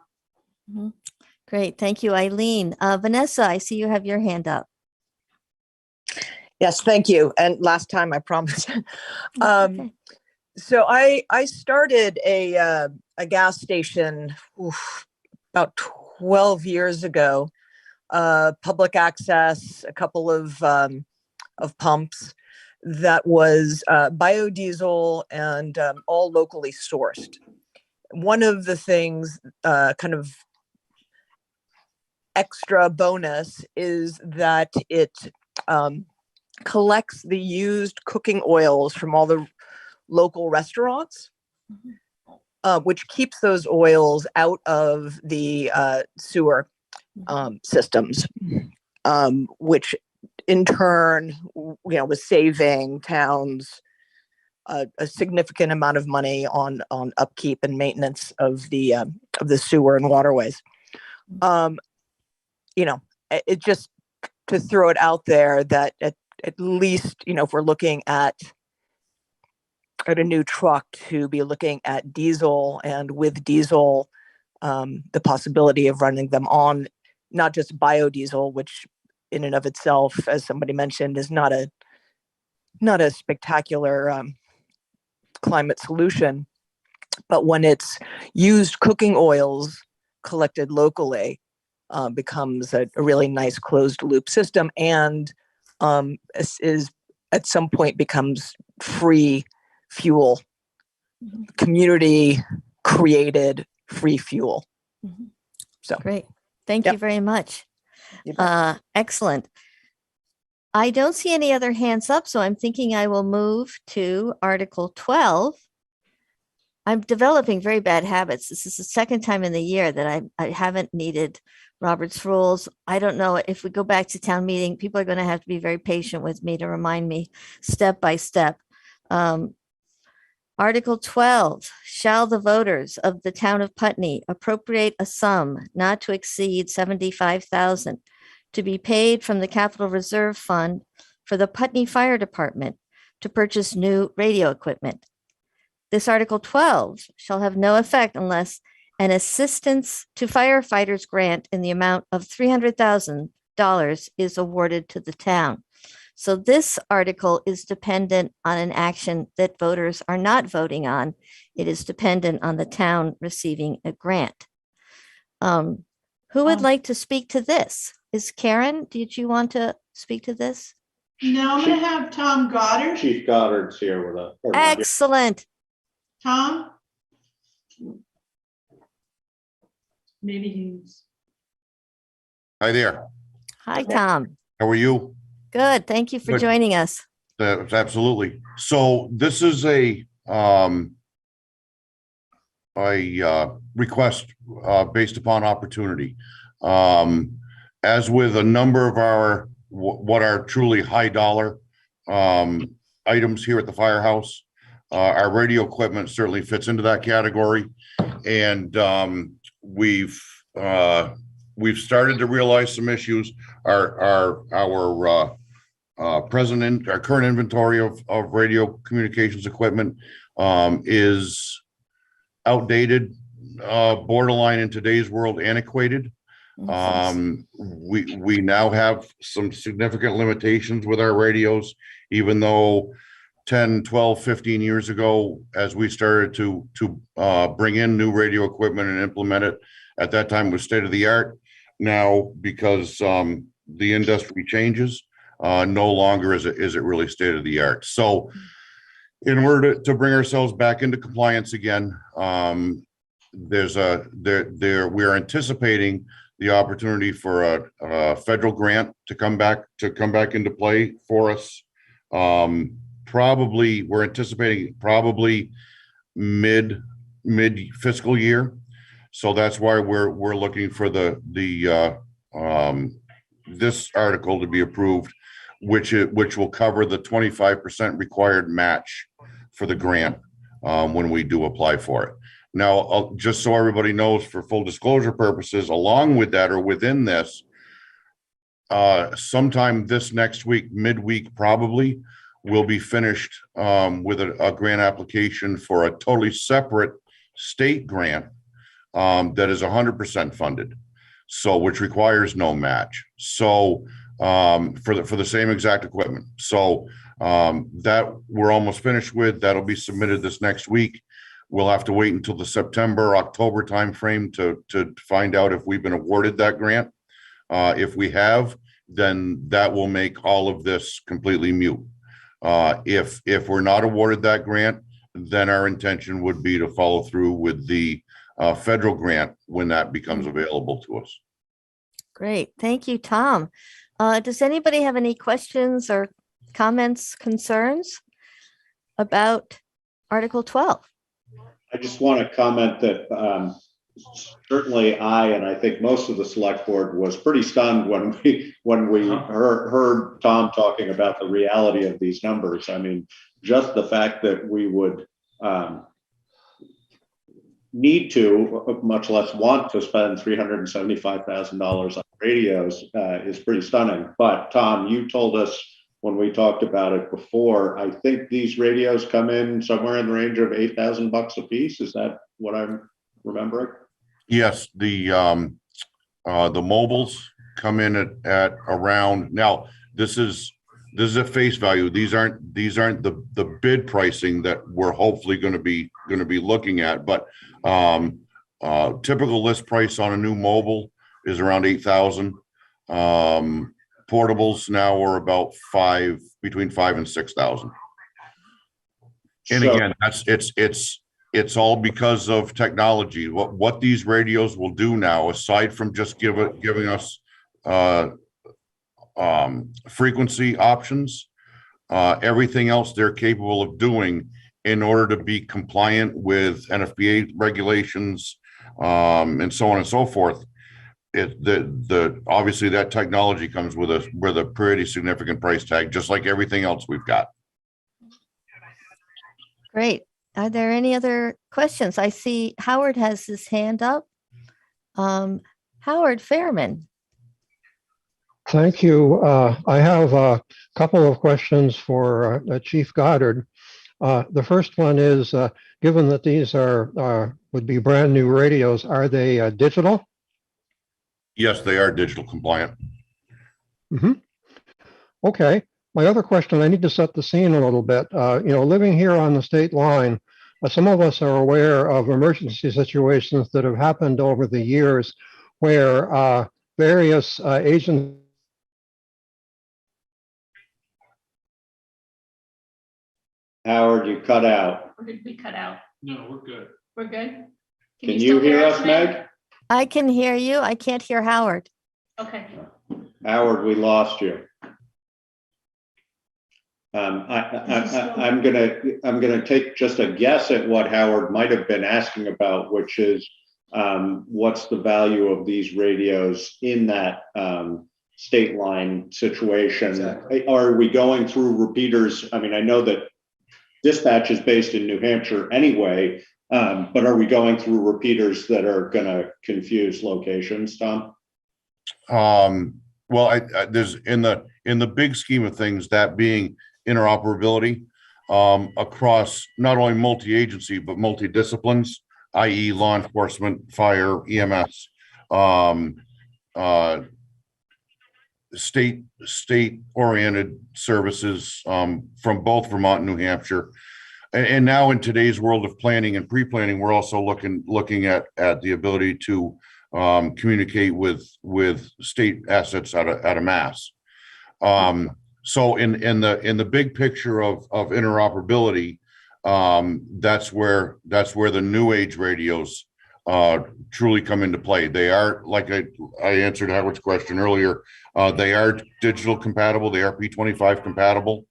Great, thank you, Eileen. Vanessa, I see you have your hand up. Yes, thank you. And last time I promised. So I started a gas station about 12 years ago, public access, a couple of pumps that was biodiesel and all locally sourced. One of the things kind of extra bonus is that it collects the used cooking oils from all the local restaurants, which keeps those oils out of the sewer systems, which in turn, was saving towns a significant amount of money on upkeep and maintenance of the sewer and waterways. It just to throw it out there that at least, if we're looking at a new truck, to be looking at diesel, and with diesel, the possibility of running them on not just biodiesel, which in and of itself, as somebody mentioned, is not a spectacular climate solution, but when it's used cooking oils collected locally, becomes a really nice closed loop system, and is at some point becomes free fuel, community created free fuel. So great. Thank you very much. Excellent. I don't see any other hands up, so I'm thinking I will move to Article 12. I'm developing very bad habits. This is the second time in the year that I haven't needed Robert's rules. I don't know if we go back to town meeting, people are going to have to be very patient with me to remind me step by step. Article 12, shall the voters of the town of Putney appropriate a sum not to exceed $75,000 to be paid from the Capital Reserve Fund for the Putney Fire Department to purchase new radio equipment. This Article 12 shall have no effect unless an assistance to firefighters grant in the amount of $300,000 is awarded to the town. So this article is dependent on an action that voters are not voting on. It is dependent on the town receiving a grant. Who would like to speak to this? Is Karen, did you want to speak to this? Now I'm going to have Tom Goddard. Chief Goddard's here with us. Excellent. Tom? Maybe he's. Hi there. Hi, Tom. How are you? Good. Thank you for joining us. Absolutely. So this is a request based upon opportunity. As with a number of our what are truly high dollar items here at the firehouse, our radio equipment certainly fits into that category, and we've started to realize some issues. Our current inventory of radio communications equipment is outdated, borderline in today's world antiquated. We now have some significant limitations with our radios, even though 10, 12, 15 years ago, as we started to bring in new radio equipment and implement it, at that time was state of the art. Now, because the industry changes, no longer is it really state of the art. So in order to bring ourselves back into compliance again, we are anticipating the opportunity for a federal grant to come back into play for us. We're anticipating probably mid fiscal year. So that's why we're looking for this article to be approved, which will cover the 25% required match for the grant when we do apply for it. Now, just so everybody knows, for full disclosure purposes, along with that or within this, sometime this next week, midweek probably, we'll be finished with a grant application for a totally separate state grant that is 100% funded, so which requires no match. So for the same exact equipment. So that we're almost finished with. That'll be submitted this next week. We'll have to wait until the September, October timeframe to find out if we've been awarded that grant. If we have, then that will make all of this completely moot. If we're not awarded that grant, then our intention would be to follow through with the federal grant when that becomes available to us. Great. Thank you, Tom. Does anybody have any questions or comments, concerns about Article 12? I just want to comment that certainly I, and I think most of the select board was pretty stunned when we heard Tom talking about the reality of these numbers. I mean, just the fact that we would need to, much less want to spend $375,000 on radios is pretty stunning. But Tom, you told us when we talked about it before, I think these radios come in somewhere in the range of $8,000 a piece. Is that what I'm remembering? Yes, the mobiles come in at around, now this is a face value. These aren't the bid pricing that we're hopefully going to be looking at, but typical list price on a new mobile is around 8,000. Portables now are about between 5,000 and 6,000. And again, it's all because of technology. What these radios will do now, aside from just giving us frequency options, everything else they're capable of doing in order to be compliant with NFPA regulations, and so on and so forth. Obviously that technology comes with a pretty significant price tag, just like everything else we've got. Great. Are there any other questions? I see Howard has his hand up. Howard Fairman. Thank you. I have a couple of questions for Chief Goddard. The first one is, given that these would be brand new radios, are they digital? Yes, they are digital compliant. Mm-hmm. Okay. My other question, I need to set the scene a little bit. Living here on the state line, some of us are aware of emergency situations that have happened over the years where various agents. Howard, you cut out. Or did we cut out? No, we're good. We're good? Can you hear us, Meg? I can hear you. I can't hear Howard. Okay. Howard, we lost you. I'm gonna take just a guess at what Howard might have been asking about, which is what's the value of these radios in that state line situation? Exactly. Are we going through repeaters? I mean, I know that dispatch is based in New Hampshire anyway, but are we going through repeaters that are going to confuse locations, Tom? Well, there's in the big scheme of things, that being interoperability across not only multi-agency but multi-disciplines, i.e. law enforcement, fire, EMS, state-oriented services from both Vermont and New Hampshire. And now in today's world of planning and pre-planning, we're also looking at the ability to communicate with state assets out of Mass. So in the big picture of interoperability, that's where the new age radios truly come into play. They are, like I answered Howard's question earlier, they are digital compatible, they are P25 compatible.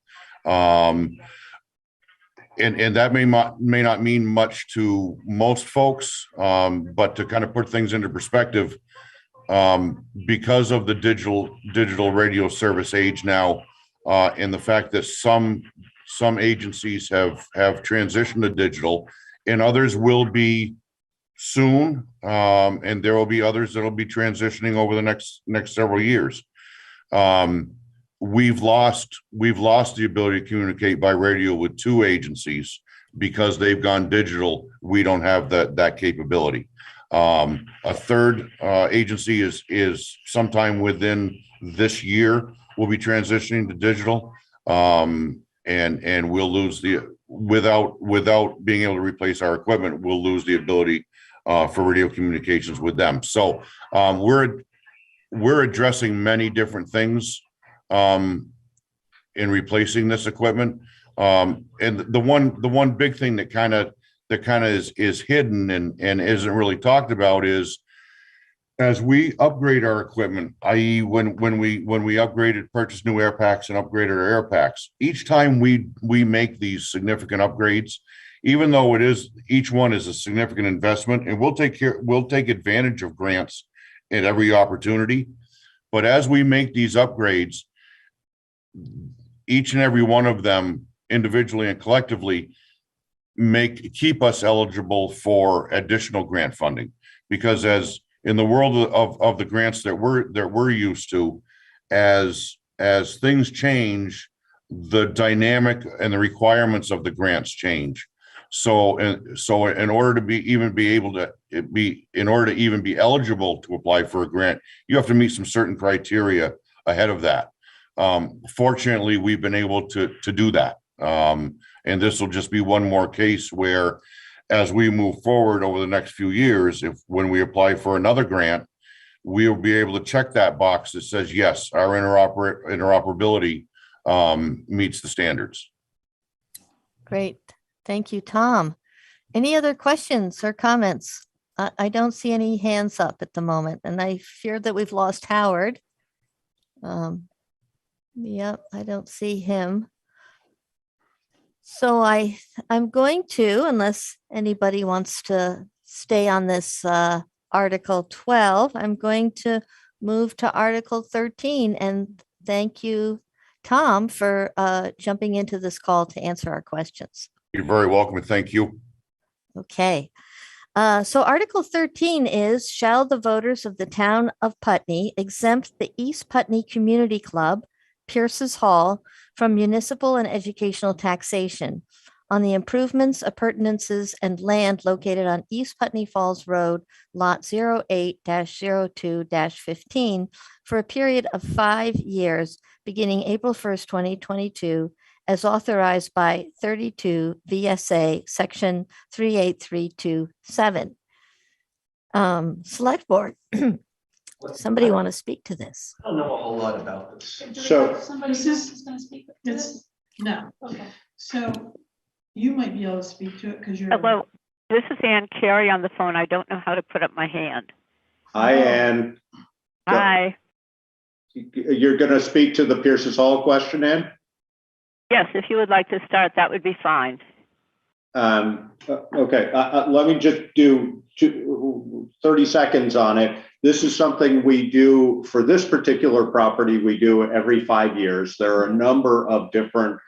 And that may not mean much to most folks, but to kind of put things into perspective, because of the digital radio service age now, and the fact that some agencies have transitioned to digital, and others will be soon, and there will be others that will be transitioning over the next several years. We've lost the ability to communicate by radio with two agencies because they've gone digital. We don't have that capability. A third agency is sometime within this year will be transitioning to digital, and we'll lose without being able to replace our equipment, we'll lose the ability for radio communications with them. So we're addressing many different things in replacing this equipment. And the one big thing that kind of is hidden and isn't really talked about is As we upgrade our equipment, i.e. when we upgraded, purchased new air packs and upgraded our air packs, each time we make these significant upgrades, even though each one is a significant investment, and we'll take advantage of grants at every opportunity. But as we make these upgrades, each and every one of them individually and collectively keep us eligible for additional grant funding, because as in the world of the grants that we're used to, as things change, the dynamic and the requirements of the grants change. So in order to even be eligible to apply for a grant, you have to meet some certain criteria ahead of that. Fortunately, we've been able to do that. And this will just be one more case where, as we move forward over the next few years, when we apply for another grant, we'll be able to check that box that says, yes, our interoperability meets the standards. Great. Thank you, Tom. Any other questions or comments? I don't see any hands up at the moment, and I fear that we've lost Howard. Yep, I don't see him. So I'm going to, unless anybody wants to stay on this Article 12, I'm going to move to Article 13. And thank you, Tom, for jumping into this call to answer our questions. You're very welcome, and thank you. Okay. So Article 13 is, shall the voters of the town of Putney exempt the East Putney Community Club, Pierce's Hall, from municipal and educational taxation on the improvements, appurtenances, and land located on East Putney Falls Road, Lot 08-02-15, for a period of 5 years, beginning April 1st, 2022, as authorized by 32 VSA Section 38327. Select Board, somebody want to speak to this? I don't know a whole lot about this. So Somebody else is going to speak. to this? No. Okay. So you might be able to speak to it because you're. Hello, this is Ann Carey on the phone. I don't know how to put up my hand. Hi, Ann. Hi. You're going to speak to the Pierce's Hall question, Ann? Yes, if you would like to start, that would be fine. Okay, let me just do 30 seconds on it. This is something we do for this particular property. We do every 5 years. There are a number of different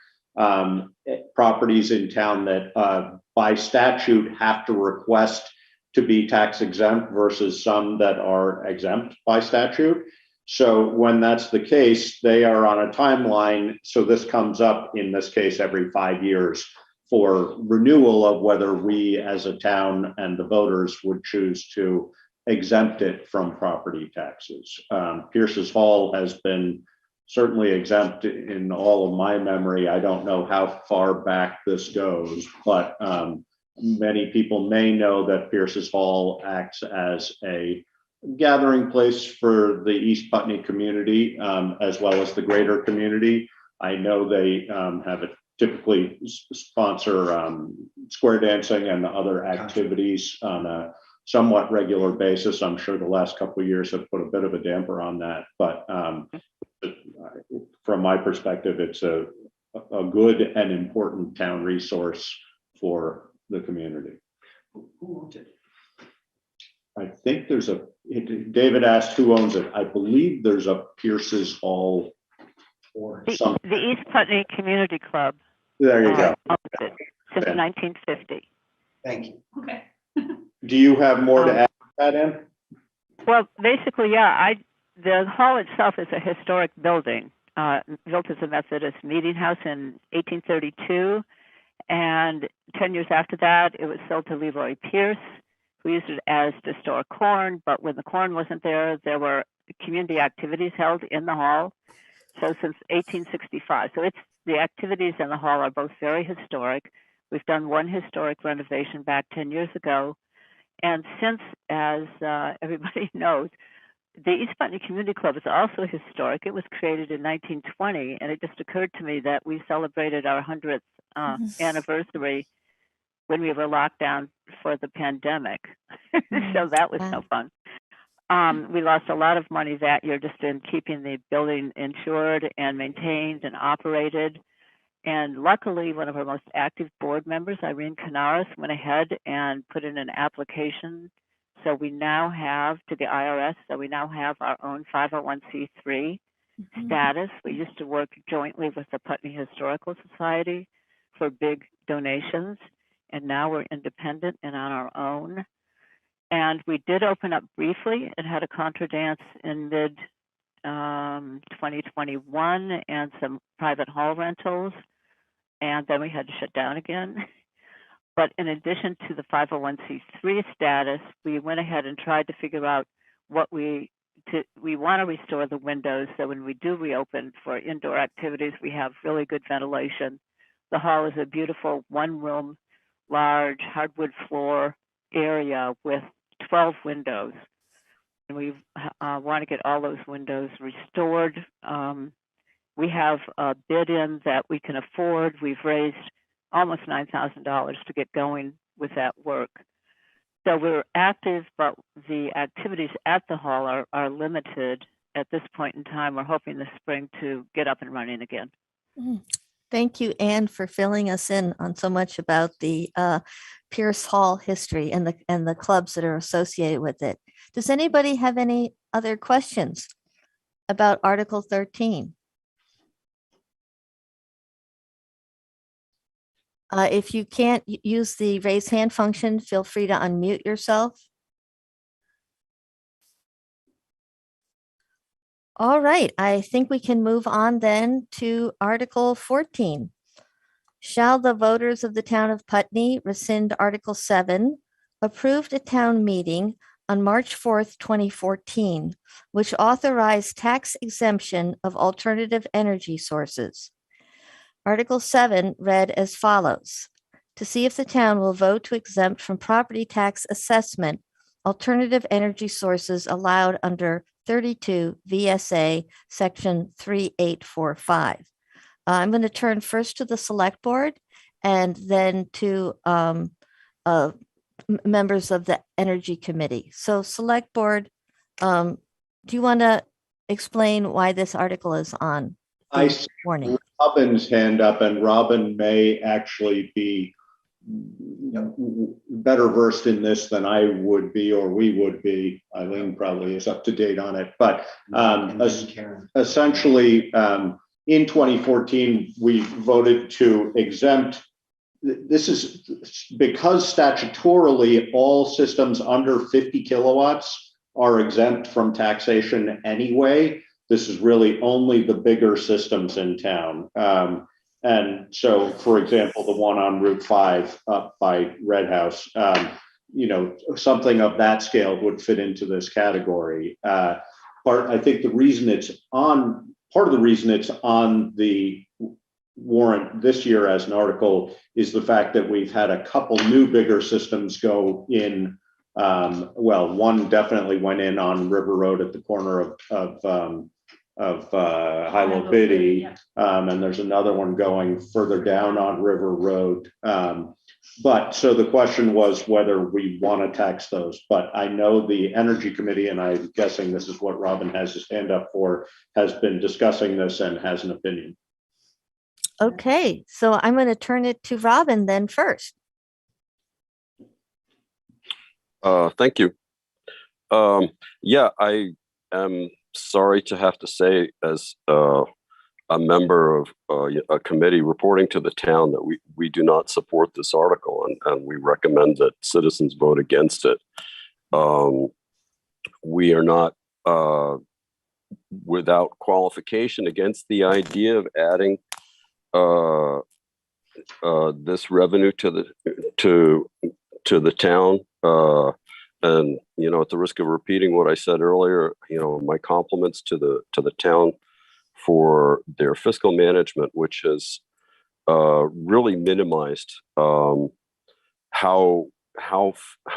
properties in town that by statute have to request to be tax exempt versus some that are exempt by statute. So when that's the case, they are on a timeline. So this comes up in this case every 5 years for renewal of whether we as a town and the voters would choose to exempt it from property taxes. Pierce's Hall has been certainly exempt in all of my memory. I don't know how far back this goes, but many people may know that Pierce's Hall acts as a gathering place for the East Putney community, as well as the greater community. I know they typically sponsor square dancing and other activities on a somewhat regular basis. I'm sure the last couple of years have put a bit of a damper on that, but from my perspective, it's a good and important town resource for the community. Who owns it? I think there's David asked who owns it. I believe there's a Pierce's Hall or something. The East Putney Community Club. There you go. Owns it since 1950. Thank you. Okay. Do you have more to add to that, Ann? Well, basically, yeah. The hall itself is a historic building, built as a Methodist meeting house in 1832, and 10 years after that, it was sold to Leroy Pierce, who used it as to store corn. But when the corn wasn't there, there were community activities held in the hall. So since 1865, so the activities in the hall are both very historic. We've done one historic renovation back 10 years ago. And since, as everybody knows, the East Putney Community Club is also historic. It was created in 1920, and it just occurred to me that we celebrated our 100th anniversary when we were locked down for the pandemic. So that was no fun. We lost a lot of money that year just in keeping the building insured and maintained and operated. And luckily, one of our most active board members, Irene Canaris, went ahead and put in an application. So we now have to the IRS, so we now have our own 501c3 status. We used to work jointly with the Putney Historical Society for big donations, and now we're independent and on our own. And we did open up briefly and had a contra dance in mid 2021 and some private hall rentals. And then we had to shut down again. But in addition to the 501c3 status, we went ahead and tried to figure out what we want to restore the windows. So when we do reopen for indoor activities, we have really good ventilation. The hall is a beautiful one-room, large hardwood floor area with 12 windows. And we want to get all those windows restored. We have a bid in that we can afford. We've raised almost $9,000 to get going with that work. So we're active, but the activities at the hall are limited at this point in time. We're hoping this spring to get up and running again. Thank you, Anne, for filling us in on so much about the Pierce Hall history and the clubs that are associated with it. Does anybody have any other questions about Article 13? If you can't use the raise hand function, feel free to unmute yourself. All right, I think we can move on then to Article 14. Shall the voters of the town of Putney rescind Article 7, approved at town meeting on March 4th, 2014, which authorized tax exemption of alternative energy sources. Article 7 read as follows: to see if the town will vote to exempt from property tax assessment alternative energy sources allowed under 32 VSA Section 3845. I'm going to turn first to the select board and then to members of the Energy Committee. So select board, do you want to explain why this article is on? I see warning. Robin's hand up, and Robin may actually be better versed in this than I would be or we would be. Eileen probably is up to date on it, but essentially in 2014, we voted to exempt. This is because statutorily all systems under 50 kilowatts are exempt from taxation anyway. This is really only the bigger systems in town. And so, for example, the one on Route 5 up by Red House, something of that scale would fit into this category. I think the reason it's on, part of the reason it's on the warrant this year as an article is the fact that we've had a couple new bigger systems go in. One definitely went in on River Road at the corner of Hilo Biddy, and there's another one going further down on River Road. But so the question was whether we want to tax those. But I know the Energy Committee, and I'm guessing this is what Robin has his hand up for, has been discussing this and has an opinion. Okay, so I'm going to turn it to Robin then first. Thank you. Yeah, I am sorry to have to say, as a member of a committee reporting to the town, that we do not support this article, and we recommend that citizens vote against it. We are not without qualification against the idea of adding this revenue to the town. And at the risk of repeating what I said earlier, my compliments to the town for their fiscal management, which has really minimized how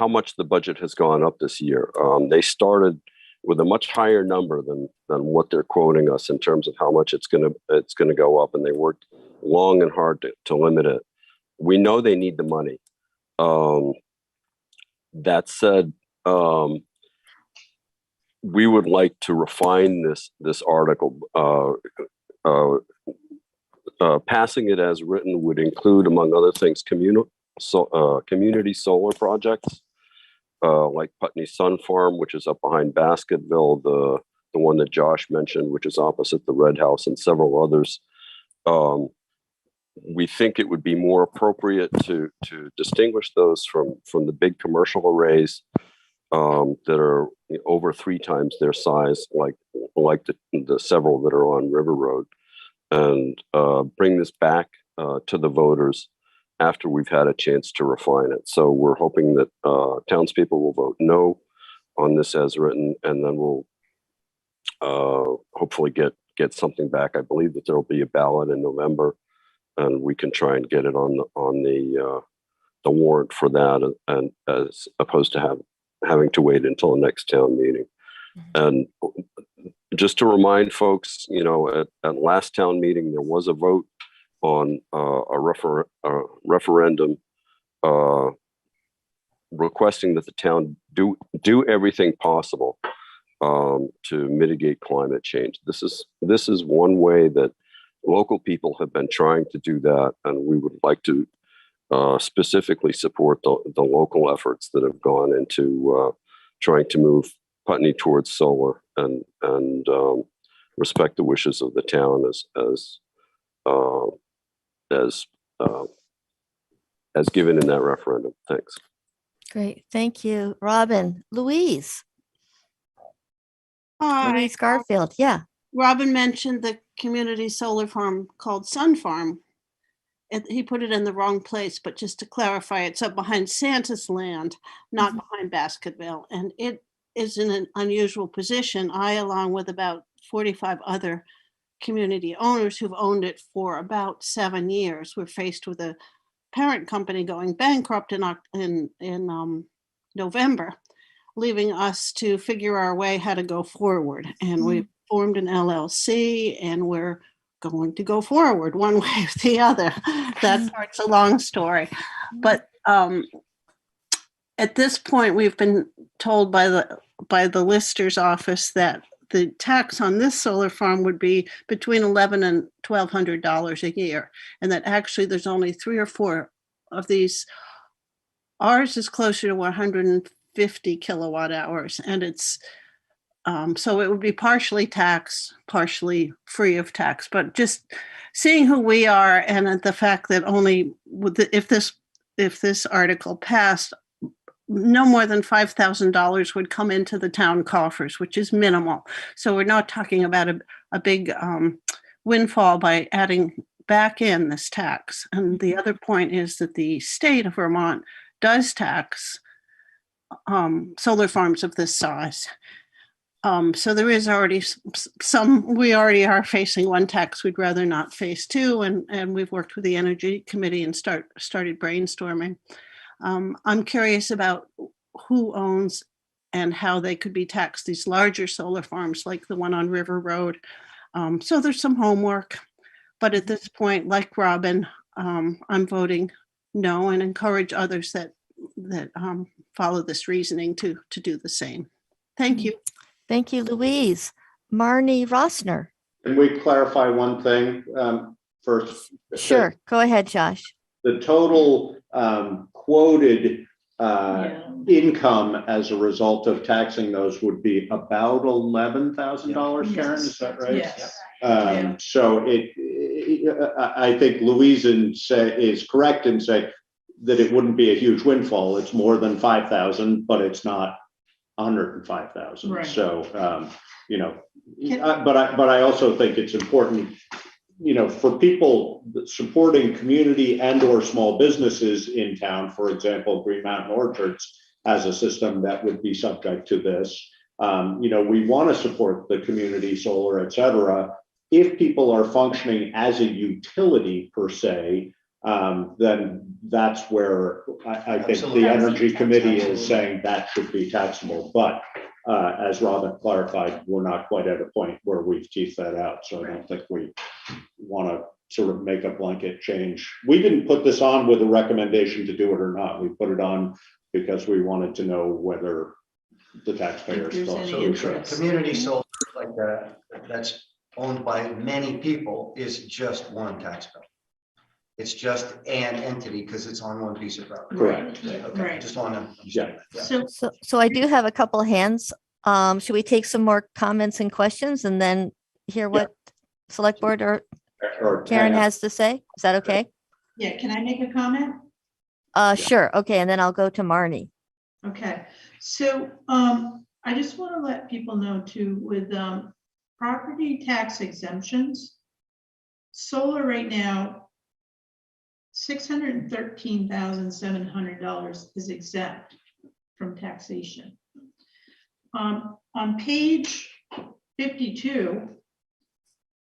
much the budget has gone up this year. They started with a much higher number than what they're quoting us in terms of how much it's going to go up, and they worked long and hard to limit it. We know they need the money. That said, we would like to refine this article. Passing it as written would include, among other things, community solar projects, like Putney Sun Farm, which is up behind Basketville, the one that Josh mentioned, which is opposite the Red House, and several others. We think it would be more appropriate to distinguish those from the big commercial arrays that are over 3 times their size, like the several that are on River Road, and bring this back to the voters after we've had a chance to refine it. So we're hoping that townspeople will vote no on this as written, and then we'll hopefully get something back. I believe that there will be a ballot in November, and we can try and get it on the warrant for that, and as opposed to having to wait until the next town meeting. And just to remind folks, at last town meeting, there was a vote on a referendum requesting that the town do everything possible to mitigate climate change. This is one way that local people have been trying to do that, and we would like to specifically support the local efforts that have gone into trying to move Putney towards solar and respect the wishes of the town as given in that referendum. Thanks. Great, thank you, Robin. Louise Garfield, yeah. Robin mentioned the community solar farm called Sun Farm. He put it in the wrong place, but just to clarify, it's up behind Santa's land, not behind Basketville. And it is in an unusual position. I, along with about 45 other community owners who've owned it for about 7 years, were faced with a parent company going bankrupt in November, leaving us to figure our way how to go forward. And we formed an LLC, and we're going to go forward one way or the other. That part's a long story. But at this point, we've been told by the lister's office that the tax on this solar farm would be between $1,100 and $1,200 a year, and that actually there's only 3 or 4 of these. Ours is closer to 150 kilowatt hours, and it's so it would be partially taxed, partially free of tax. But just seeing who we are, and the fact that only if this article passed, no more than $5,000 would come into the town coffers, which is minimal. So we're not talking about a big windfall by adding back in this tax. And the other point is that the state of Vermont does tax solar farms of this size. So there is already we already are facing one tax we'd rather not face 2, and we've worked with the Energy Committee and started brainstorming. I'm curious about who owns and how they could be taxed, these larger solar farms like the one on River Road. So there's some homework, but at this point, like Robin, I'm voting no, and encourage others that follow this reasoning to do the same. Thank you. Thank you, Louise. Marnie Rossner. Can we clarify one thing first? Sure, go ahead, Josh. The total quoted income as a result of taxing those would be about $11,000, Karen, is that right? Yes. So I think Louise is correct in saying that it wouldn't be a huge windfall. It's more than 5,000, but it's not 105,000. Right. So, but I also think it's important, for people supporting community and or small businesses in town. For example, Green Mountain Orchards has a system that would be subject to this. We want to support the community solar, et cetera. If people are functioning as a utility per se, then that's where I think the Energy Committee is saying that should be taxable. But as Robin clarified, we're not quite at a point where we've teased that out. So I don't think we want to sort of make a blanket change. We didn't put this on with a recommendation to do it or not. We put it on because we wanted to know whether the taxpayers there's still. any So interest. Community solar like that, that's owned by many people is just one tax bill. It's just an entity because it's on one piece of property. Correct. Okay, Right. just want to. Yeah. So I do have a couple of hands. Should we take some more comments and questions and then hear what select board or Karen has to say? Is that okay? Yeah, can I make a comment? Sure. Okay, and then I'll go to Marnie. Okay, so I just want to let people know too, with property tax exemptions, solar right now, $613,700 is exempt from taxation. On page 52,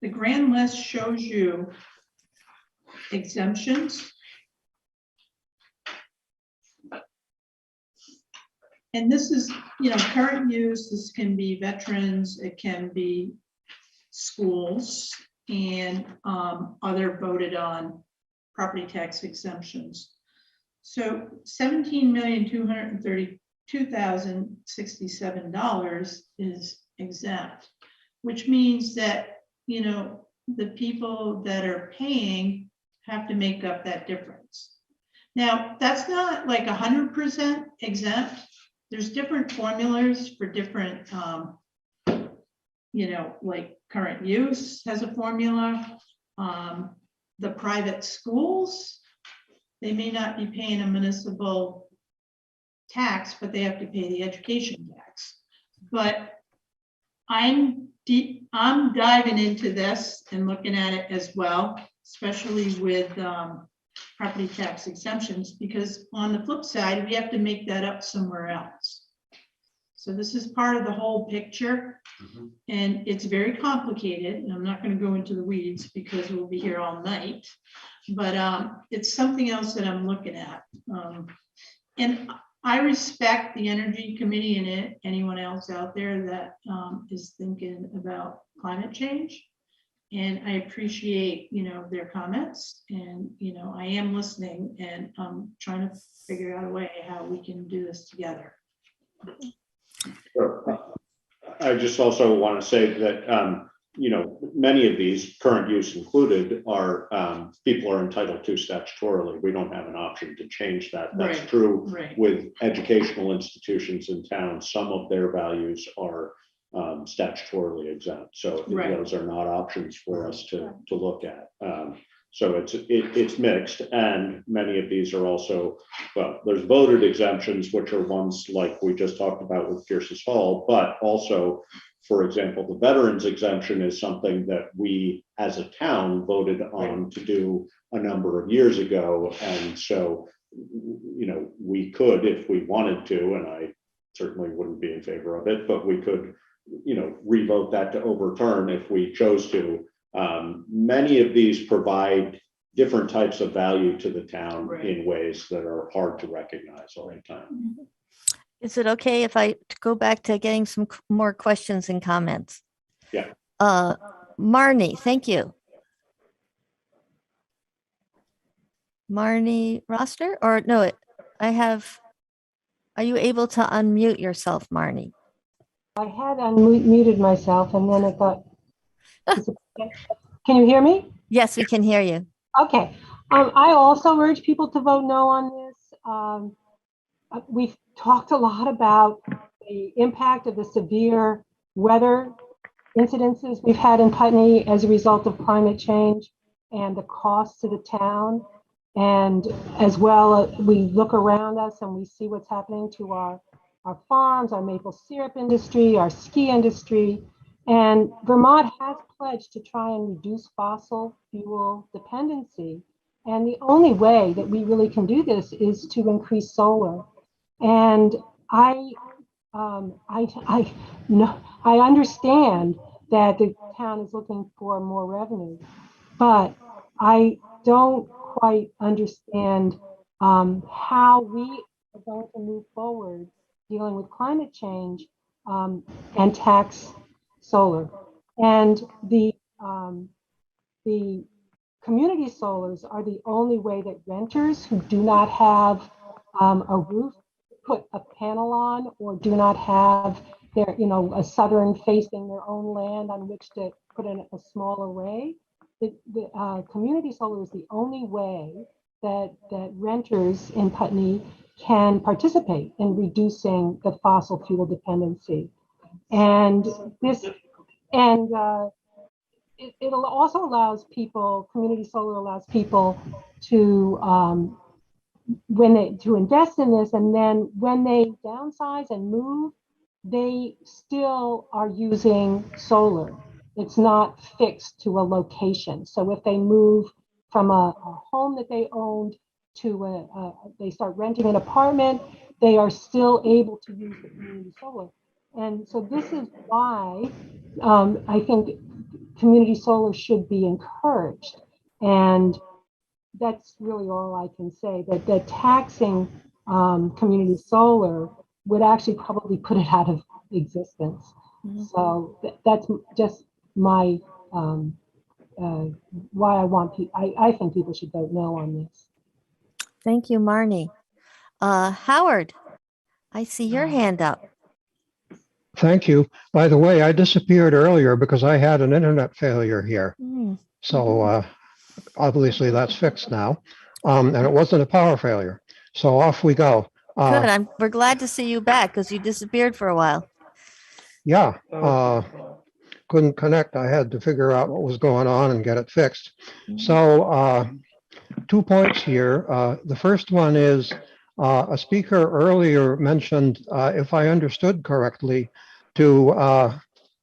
the grand list shows you exemptions. And this is, current use, this can be veterans, it can be schools, and other voted on property tax exemptions. So $17,232,067 is exempt, which means that, the people that are paying have to make up that difference. Now, that's not like 100% exempt. There's different formulas for different, like current use has a formula. The private schools, they may not be paying a municipal tax, but they have to pay the education tax. But I'm diving into this and looking at it as well, especially with property tax exemptions, because on the flip side, we have to make that up somewhere else. So this is part of the whole picture, and it's very complicated, and I'm not going to go into the weeds because we'll be here all night, but it's something else that I'm looking at. And I respect the Energy Committee and anyone else out there that is thinking about climate change. And I appreciate, their comments, and, I am listening, and I'm trying to figure out a way how we can do this together. Sure. I just also want to say that, many of these, current use included, are people are entitled to statutorily. We don't have an option to change that. That's Right, true right. with educational institutions in town. Some of their values are statutorily exempt. So Right. those are not options for us to look at. So it's mixed, and many of these are also, well, there's voted exemptions, which are ones like we just talked about with Pierce's Hall, but also, for example, the veterans exemption is something that we as a town voted on to do a number of years ago. And so, we could, if we wanted to, and I certainly wouldn't be in favor of it, but we could, revote that to overturn if we chose to. Many of these provide different types of value to the town in ways that are hard to recognize all the time. Is it okay if I go back to getting some more questions and comments? Yeah. Marnie, thank you. Marnie Roster, or no, are you able to unmute yourself, Marnie? I had unmuted myself and then it got. Can you hear me? Yes, we can hear you. Okay. I also urge people to vote no on this. We've talked a lot about the impact of the severe weather incidences we've had in Putney as a result of climate change and the cost to the town. And as well, we look around us and we see what's happening to our farms, our maple syrup industry, our ski industry. And Vermont has pledged to try and reduce fossil fuel dependency. And the only way that we really can do this is to increase solar. And I understand that the town is looking for more revenue, but I don't quite understand how we are going to move forward dealing with climate change and tax solar. And the community solars are the only way that renters who do not have a roof put a panel on or do not have their, a southern facing their own land on which to put in a small array, the community solar is the only way that renters in Putney can participate in reducing the fossil fuel dependency. And it also allows people, community solar allows people to to invest in this, and then when they downsize and move, they still are using solar. It's not fixed to a location. So if they move from a home that they owned to they start renting an apartment, they are still able to use the community solar. And so this is why I think community solar should be encouraged. And that's really all I can say, that taxing community solar would actually probably put it out of existence. So that's just my why I want people, I think people should vote no on this. Thank you, Marnie. Howard, I see your hand up. Thank you. By the way, I disappeared earlier because I had an internet failure here. So obviously that's fixed now. And it wasn't a power failure. So off we go. Good. We're glad to see you back because you disappeared for a while. Yeah. Couldn't connect. I had to figure out what was going on and get it fixed. So 2 points here. The first one is a speaker earlier mentioned, if I understood correctly, to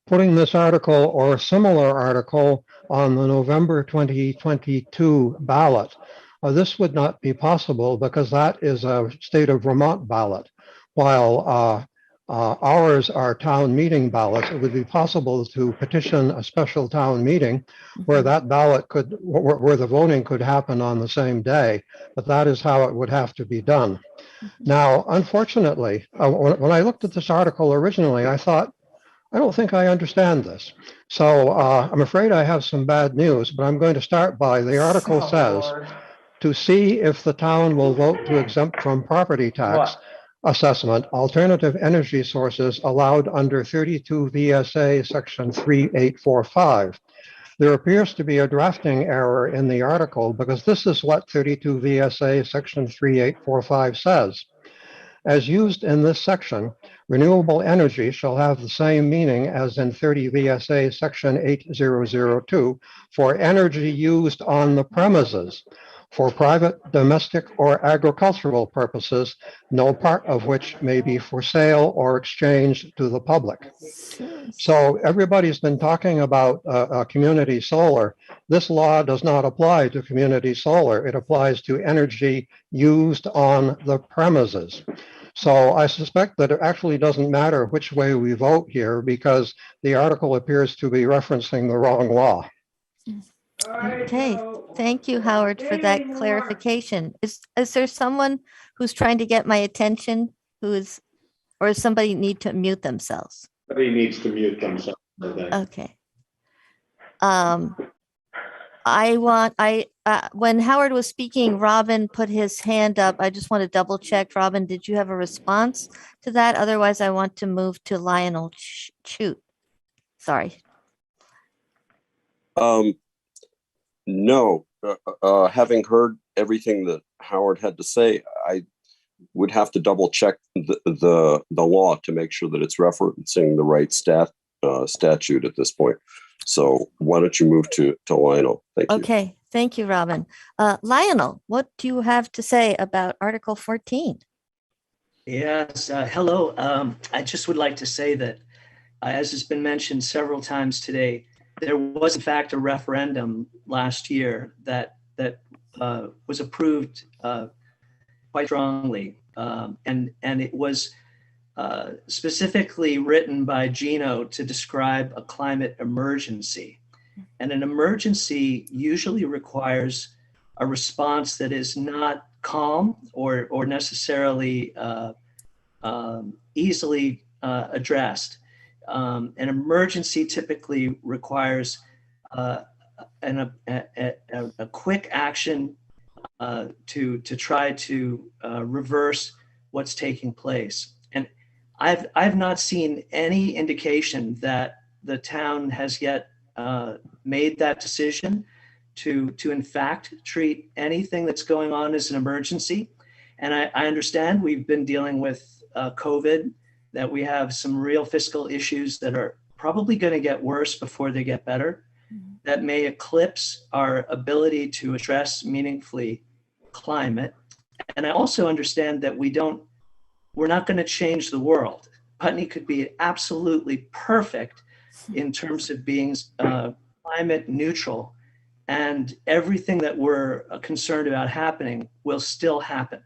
putting this article or a similar article on the November 2022 ballot. This would not be possible because that is a state of Vermont ballot, while ours are town meeting ballots. It would be possible to petition a special town meeting where that ballot could, where the voting could happen on the same day, but that is how it would have to be done. Now, unfortunately, when I looked at this article originally, I thought, I don't think I understand this. So I'm afraid I have some bad news, but I'm going to start by the article says, to see if the town will vote to exempt from property tax assessment alternative energy sources allowed under 32 VSA section 3845. There appears to be a drafting error in the article because this is what 32 VSA section 3845 says. As used in this section, renewable energy shall have the same meaning as in 30 VSA section 8002 for energy used on the premises for private, domestic, or agricultural purposes, no part of which may be for sale or exchanged to the public. So everybody's been talking about community solar. This law does not apply to community solar. It applies to energy used on the premises. So I suspect that it actually doesn't matter which way we vote here because the article appears to be referencing the wrong law. Okay, thank you, Howard, for that clarification. Is there someone who's trying to get my attention or does somebody need to mute themselves? Somebody needs to mute themselves. Okay. When Howard was speaking, Robin put his hand up. I just want to double check. Robin, did you have a response to that? Otherwise, I want to move to Lionel Chute. Sorry. No, having heard everything that Howard had to say, I would have to double check the law to make sure that it's referencing the right statute at this point. So why don't you move to Lionel? Thank you. Okay, thank you, Robin. Lionel, what do you have to say about Article 14? Yes, hello. I just would like to say that, as has been mentioned several times today, there was in fact a referendum last year that was approved quite strongly, and it was specifically written by Gino to describe a climate emergency. And an emergency usually requires a response that is not calm or necessarily easily addressed. An emergency typically requires a quick action to try to reverse what's taking place. And I've not seen any indication that the town has yet made that decision to in fact treat anything that's going on as an emergency. And I understand we've been dealing with COVID, that we have some real fiscal issues that are probably going to get worse before they get better, that may eclipse our ability to address meaningfully climate. And I also understand that we're not going to change the world. Putney could be absolutely perfect in terms of being climate neutral, and everything that we're concerned about happening will still happen.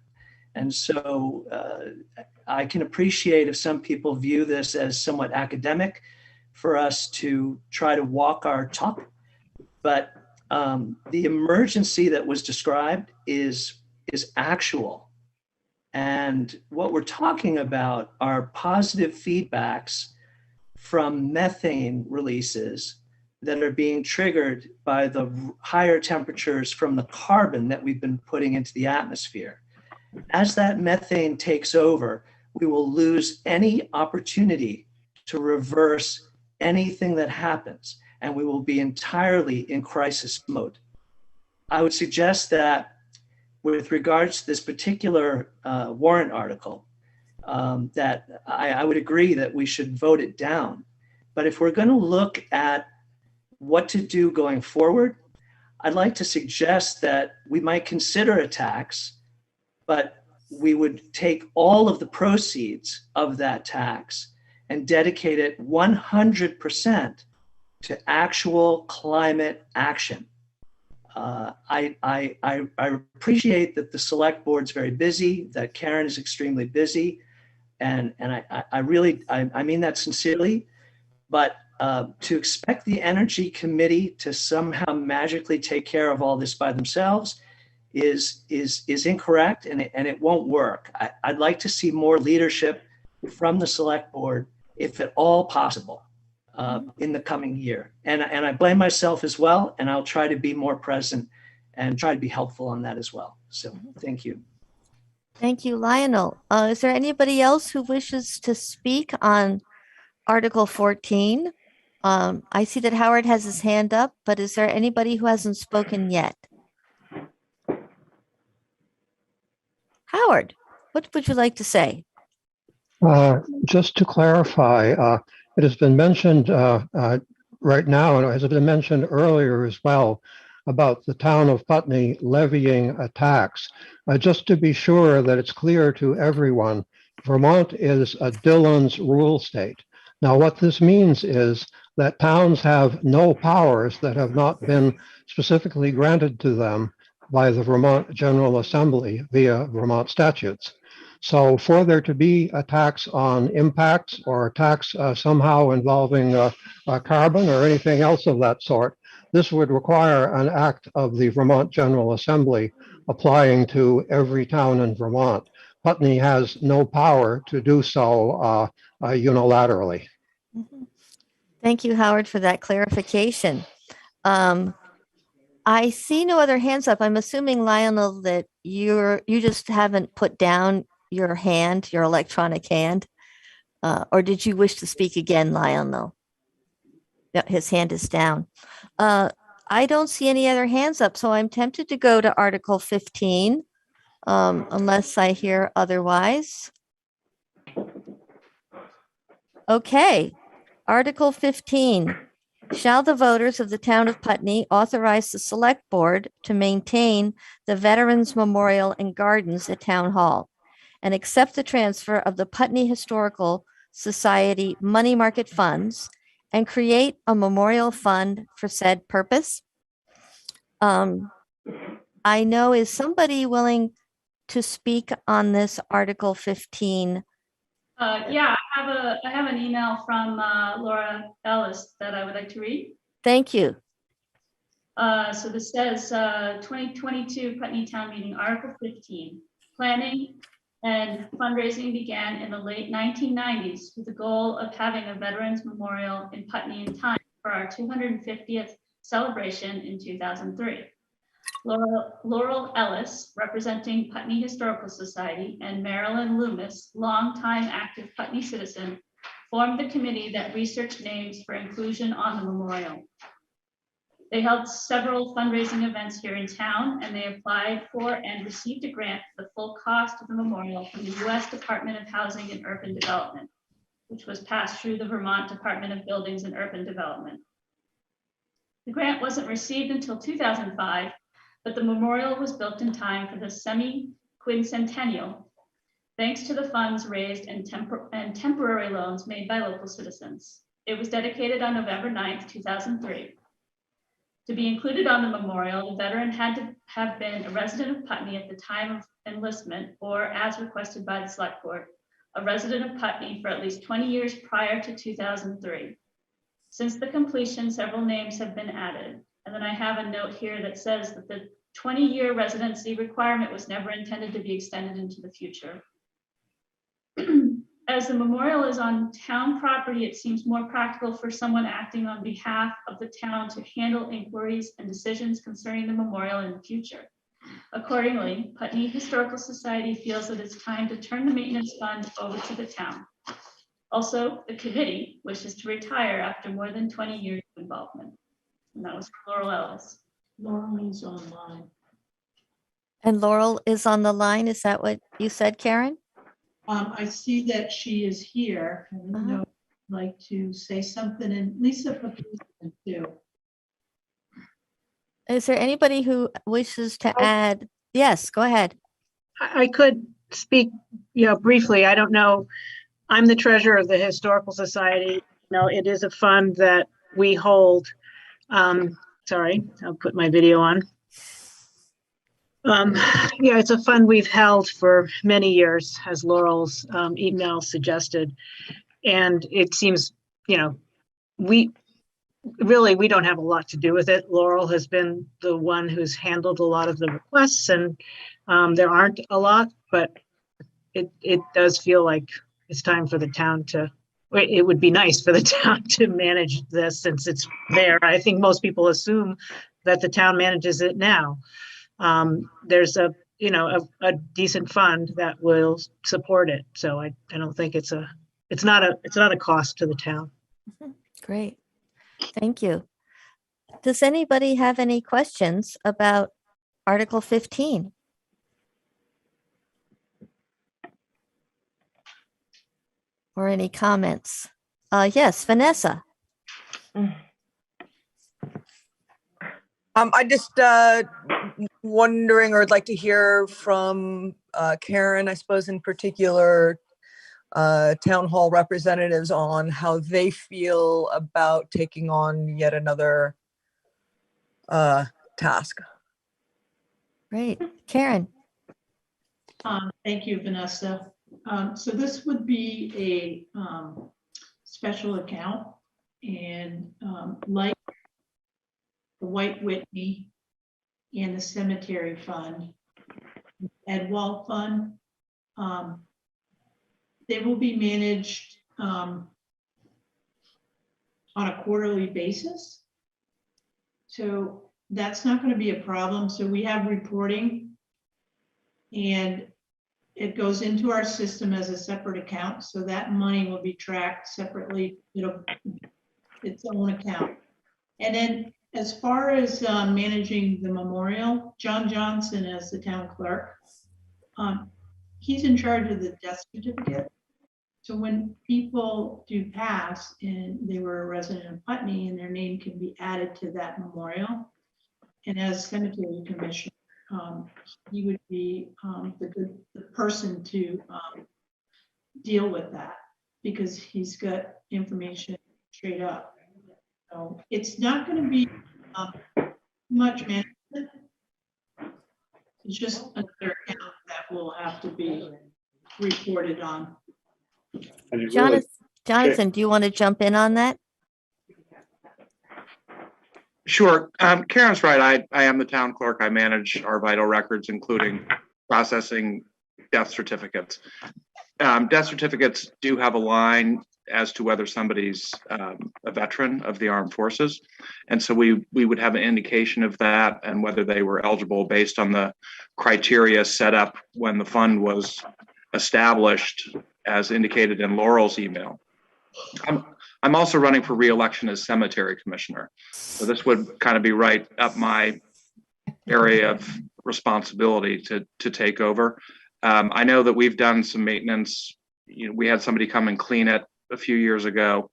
And so I can appreciate if some people view this as somewhat academic for us to try to walk our talk, but the emergency that was described is actual. And what we're talking about are positive feedbacks from methane releases that are being triggered by the higher temperatures from the carbon that we've been putting into the atmosphere. As that methane takes over, we will lose any opportunity to reverse anything that happens, and we will be entirely in crisis mode. I would suggest that with regards to this particular warrant article, that I would agree that we should vote it down. But if we're going to look at what to do going forward, I'd like to suggest that we might consider a tax, but we would take all of the proceeds of that tax and dedicate it 100% to actual climate action. I appreciate that the select board's very busy, that Karen is extremely busy, and I really mean that sincerely, but to expect the Energy Committee to somehow magically take care of all this by themselves is incorrect, and it won't work. I'd like to see more leadership from the select board, if at all possible, in the coming year. And I blame myself as well, and I'll try to be more present and try to be helpful on that as well. So thank you. Thank you, Lionel. Is there anybody else who wishes to speak on Article 14? I see that Howard has his hand up, but is there anybody who hasn't spoken yet? Howard, what would you like to say? Just to clarify, it has been mentioned right now, and it has been mentioned earlier as well, about the town of Putney levying a tax. Just to be sure that it's clear to everyone, Vermont is a Dillon's rule state. Now, what this means is that towns have no powers that have not been specifically granted to them by the Vermont General Assembly via Vermont statutes. So for there to be a tax on impacts or a tax somehow involving carbon or anything else of that sort, this would require an act of the Vermont General Assembly applying to every town in Vermont. Putney has no power to do so unilaterally. Thank you, Howard, for that clarification. I see no other hands up. I'm assuming, Lionel, that you just haven't put down your hand, your electronic hand, or did you wish to speak again, Lionel? No, his hand is down. I don't see any other hands up, so I'm tempted to go to Article 15, unless I hear otherwise. Okay, Article 15. Shall the voters of the town of Putney authorize the select board to maintain the Veterans Memorial and Gardens at Town Hall and accept the transfer of the Putney Historical Society money market funds and create a memorial fund for said purpose? I know, is somebody willing to speak on this Article 15? Yeah, I have an email from Laura Ellis that I would like to read. Thank you. So this says 2022 Putney Town Meeting, Article 15. Planning and fundraising began in the late 1990s with the goal of having a Veterans Memorial in Putney in time for our 250th celebration in 2003. Laurel Ellis, representing Putney Historical Society, and Marilyn Loomis, longtime active Putney citizen, formed the committee that researched names for inclusion on the memorial. They held several fundraising events here in town, and they applied for and received a grant for the full cost of the memorial from the U.S. Department of Housing and Urban Development, which was passed through the Vermont Department of Buildings and Urban Development. The grant wasn't received until 2005, but the memorial was built in time for the semi-quincentennial, thanks to the funds raised and temporary loans made by local citizens. It was dedicated on November 9th, 2003. To be included on the memorial, the veteran had to have been a resident of Putney at the time of enlistment, or as requested by the Select Board, a resident of Putney for at least 20 years prior to 2003. Since the completion, several names have been added. And then I have a note here that says that the 20-year residency requirement was never intended to be extended into the future. As the memorial is on town property, it seems more practical for someone acting on behalf of the town to handle inquiries and decisions concerning the memorial in the future. Accordingly, Putney Historical Society feels that it's time to turn the maintenance fund over to the town. Also, the committee wishes to retire after more than 20 years of involvement. And that was from Laurel Ellis. Laurel is online. And Laurel is on the line. Is that what you said, Karen? I see that she is here. I don't know if you'd like to say something, and Lisa Papulis too. Is there anybody who wishes to add? Yes, go ahead. I could speak, briefly. I don't know. I'm the treasurer of the Historical Society. It is a fund that we hold. Sorry, I'll put my video on. It's a fund we've held for many years, as Laurel's email suggested. And it seems, we don't have a lot to do with it. Laurel has been the one who's handled a lot of the requests, and there aren't a lot, but it does feel like it's time for the town to, it would be nice for the town to manage this since it's there. I think most people assume that the town manages it now. There's a decent fund that will support it. So I don't think it's not a cost to the town. Great. Thank you. Does anybody have any questions about Article 15? Or any comments? Yes, Vanessa. I just wondering, or would like to hear from Karen, I suppose in particular, town hall representatives on how they feel about taking on yet another task. Great. Karen. Thank you, Vanessa. So this would be a special account, and like the White Whitney and the Cemetery Fund, Edwall Fund, they will be managed on a quarterly basis. So that's not going to be a problem. So we have reporting, and it goes into our system as a separate account. So that money will be tracked separately. Its own account. And then as far as managing the memorial, John Johnson as the town clerk, he's in charge of the death certificate. So when people do pass and they were a resident of Putney, and their name can be added to that memorial, and as cemetery commissioner, he would be the person to deal with that, because he's got information straight up. So it's not going to be much management. It's just another account that will have to be reported on. Jonathan, do you want to jump in on that? Sure. Karen's right. I am the town clerk. I manage our vital records, including processing death certificates. Death certificates do have a line as to whether somebody's a veteran of the armed forces. And so we would have an indication of that and whether they were eligible based on the criteria set up when the fund was established, as indicated in Laurel's email. I'm also running for re-election as cemetery commissioner. So this would kind of be right up my area of responsibility to take over. I know that we've done some maintenance. We had somebody come and clean it a few years ago,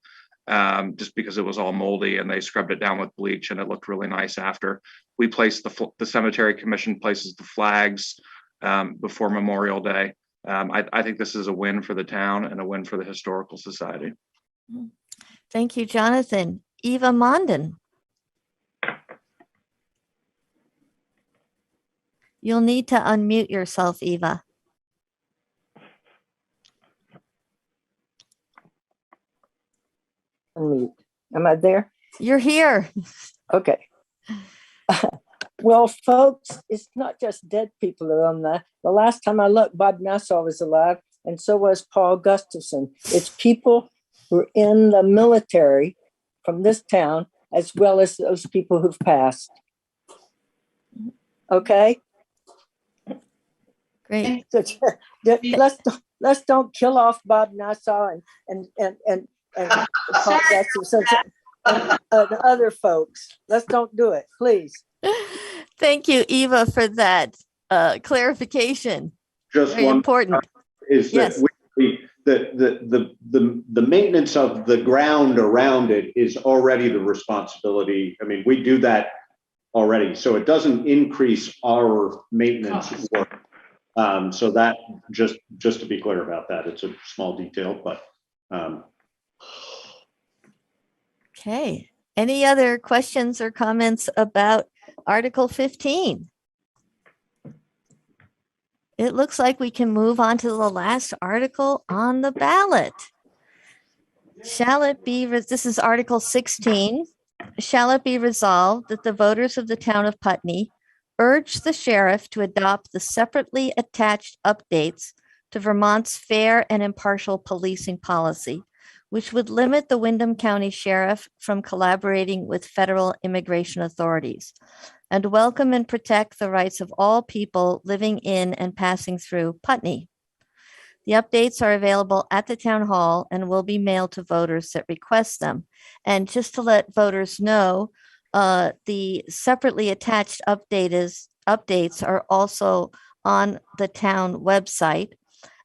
just because it was all moldy, and they scrubbed it down with bleach, and it looked really nice after. We placed the cemetery commission places the flags before Memorial Day. I think this is a win for the town and a win for the Historical Society. Thank you, Jonathan. Eva Mondin. You'll need to unmute yourself, Eva. Unmute. Am I there? You're here. Okay. Well, folks, it's not just dead people that are on there. The last time I looked, Bob Nassau was alive, and so was Paul Gustafson. It's people who are in the military from this town, as well as those people who've passed. Okay? Great. Let's don't kill off Bob Nassau and Paul Gustafson and other folks. Let's don't do it, please. Thank you, Eva, for that clarification. Just very one important. Is that the maintenance of the ground around it is already the responsibility. I mean, we do that already, so it doesn't increase our maintenance work. So that just to be clear about that, it's a small detail, but. Okay. Any other questions or comments about Article 15? It looks like we can move on to the last article on the ballot. Shall it be, this is Article 16. Shall it be resolved that the voters of the town of Putney urge the sheriff to adopt the separately attached updates to Vermont's fair and impartial policing policy, which would limit the Windham County Sheriff from collaborating with federal immigration authorities, and welcome and protect the rights of all people living in and passing through Putney. The updates are available at the town hall and will be mailed to voters that request them. And just to let voters know, the separately attached updates are also on the town website.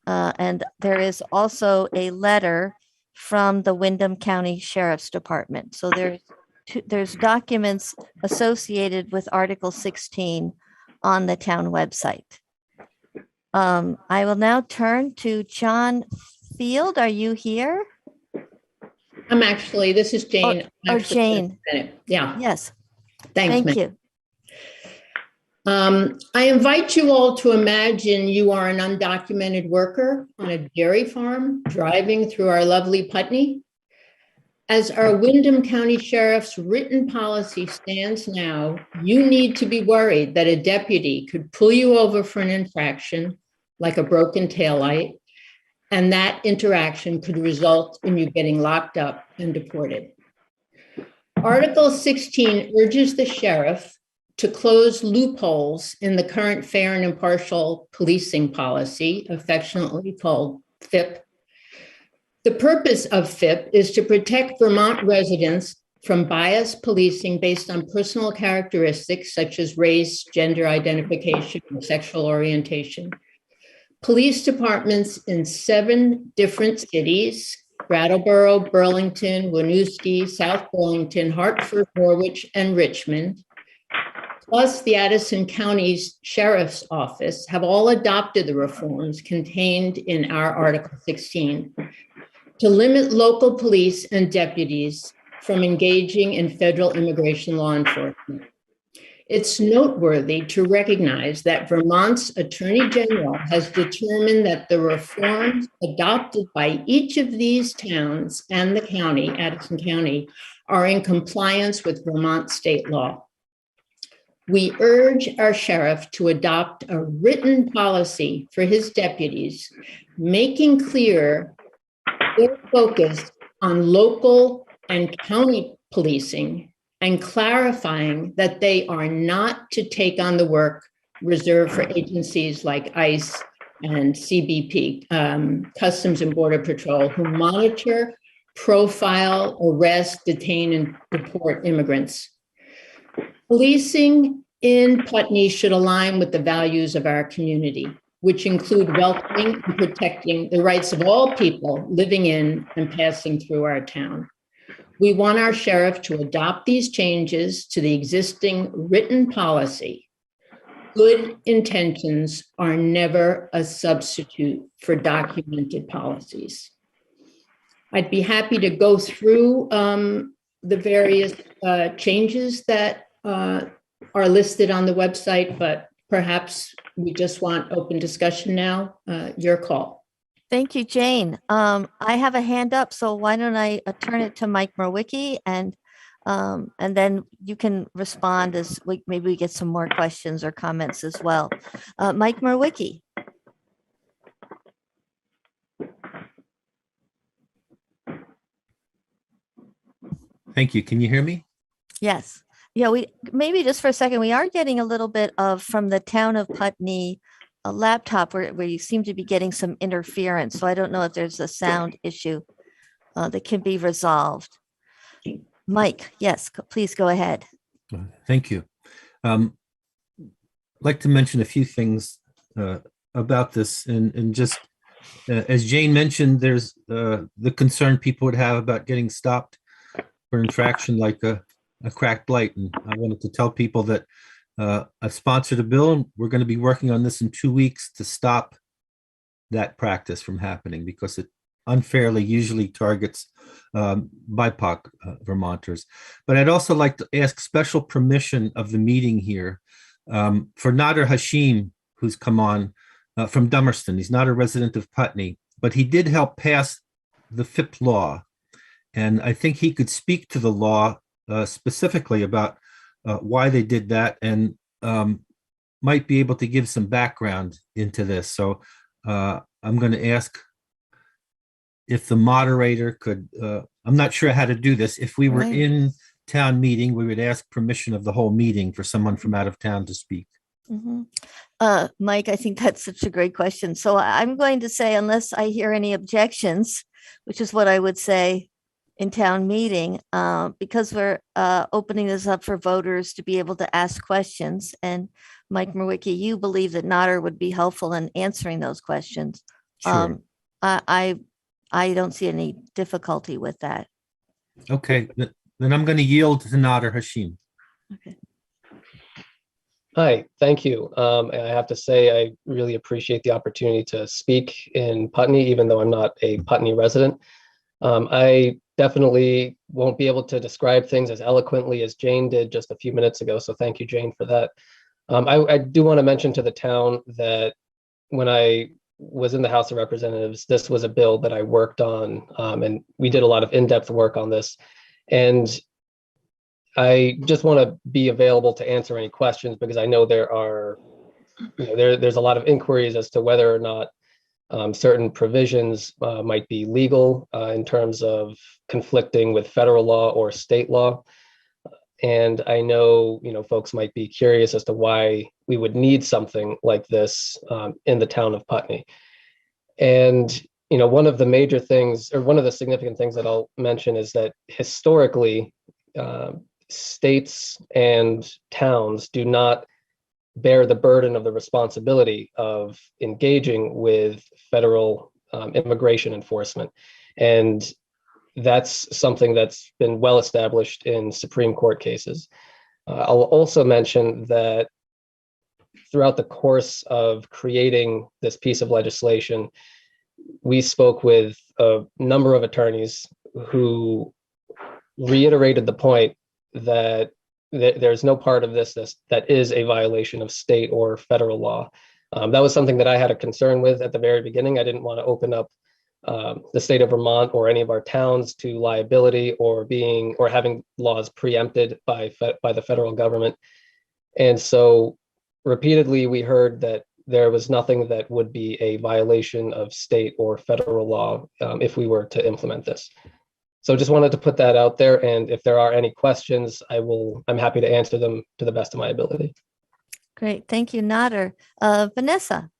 And there is also a letter from the Windham County Sheriff's Department. So there's documents associated with Article 16 on the town website. I will now turn to John Field. Are you here? I'm actually, this is Jane. Jane. Yeah. Yes. Thanks, Thank you. I invite you all to imagine you are an undocumented worker on a dairy farm driving through our lovely Putney. As our Windham County Sheriff's written policy stands now, you need to be worried that a deputy could pull you over for an infraction, like a broken taillight, and that interaction could result in you getting locked up and deported. Article 16 urges the sheriff to close loopholes in the current fair and impartial policing policy, affectionately called FIP. The purpose of FIP is to protect Vermont residents from biased policing based on personal characteristics such as race, gender identification, and sexual orientation. Police departments in 7 different cities, Brattleboro, Burlington, Winooski, South Burlington, Hartford, Norwich, and Richmond, plus the Addison County's Sheriff's Office, have all adopted the reforms contained in our Article 16 to limit local police and deputies from engaging in federal immigration law enforcement. It's noteworthy to recognize that Vermont's Attorney General has determined that the reforms adopted by each of these towns and the county, Addison County, are in compliance with Vermont state law. We urge our sheriff to adopt a written policy for his deputies making clear their focus on local and county policing and clarifying that they are not to take on the work reserved for agencies like ICE and CBP, Customs and Border Patrol, who monitor, profile, arrest, detain, and deport immigrants. Policing in Putney should align with the values of our community, which include welcoming and protecting the rights of all people living in and passing through our town. We want our sheriff to adopt these changes to the existing written policy. Good intentions are never a substitute for documented policies. I'd be happy to go through the various changes that are listed on the website, but perhaps we just want open discussion now. Your call. Thank you, Jane. I have a hand up, so why don't I turn it to Mike Mrowicki, and then you can respond as maybe we get some more questions or comments as well. Mike Mrowicki. Thank you. Can you hear me? Yes. Yeah, we maybe just for a second, we are getting a little bit of from the town of Putney, a laptop where you seem to be getting some interference. So I don't know if there's a sound issue that can be resolved. Mike, yes, please go ahead. Thank you. I'd like to mention a few things about this, and just as Jane mentioned, there's the concern people would have about getting stopped for infraction like a cracked light. And I wanted to tell people that I've sponsored a bill, and we're going to be working on this in 2 weeks to stop that practice from happening, because it unfairly usually targets BIPOC Vermonters. But I'd also like to ask special permission of the meeting here for Nader Hashim, who's come on from Dummerston. He's not a resident of Putney, but he did help pass the FIP law. And I think he could speak to the law specifically about why they did that, and might be able to give some background into this. So I'm going to ask if the moderator could, I'm not sure how to do this. If we were in town meeting, we would ask permission of the whole meeting for someone from out of town to speak. Mm-hmm. Mike, I think that's such a great question. So I'm going to say, unless I hear any objections, which is what I would say in town meeting, because we're opening this up for voters to be able to ask questions. And Mike Mrowicki, you believe that Nader would be helpful in answering those questions. Sure. I don't see any difficulty with that. Okay, then I'm going to yield to Nader Hashim. Okay. Hi, thank you. And I have to say, I really appreciate the opportunity to speak in Putney, even though I'm not a Putney resident. I definitely won't be able to describe things as eloquently as Jane did just a few minutes ago. So thank you, Jane, for that. I do want to mention to the town that when I was in the House of Representatives, this was a bill that I worked on, and we did a lot of in-depth work on this. And I just want to be available to answer any questions, because I know there are, there's a lot of inquiries as to whether or not certain provisions might be legal in terms of conflicting with federal law or state law. And I know, folks might be curious as to why we would need something like this in the town of Putney. And, one of the major things, or one of the significant things that I'll mention, is that historically, states and towns do not bear the burden of the responsibility of engaging with federal immigration enforcement. And that's something that's been well established in Supreme Court cases. I'll also mention that throughout the course of creating this piece of legislation, we spoke with a number of attorneys who reiterated the point that there's no part of this that is a violation of state or federal law. That was something that I had a concern with at the very beginning. I didn't want to open up the state of Vermont or any of our towns to liability or having laws preempted by the federal government. And so repeatedly we heard that there was nothing that would be a violation of state or federal law if we were to implement this. So just wanted to put that out there. And if there are any questions, I'm happy to answer them to the best of my ability. Great. Thank you, Nader. Vanessa.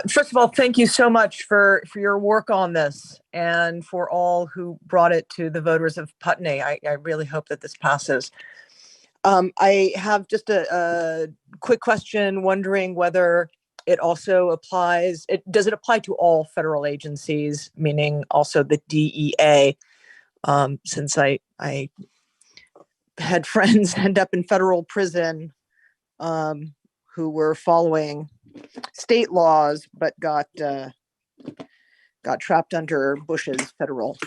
First of all, thank you so much for your work on this and for all who brought it to the voters of Putney. I really hope that this passes. I have just a quick question, wondering whether it also applies, does it apply to all federal agencies, meaning also the DEA? Since I had friends end up in federal prison who were following state laws, but got trapped under Bush's federal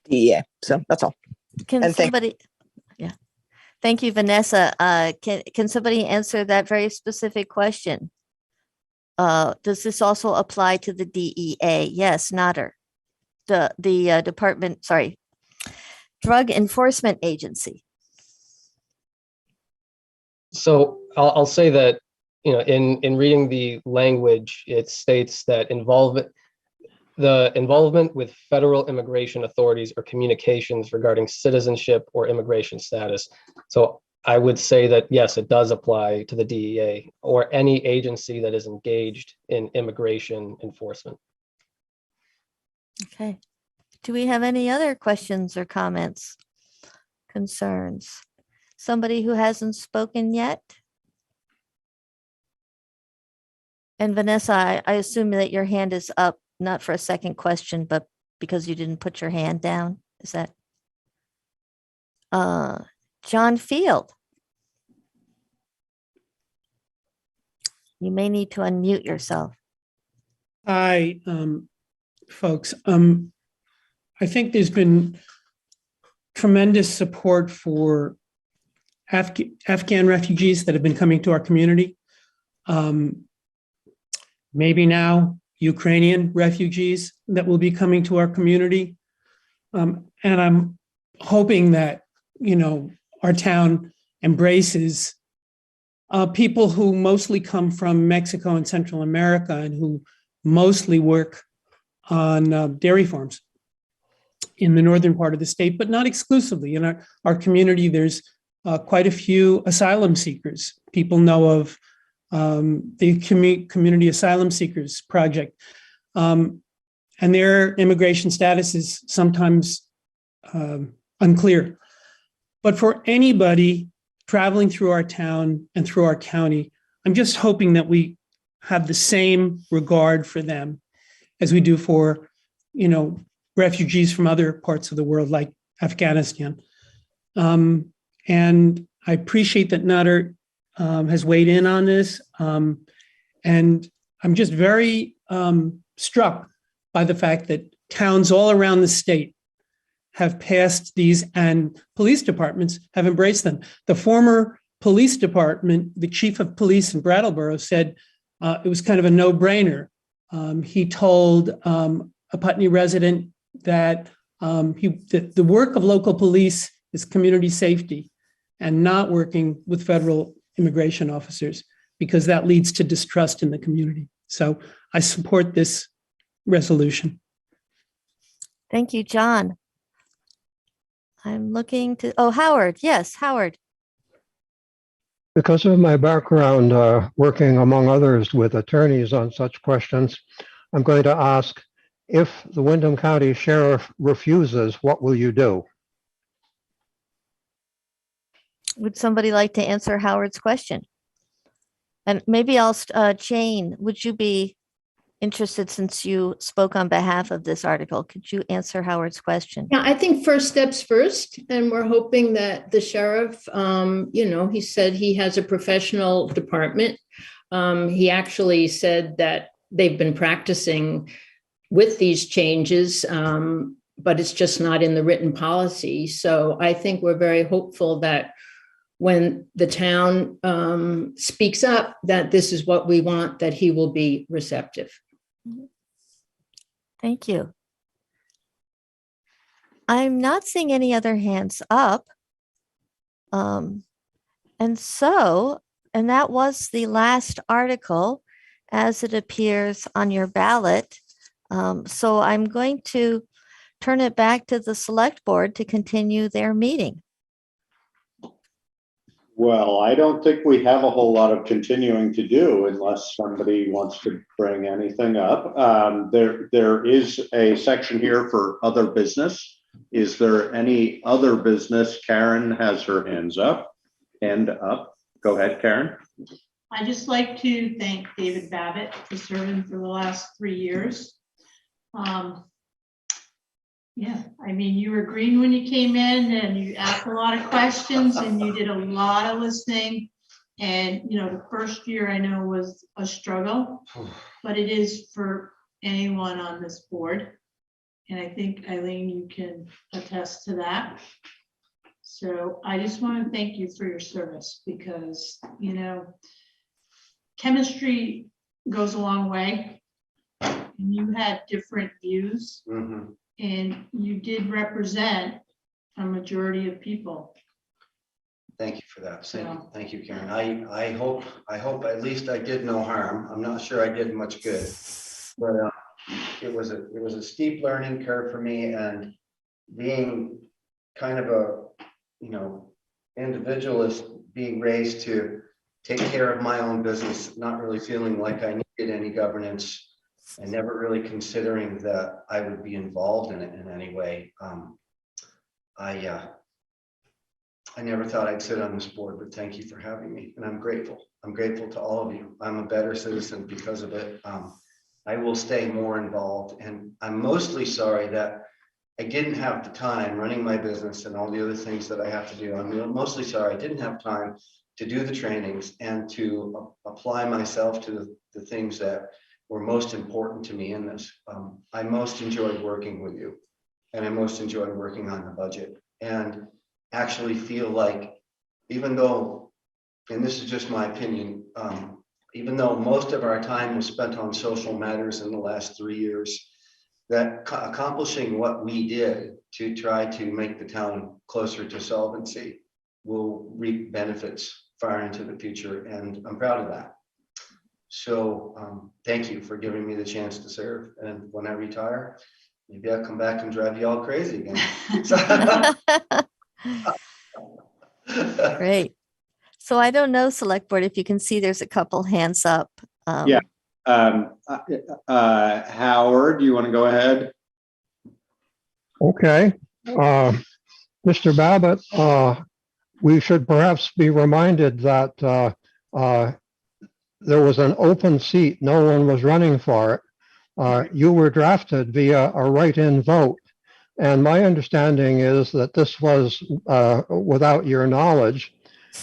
DEA. So that's all. Can somebody? Yeah. Thank you, Vanessa. Can somebody answer that very specific question? Does this also apply to the DEA? Yes, Nader. The department, sorry, Drug Enforcement Agency. So I'll say that, in reading the language, it states that the involvement with federal immigration authorities or communications regarding citizenship or immigration status. So I would say that, yes, it does apply to the DEA or any agency that is engaged in immigration enforcement. Okay. Do we have any other questions or comments, concerns? Somebody who hasn't spoken yet? And Vanessa, I assume that your hand is up, not for a second question, but because you didn't put your hand down. Is that? John Field. You may need to unmute yourself. Hi, folks. I think there's been tremendous support for Afghan refugees that have been coming to our community. Maybe now Ukrainian refugees that will be coming to our community. And I'm hoping that, our town embraces people who mostly come from Mexico and Central America and who mostly work on dairy farms in the northern part of the state, but not exclusively. In our community, there's quite a few asylum seekers. People know of the Community Asylum Seekers Project. And their immigration status is sometimes unclear. But for anybody traveling through our town and through our county, I'm just hoping that we have the same regard for them as we do for, refugees from other parts of the world, like Afghanistan. And I appreciate that Nader has weighed in on this. And I'm just very struck by the fact that towns all around the state have passed these and police departments have embraced them. The former police department, the chief of police in Brattleboro, said it was kind of a no-brainer. He told a Putney resident that the work of local police is community safety and not working with federal immigration officers, because that leads to distrust in the community. So I support this resolution. Thank you, John. I'm looking to, Howard. Yes, Howard. Because of my background working, among others, with attorneys on such questions, I'm going to ask, if the Windham County Sheriff refuses, what will you do? Would somebody like to answer Howard's question? And maybe I'll, Jane, would you be interested, since you spoke on behalf of this article? Could you answer Howard's question? Yeah, I think first steps first, and we're hoping that the sheriff, he said he has a professional department. He actually said that they've been practicing with these changes, but it's just not in the written policy. So I think we're very hopeful that when the town speaks up that this is what we want, that he will be receptive. Thank you. I'm not seeing any other hands up. And that was the last article as it appears on your ballot. So I'm going to turn it back to the select board to continue their meeting. Well, I don't think we have a whole lot of continuing to do unless somebody wants to bring anything up. There is a section here for other business. Is there any other business? Karen has her hands up. Hand up. Go ahead, Karen. I'd just like to thank David Babbitt for serving for the last 3 years. Yeah, I mean, you were green when you came in and you asked a lot of questions and you did a lot of listening. And, you know, the first year I know was a struggle, but it is for anyone on this board. And I think, Eileen, you can attest to that. So I just want to thank you for your service because, you know, chemistry goes a long way. And you had different views. Mm-hmm. And you did represent a majority of people. Thank you for that. Thank you, Karen. I hope at least I did no harm. I'm not sure I did much good, but it was a steep learning curve for me, and being kind of a, you know, individualist, being raised to take care of my own business, not really feeling like I needed any governance. And never really considering that I would be involved in it in any way. I never thought I'd sit on this board, but thank you for having me, and I'm grateful. I'm grateful to all of you. I'm a better citizen because of it. I will stay more involved, and I'm mostly sorry that I didn't have the time running my business and all the other things that I have to do. I'm mostly sorry I didn't have time to do the trainings and to apply myself to the things that were most important to me in this. I most enjoyed working with you, and I most enjoyed working on the budget, and actually feel like, even though, and this is just my opinion, even though most of our time was spent on social matters in the last 3 years, that accomplishing what we did to try to make the town closer to solvency will reap benefits far into the future, and I'm proud of that. So thank you for giving me the chance to serve. And when I retire, maybe I'll come back and drive you all crazy again. Great. So I don't know, select board, if you can see there's a couple hands up. Yeah. Howard, do you want to go ahead? Okay. Mr. Babbitt, we should perhaps be reminded that there was an open seat. No one was running for it. You were drafted via a write-in vote. And my understanding is that this was without your knowledge.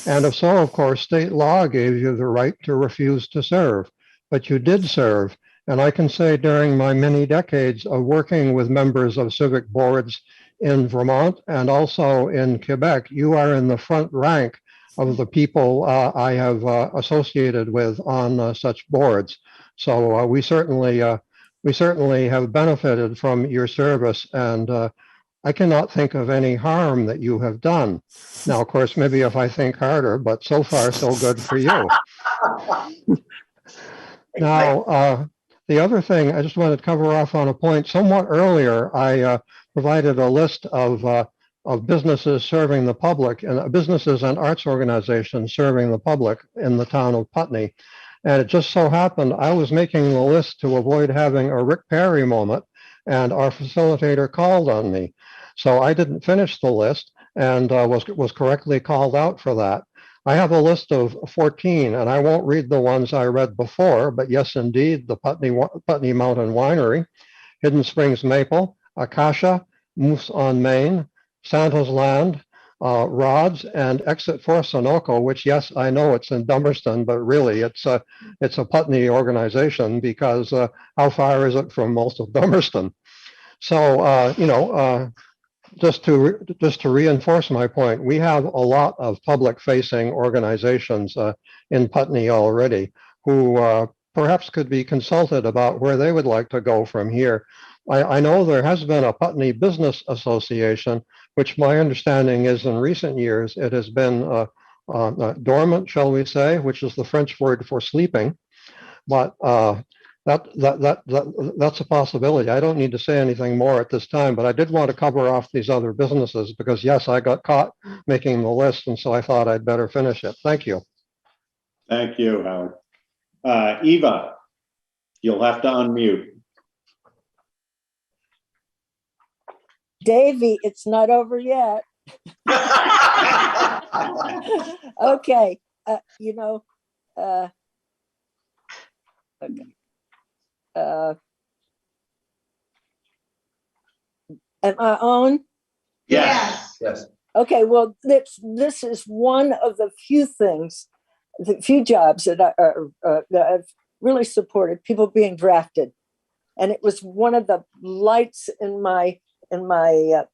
And if so, of course, state law gave you the right to refuse to serve. But you did serve. And I can say during my many decades of working with members of civic boards in Vermont and also in Quebec, you are in the front rank of the people I have associated with on such boards. So we certainly have benefited from your service, and I cannot think of any harm that you have done. Now, of course, maybe if I think harder, but so far so good for you. Now, the other thing I just wanted to cover off on a point. Somewhat earlier, I provided a list of businesses serving the public, and businesses and arts organizations serving the public in the town of Putney. And it just so happened I was making the list to avoid having a Rick Perry moment, and our facilitator called on me. So I didn't finish the list and was correctly called out for that. I have a list of 14, and I won't read the ones I read before, but yes, indeed, the Putney Mountain Winery, Hidden Springs Maple, Acacia, Moose on Main, Santa's Land, Rods, and Exit for Sunoco, which, yes, I know it's in Dummerston, but really it's a Putney organization because how far is it from most of Dummerston? So, just to reinforce my point, we have a lot of public-facing organizations in Putney already who perhaps could be consulted about where they would like to go from here. I know there has been a Putney Business Association, which my understanding is in recent years it has been dormant, shall we say, which is the French word for sleeping. But that's a possibility. I don't need to say anything more at this time, but I did want to cover off these other businesses because, yes, I got caught making the list, and so I thought I'd better finish it. Thank you. Thank you, Howard. Eva, you'll have to unmute. Davey, it's not over yet. Okay, okay. Am I on? Yes. Yes. Okay, well, this is one of the few things, the few jobs that I've really supported, people being drafted. And it was one of the lights in my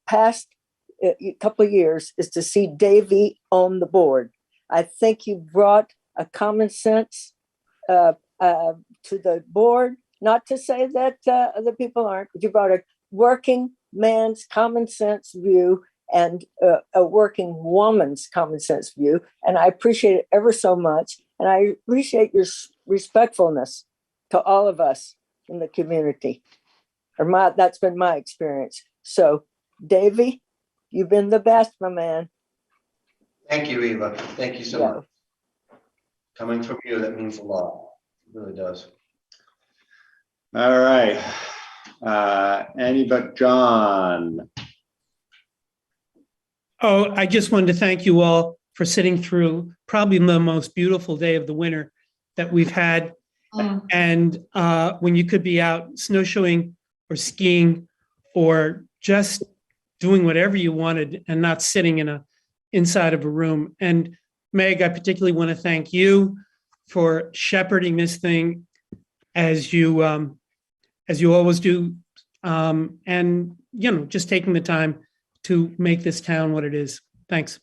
past couple of years is to see Davey on the board. I think you brought a common sense to the board. Not to say that other people aren't, but you brought a working man's common sense view and a working woman's common sense view. And I appreciate it ever so much. And I appreciate your respectfulness to all of us in the community. That's been my experience. So, Davey, you've been the best, my man. Thank you, Eva. Thank you so much. Coming from you, that means a lot. It really does. All right. Any but John. Oh, I just wanted to thank you all for sitting through probably the most beautiful day of the winter that we've had. And when you could be out snowshoeing or skiing or just doing whatever you wanted and not sitting inside of a room. And Meg, I particularly want to thank you for shepherding this thing as you always do. And, just taking the time to make this town what it is. Thanks.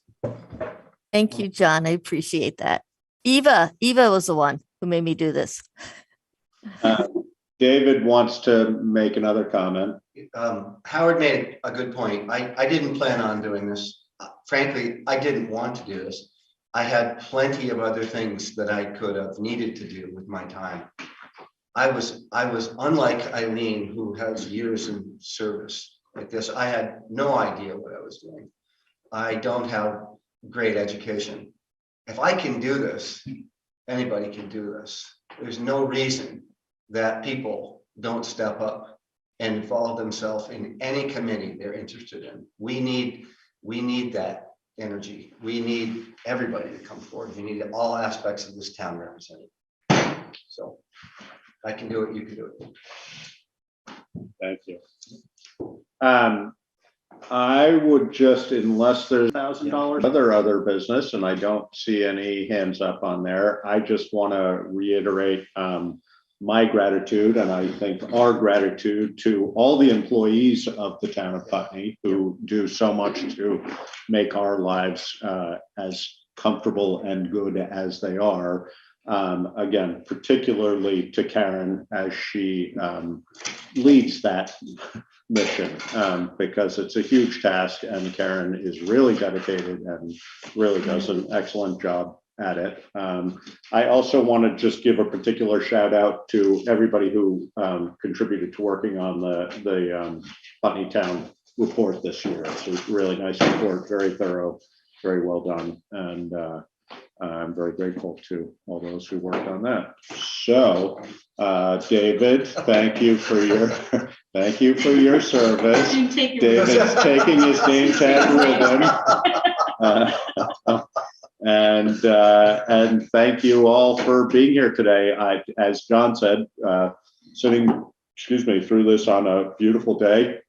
Thank you, John. I appreciate that. Eva was the one who made me do this. David wants to make another comment. Howard made a good point. I didn't plan on doing this. Frankly, I didn't want to do this. I had plenty of other things that I could have needed to do with my time. I was unlike Eileen, who has years in service like this. I had no idea what I was doing. I don't have great education. If I can do this, anybody can do this. There's no reason that people don't step up and involve themselves in any committee they're interested in. We need that energy. We need everybody to come forward. We need all aspects of this town represented. So I can do it, you can do it. Thank you. I would just, unless there's $1,000 other business, and I don't see any hands up on there, I just want to reiterate my gratitude, and I think our gratitude to all the employees of the town of Putney who do so much to make our lives as comfortable and good as they are. Again, particularly to Karen as she leads that mission, because it's a huge task and Karen is really dedicated and really does an excellent job at it. I also want to just give a particular shout out to everybody who contributed to working on the Putney Town report this year. It's a really nice report, very thorough, very well done, and I'm very grateful to all those who worked on that. So, David, thank you for your service. David's taking his name tag with him. And thank you all for being here today. As John said, sitting, through this on a beautiful day.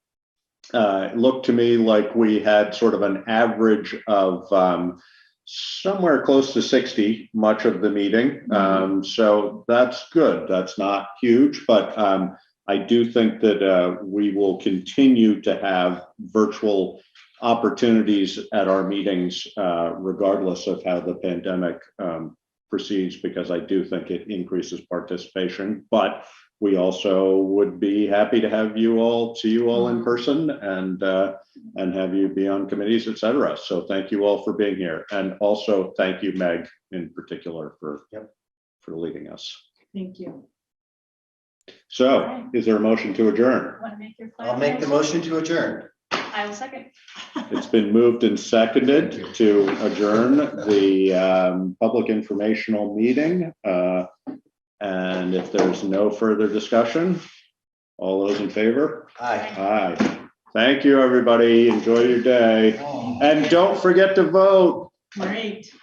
It looked to me like we had sort of an average of somewhere close to 60 much of the meeting. So that's good. That's not huge, but I do think that we will continue to have virtual opportunities at our meetings, regardless of how the pandemic proceeds, because I do think it increases participation. But we also would be happy to have you all, see you all in person and have you be on committees, et cetera. So thank you all for being here. And also thank you, Meg, in particular for leading us. Thank you. So is there a motion to adjourn? Want to make your I'll make the motion to adjourn. I will second. It's been moved and seconded to adjourn the public informational meeting. And if there's no further discussion, all those in favor? Aye. Aye. Thank you, everybody. Enjoy your day. And don't forget to vote. Great.